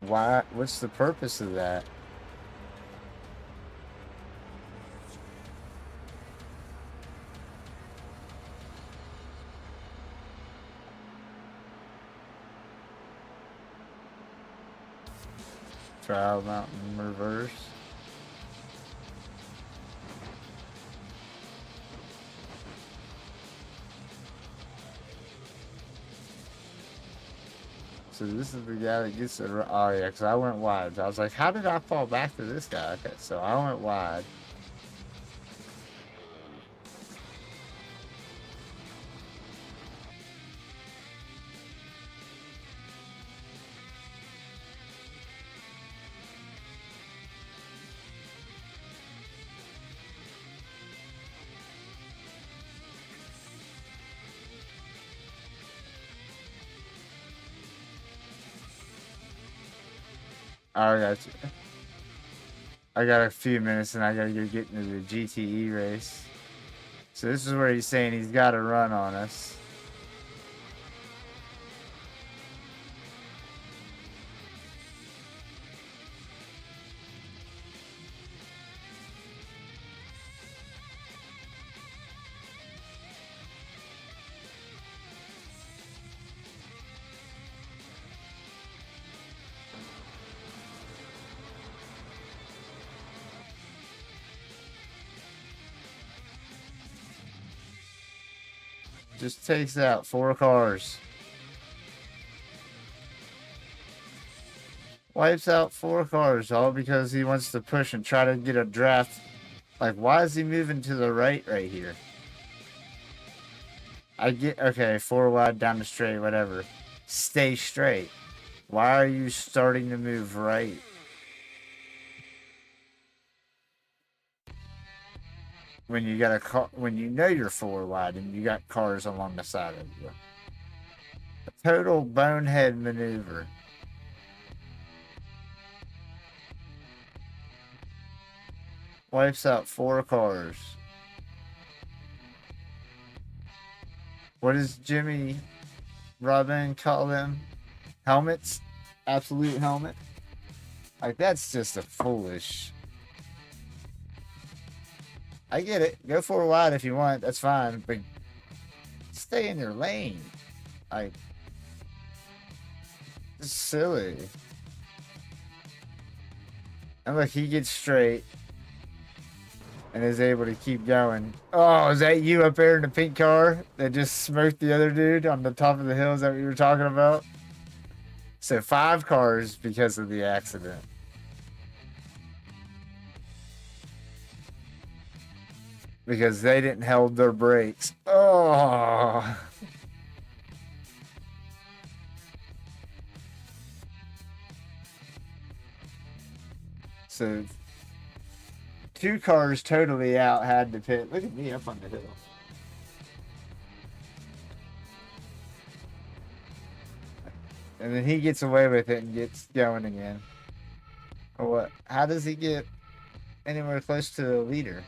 Why? What's the purpose of that? Trial Mountain reverse. So this is the guy that gets it. Oh yeah, because I went wide. I was like, how did I fall back to this guy? Okay, so I went wide. I got you. I got a few minutes and I gotta go get into the GTE race. So this is where he's saying he's got to run on us. Just takes out 4 cars. Wipes out 4 cars, all because he wants to push and try to get a draft. Like, why is he moving to the right here? I get, okay, 4 wide down the straight, whatever. Stay straight. Why are you starting to move right? When you got a car, when you know you're 4 wide and you got cars along the side of you. A total bonehead maneuver. Wipes out 4 cars. What does Jimmy Robin call them? Helmets? Absolute helmet? Like, that's just a foolish... I get it. Go 4 wide if you want. That's fine. But stay in your lane. Like, it's silly. And look, he gets straight. And is able to keep going. Oh, is that you up there in the pink car that just smoked the other dude on the top of the hills that we were talking about? So 5 cars because of the accident. Because they didn't hold their brakes. Oh. So 2 cars totally out had to pit. Look at me up on the hill. And then he gets away with it and gets going again. Or what? How does he get anywhere close to the leader?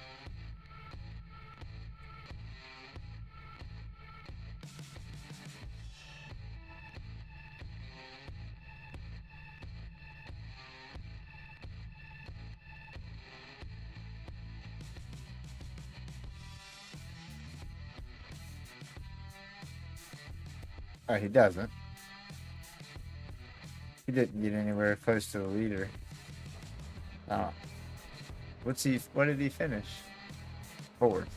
Oh, he doesn't. He didn't get anywhere close to the leader. Oh. What did he finish? Fourth.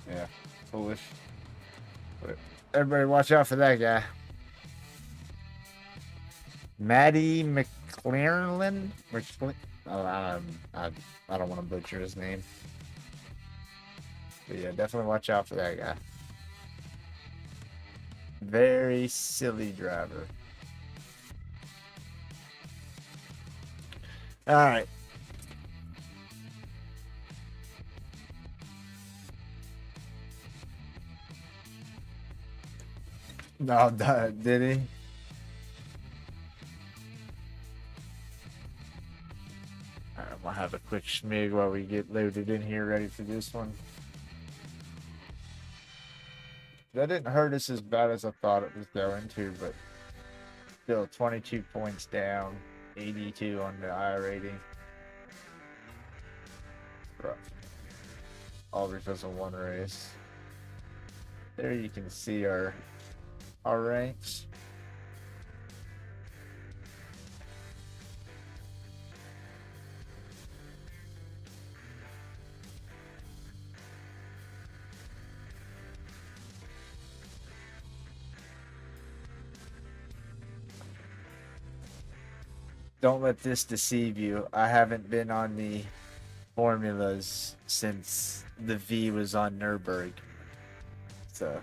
Yeah, foolish. But everybody watch out for that guy. Matty McLaren? Oh, I don't want to butcher his name. But yeah, definitely watch out for that guy. Very silly driver. All right. No, did he? All right, I'm gonna have a quick schmig while we get loaded in here, ready for this one. That didn't hurt us as bad as I thought it was going to, but still 22 points down, 82 on the I rating. Rough. All because of one race. There you can see our ranks. Don't let this deceive you. I haven't been on the formulas since the V was on Nürburgring. So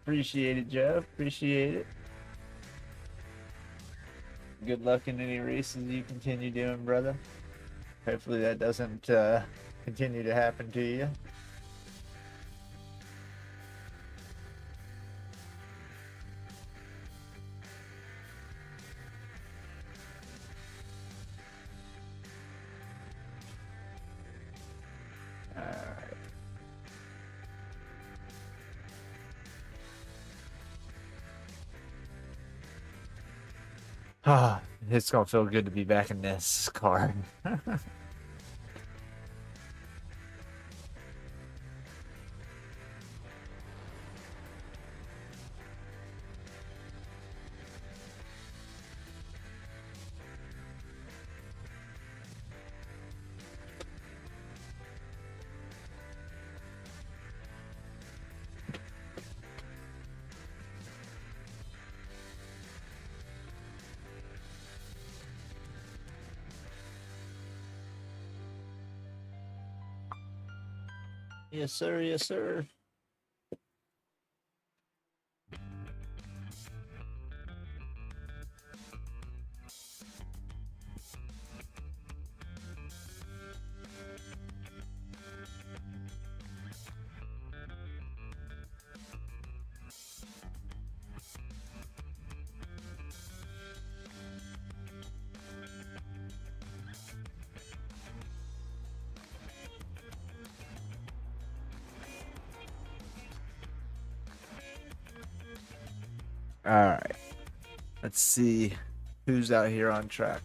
appreciate it, Joe. Appreciate it. Good luck in any races you continue doing, brother. Hopefully that doesn't continue to happen to you. Ah, it's gonna feel good to be back in this car. Yes, sir. Yes, sir. All right. Let's see who's out here on track.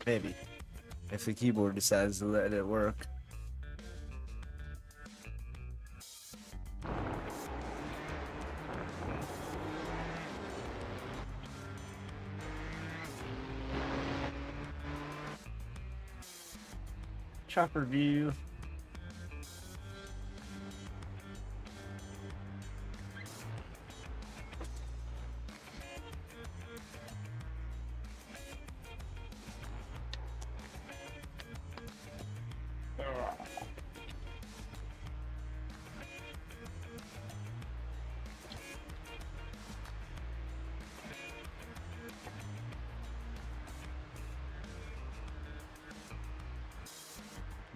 Maybe. If the keyboard decides to let it work. Chopper view.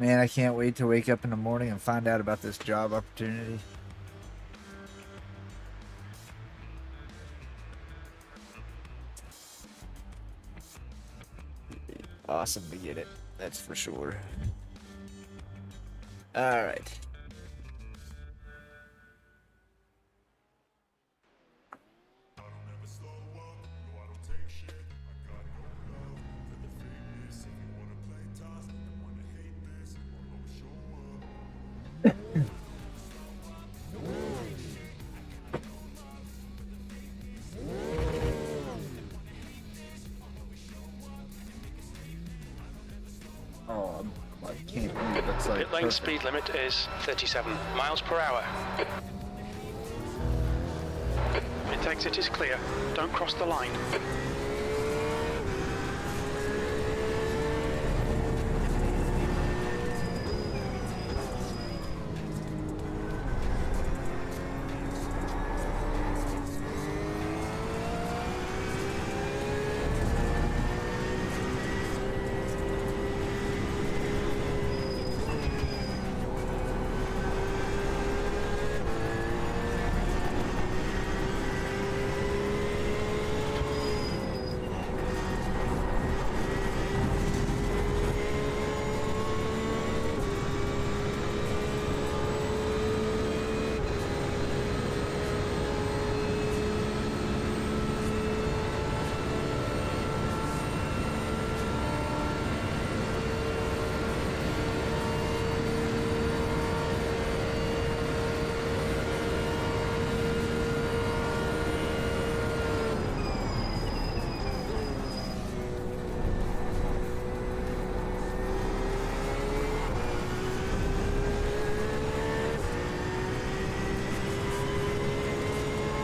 Man, I can't wait to wake up in the morning and find out about this job opportunity. Awesome to get it, that's for sure. All right. The like pit lane perfect. speed limit is 37 miles per hour. Pit exit is clear. Don't cross the line.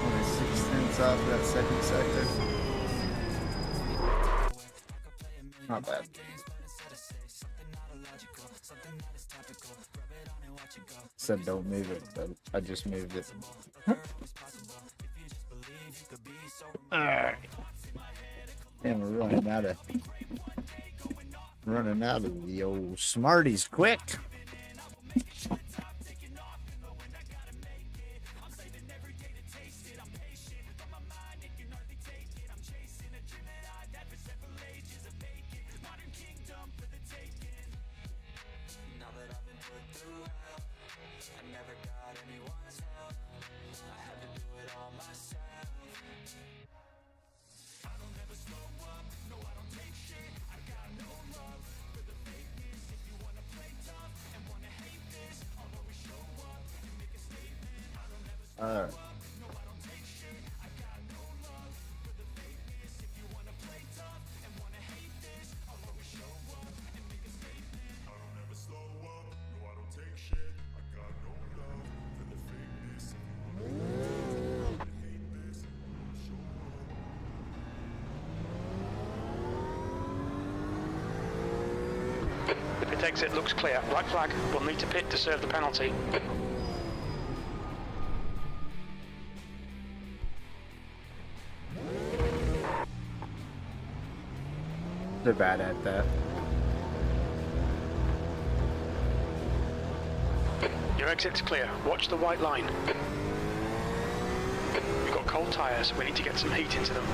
Only 16 south of that second sector. Not bad. Said don't move it, but I just moved it. Alright. And we're running out of the old Smarties quick. Alright. The pit exit looks clear. Right flag. We'll need to pit to serve the penalty. They're bad at that. Your exit's clear. Watch the white line. We've got cold tyres. We need to get some heat into them.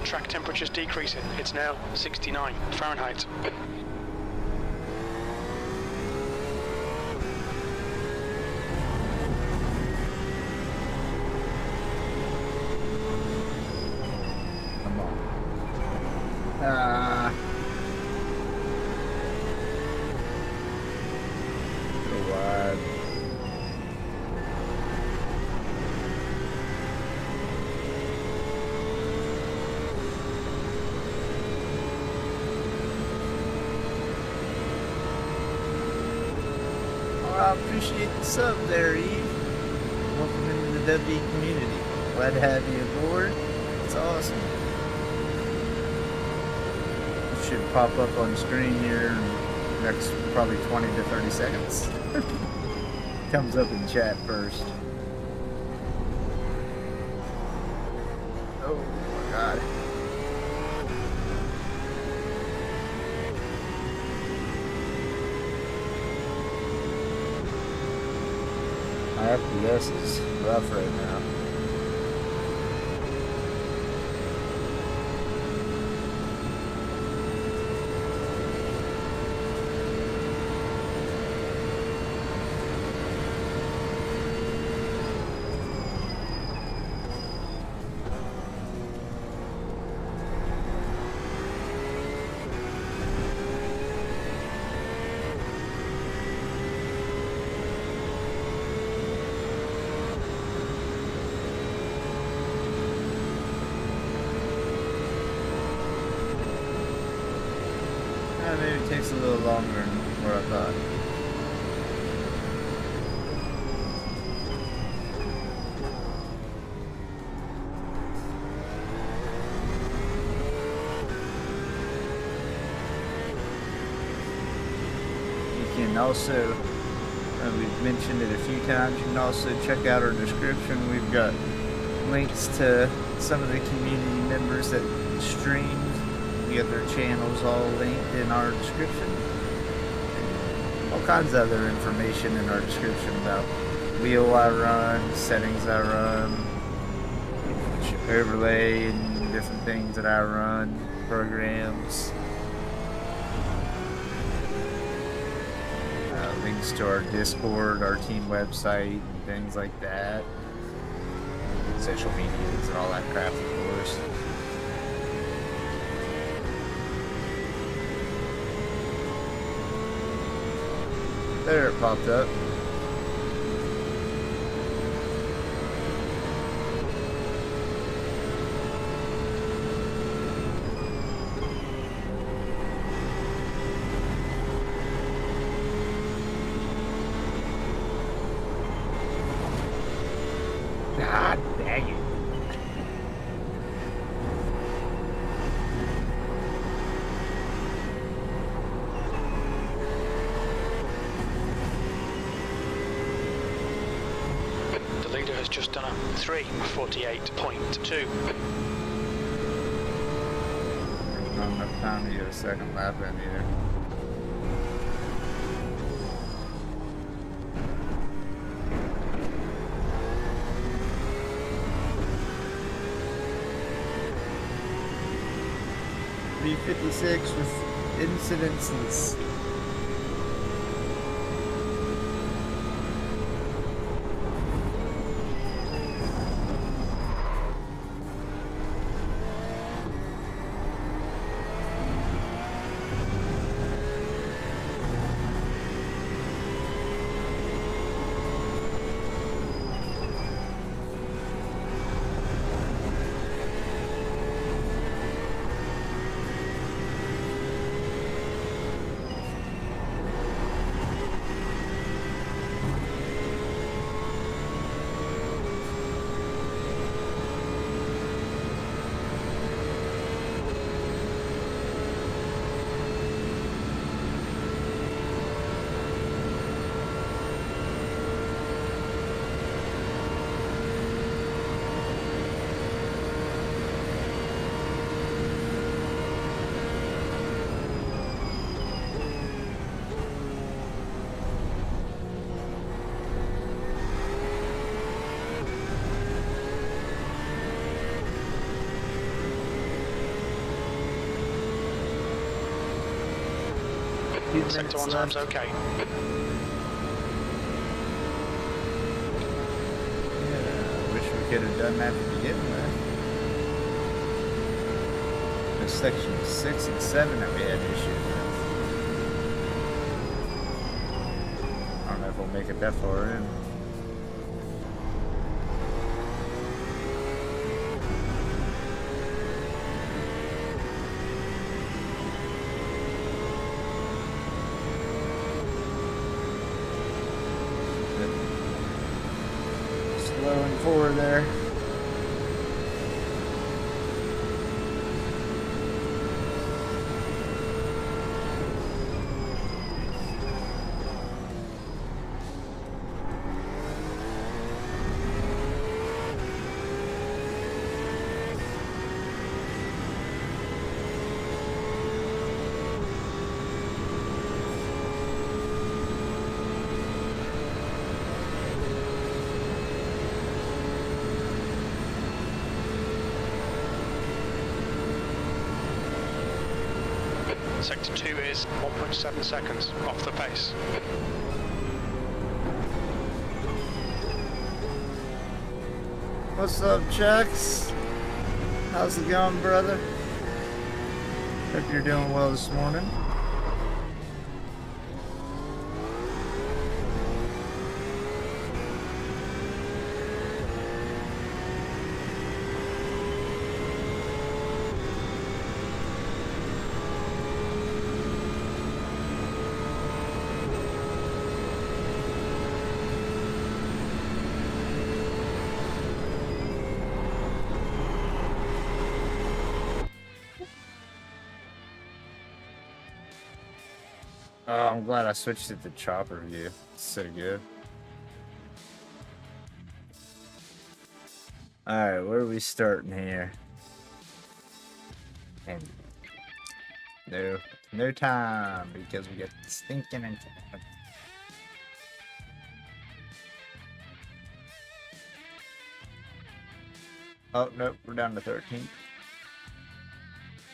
Track temperature's decreasing. It's now 69 Fahrenheit. Oh, I appreciate the sub there, Eve. Welcome into the WB community. Glad to have you aboard. It's awesome. It should pop up on screen here in the next probably 20 to 30 seconds. Comes up in chat first. Oh my god. My FPS is rough right now. Maybe it takes a little longer than what I thought. You can also, we've mentioned it a few times, you can also check out our description. We've got links to some of the community members that stream. We got their channels all linked in our description. All kinds of other information in our description about wheel I run, settings I run, overlay and different things that I run, programs. Links to our Discord, our team website, and things like that. Social medias and all that crap, of course. There, it popped up. God dang it. Has just done a 3:48.2. Not enough time to get a second lap in either. .356 with incidences. Sector 1 time's okay. Yeah, I wish we could have done that to begin with. There's section 6 and 7 that we had issues with. I don't know if we'll make it that far in. and 4 there. Sector 2 is 1.7 seconds off the pace. What's up, Chucks? How's it going, brother? Hope you're doing well this morning. Oh, I'm glad I switched it to chopper view. It's so good. Alright, where are we starting here? And no time because we get stinking and oh nope, we're down to 13.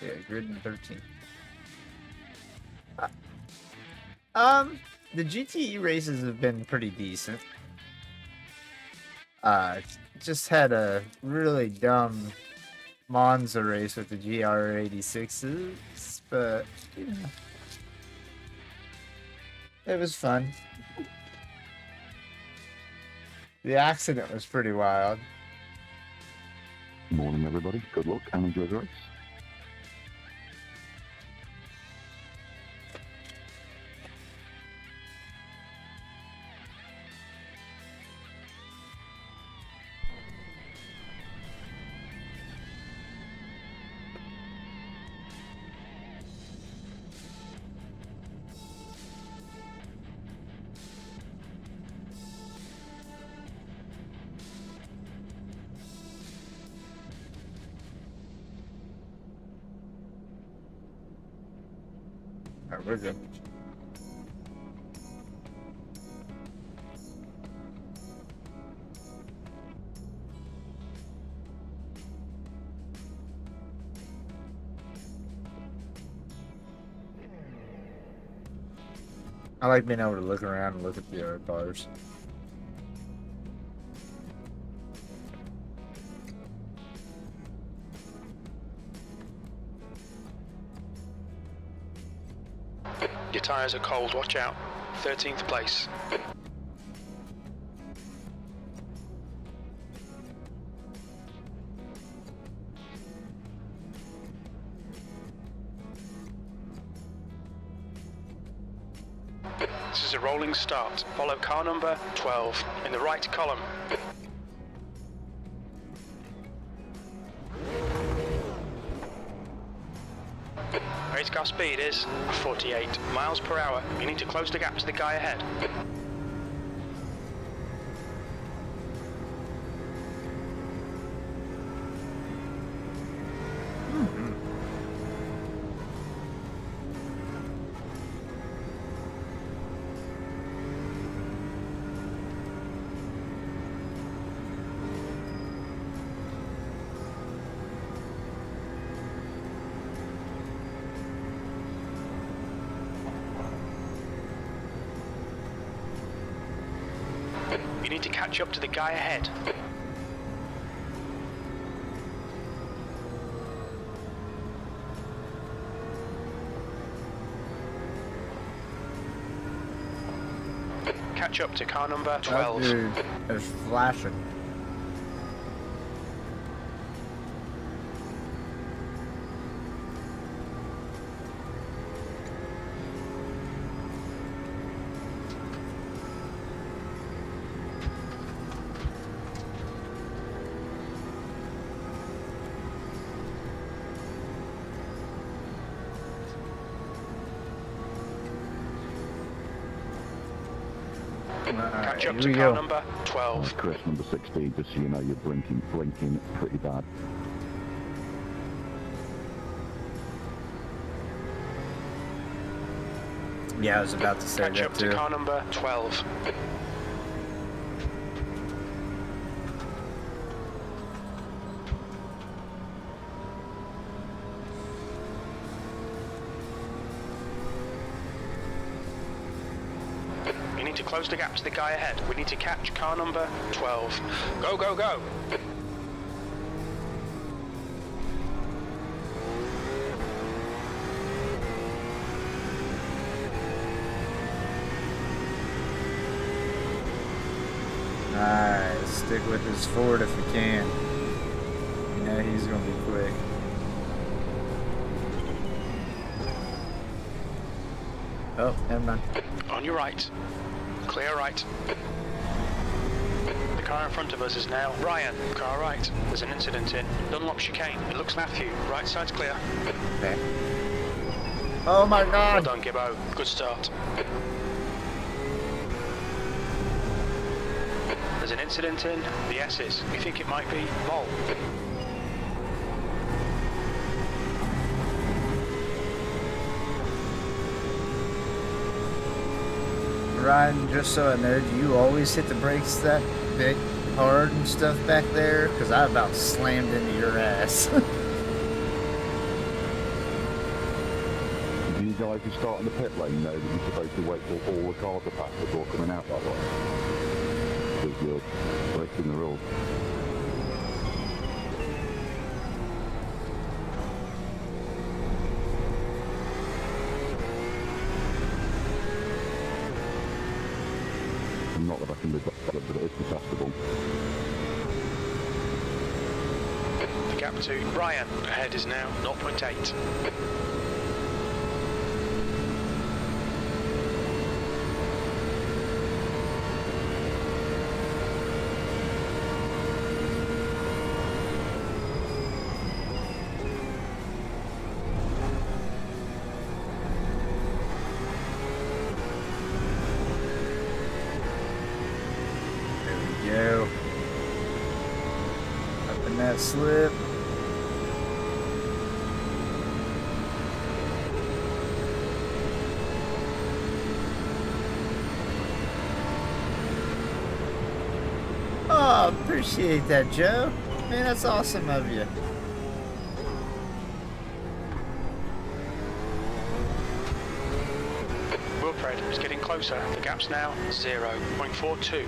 Yeah, grid and 13. The GTE races have been pretty decent. Just had a really dumb Monza race with the GR86s, but you know, it was fun. The accident was pretty wild. Morning, everybody. Good luck and enjoy the race. Alright, we're good. I like being able to look around and look at the other cars. Your tyres are cold, watch out. 13th place. This is a rolling start. Follow car number 12 in the right column. Race car speed is 48 miles per hour. You need to close the gap to the guy ahead. You need to catch up to the guy ahead. Catch up to car number 12. That dude is flashing. Catch up here to we car go. number 12. Chris, number 16, just so you know, you're blinking pretty bad. Yeah, I was about to say Catch that up to too. car number 12. You need to close the gap to the guy ahead. We need to catch car number 12. Go, go, go! Alright, stick with his Ford if we can. You know he's gonna be quick. Oh, never mind. On your right. Clear right. The car in front of us is now Ryan. Car right. There's an incident in Dunlop chicane. It looks Matthew. Right side's clear. Okay. Oh my Well god! done, Gibbo. Good start. There's an incident in the S's. We think it might be Mole. Ryan, just so I know, do you always hit the brakes that big hard and stuff back there? Because I about slammed into your ass. Do you guys who start in the pit lane know that you're supposed to wait till all the cars are passed before coming out that way? Because you're breaking the rules. Not that I can live that, but it is detestable. The gap to Ryan ahead is now 0.8. Go. Up in that slip. Oh, appreciate that, Joe. Man, that's awesome of you. Wilfred is getting closer. The gap's now 0.42.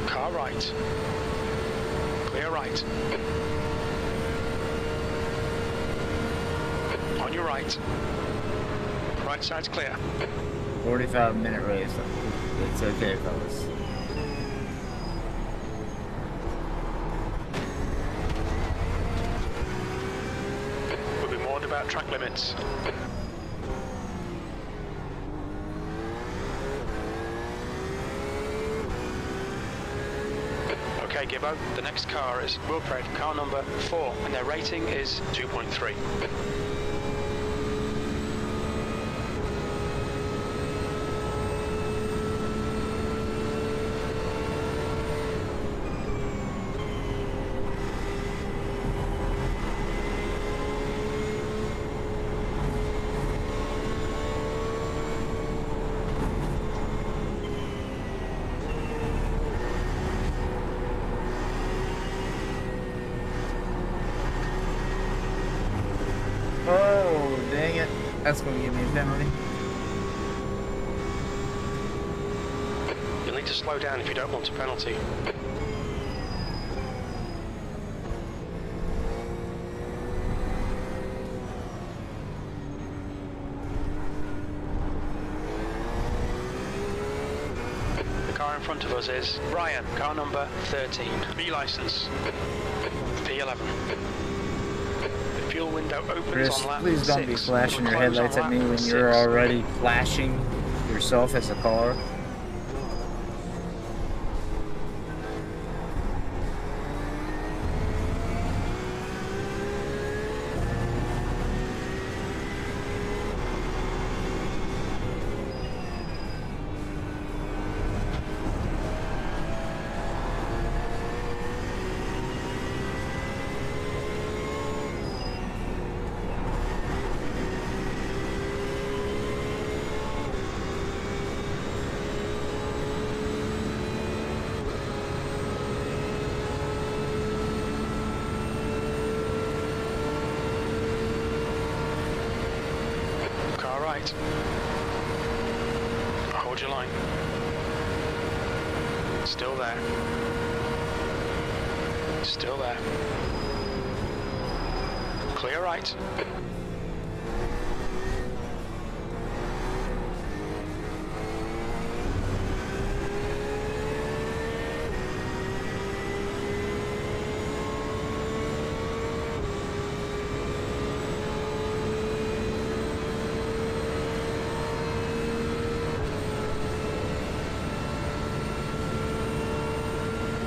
Car right. Clear right. On your right. Right side's clear. 45-minute race. It's okay, fellas. We'll be warned about track limits. Okay, Gibbo, the next car is Wilfred, car number 4, and their rating is 2.3. Oh, dang it. That's going to give me a penalty. You'll need to slow down if you don't want a penalty. The car in front of us is Ryan, car number 13, B license, P11. The fuel window opens Chris, on lap please don't 6. be flashing Will your close headlights on at me lap when you're 6. already flashing yourself as a car. right. Hold your line. Still there. Still there. Clear right.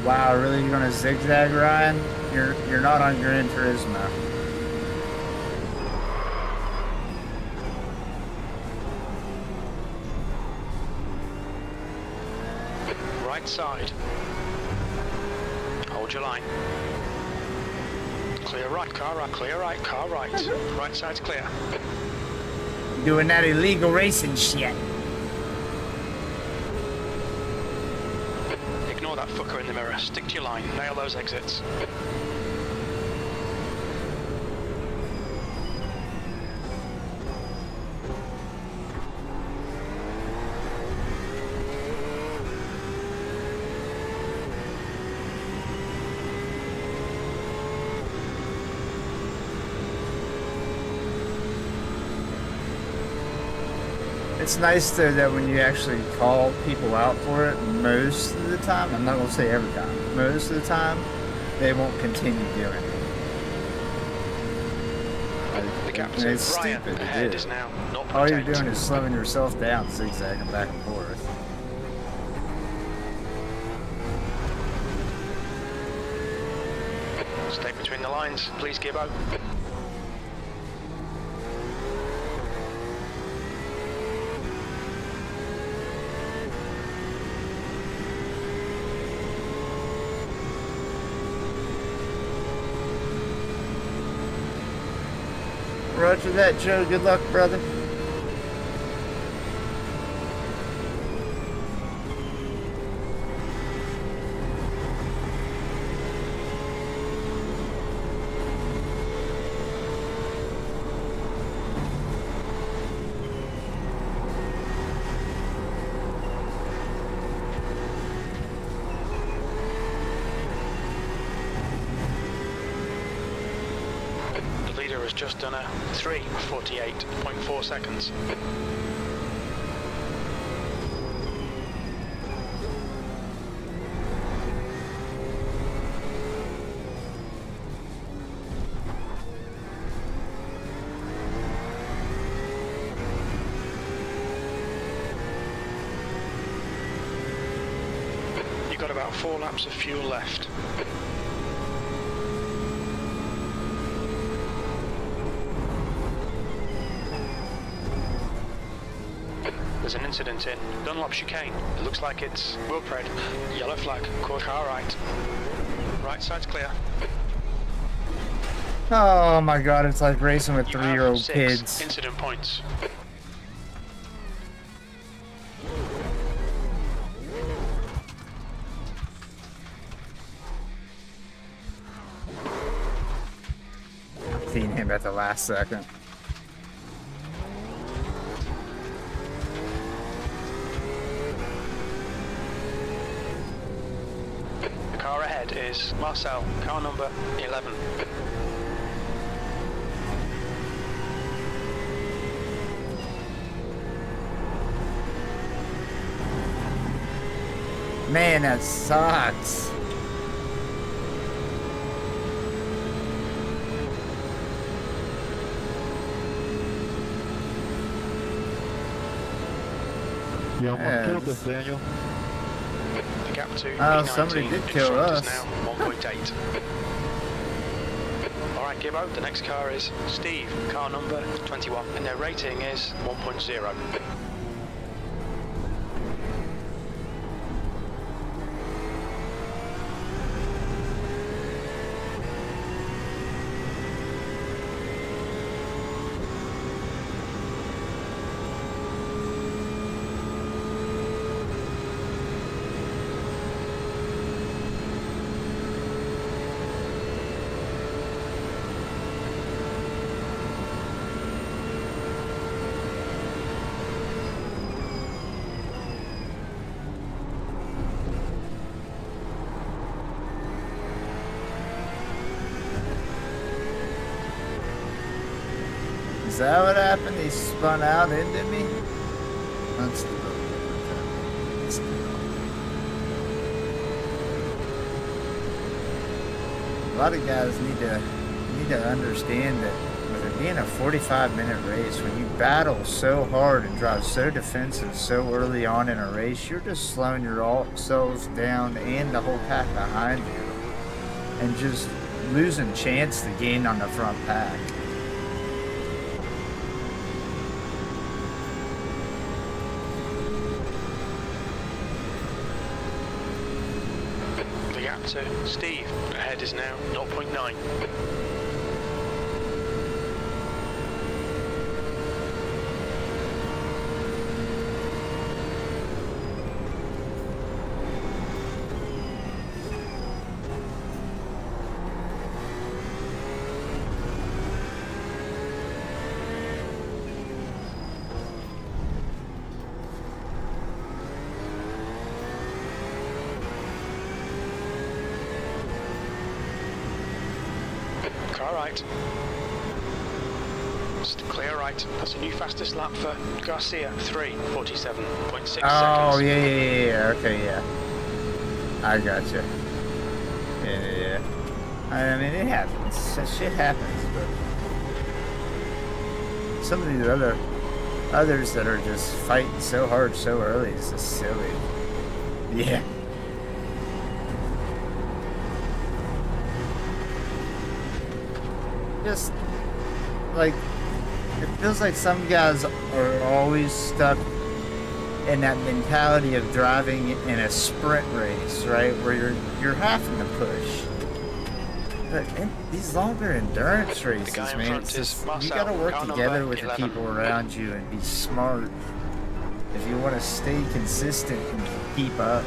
Wow, really? You're gonna zigzag, Ryan? You're not on Gran Turismo. Right side. Hold your line. Clear right, car right, clear right, car right. Right side's clear. Doing that illegal racing shit. Ignore that fucker in the mirror. Stick to your line. Nail those exits. It's nice though that when you actually call people out for it, most of the time, I'm not gonna say every time, most of the time, they won't continue doing it. The captain, And it's Ryan, stupid to ahead do. is now not All you're protect. doing is slowing yourself down, zigzagging back and forth. Stay between the lines, please, Gibbo. Roger that, Joe. Good luck, brother. The leader has just done a 3:48.4 seconds. You've got about 4 laps of fuel left. There's an incident in Dunlop chicane. It looks like it's Wilpred. Yellow flag. Car right. Right side's clear. Oh my god, it's like racing with You have 3-year-old 6 kids. incident points. Seeing him at the last second. The car ahead is Marcel, car number 11. Man, that sucks. You almost Yes. killed us, Daniel. The gap to Oh, P19 somebody did in kill front us. is now 1.8. Alright, Gibbo, the next car is Steve, car number 21, and their rating is 1.0. Is that what happened? He spun out into me? Let's do it. Let's do it. A lot of guys need to understand that with it being a 45-minute race, when you battle so hard and drive so defensive so early on in a race, you're just slowing yourselves down and the whole pack behind you, and just losing chance to gain on the front pack. The gap to Steve ahead is now 0.9. Car right. Clear right. That's a new fastest lap for Garcia. 3:47.6 seconds. Oh, yeah. Okay, yeah. I gotcha. Yeah. I mean, it happens. That shit happens, but some of these others that are just fighting so hard so early is just silly. Yeah. Just like it feels like some guys are always stuck in that mentality of driving in a sprint race, right, where you're having to push. But in these longer endurance races, man, it's just, you gotta work together with the people around you and be smart if you want to stay consistent and keep up.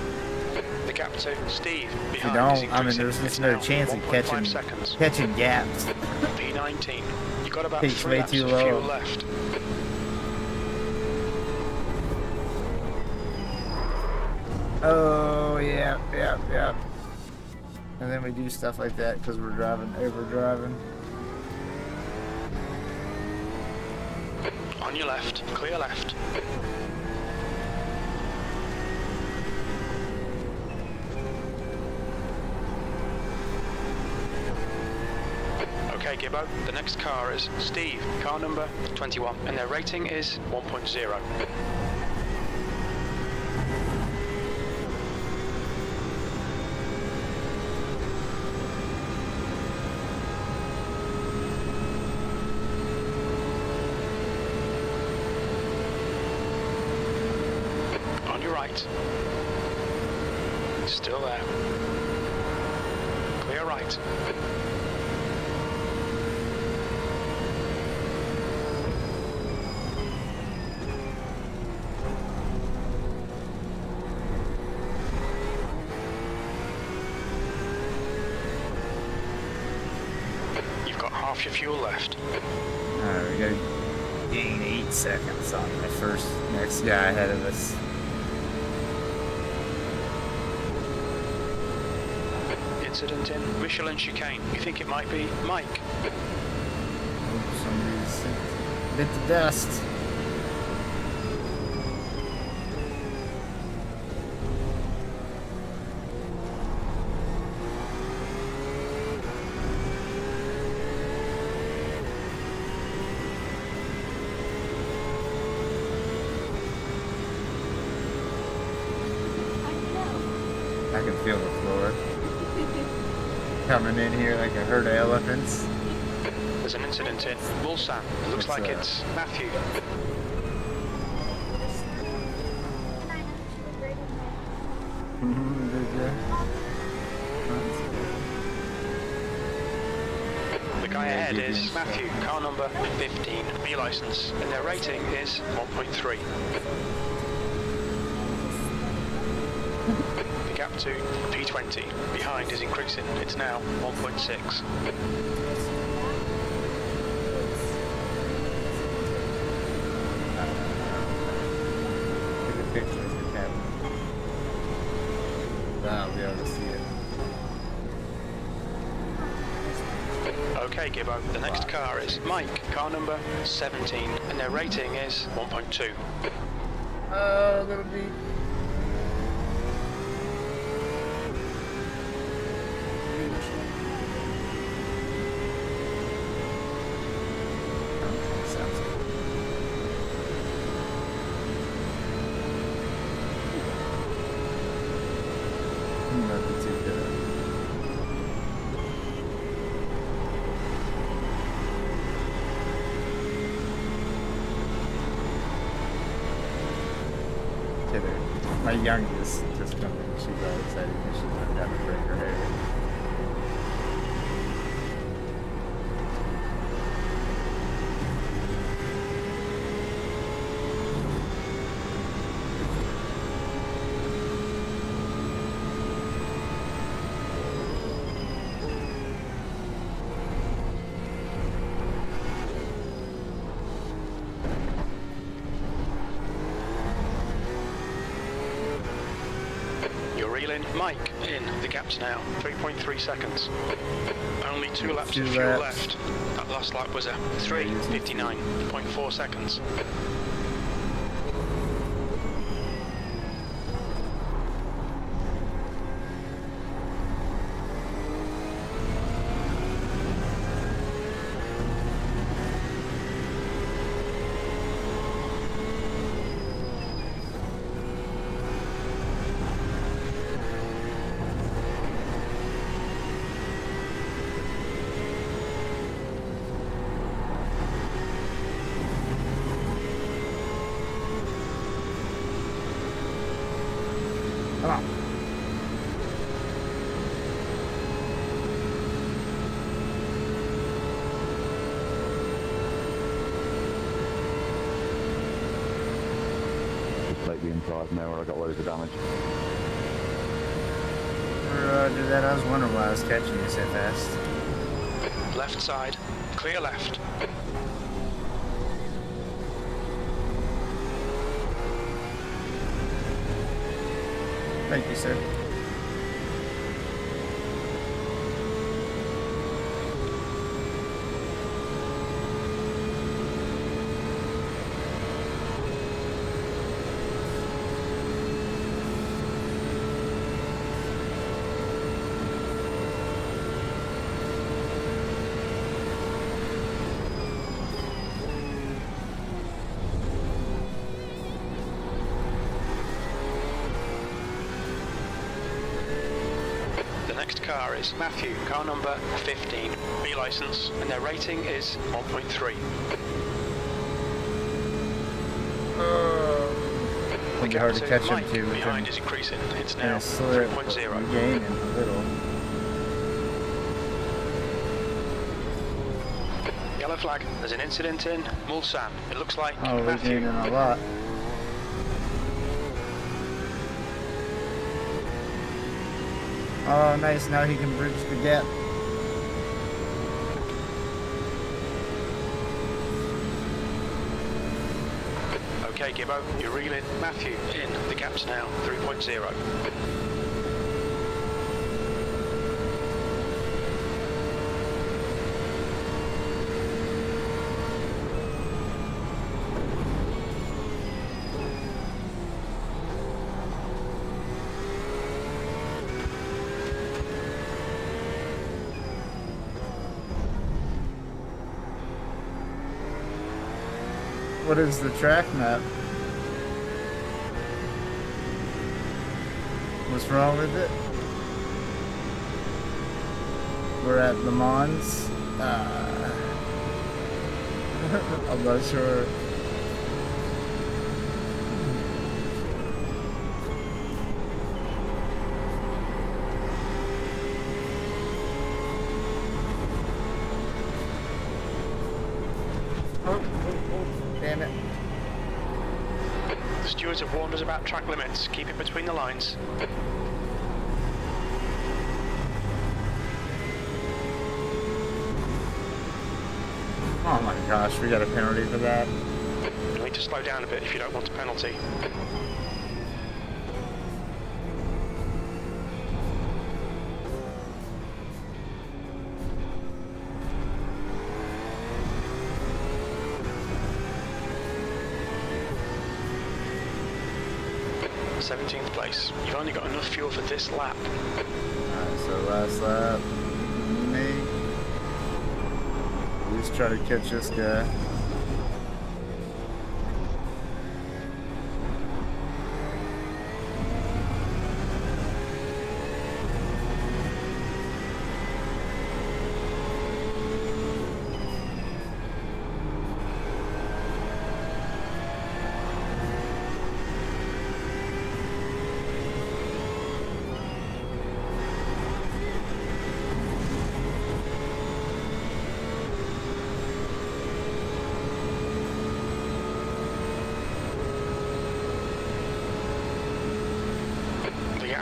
The gap to Steve. If you don't, I mean, there's just no chance of catching gaps. P19. You got about Takes 3 way laps too of low. fuel left. Oh, yeah. And then we do stuff like that because we're overdriving. On your left, clear left. Okay, Gibbo, the next car is Steve, car number 21, and their rating is 1.0. On your right. Still there. Clear right. Half your fuel left. Alright, we gotta gain 8 seconds on the next guy ahead of us. Incident in Michelin chicane. You think it might be Mike? Somebody's bit the dust. I can feel the floor coming in here like a herd of elephants. There's an incident in Mulsanne. It looks like it's Matthew. The guy ahead is Matthew, car number 15, B license, and their rating is 1.3. The gap to P20 behind is increasing. It's now 1.6. I'll be able to see it. Okay, Gibbo. The next car is Mike, car number 17, and their rating is 1.2. Oh, little beat. My youngest just come in. She's all excited because she's not got to break her hair. Mike in the gaps now, 3.3 seconds. Only 2 laps of fuel left. That last lap was a 3:59.4 seconds. Come on. Just take the inside now where I got loads of damage. Roger that. I was wondering why I was catching you so fast. Left side, clear left. Thank you, sir. Next car is Matthew, car number 15, B license, and their rating is 1.3. It'll be hard to catch him too. Behind is increasing. It's now 3.0. Gaining a little. Yellow flag. There's an incident in Mulsanne. It looks like we're Matthew. gaining a lot. Oh, nice. Now he can bridge the gap. Okay, Gibbo, you're reeling Matthew in the gaps now, 3.0. What is the track map? What's wrong with it? We're at Le Mans. I'm not sure. Damn it. The stewards have warned us about track limits. Keep it between the lines. Oh my gosh, we got a penalty for that. You need to slow down a bit if you don't want a penalty. 17th place. You've only got enough fuel for this lap. Alright, so last lap. Me. Just try to catch this guy.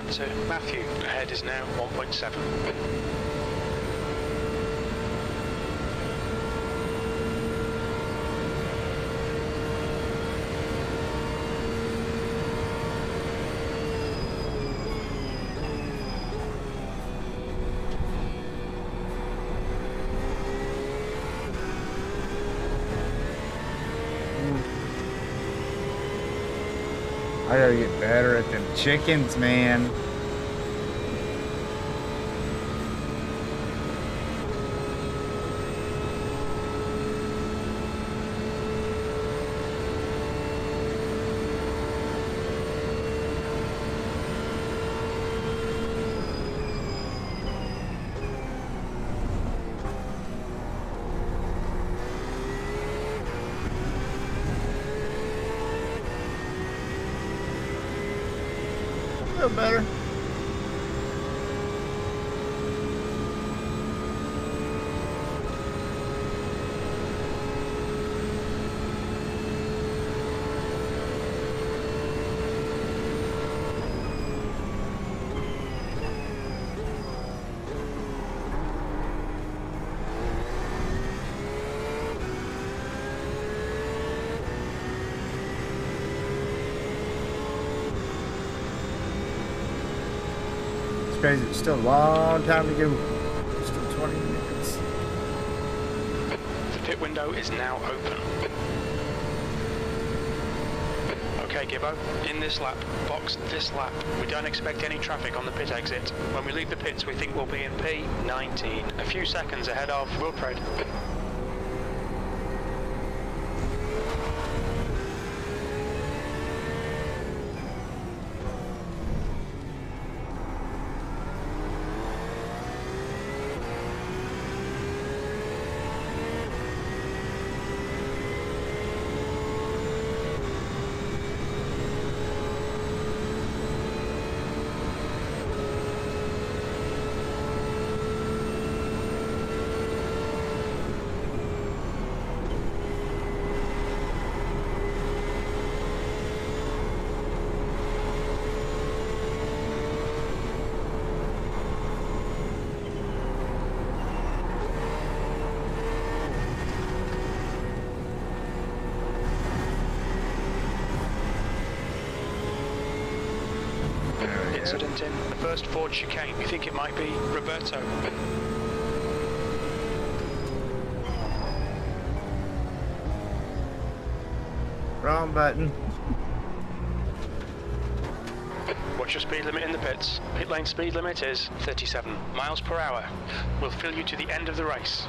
To Matthew, ahead is now 1.7. I gotta get better at them chickens, man. A little better. Crazy. It's still a long time to go. Still 20 minutes. The pit window is now open. Okay, Gibbo, in this lap, box this lap. We don't expect any traffic on the pit exit. When we leave the pits, we think we'll be in P19, a few seconds ahead of Wilfred. Incident in the first Ford chicane. You think it might be Roberto? Wrong button. What's your speed limit in the pits? Pit lane speed limit is 37 miles per hour. We'll fill you to the end of the race.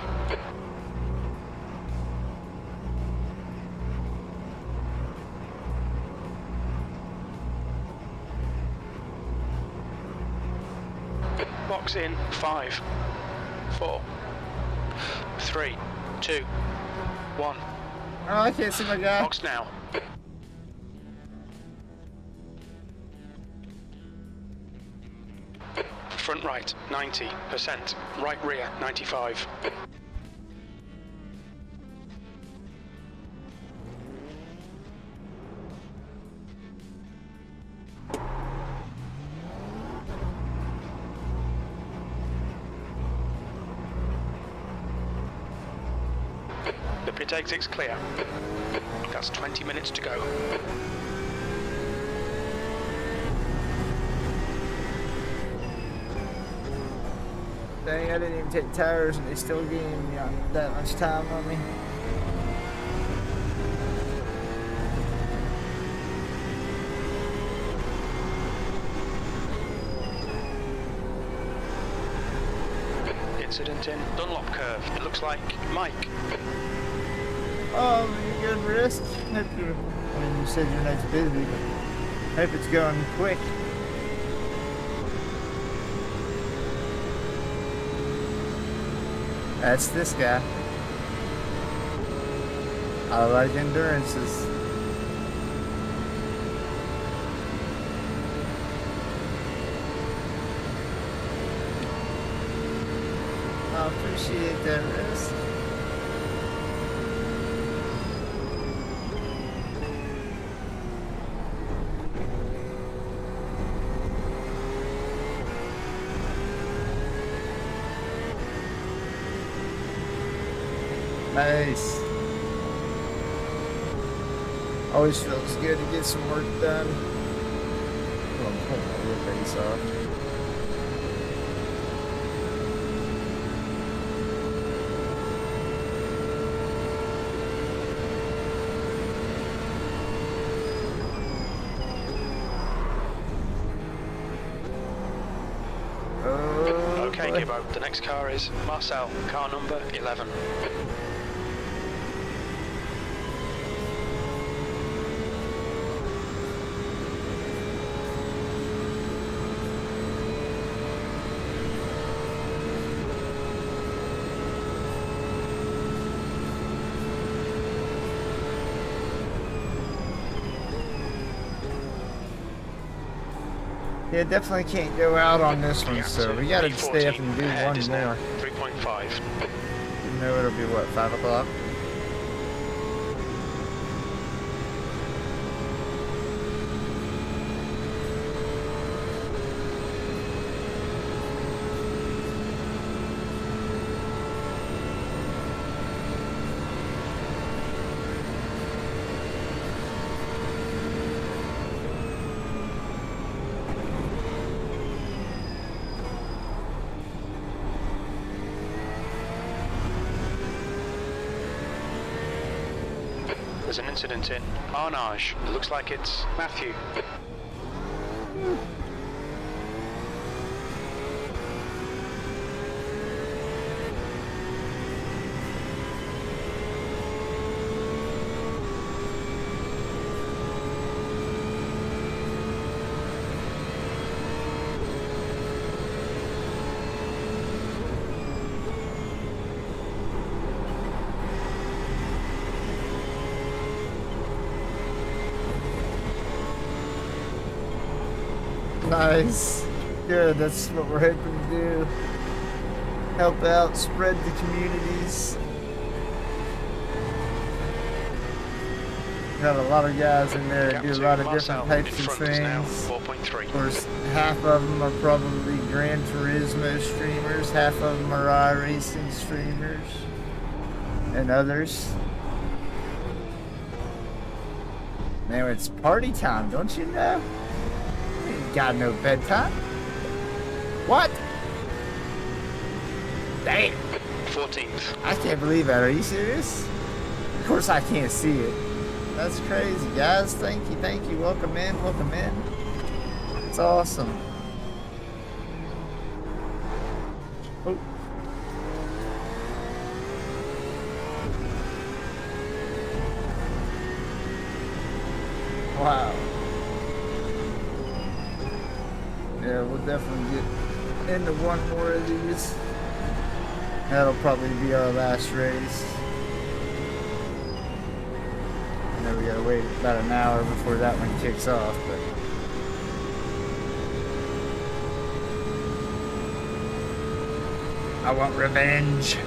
Box in 5, 4, 3, 2, 1. Oh, I can't see my guy. Box now. Front right, 90%. Right rear, 95. The pit exit's clear. That's 20 minutes to go. Dang, I didn't even take tires and they still gave me that much time on me. incident in Dunlop Curve. It looks like Mike. Oh, you good risk? Hope you, I mean, you said your night's busy, but hope it's going quick. That's this guy. I like endurances. I appreciate that risk. Nice. Always feels good to get some work done. Oh, I'm pulling my wheel base off. Okay, Gibbo, the next car is Marcel, car number 11. Yeah, definitely can't go out on this one, so we gotta stay up and do one more. 3.5. You know it'll be what, 5 o'clock? There's an incident in Arnage. It looks like it's Matthew. Nice. Good, that's what we're hoping to do. Help out, spread the communities. Got a lot of guys in there that do a lot of different types of things. Of course, half of them are probably Gran Turismo streamers, half of them are Iracing streamers, and others. Man, it's party time, don't you know? You ain't got no bedtime. What? Damn. 14th. I can't believe that. Are you serious? Of course I can't see it. That's crazy, guys. Thank you, thank you. Welcome in, welcome in. It's awesome. Oh. Wow. Yeah, we'll definitely get into one more of these. That'll probably be our last race. I know we gotta wait about an hour before that one kicks off, but I want revenge.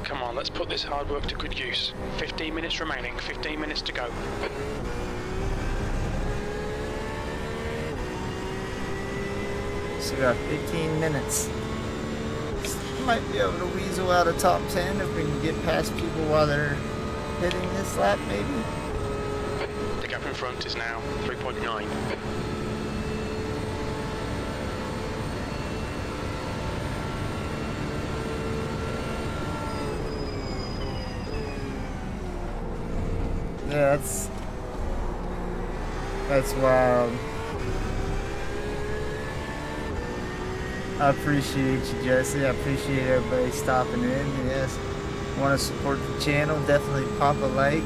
Come on, let's put this hard work to good use. 15 minutes remaining, 15 minutes to go. So we got 15 minutes. Might be able to weasel out a top 10 if we can get past people while they're hitting this lap, maybe. The gap in front is now 3.9. Yeah, that's wild. I appreciate you, Jesse. I appreciate everybody stopping in. Yes, want to support the channel? Definitely pop a like,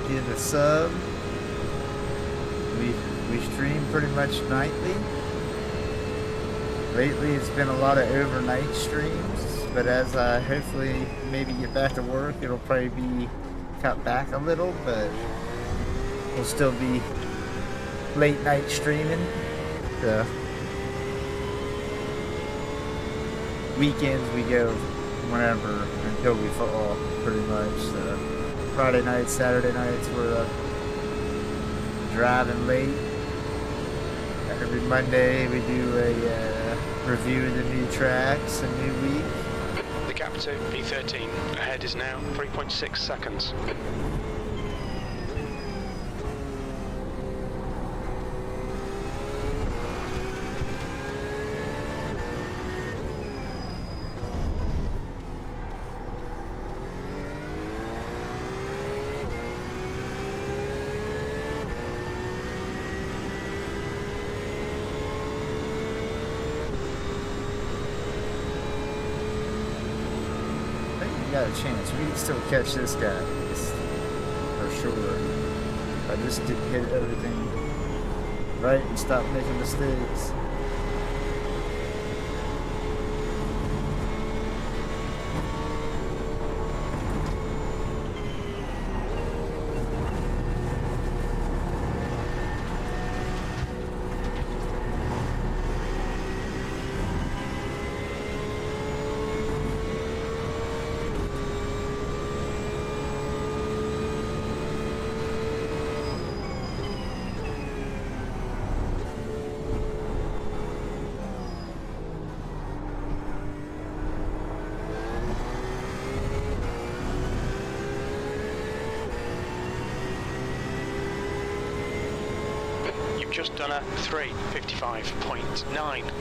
give a sub. We stream pretty much nightly. Lately, it's been a lot of overnight streams, but as I hopefully maybe get back to work, it'll probably be cut back a little, but we'll still be late night streaming. So weekends we go whenever until we fall, pretty much. So Friday nights, Saturday nights we're driving late. Every Monday we do a review of the new tracks, a new week. The gap to P13 ahead is now 3.6 seconds. Got a chance. We can still catch this guy for sure. I just hit everything right and stop making mistakes. Just done a 3:55.9.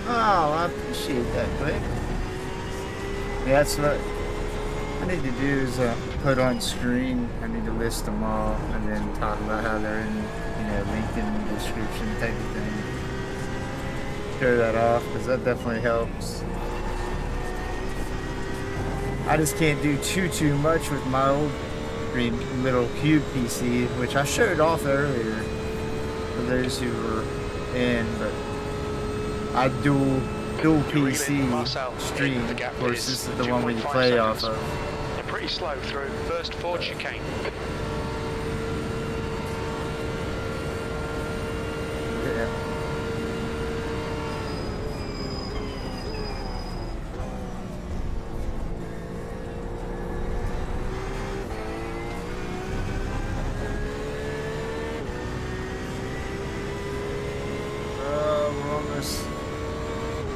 Oh, I appreciate that, Click. Yeah, that's what I need to do is put on screen. I need to list them all and then talk about how they're in, linked in the description type of thing. Show that off because that definitely helps. I just can't do too much with my old little cube PC, which I showed off earlier for those who were in, but I dual PC stream. Of course, this is the one we play off of. They're pretty slow through first Ford chicane. Yeah.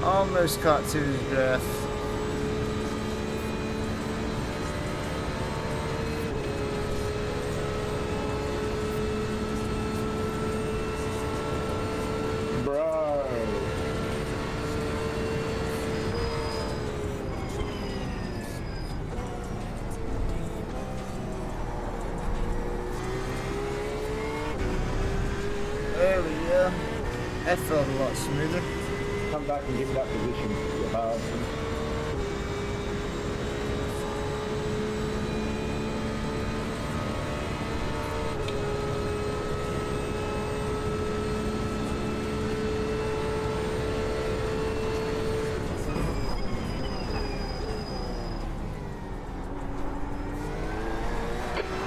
Almost caught to his draft. Bro. There we go. That felt a lot smoother. Come back and give me that position.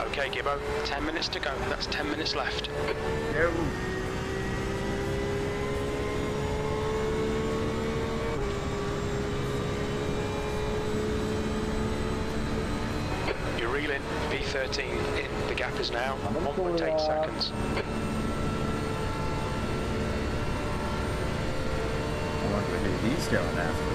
Okay, Gibbo, 10 minutes to go. That's 10 minutes left. There we Reeling P13 in. The gap is now 1.8 seconds. I wonder who he's going after.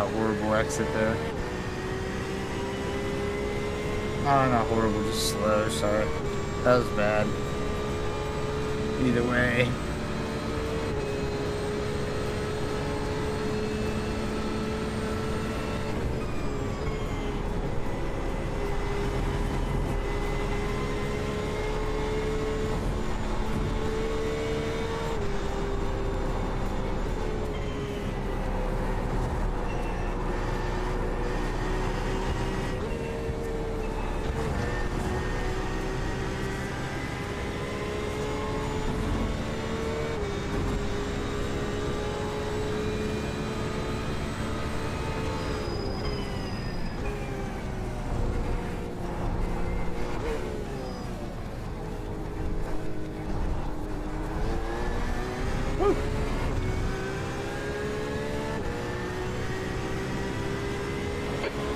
a horrible exit there. Oh, not horrible, just slow, sorry. That was bad. Either way.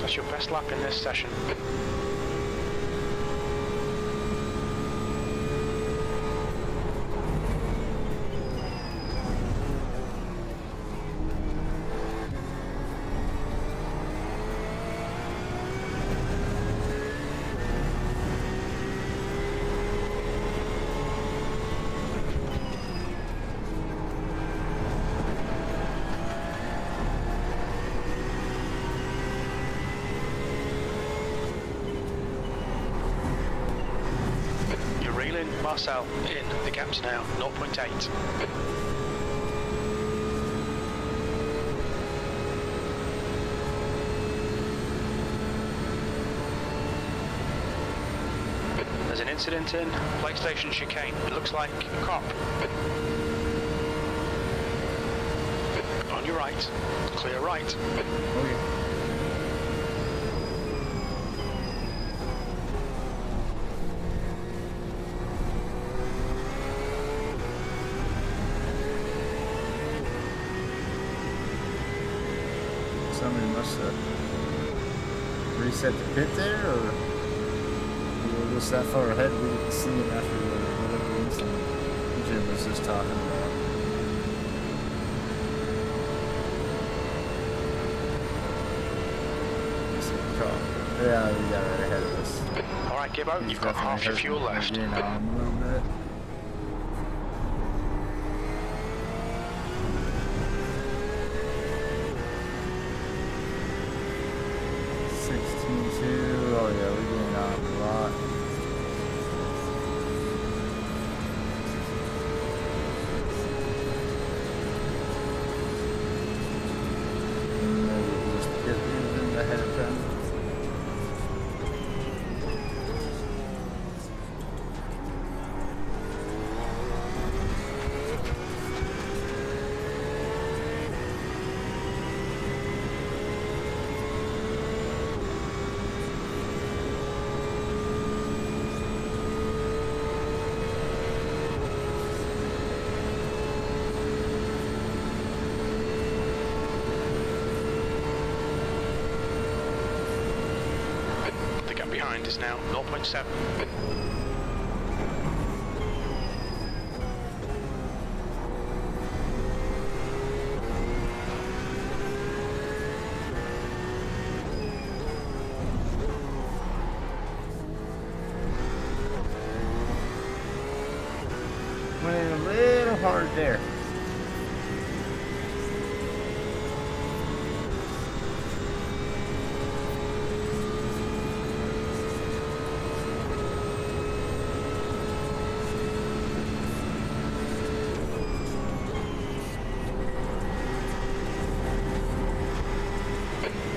That's your best lap in this session. Marcel in, the gap's now 0.8. There's an incident in PlayStation chicane. It looks like a cop. On your right, clear right. Okay. Somebody must have reset the pit there, or we were just that far ahead we didn't see him after whatever incident Jim was just talking about. Yeah, we got right ahead of us. Alright, Gibbo, you've got half your fuel left. A little bit. Oh yeah, we're getting on a lot. Maybe we'll just get in ahead of time. Behind is now 0.7. Went a little hard there.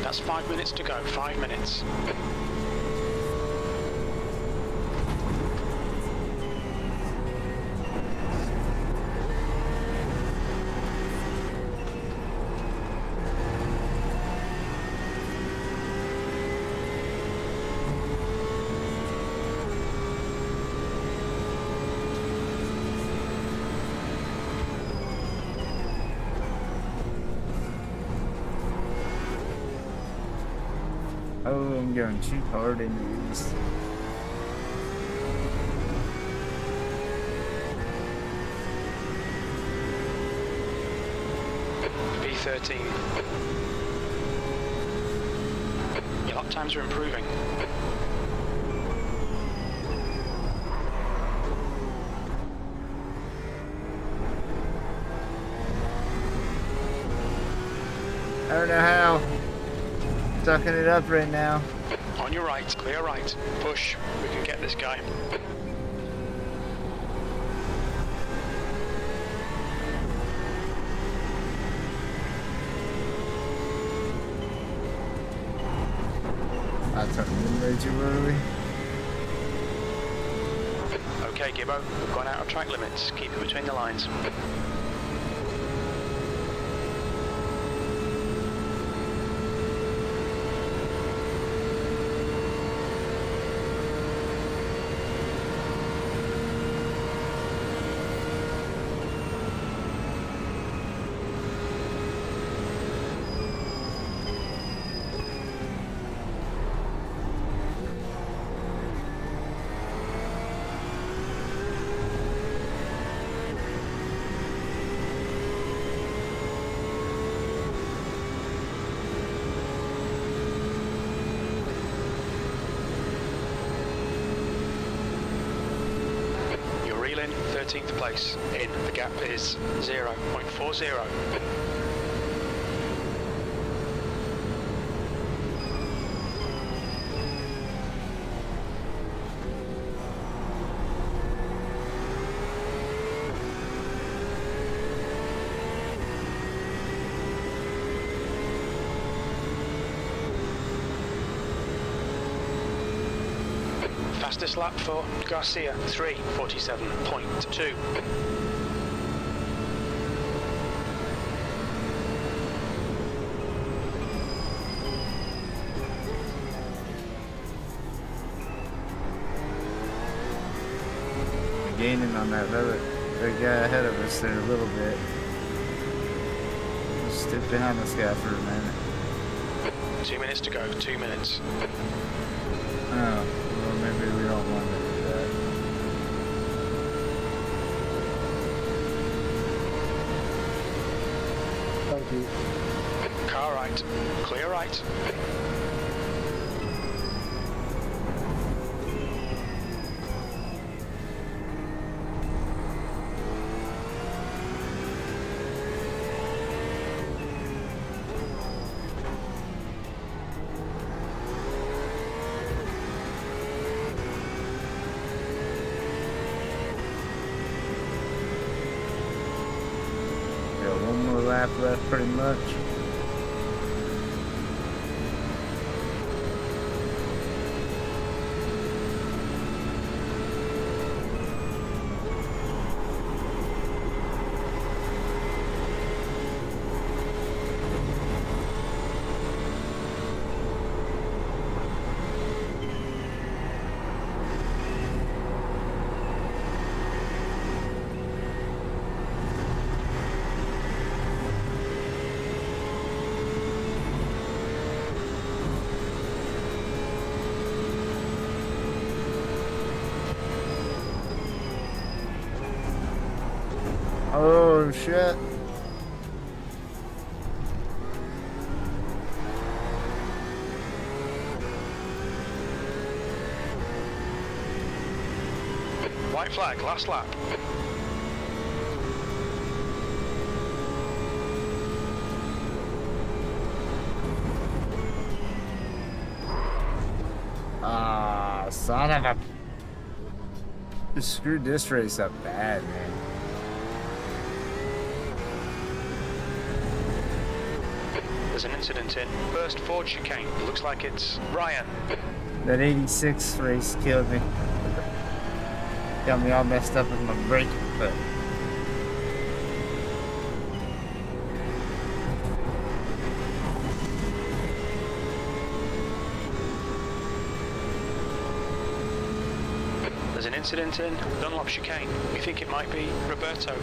That's 5 minutes to go, 5 minutes. Oh, I'm going too hard into these. V13. Your lap times are improving. I don't know how. Sucking it up right now. On your right, clear right. Push. We can get this guy. I turned in way too early. Okay, Gibbo, we've gone out of track limits. Keep it between the lines. In 13th place. In, the gap is 0.40. Fastest lap for Garcia, 3:47.2. Gaining on that other guy ahead of us there a little bit. Just stick behind this guy for a minute. 2 minutes to go, 2 minutes. Oh, well maybe we don't want to do that. Thank you. Car right, clear right. One more lap left pretty much. Oh shit. White flag, last lap. Ah, son of a... Just screwed this race up bad, man. There's an incident in first Ford chicane. Looks like it's Ryan. That 86 race killed me. Got me all messed up with my brake foot. There's an incident in Dunlop chicane. We think it might be Roberto.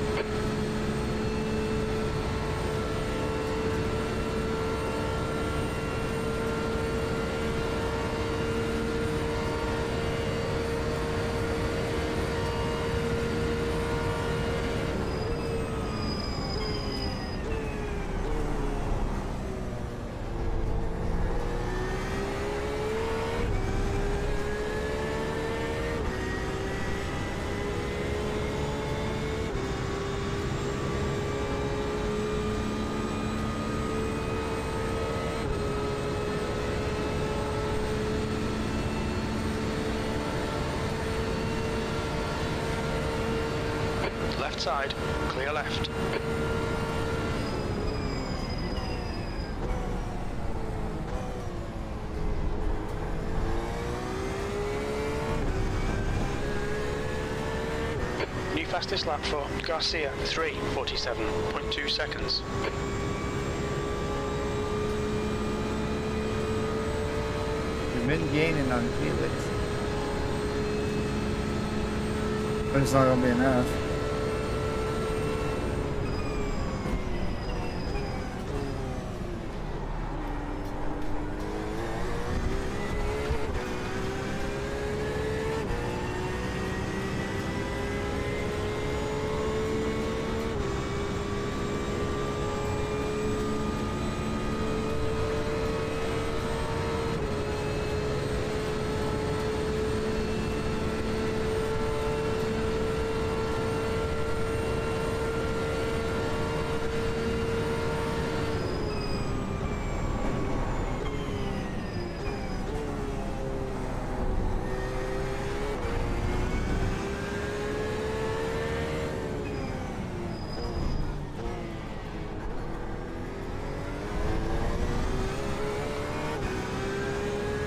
Left side, clear left. New fastest lap for Garcia, 3:47.2 seconds. We've been gaining on Felix, but it's not gonna be enough.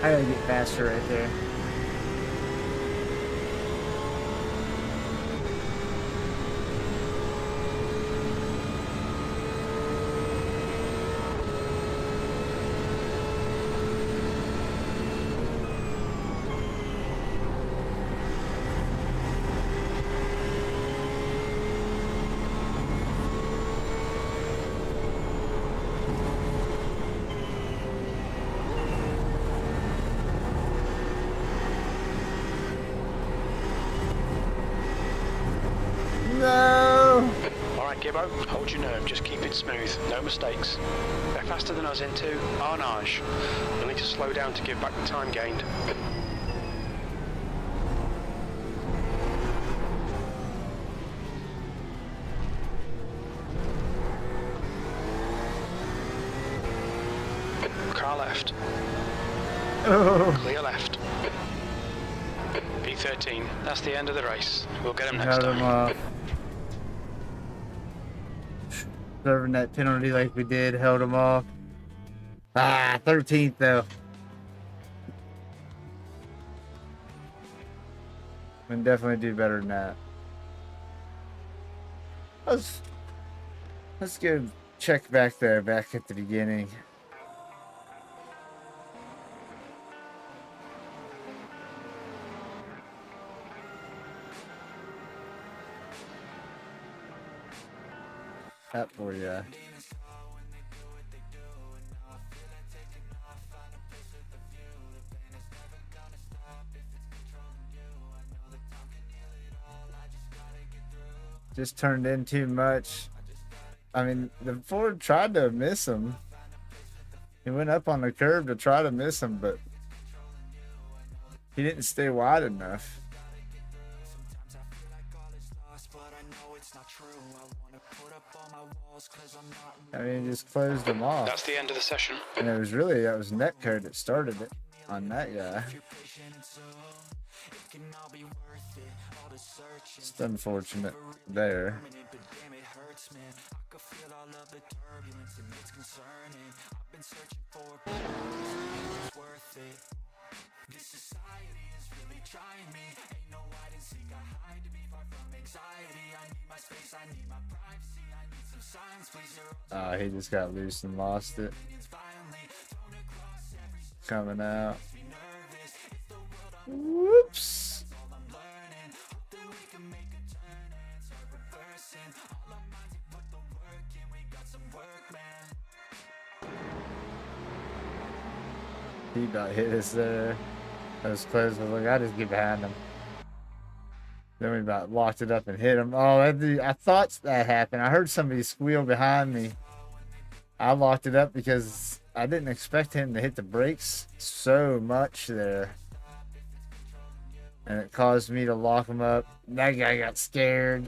I gotta get faster right there. No! Alright Gibbo, hold your nerve, just keep it smooth, no mistakes. They're faster than us into Arnage. You'll need to slow down to give back the time gained. Car left. Oh. Clear left. P13, that's the end of the race. We'll get him next Held time. him off. Serving that penalty like we did, held him off. 13th though. We can definitely do better than that. Let's go check back there, back at the beginning. That for ya. Just turned in too much. I mean, the Ford tried to miss him. He went up on the curve to try to miss him, but he didn't stay wide enough. I mean, he just closed him off. That's the end of the session. And it was really, that was Netcode that started it on that guy. It's unfortunate there. Oh, he just got loose and lost it. Coming out. Whoops. He about hit us there. That was close, but look, I just get behind him. Then we about locked it up and hit him. Oh, I thought that happened. I heard somebody squeal behind me. I locked it up because I didn't expect him to hit the brakes so much there. And it caused me to lock him up. That guy got scared.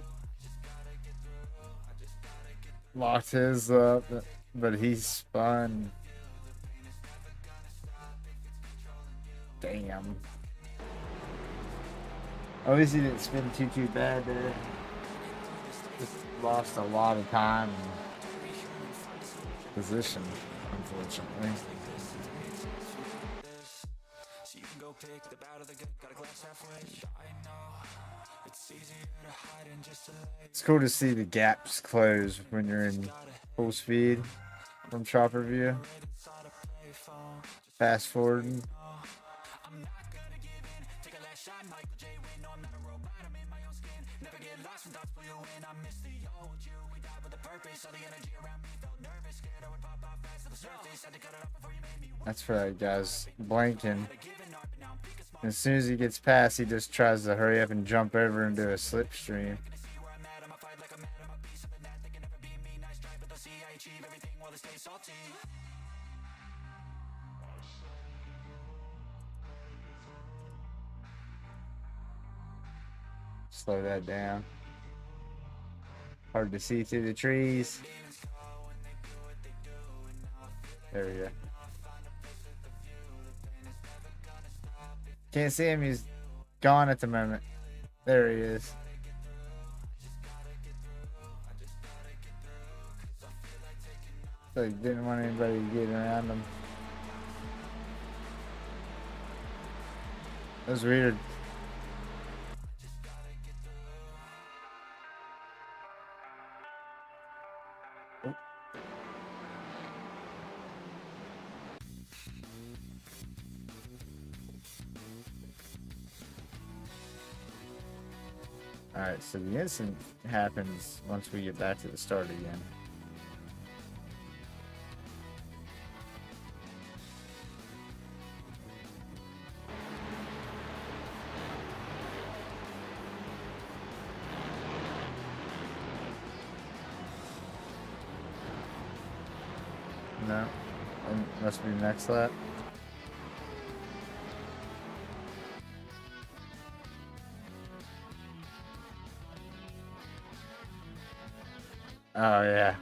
Locked his up, but he spun. Damn. At least he didn't spin too bad there. Just lost a lot of time and position, unfortunately. It's cool to see the gaps close when you're in full speed from chopper view. Fast forwarding. That's right, guys. Blanking. As soon as he gets past, he just tries to hurry up and jump over and do a slipstream. Slow that down. Hard to see through the trees. There we go. Can't see him, he's gone at the moment. There he is. So he didn't want anybody to get around him. That was weird. Alright, so the incident happens once we get back to the start again. No, it must be next lap. Oh, yeah.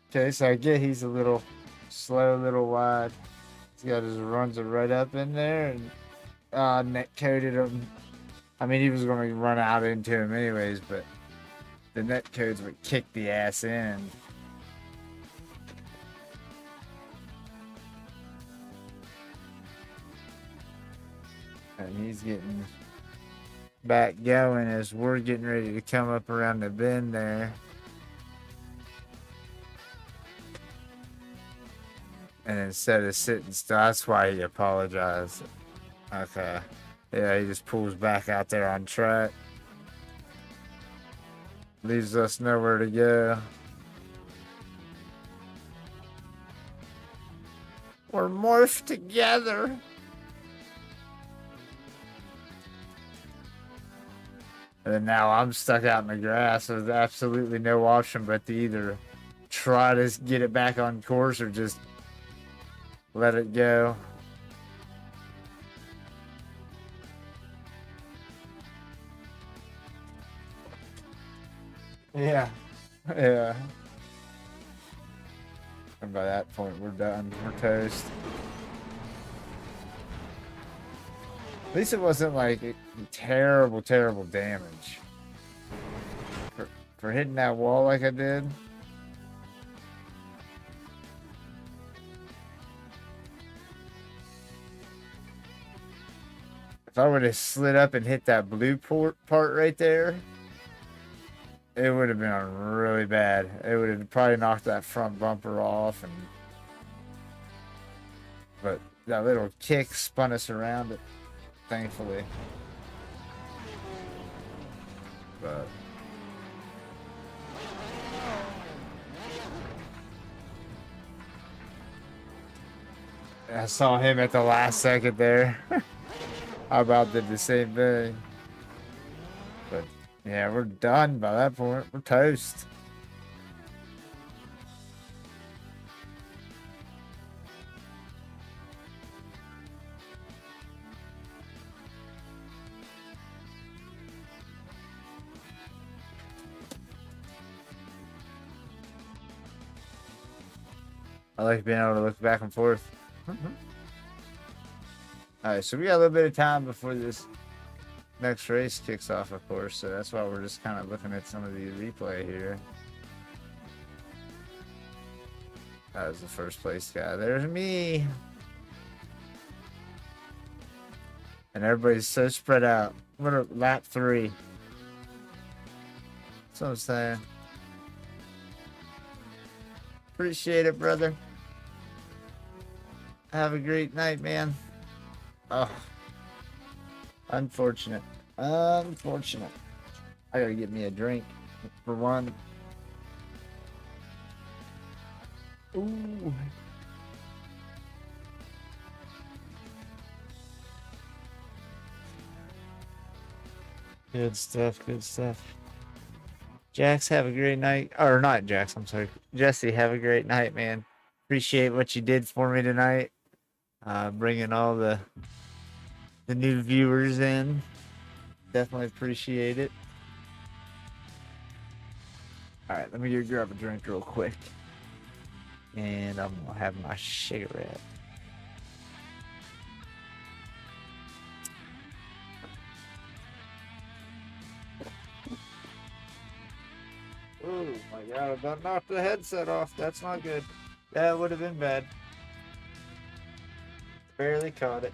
Okay, so I get he's a little slow, a little wide. He's got his runs right up in there and net coated him. I mean, he was going to run out into him anyways, but the net codes would kick the ass in. And he's getting back going as we're getting ready to come up around the bend there. And instead of sitting still, that's why he apologized. Okay. Yeah, he just pulls back out there on track. Leaves us nowhere to go. We're morphed together. And now I'm stuck out in the grass with absolutely no option but to either try to get it back on course or just let it go. Yeah. Yeah. And by that point, we're done. We're toast. At least it wasn't like terrible, terrible damage. For hitting that wall like I did. If I would have slid up and hit that blue part right there, it would have been really bad. It would have probably knocked that front bumper off, but that little kick spun us around it, thankfully. But I saw him at the last second there. I about did the same thing. But yeah, we're done by that point. We're toast. I like being able to look back and forth. Alright, so we got a little bit of time before this next race kicks off, of course. So that's why we're just kind of looking at some of the replay here. That was the first place guy. There's me. And everybody's so spread out. What a lap 3. That's what I'm saying. Appreciate it, brother. Have a great night, man. Oh. Unfortunate. Unfortunate. I gotta get me a drink for one. Ooh. Good stuff, good stuff. Jax, have a great night. Or not Jax, I'm sorry. Jesse, have a great night, man. Appreciate what you did for me tonight. Bringing all the new viewers in. Definitely appreciate it. Alright, let me go grab a drink real quick. And I'm gonna have my cigarette. Oh my god, I about knocked the headset off. That's not good. That would have been bad. Barely caught it.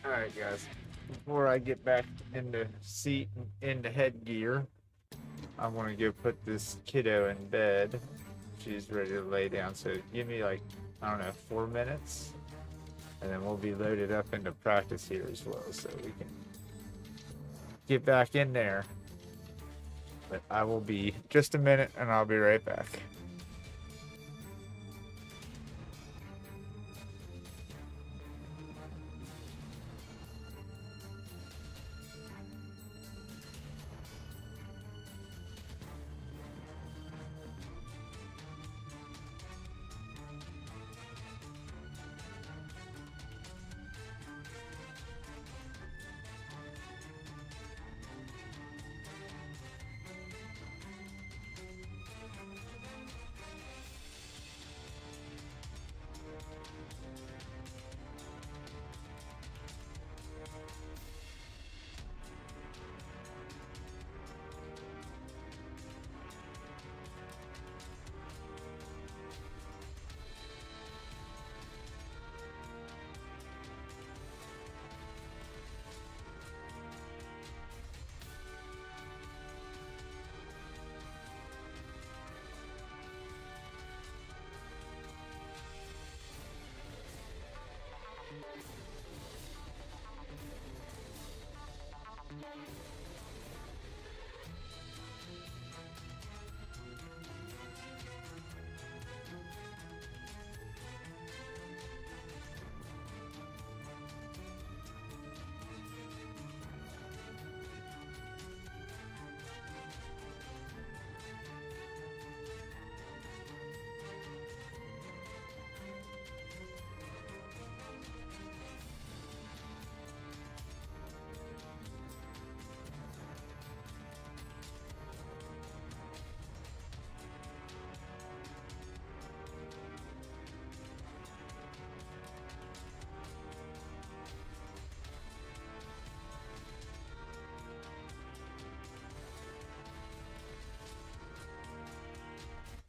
Alright guys, before I get back into seat and into headgear, I want to go put this kiddo in bed. She's ready to lay down, so give me like, I don't know, 4 minutes, and then we'll be loaded up into practice here as well, so we can get back in there. But I will be just a minute and I'll be right back.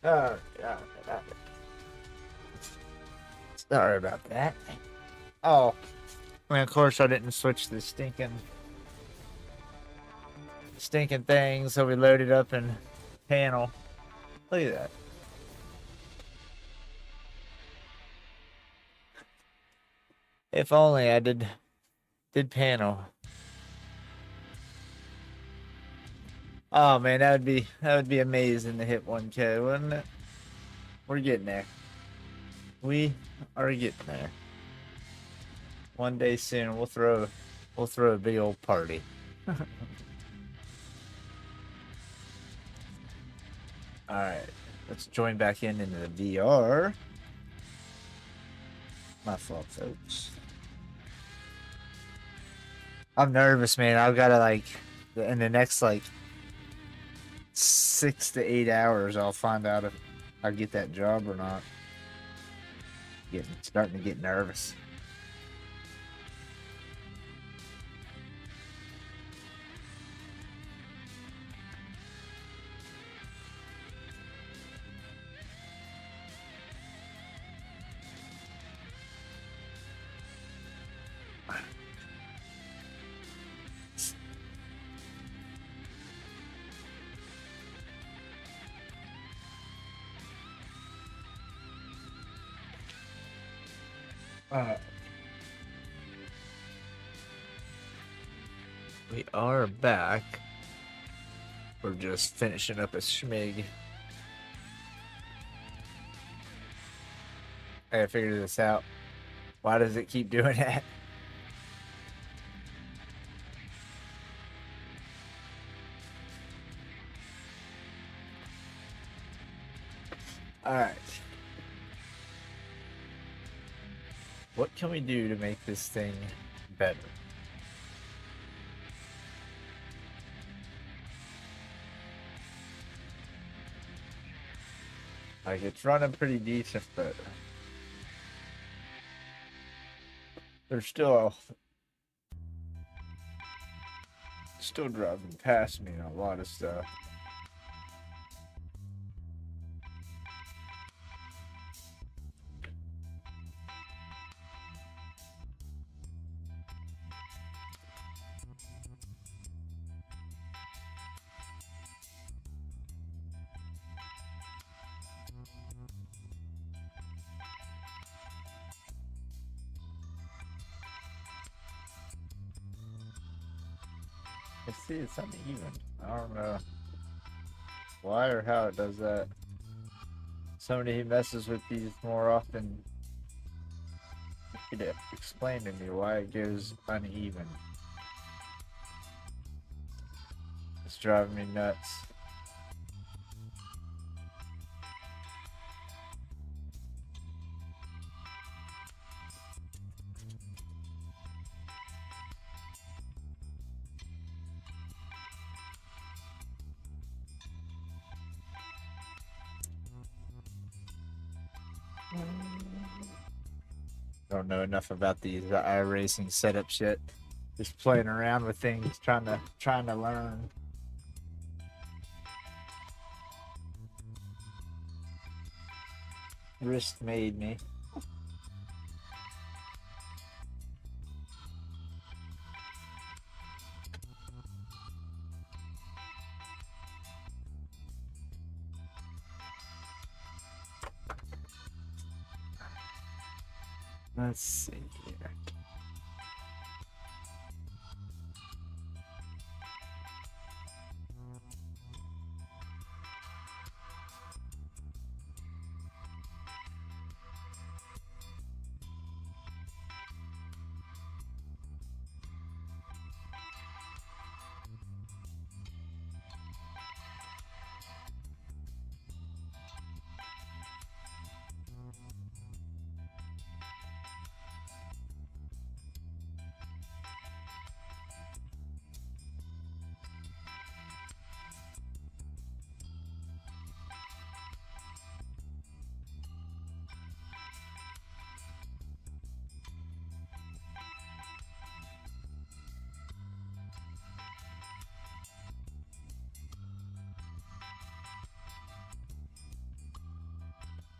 Oh, yeah. Sorry about that. Oh, and of course I didn't switch the stinking thing, so we loaded up in panel. Look at that. If only I did panel. Oh man, that would be amazing to hit 1K, wouldn't it? We're getting there. We are getting there. One day soon, we'll throw a big old party. All right, let's join back into the VR. My fault, folks. I'm nervous, man. I've got to like in the next like 6 to 8 hours, I'll find out if I get that job or not. Starting to get nervous. We are back. We're just finishing up a schmig. I gotta figure this out. Why does it keep doing that? Alright. What can we do to make this thing better? Like, it's running pretty decent, but they're still driving past me on a lot of stuff. I see it's uneven. I don't know why or how it does that. Somebody who messes with these more often could explain to me why it goes uneven. It's driving me nuts. Don't know enough about these iRacing setups yet. Just playing around with things, trying to learn. Risk made me. Let's see here.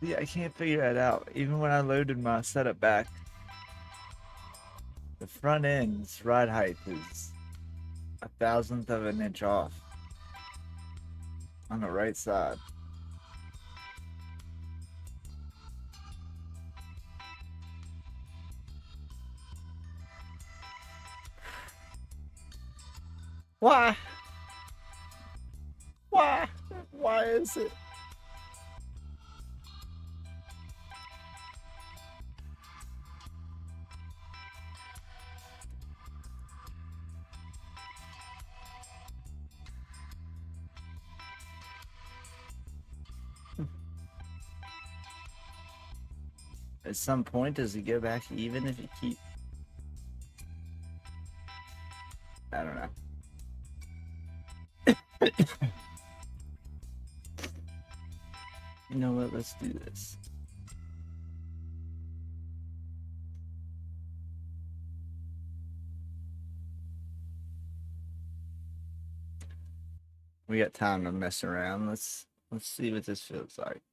Yeah, I can't figure that out. Even when I loaded my setup back, the front end's ride height is 1/1000th of an inch off on the right side. Why? Why? Why is it? At some point, does it go back even if you keep... I don't know. You know what? Let's do this. We got time to mess around. Let's see what this feels like.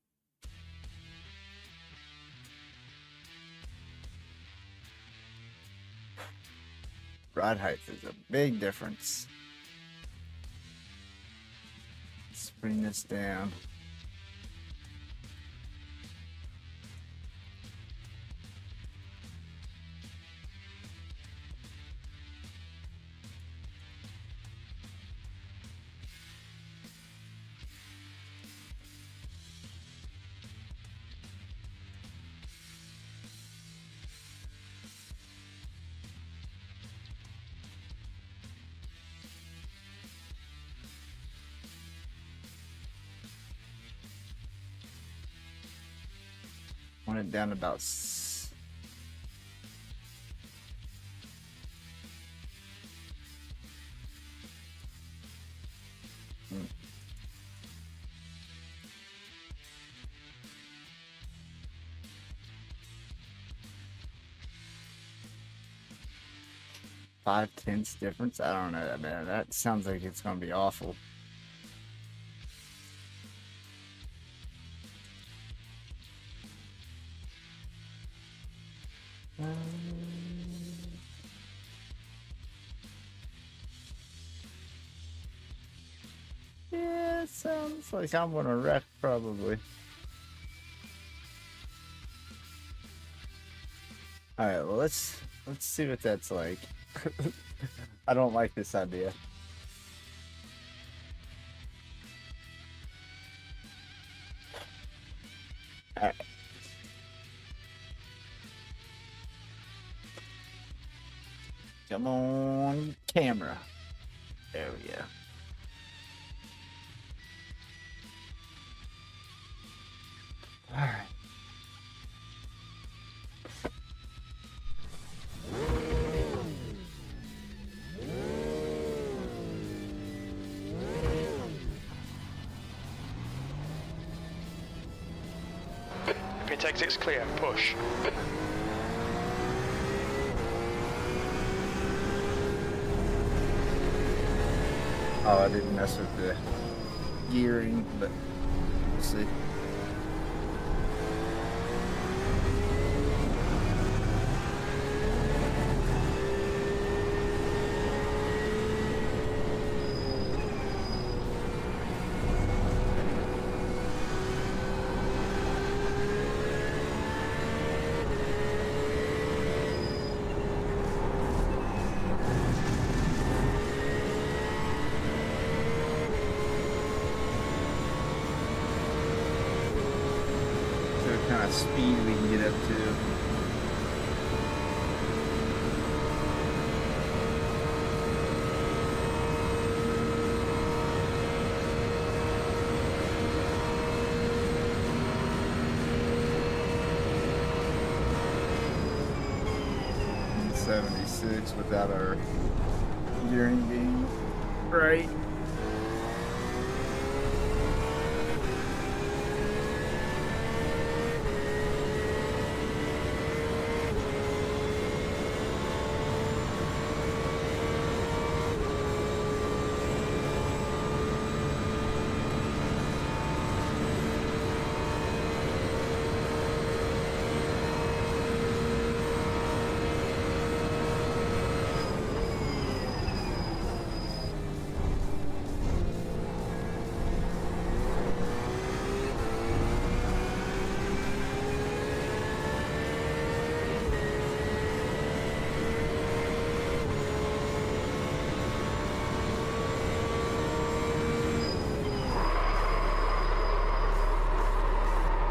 Rod height is a big difference. Let's bring this down. Want it down about Hmm. .5/10 difference. I don't know, man. That sounds like it's gonna be awful. Yeah, it sounds like I'm gonna wreck probably. All right, well let's see what that's like. I don't like this idea. All right. Come on, camera. There we go. All right. Pit exit's clear. Push. Oh, I didn't mess with the gearing, but we'll see. Kind of speed we can get up to. .76 without our gearing being right.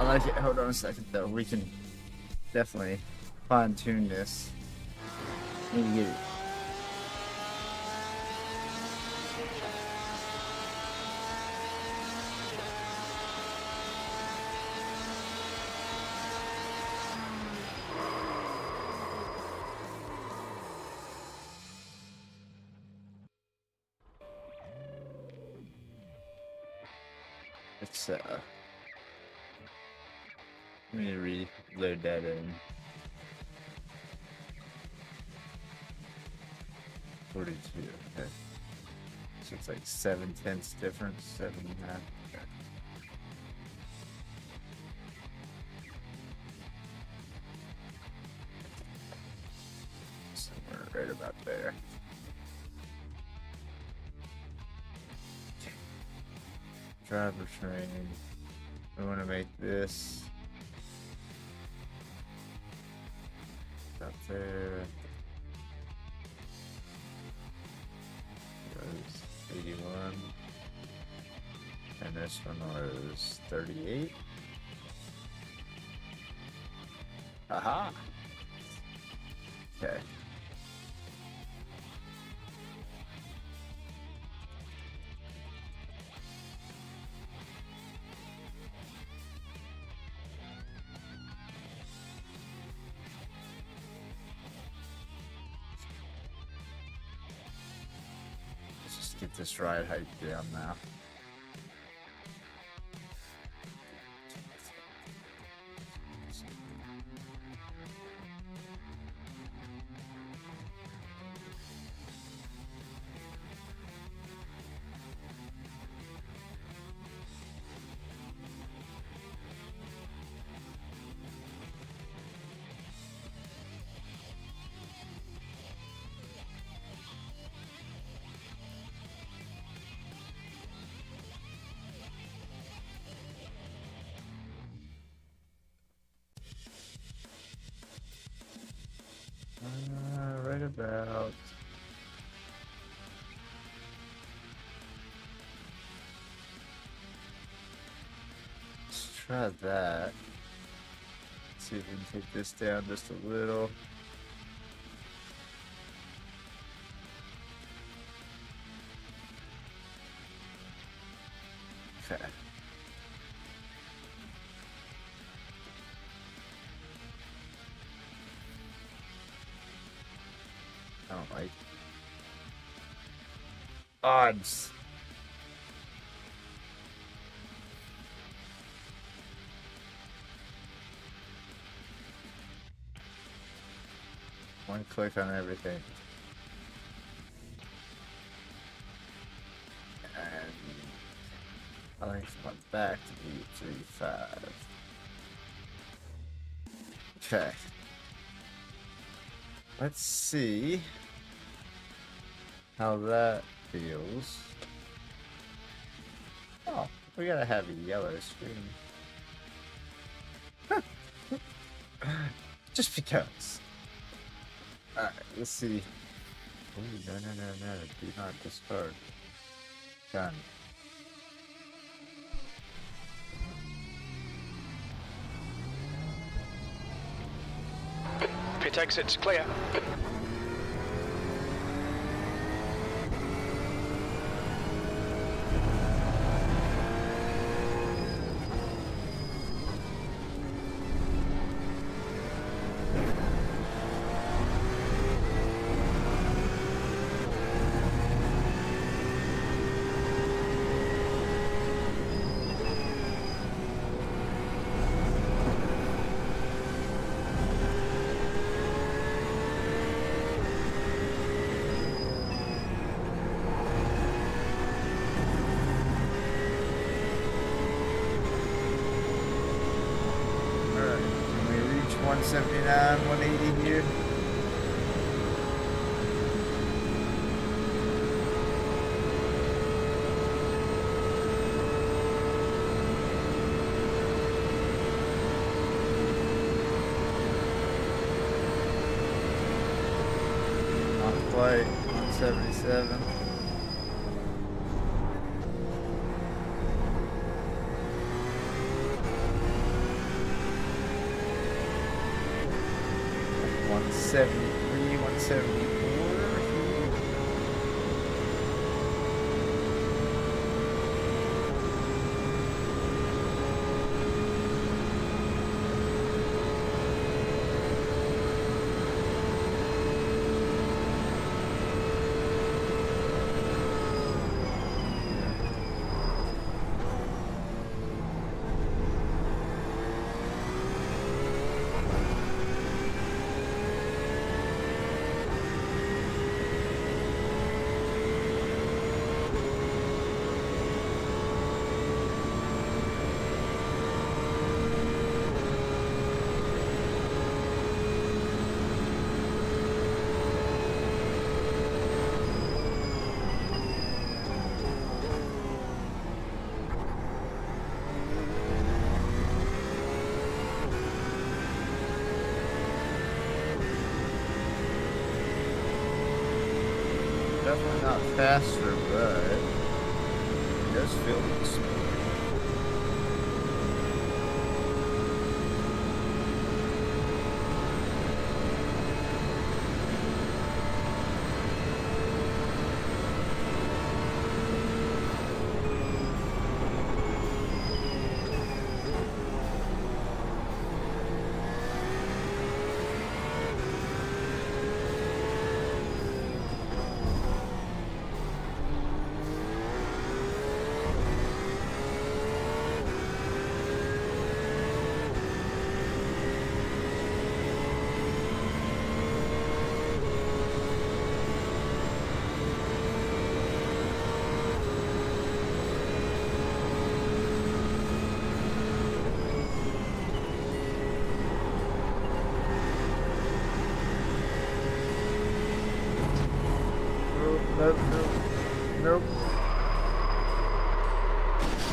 I like it. Hold on a second though. We can definitely fine tune this. Need to get it. It's let me reload that in. 42. Okay. So it's like 7/10 difference, 7.5. Okay. Somewhere right about there. Driver training. We want to make this up there. Was 81, and this one was 38. Aha. Okay. Get this ride height down now. Right about. Let's try that. See if we can take this down just a little. Okay. I don't like odds. One click on everything. And I like my back to be 3.5. Okay. Let's see how that feels. Oh, we gotta have a yellow screen. Just because. Alright, let's see. Oh, no. Do not discard. Done. Pit exit's clear. Alright, can we reach 179, 180 here? Not quite, 177. 173, 174. Definitely not faster, but it does feel like speed. Nope, nope, nope.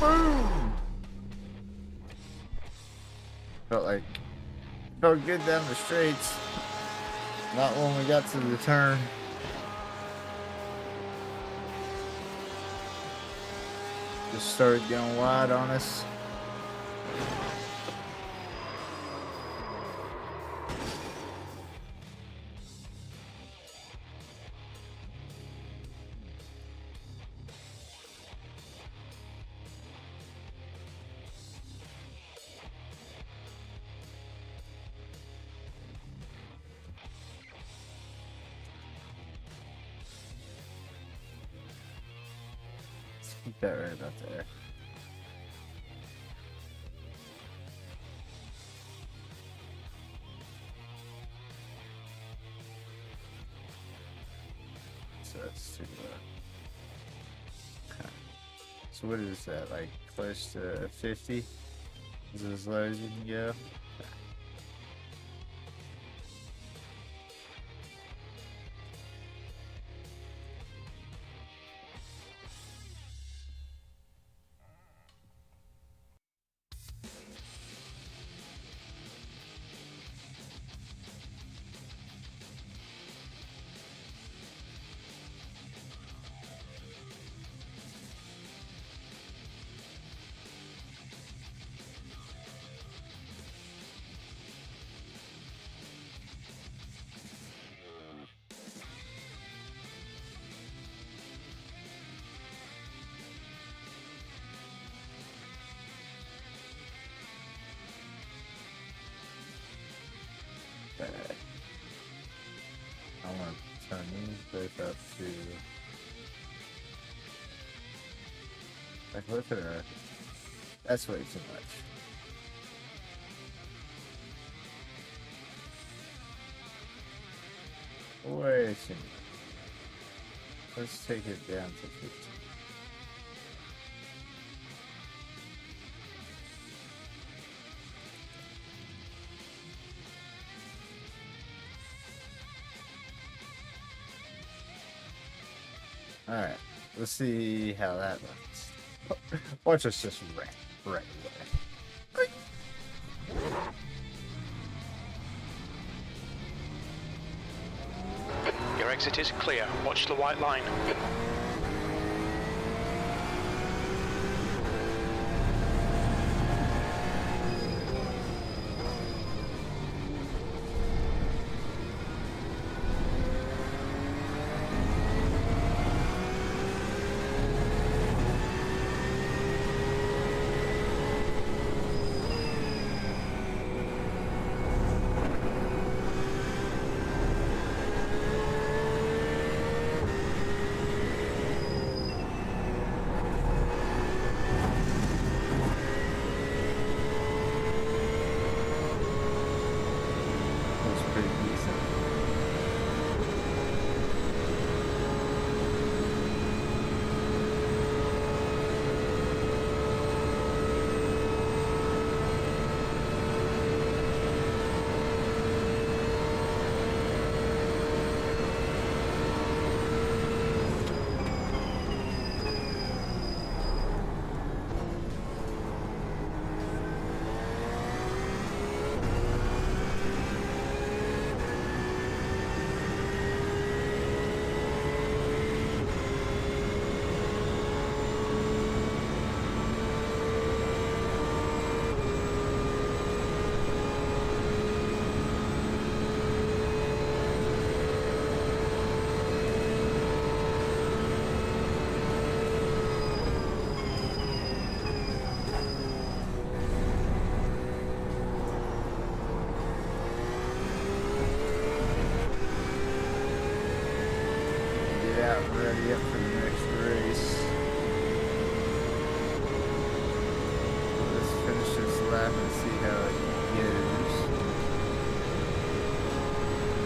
Boom! Felt good down the straights. Not when we got to the turn. Just started going wide on us. Keep that right about there. So that's too low. So what is that, like close to 50? Is it as low as you can go? I want to turn these both up to like look at her. That's way too much. Way too much. Let's take it down to 15. Alright, let's see how that looks. Watch us just wreck right away. Your exit is clear. Watch the white line.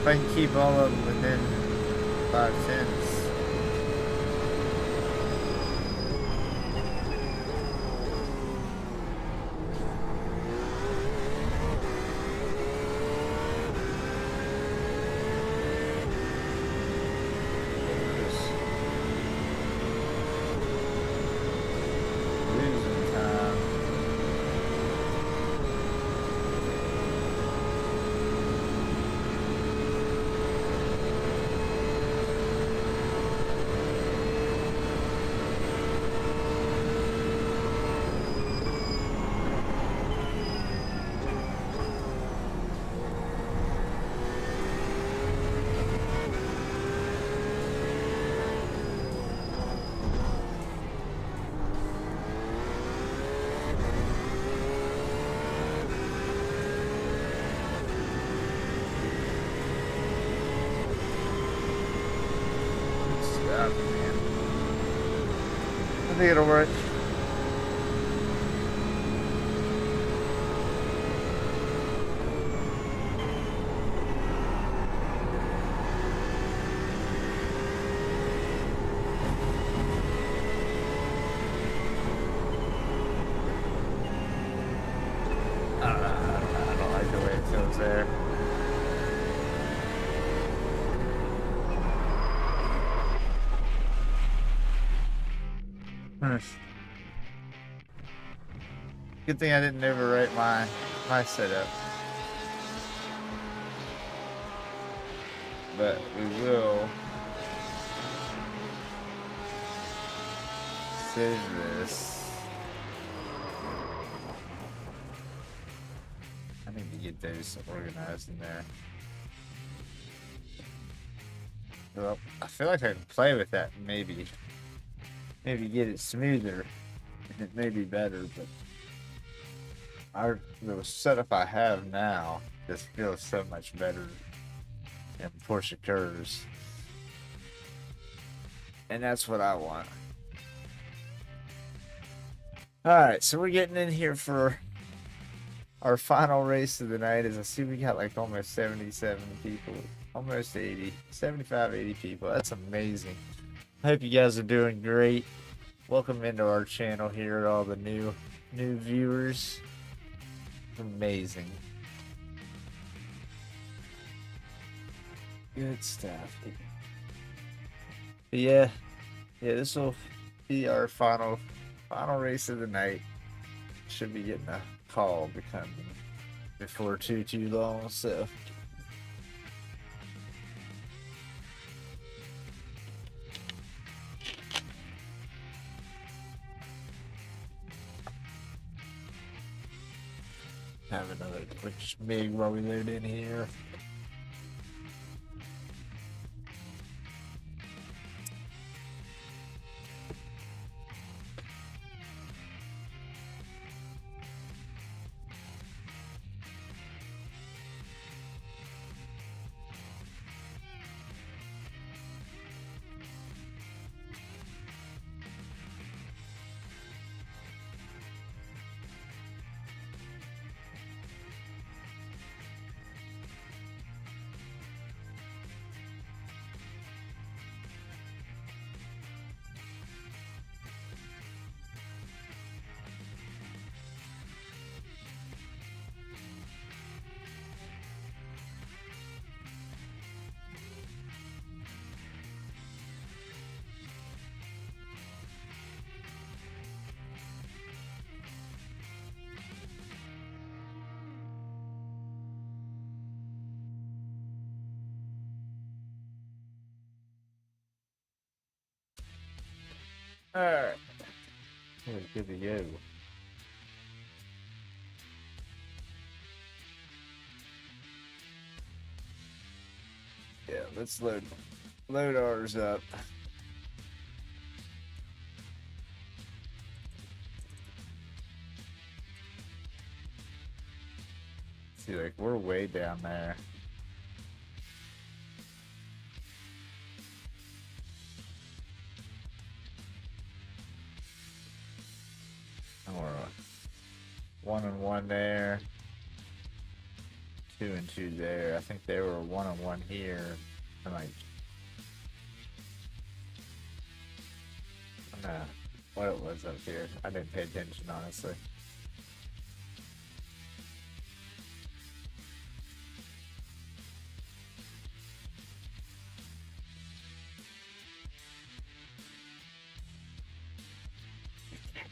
If I can keep all of them within 5/10. Losing time. Stuff, man. I think it'll work. I don't like the way it feels there. Good thing I didn't overwrite my setup. But we will save this. I need to get those organized in there. Well, I feel like I can play with that maybe get it smoother, and it may be better, but the setup I have now just feels so much better in Porsche curves, and that's what I want. All right, so we're getting in here for our final race of the night. As I see, we got like almost 77 people, almost 80, 75, 80 people. That's amazing. I hope you guys are doing great. Welcome into our channel here, all the new viewers. Amazing. Good stuff. But yeah, this will be our final race of the night. Should be getting a call becoming before too long, so. Have another quick schmig while we load in here. Alright. We're good to go. Yeah, let's load ours up. See, like, we're way down there. Or 1-1 there. 2 and 2 there. I think they were 1 and 1 here. And like, I don't know what it was up here. I didn't pay attention, honestly.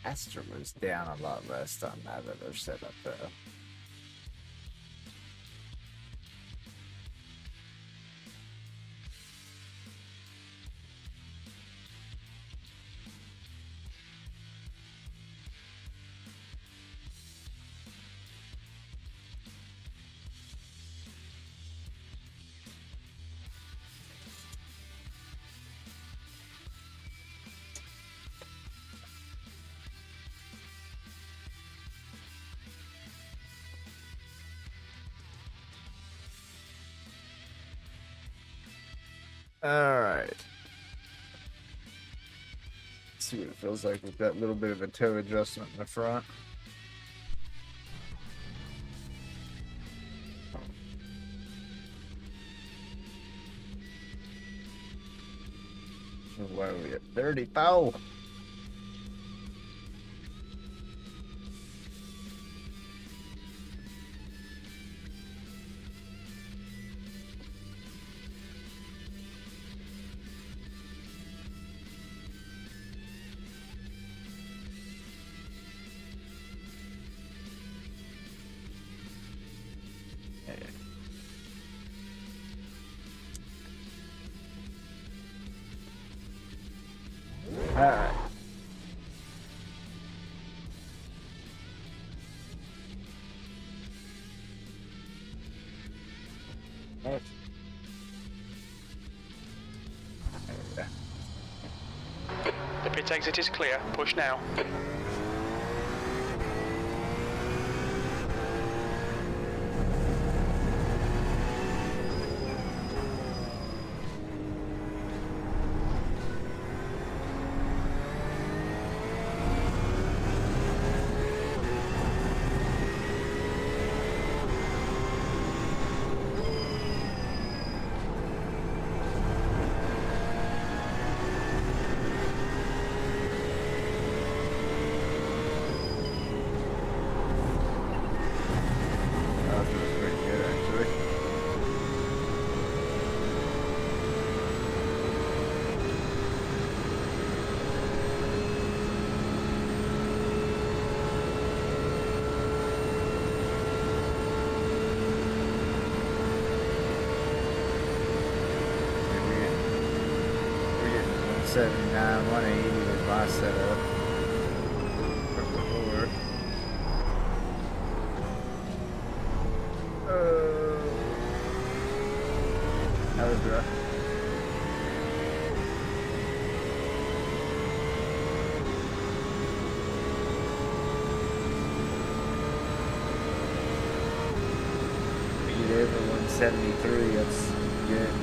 Caster was down a lot less on that other setup, though. Alright. See what it feels like with that little bit of a toe adjustment in the front. Why are we at 34? Alright. The pit exit is clear. Push now. We're getting 179, 180 with my setup. Before. That was rough. We get over 173, that's good.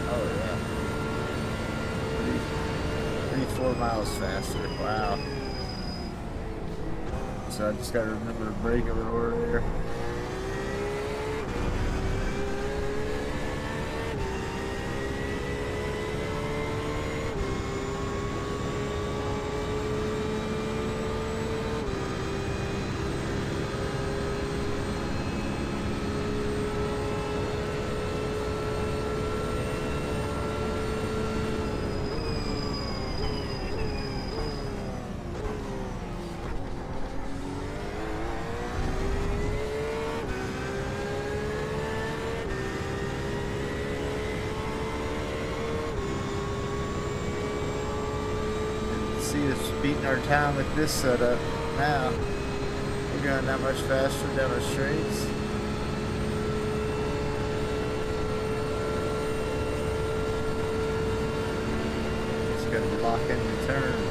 Oh yeah. 34 miles faster. Wow. So I just gotta remember to brake a little earlier. See us beating our time with this setup now. We're going that much faster down the straights. Just gotta lock in the turns.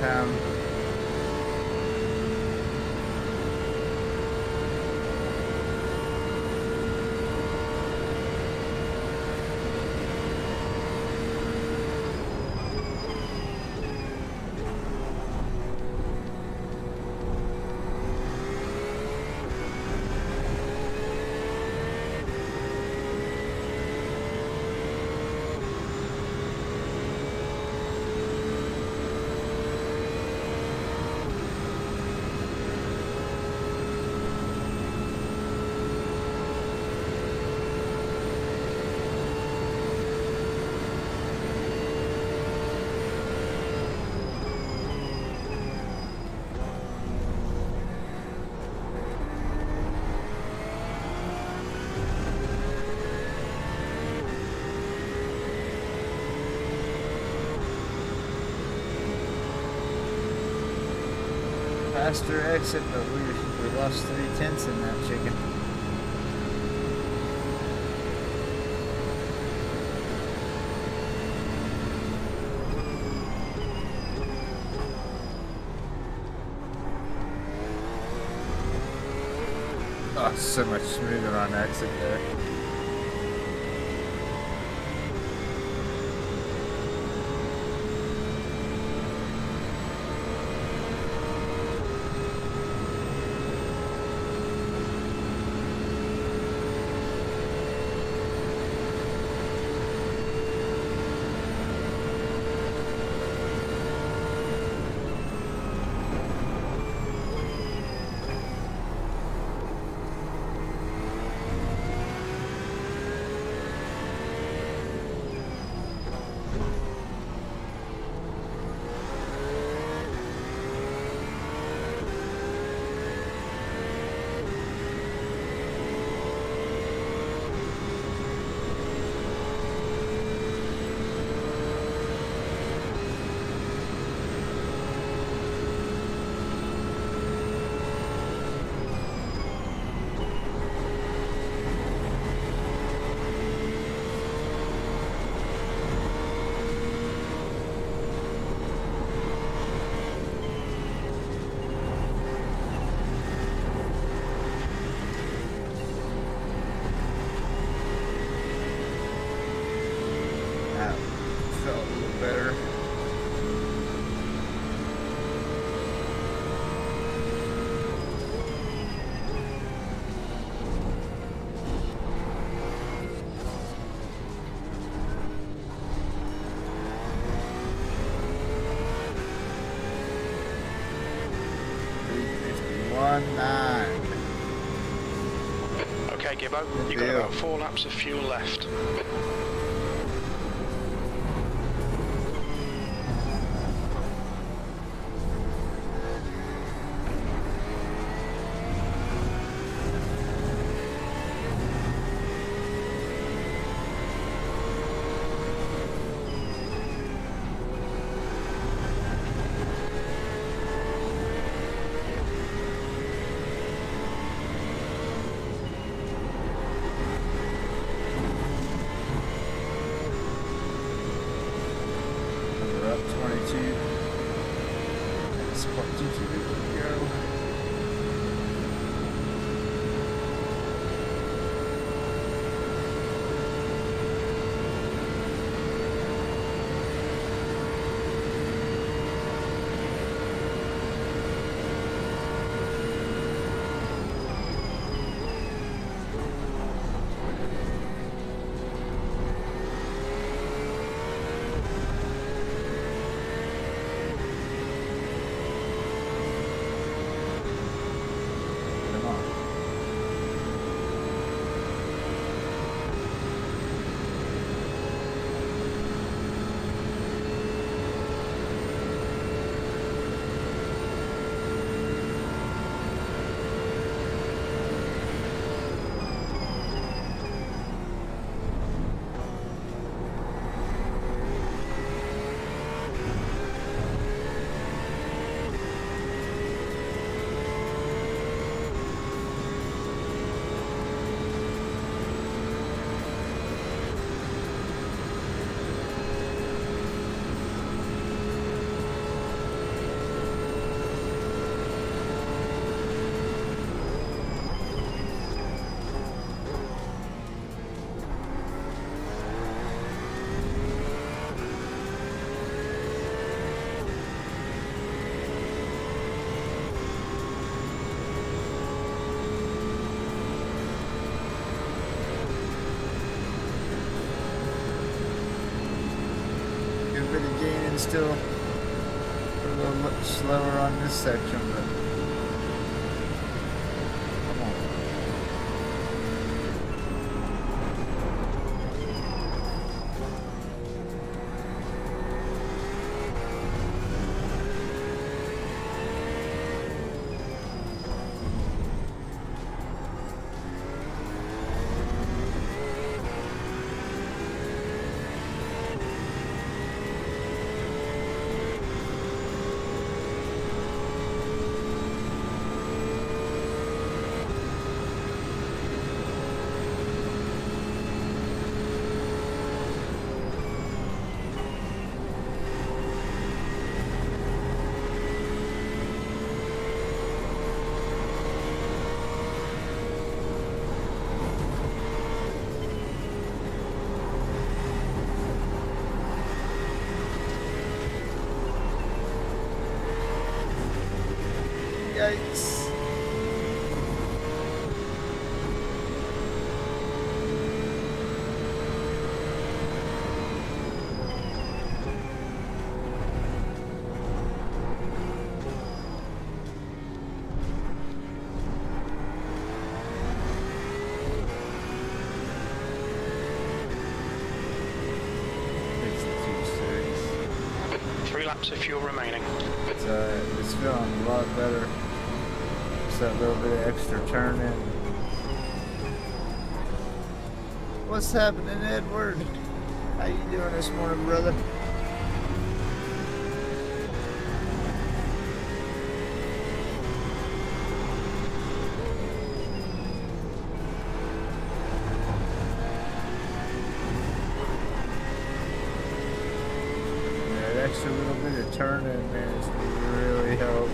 time. Faster exit, but we lost 3/10 in that chicken. Oh, so much smoother on exit there. Okay, Gibbo, you've got about 4 laps of fuel left. going still a little slower on this section, but come on. Yikes. Three laps of fuel remaining. It's feeling a lot better. Just that little bit of extra turning. What's happening, Edward? How you doing this morning, brother? Yeah, that extra little bit of turning, man, is really help.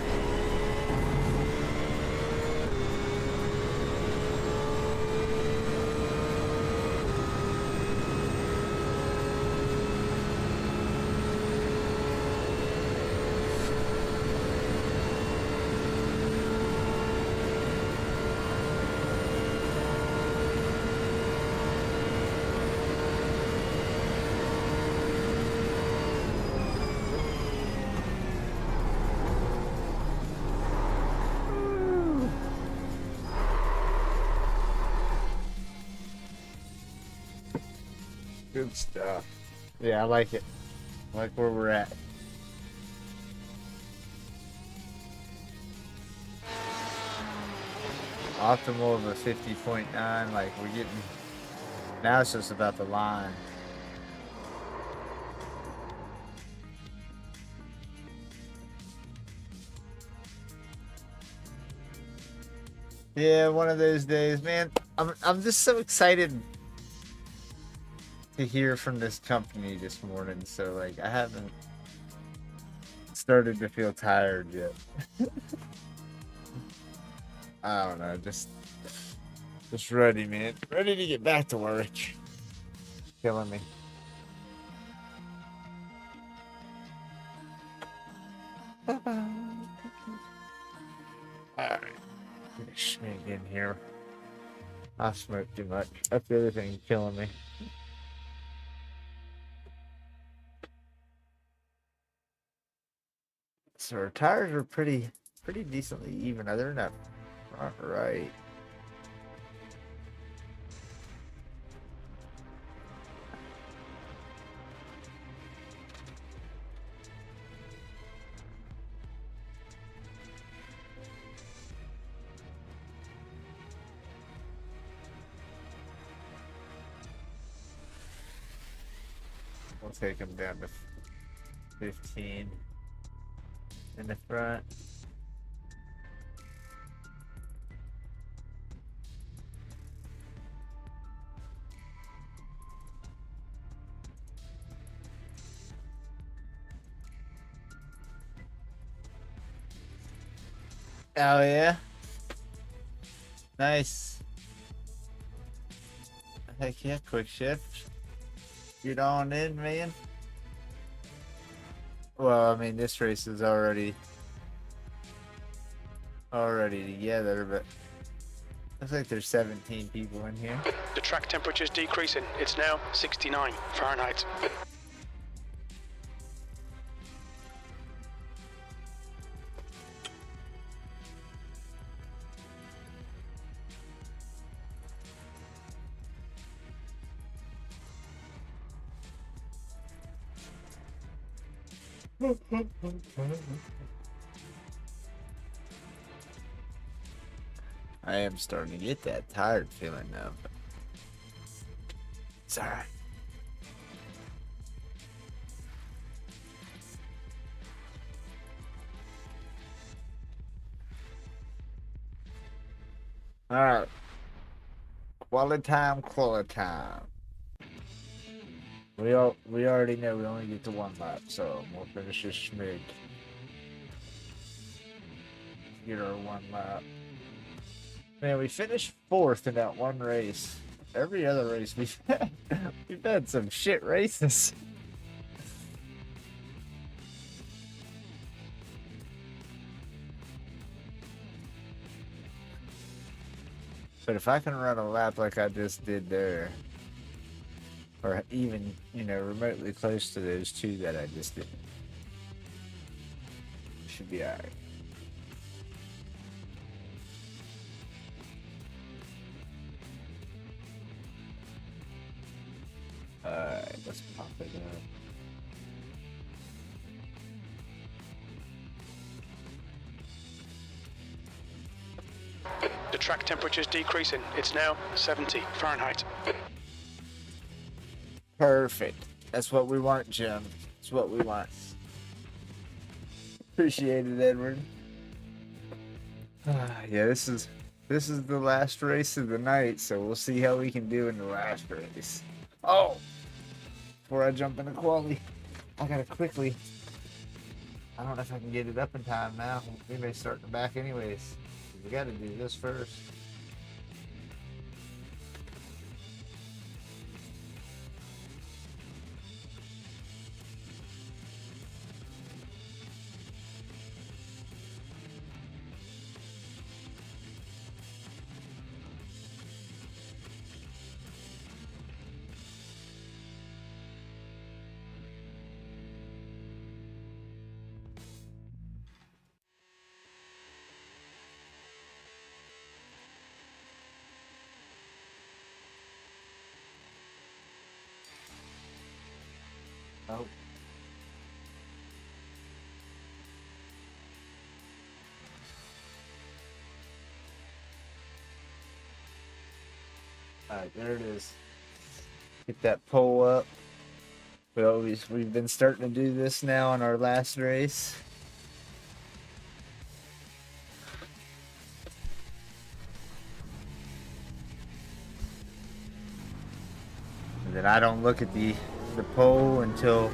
Good stuff. Yeah, I like it. I like where we're at. Optimal of a 50.9, like we're getting, now it's just about the line. Yeah, one of those days, man. I'm just so excited to hear from this company this morning, so like I haven't started to feel tired yet. I don't know, just ready, man. Ready to get back to work. Killing me. Alright. Sneak in here. I smoke too much. That's the other thing killing me. So our tires are pretty decently even other than that front right. We'll take them down to 15 in the front. Oh yeah, nice. Heck yeah, quick shift. Get on in, man. Well, I mean, this race is already together, but looks like there's 17 people in here. The track temperature is decreasing. It's now 69 Fahrenheit. I am starting to get that tired feeling now. But it's alright. Alright. Quality time, quality time. We already know we only get to one lap, so we'll finish this schmig. Get our one lap. Man, we finished 4th in that one race. Every other race we've had some shit races. But if I can run a lap like I just did there, or even, you know, remotely close to those two that I just did, should be alright. Alright, let's pop it up. The track temperature is decreasing. It's now 70 Fahrenheit. Perfect. That's what we want, Jim. That's what we want. Appreciate it, Edward. Yeah, this is the last race of the night, so we'll see how we can do in the last race. Oh! Before I jump into quali, I gotta quickly. I don't know if I can get it up in time now. We may start in the back anyways. We gotta do this first. Oh. Alright, there it is. Get that pole up. We've been starting to do this now in our last race. And then I don't look at the pole until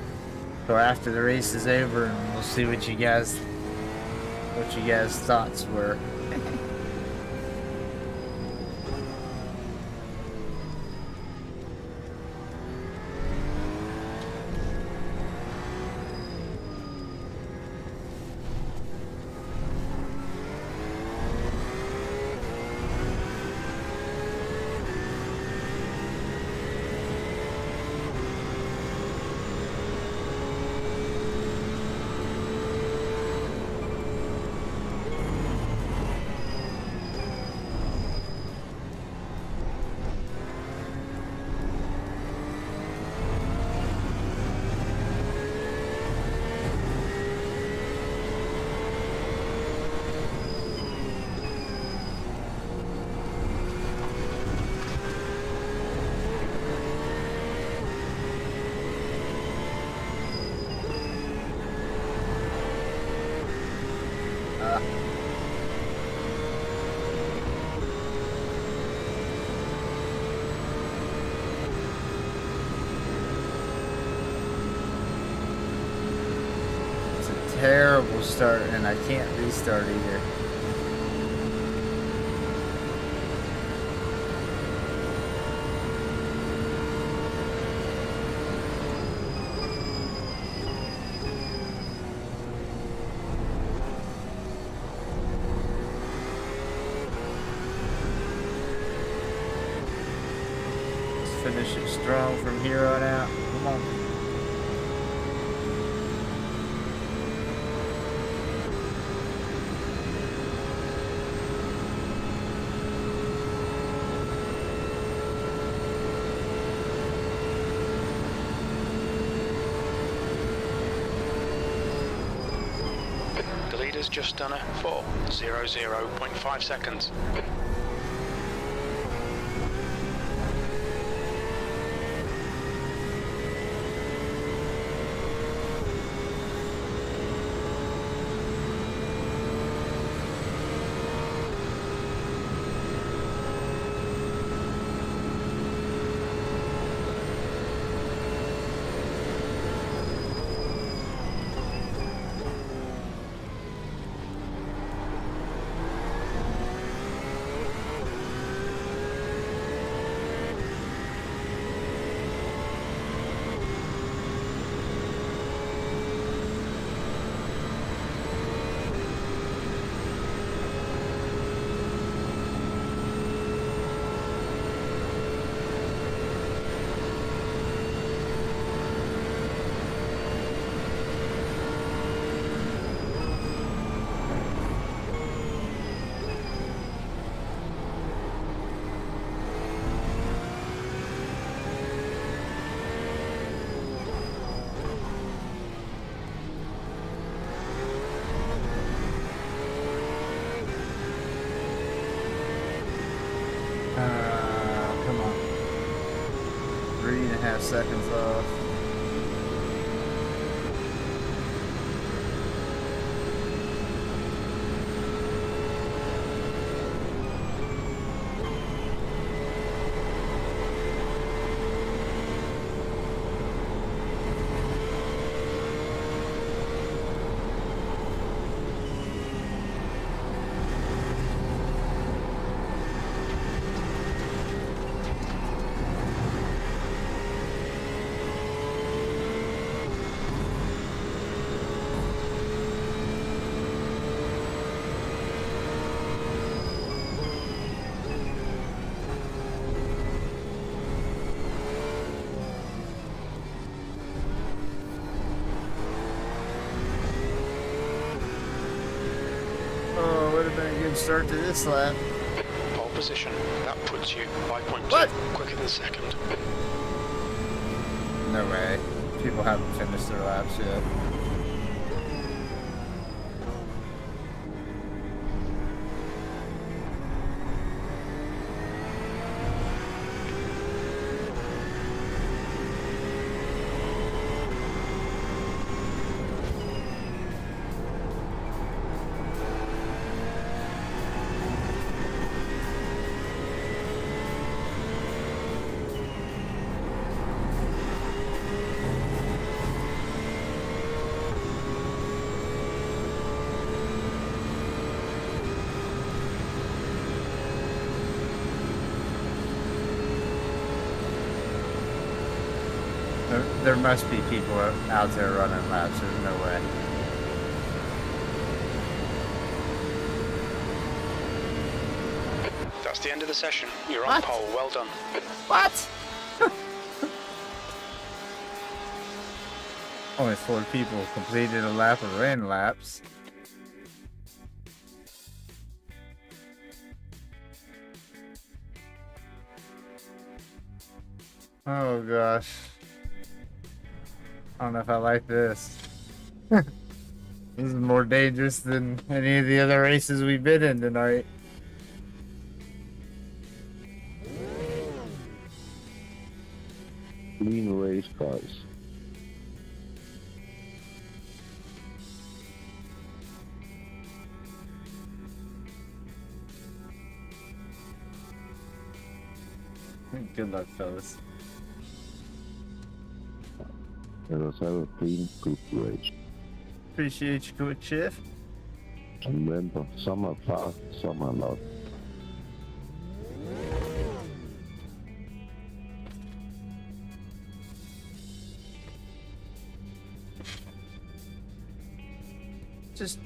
after the race is over, and we'll see what you guys thoughts were. Terrible start, and I can't restart either. Let's finish it strong from here on out. Come on. leader's just done a 4:00.5 seconds. Come on. 3.5 seconds off. Oh, would have been a good start to this lap. Pole position. That puts you 5.2 What? quicker than second. No way. People haven't finished their laps yet. There must be people out there running laps. There's no way. That's the end of the session. You're on What? pole. Well done. What? Only 4 people completed a lap or ran laps. Oh gosh. I don't know if I like this. This is more dangerous than any of the other races we've been in tonight. Clean race cars. Good luck, fellas. Let us have a clean, good race. Appreciate your quick shift. And remember, some are fast, some are not. Just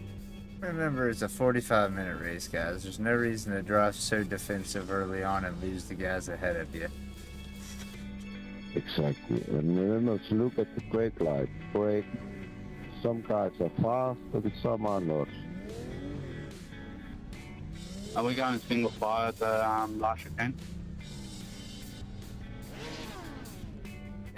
remember, it's a 45-minute race, guys. There's no reason to drive so defensive early on and lose the guys ahead of you. Exactly. And remember to look at the brake light. Brake. Some cars are fast, but some are not. Are we going single file at the last chicane?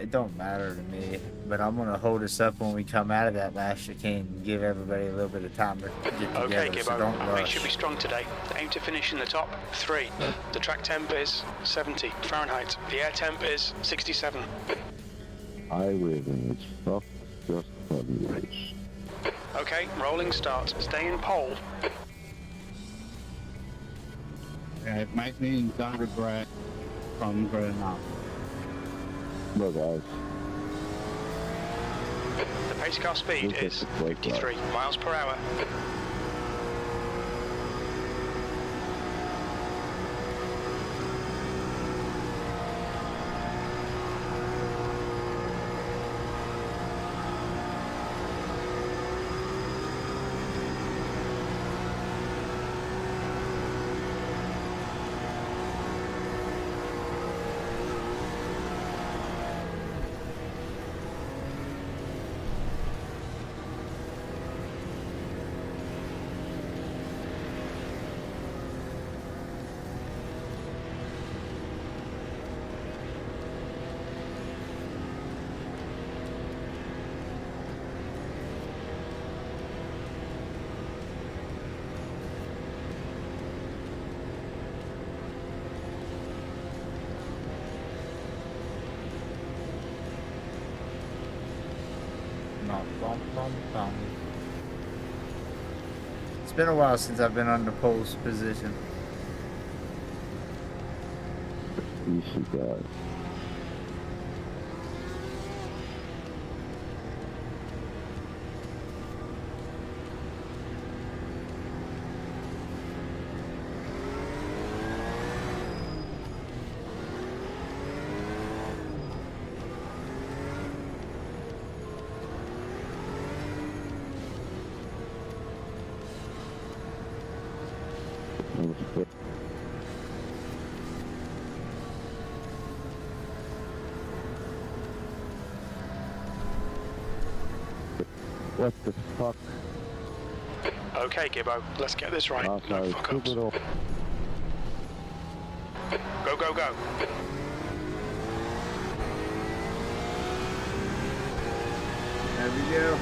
It don't matter to me, but I'm gonna hold us up when we come out of that last chicane and give everybody a little bit of time to get Okay, together, so Gibbo, don't race should rush. be strong today. Aim to finish in the top 3. The track temp is 70 Fahrenheit. The air temp is 67. I live in this stuff just fun race. Okay, rolling start. Stay in pole. Okay, make me Thunder Grant from GRAN now. No, guys. The pace car speed Look at is the brake 53 miles per hour. It's been a while since I've been on the pole's position. Easy, guys. What the fuck? Okay, Gibbo, let's get this right. Oh, No sorry, fuck-ups. stupid old. Go, go, go. There we go.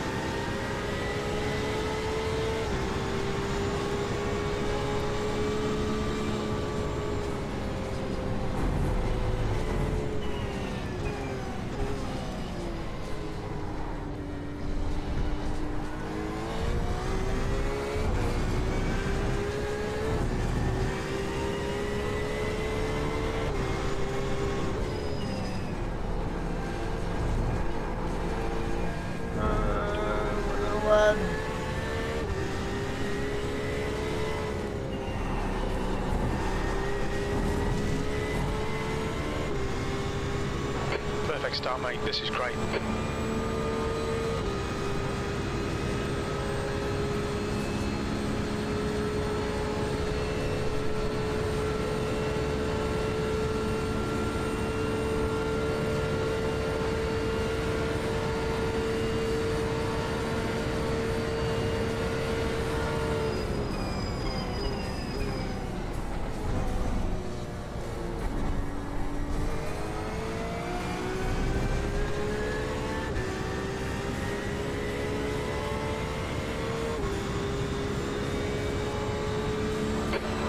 Perfect start, mate. This is great.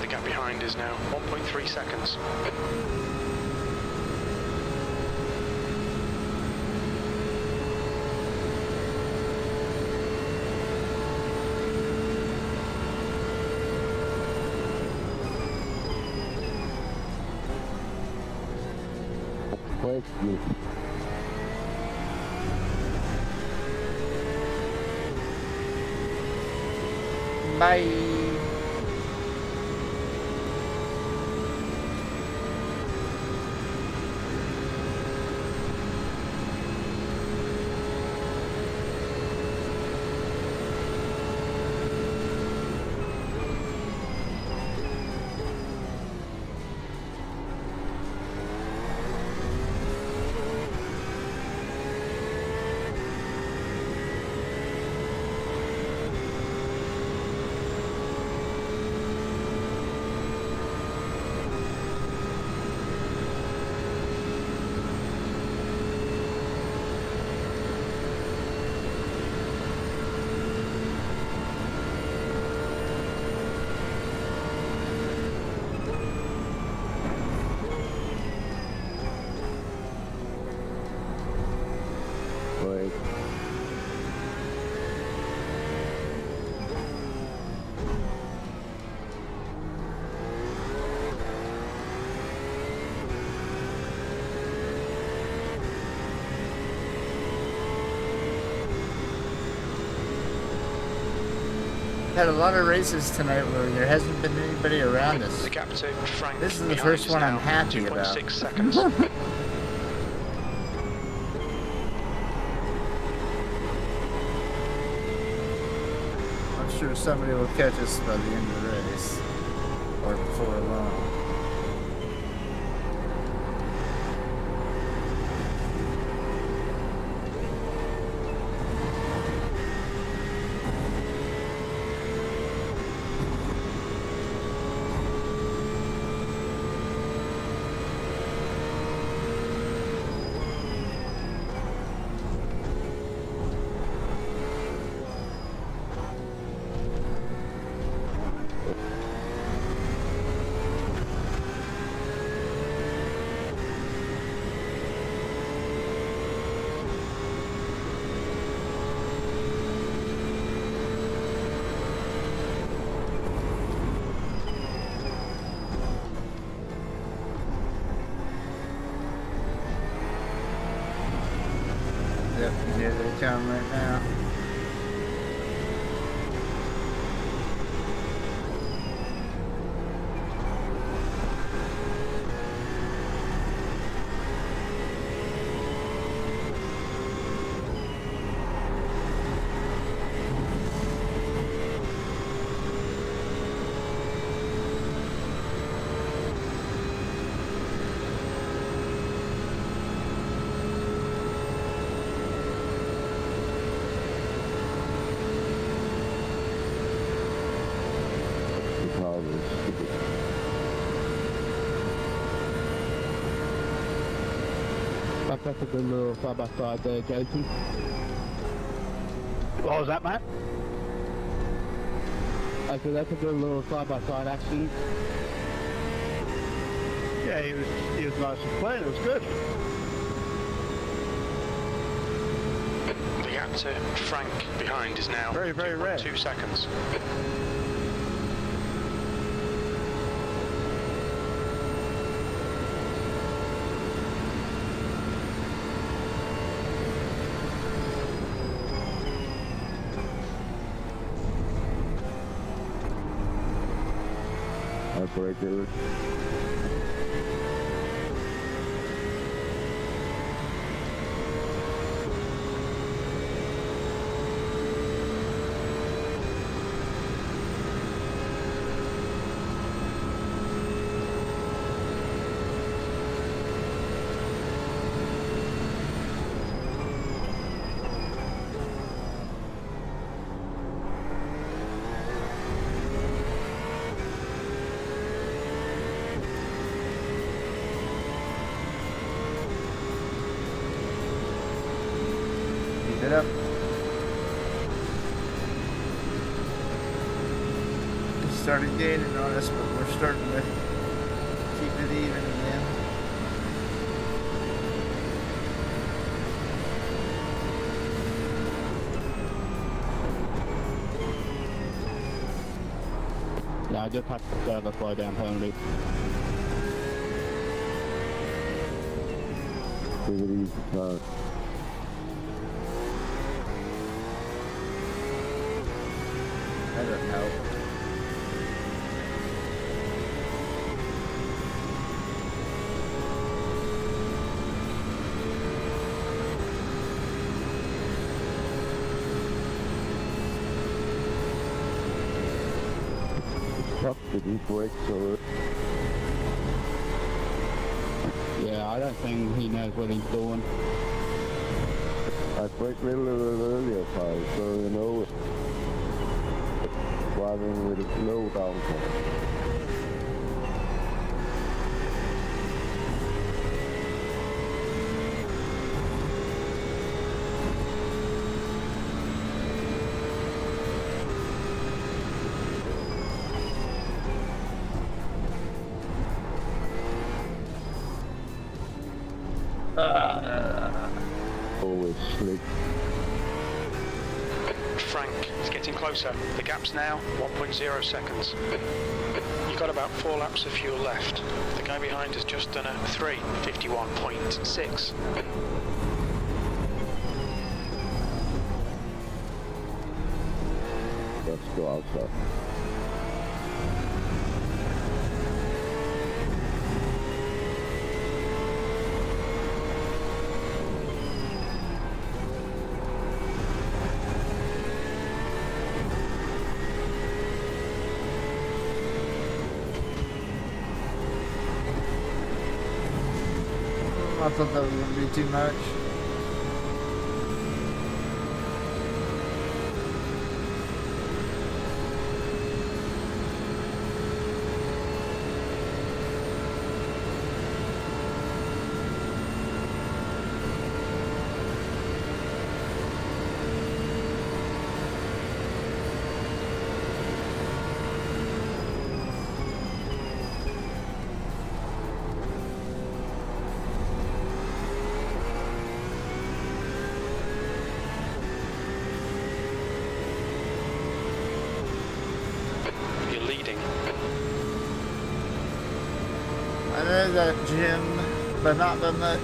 The gap behind is now 1.3 seconds. Thank you. Bye. ahead. Had a lot of races tonight where there hasn't been anybody around us. The gap to Frank. This is the behind first is one I'm now happy about. 2.6 seconds. I'm sure somebody will catch us by the end of the race. Or before long. Yep, here they come right now. That's a good little side-by-side there, Jason. What was that, Matt? I said that's a good little side-by-side action. Yeah, he was nice and clean. It was good. The gap to Frank behind is now Very, very rare. 2 seconds. That's very good. Keep it up. It started gaining on us, but we're starting to keep it even again. Yeah, I just had to slow down permanently. Take it easy, That doesn't help. Tough to do brakes, so yeah, I don't think he knows what he's doing. I braked a little earlier, so you know, driving with a slow downforce. Always slick. Frank is getting closer. The gap's now 1.0 seconds. You've got about 4 laps of fuel left. The guy behind has just done a 3:51.6. Let's go outside. I thought that was going to be too much. You're leading. I know that, Jim, but not by much.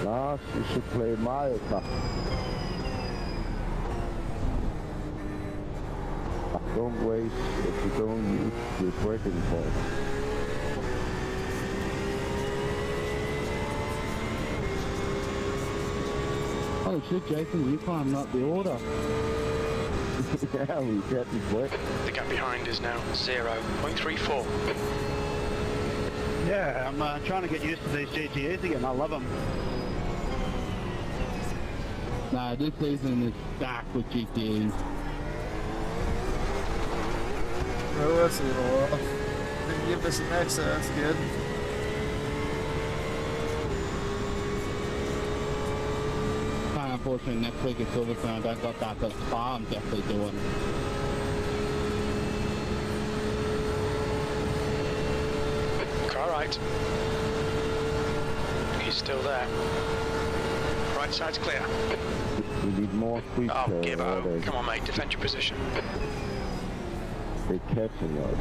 Nah, you should play Mario Kart. Don't waste if you don't use your braking point. Oh shit, Jason, you climbed up the order. Yeah, we get it quick. The gap behind is now 0.34. Yeah, I'm trying to get used to these GTEs again. I love them. Nah, this season is stacked with GTEs. Oh, that's a little off. Didn't give us an extra, that's good. Unfortunately, next week at Silverstone, I don't got that, but Spa I'm definitely doing. Car right. He's still there. Right side's clear. We need more quick. Oh, Gibbo. Come on, mate. Defend your position. They're catching us.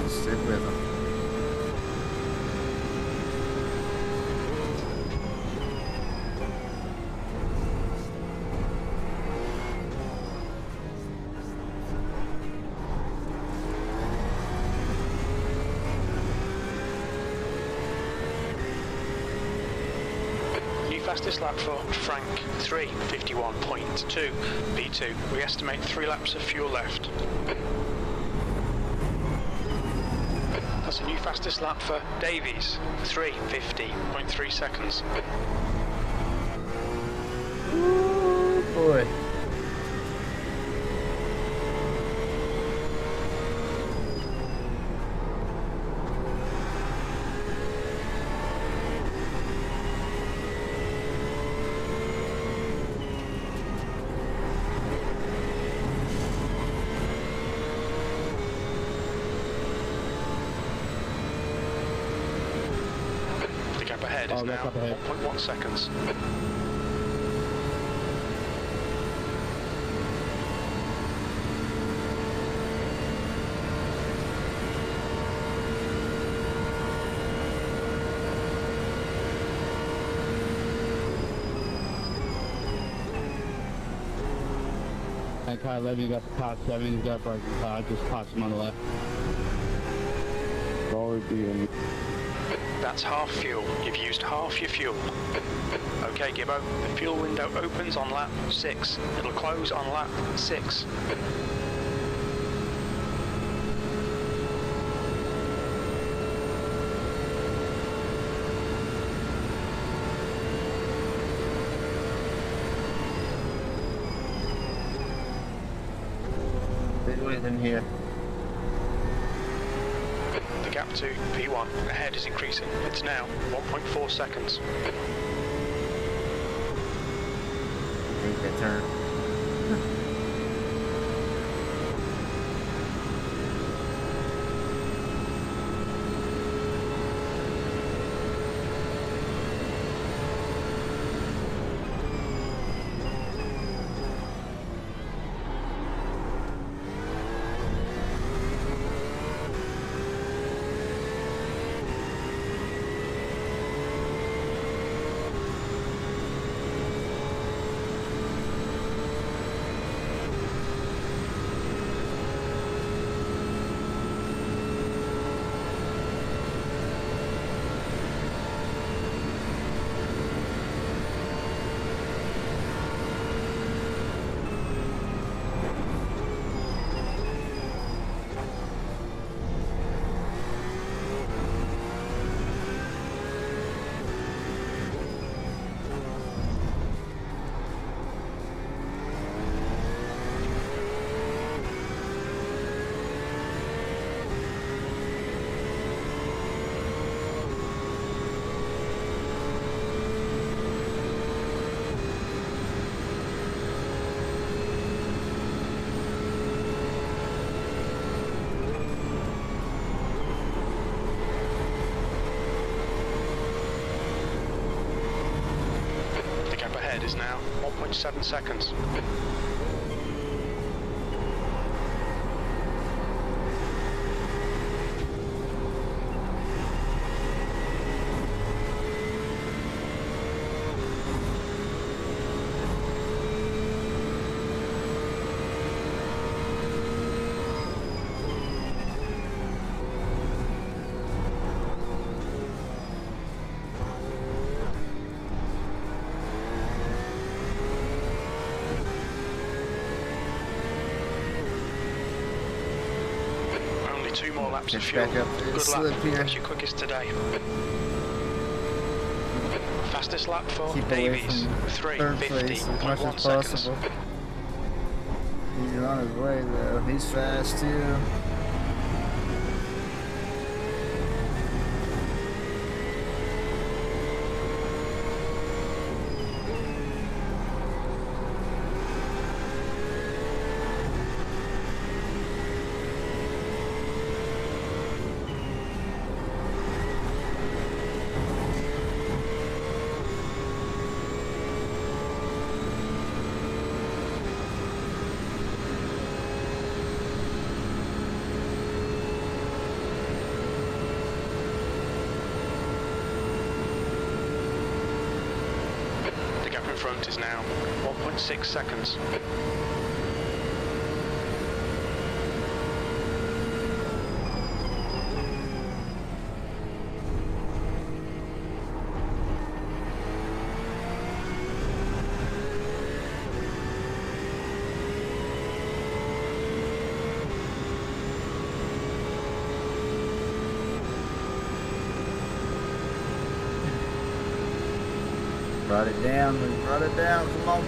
Stick with them. New fastest lap for Frank, 3:51.2. P2. We estimate 3 laps of fuel left. That's a new fastest lap for Davies, 3:50.3 seconds. Ooh, boy. The gap ahead is now 1.1 seconds. That car 11, you got the top 7, you got a broken car, just pass him on the left. Forward being. That's half fuel. You've used half your fuel. Okay, Gibbo, the fuel window opens on lap 6. It'll close on lap 6. Midway's in here. The gap to P1 ahead is increasing. It's now 1.4 seconds. Take that turn. Is now 1.7 seconds. Two more laps of fuel. Back up to the Good slip lap. here. That's your quickest today. Fastest lap for Keep away Davies. from third place as much 3:50.1 as seconds. possible. He's on his way though. He's fast too. Front is now 1.6 seconds. Brought it down, we brought it down, come on.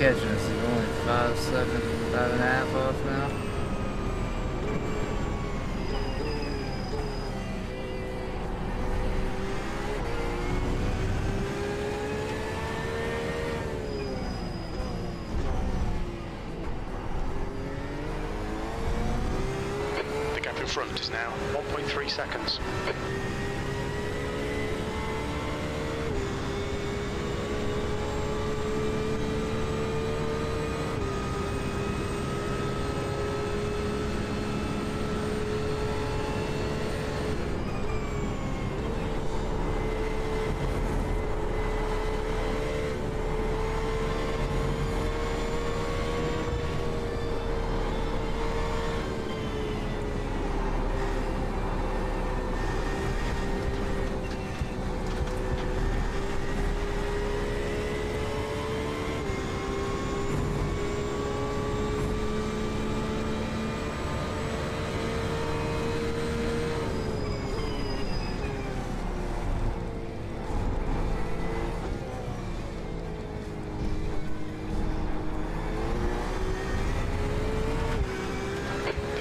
catching us? Is only 5.5 off now? The gap in front is now 1.3 seconds.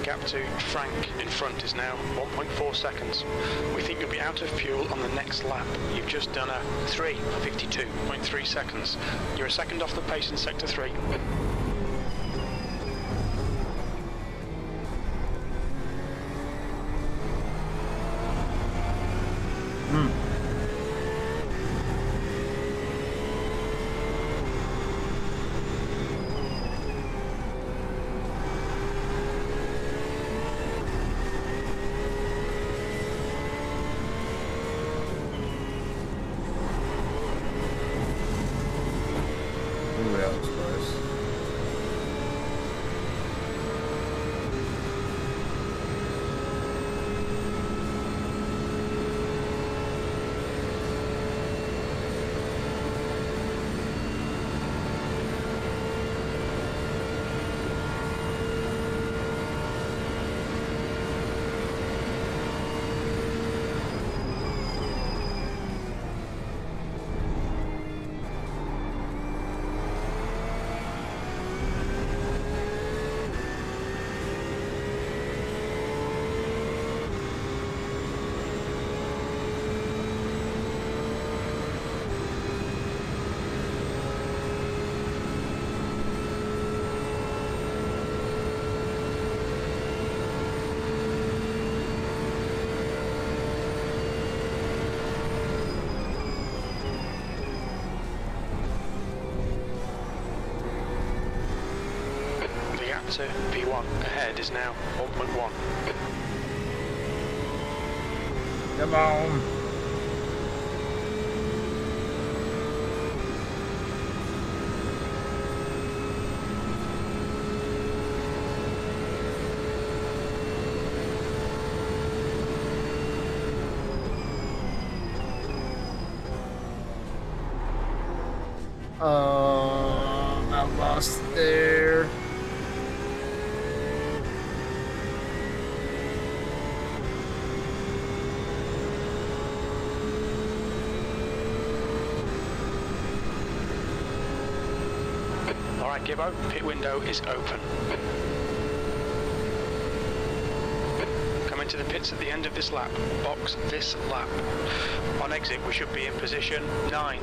Gap to Frank in front is now 1.4 seconds. We think you'll be out of fuel on the next lap. You've just done a 3:52.3 seconds. You're a second off the pace in sector 3. Ooh, that was close. To P1 ahead is now 1.1. Come on. I lost there. Alright, Gibbo, pit window is open. Come into the pits at the end of this lap. Box this lap. On exit, we should be in position 9.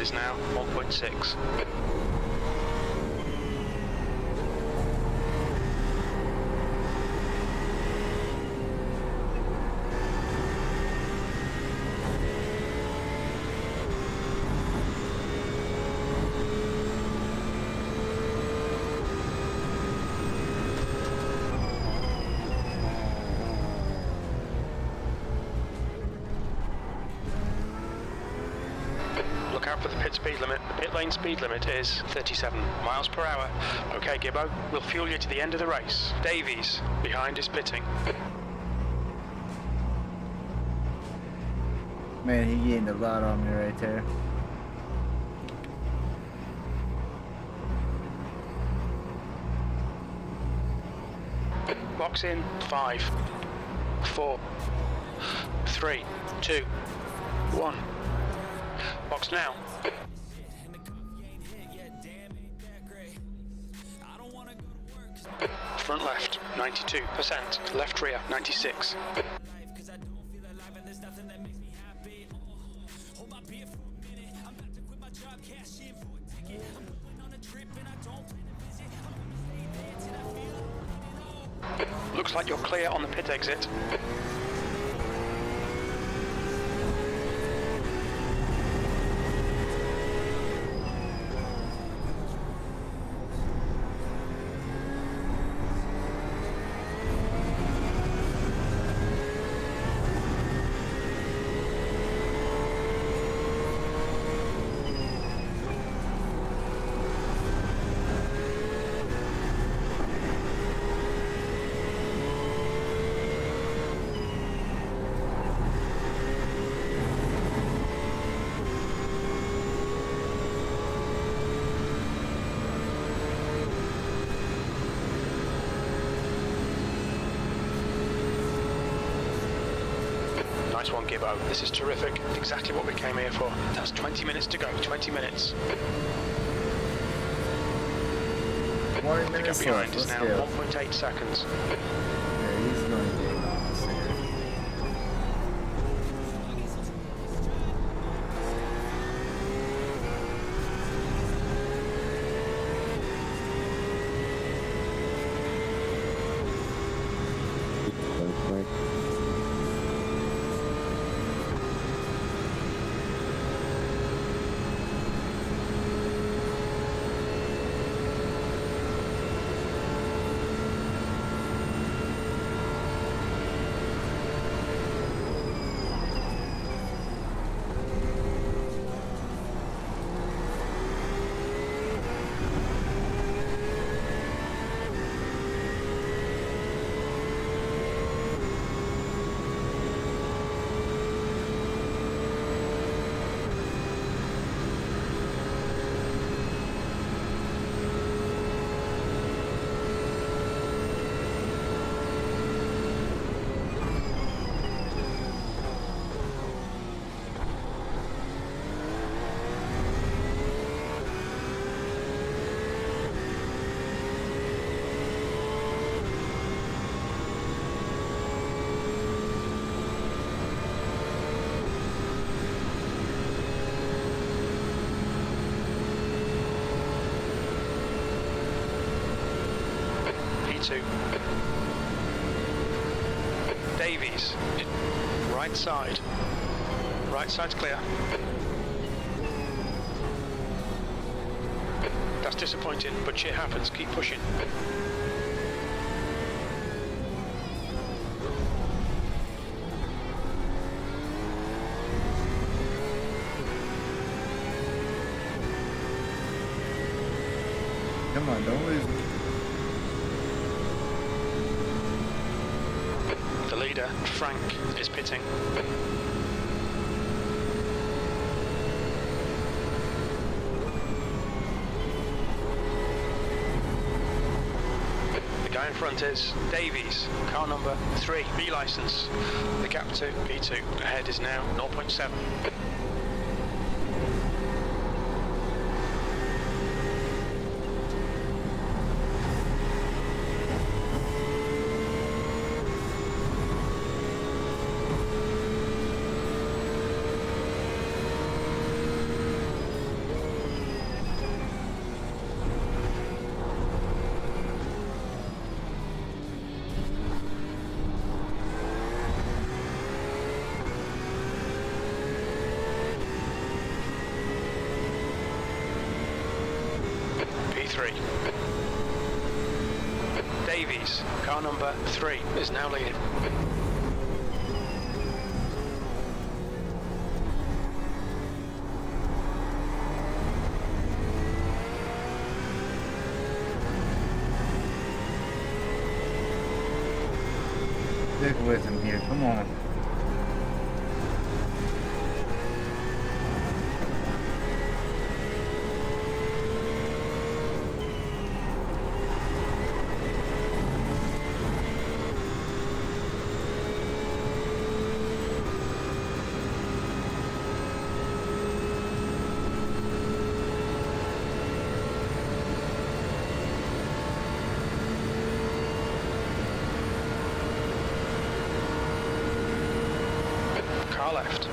Is now 1.6. out for the pit speed limit. The pit lane speed limit is 37 miles per hour. Okay, Gibbo, we'll fuel you to the end of the race. Davies, behind is pitting. Man, he gained a lot on me right there. Box in 5, 4, 3, 2, 1. Box now. Front left, 92%. Left rear, 96. Looks like you're clear on the pit exit. Nice one, Gibbo. This is terrific. Exactly what we came here for. That's 20 minutes to go. 20 minutes. 20 The minutes gap behind left. is Let's now go. 1.8 seconds. Yeah, he's going to get lost here. P2. Davies. Right side. Right side's clear. That's disappointing, but shit happens. Keep pushing. Come on, don't lose me. The leader, Frank, is pitting. The guy in front is Davies, car number 3, B license. The gap to P2 ahead is now 0.7. Davies, car number 3, is now leading. Come on. Car left.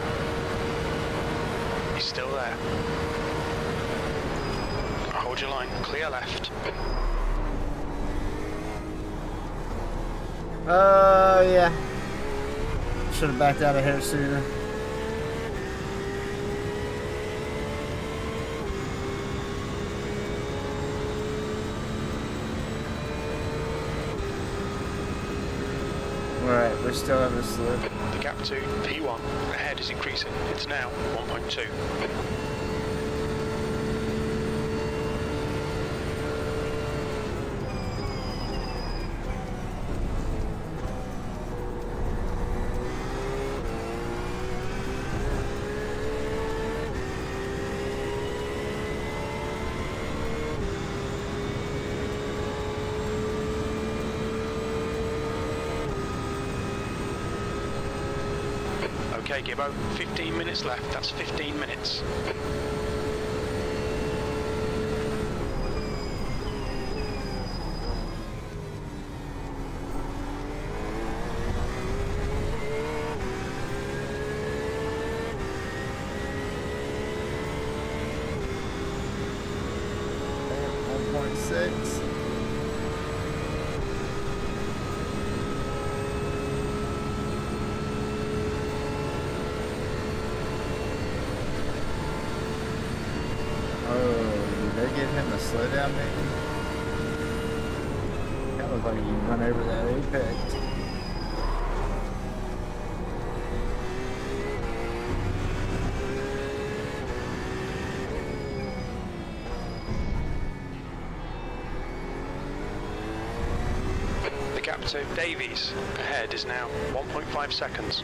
He's still there. Hold your line. Clear left. Yeah. Should have backed out of here sooner. Alright, we still have a slip. The gap to P1 ahead is increasing. It's now 1.2. Okay, Gibbo, 15 minutes left. That's 15 minutes. Slow down, maybe. That looks like you run over that apex. The gap to Davies ahead is now 1.5 seconds.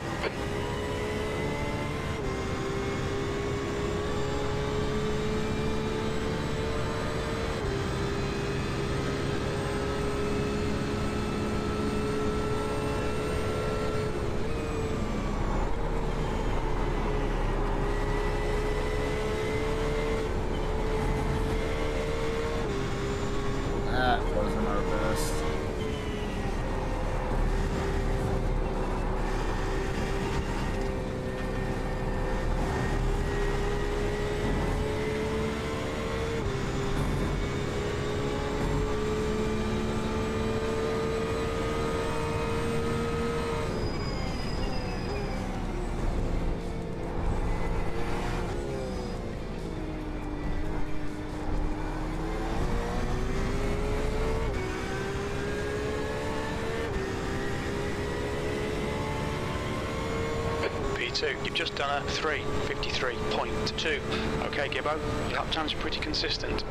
That wasn't our best. You've just done a 3:53.2. Okay, Gibbo, your lap time's pretty consistent.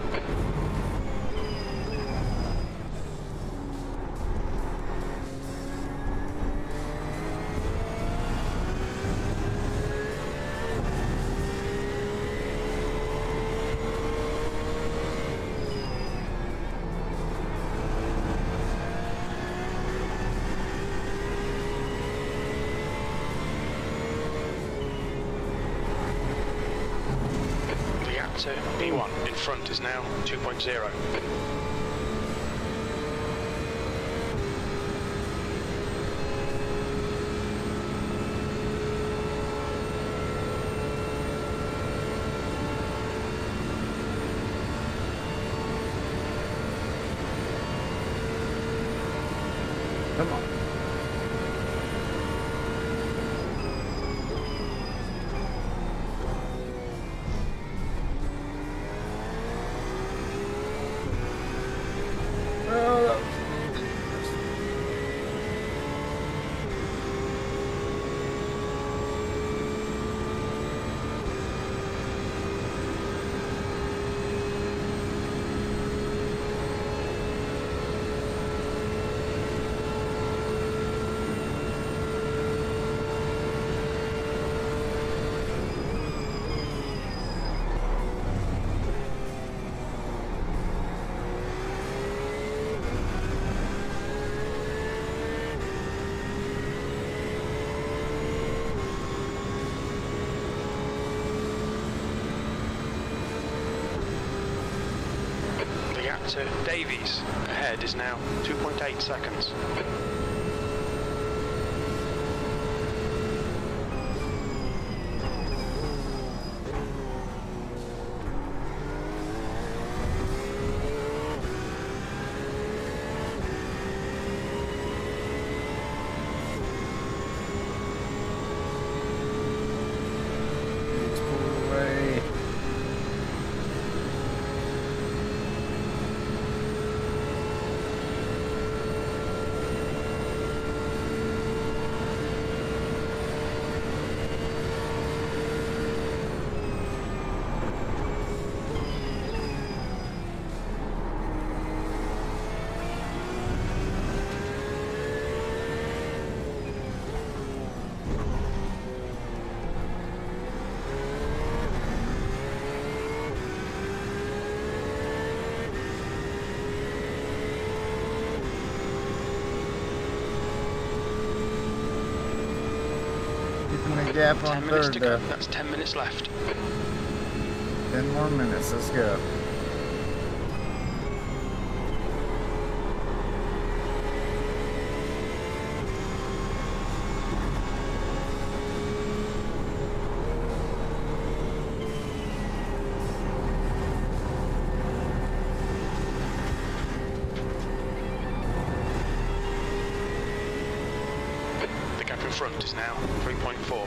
To B1 in front is now 2.0. Come on. to Davies ahead is now 2.8 seconds. Gap on 10 minutes third to go. though. That's 10 minutes left. 10 more minutes, let's go. The gap in front is now 3.4.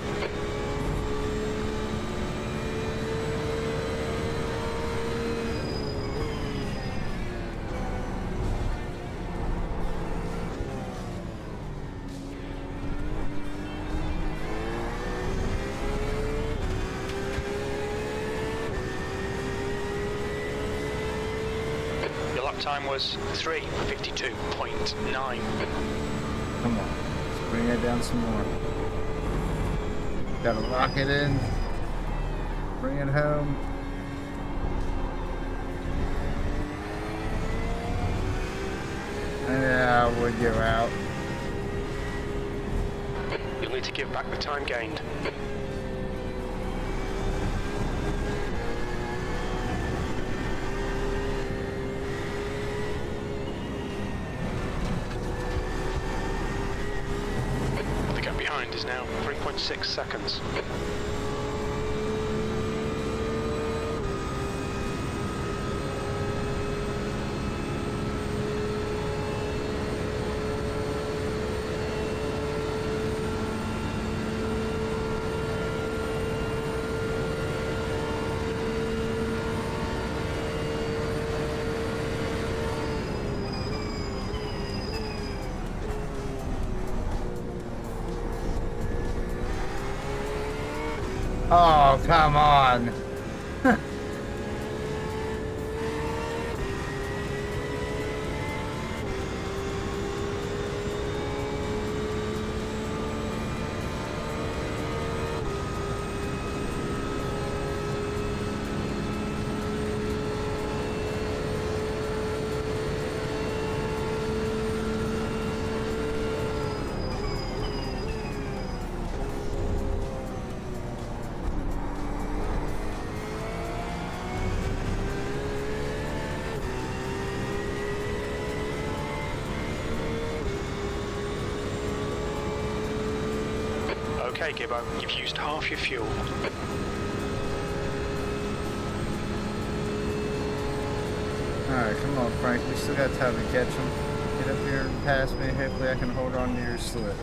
Your lap time was 3:52.9. Come on, let's bring it down some more. Gotta lock it in. Bring it home. Yeah, I would go out. You'll need to give back the time gained. The gap behind is now 3.6 seconds. Oh, come on. Okay, Gibbo, you've used half your fuel. Alright, come on, Frank. We still got time to catch him. Get up here and pass me. Hopefully I can hold on to your slip.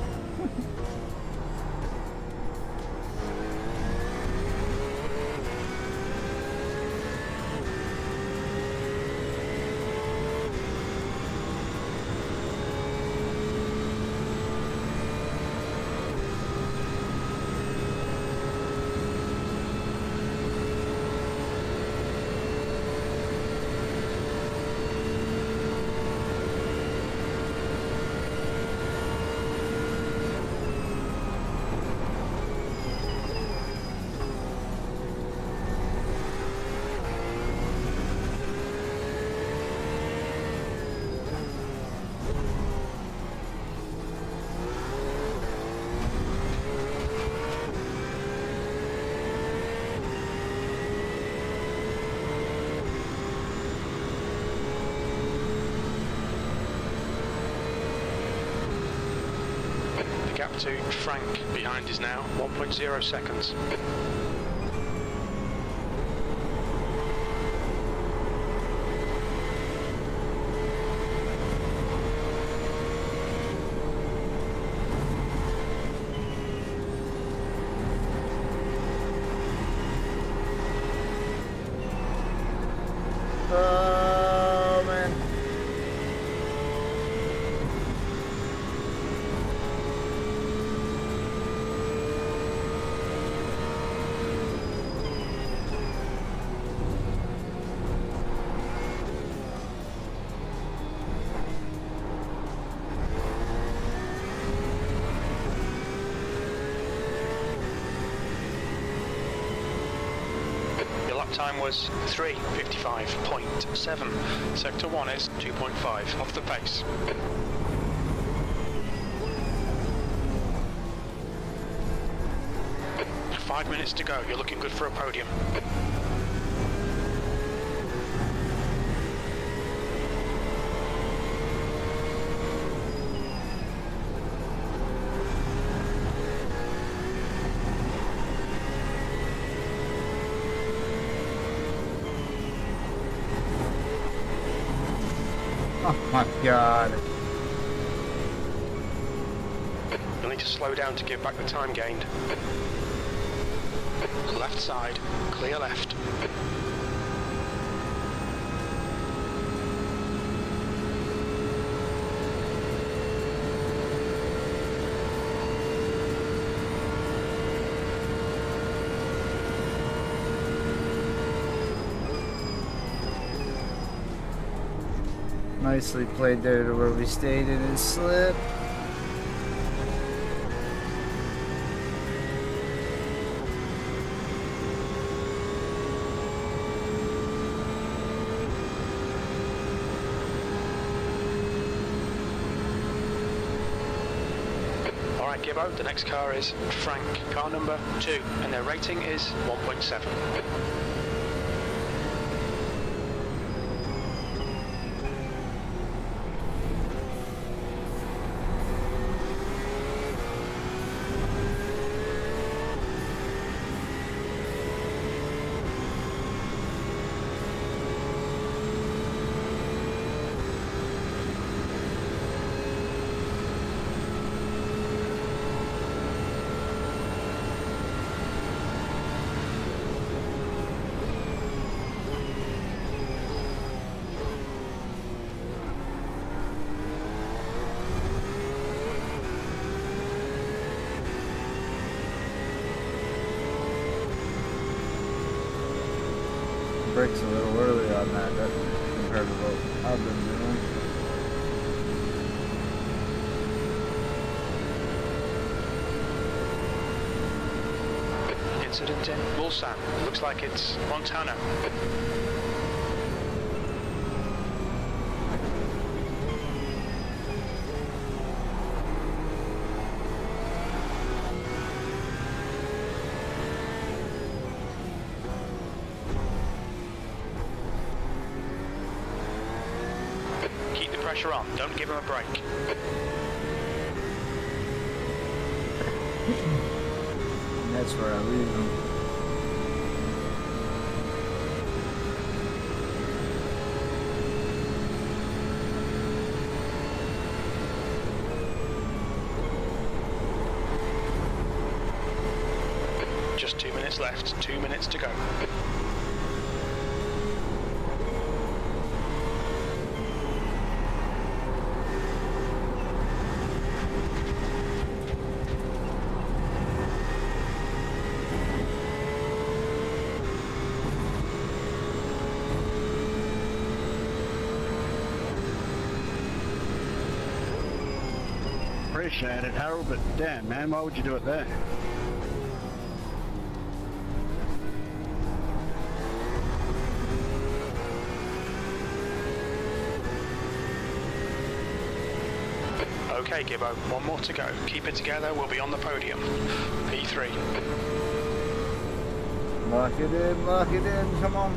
gap to Frank. Behind is now 1.0 seconds. Oh man. Your lap time was 3:55.7. Sector 1 is 2.5 off the pace. Five minutes to go. You're looking good for a podium. Oh my god. You'll need to slow down to give back the time gained. Left side, clear left. Nicely played there to where we stayed in his slip. Alright Gibbo, the next car is Frank, car number 2, and their rating is 1.7. Brakes a little early on that compared to what I've been doing. Incident in Ulsan. Looks like it's Montana. Keep the pressure on, don't give him a break. That's where I leave them. Just 2 minutes left, 2 minutes to go. Appreciate it, Harold, but damn, man, why would you do it there? Okay, Gibbo, one more to go. Keep it together, we'll be on the podium. P3. Lock it in, come on.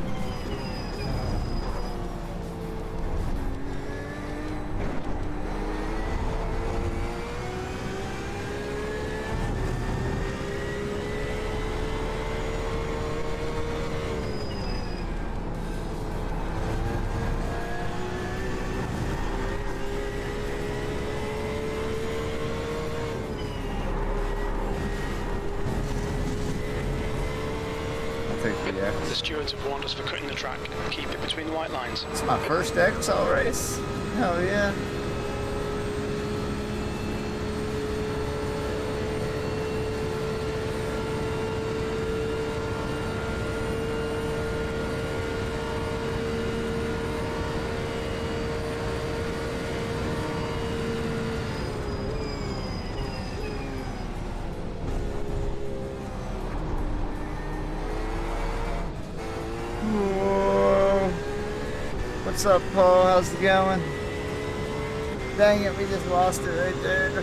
The stewards have warned us for cutting the track. Keep it between the white lines. It's my first XL race. Hell yeah. What's up, Paul? How's it going? Dang it, we just lost it right there.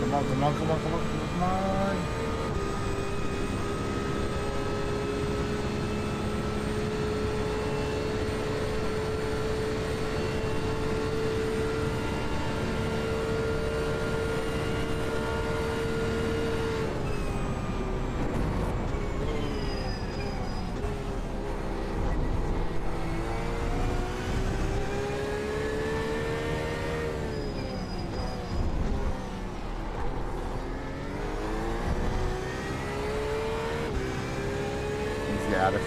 Come on, come on, come on, come on. Got it.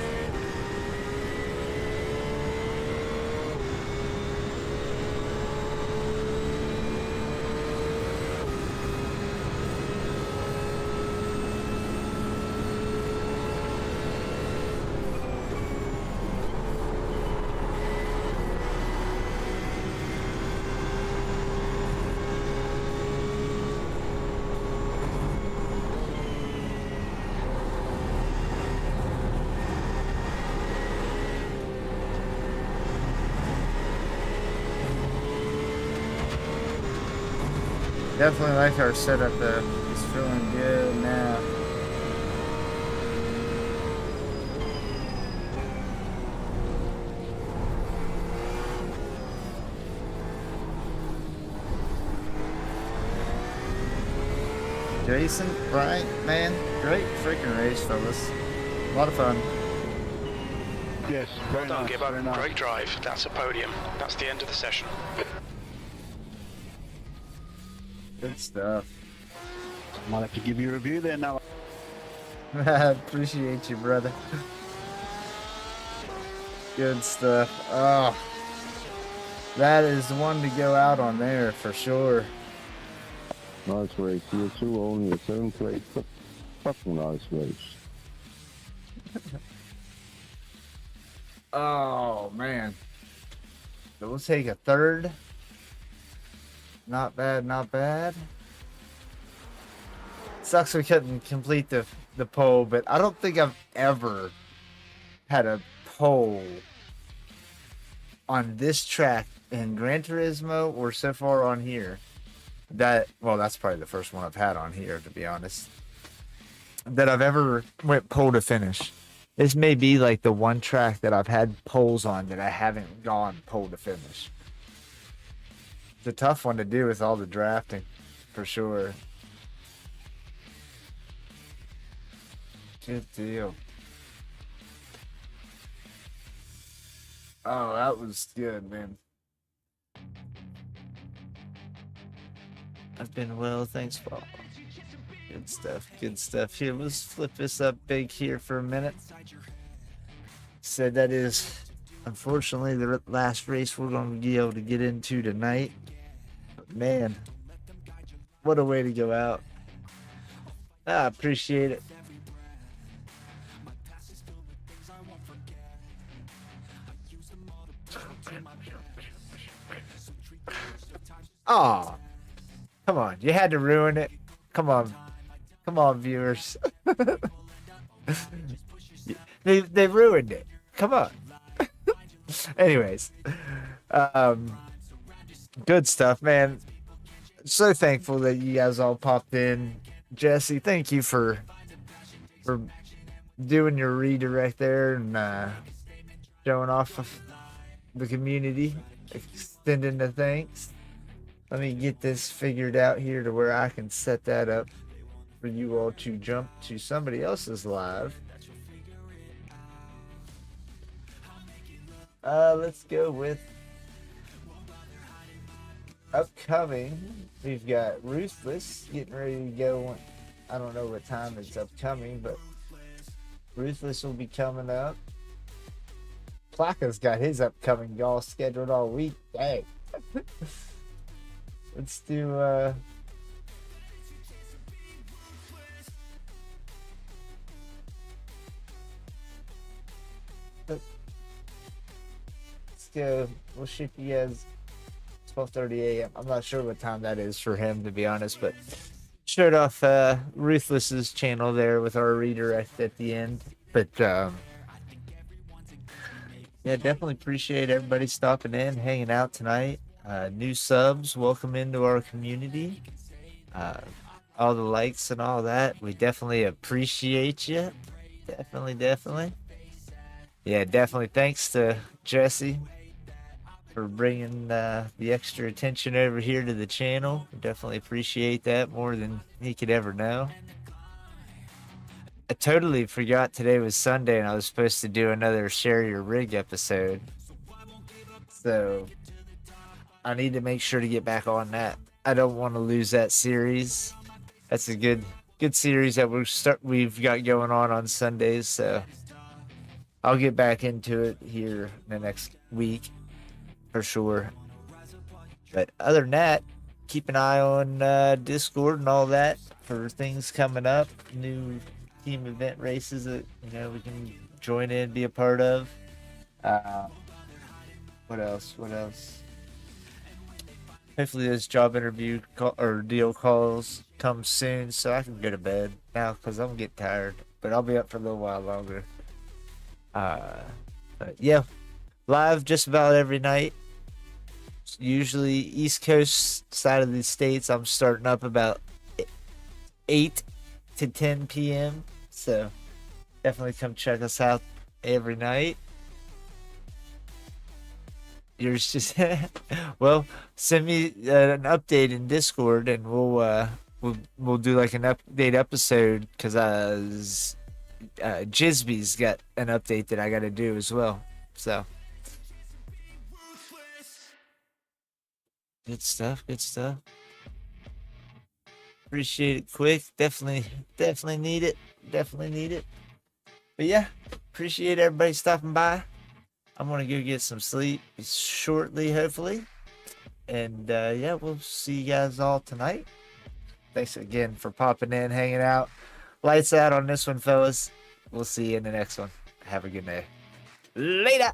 Definitely like our setup though. It's feeling good now. Jason, Brian, man, great freaking race, fellas. A lot of fun. Yes, Well done, Gibbo. Great drive. That's a podium. That's the end of the session. Good stuff. I might have to give you a review there now. I appreciate you, brother. Good stuff. Oh, that is one to go out on there for sure. Nice race. You two only a 7th place. Fucking nice race. Oh man. So we'll take a third. Not bad, not bad. Sucks we couldn't complete the pole, but I don't think I've ever had a pole on this track in Gran Turismo or so far on here. Well, that's probably the first one I've had on here, to be honest, that I've ever went pole to finish. This may be like the one track that I've had poles on that I haven't gone pole to finish. It's a tough one to do with all the drafting, for sure. Good deal. Oh, that was good, man. I've been well, thanks, Paul. Good stuff, good stuff. Here, let's flip this up big here for a minute. So that is, unfortunately, the last race we're going to be able to get into tonight. But man, what a way to go out. I appreciate it. Oh, come on. You had to ruin it. Come on. Come on, viewers. they ruined it. Come on. Anyways, good stuff, man. So thankful that you guys all popped in. Jesse, thank you for doing your redirect there and showing off of the community, extending the thanks. Let me get this figured out here to where I can set that up for you all to jump to somebody else's live. Let's go with upcoming. We've got Ruthless getting ready to go. I don't know what time it's upcoming, but Ruthless will be coming up. Plaka's got his upcoming y'all scheduled all week. Dang. Let's do let's go. We'll ship you guys 12:30 a.m. I'm not sure what time that is for him, to be honest, but showed off Ruthless's channel there with our redirect at the end. But yeah, definitely appreciate everybody stopping in, hanging out tonight. New subs, welcome into our community. All the likes and all that, we definitely appreciate you. Definitely. Yeah, definitely thanks to Jesse for bringing the extra attention over here to the channel. Definitely appreciate that more than he could ever know. I totally forgot today was Sunday and I was supposed to do another Share Your Rig episode. So I need to make sure to get back on that. I don't want to lose that series. That's a good series that we've got going on Sundays. So I'll get back into it here in the next week for sure. But other than that, keep an eye on Discord and all that for things coming up, new team event races that we can join in, be a part of. What else? Hopefully this job interview or deal calls come soon so I can go to bed now because I'm getting tired. But I'll be up for a little while longer. But yeah, live just about every night. Usually East Coast side of the states, I'm starting up about 8 to 10 p.m. So definitely come check us out every night. Yours just well, send me an update in Discord and we'll do like an update episode because Jisby's got an update that I got to do as well. So good stuff. Appreciate it. Quick, definitely need it. But yeah, appreciate everybody stopping by. I'm gonna go get some sleep shortly, hopefully. And yeah, we'll see you guys all tonight. Thanks again for popping in, hanging out. Lights out on this one, fellas. We'll see you in the next one. Have a good day. Later.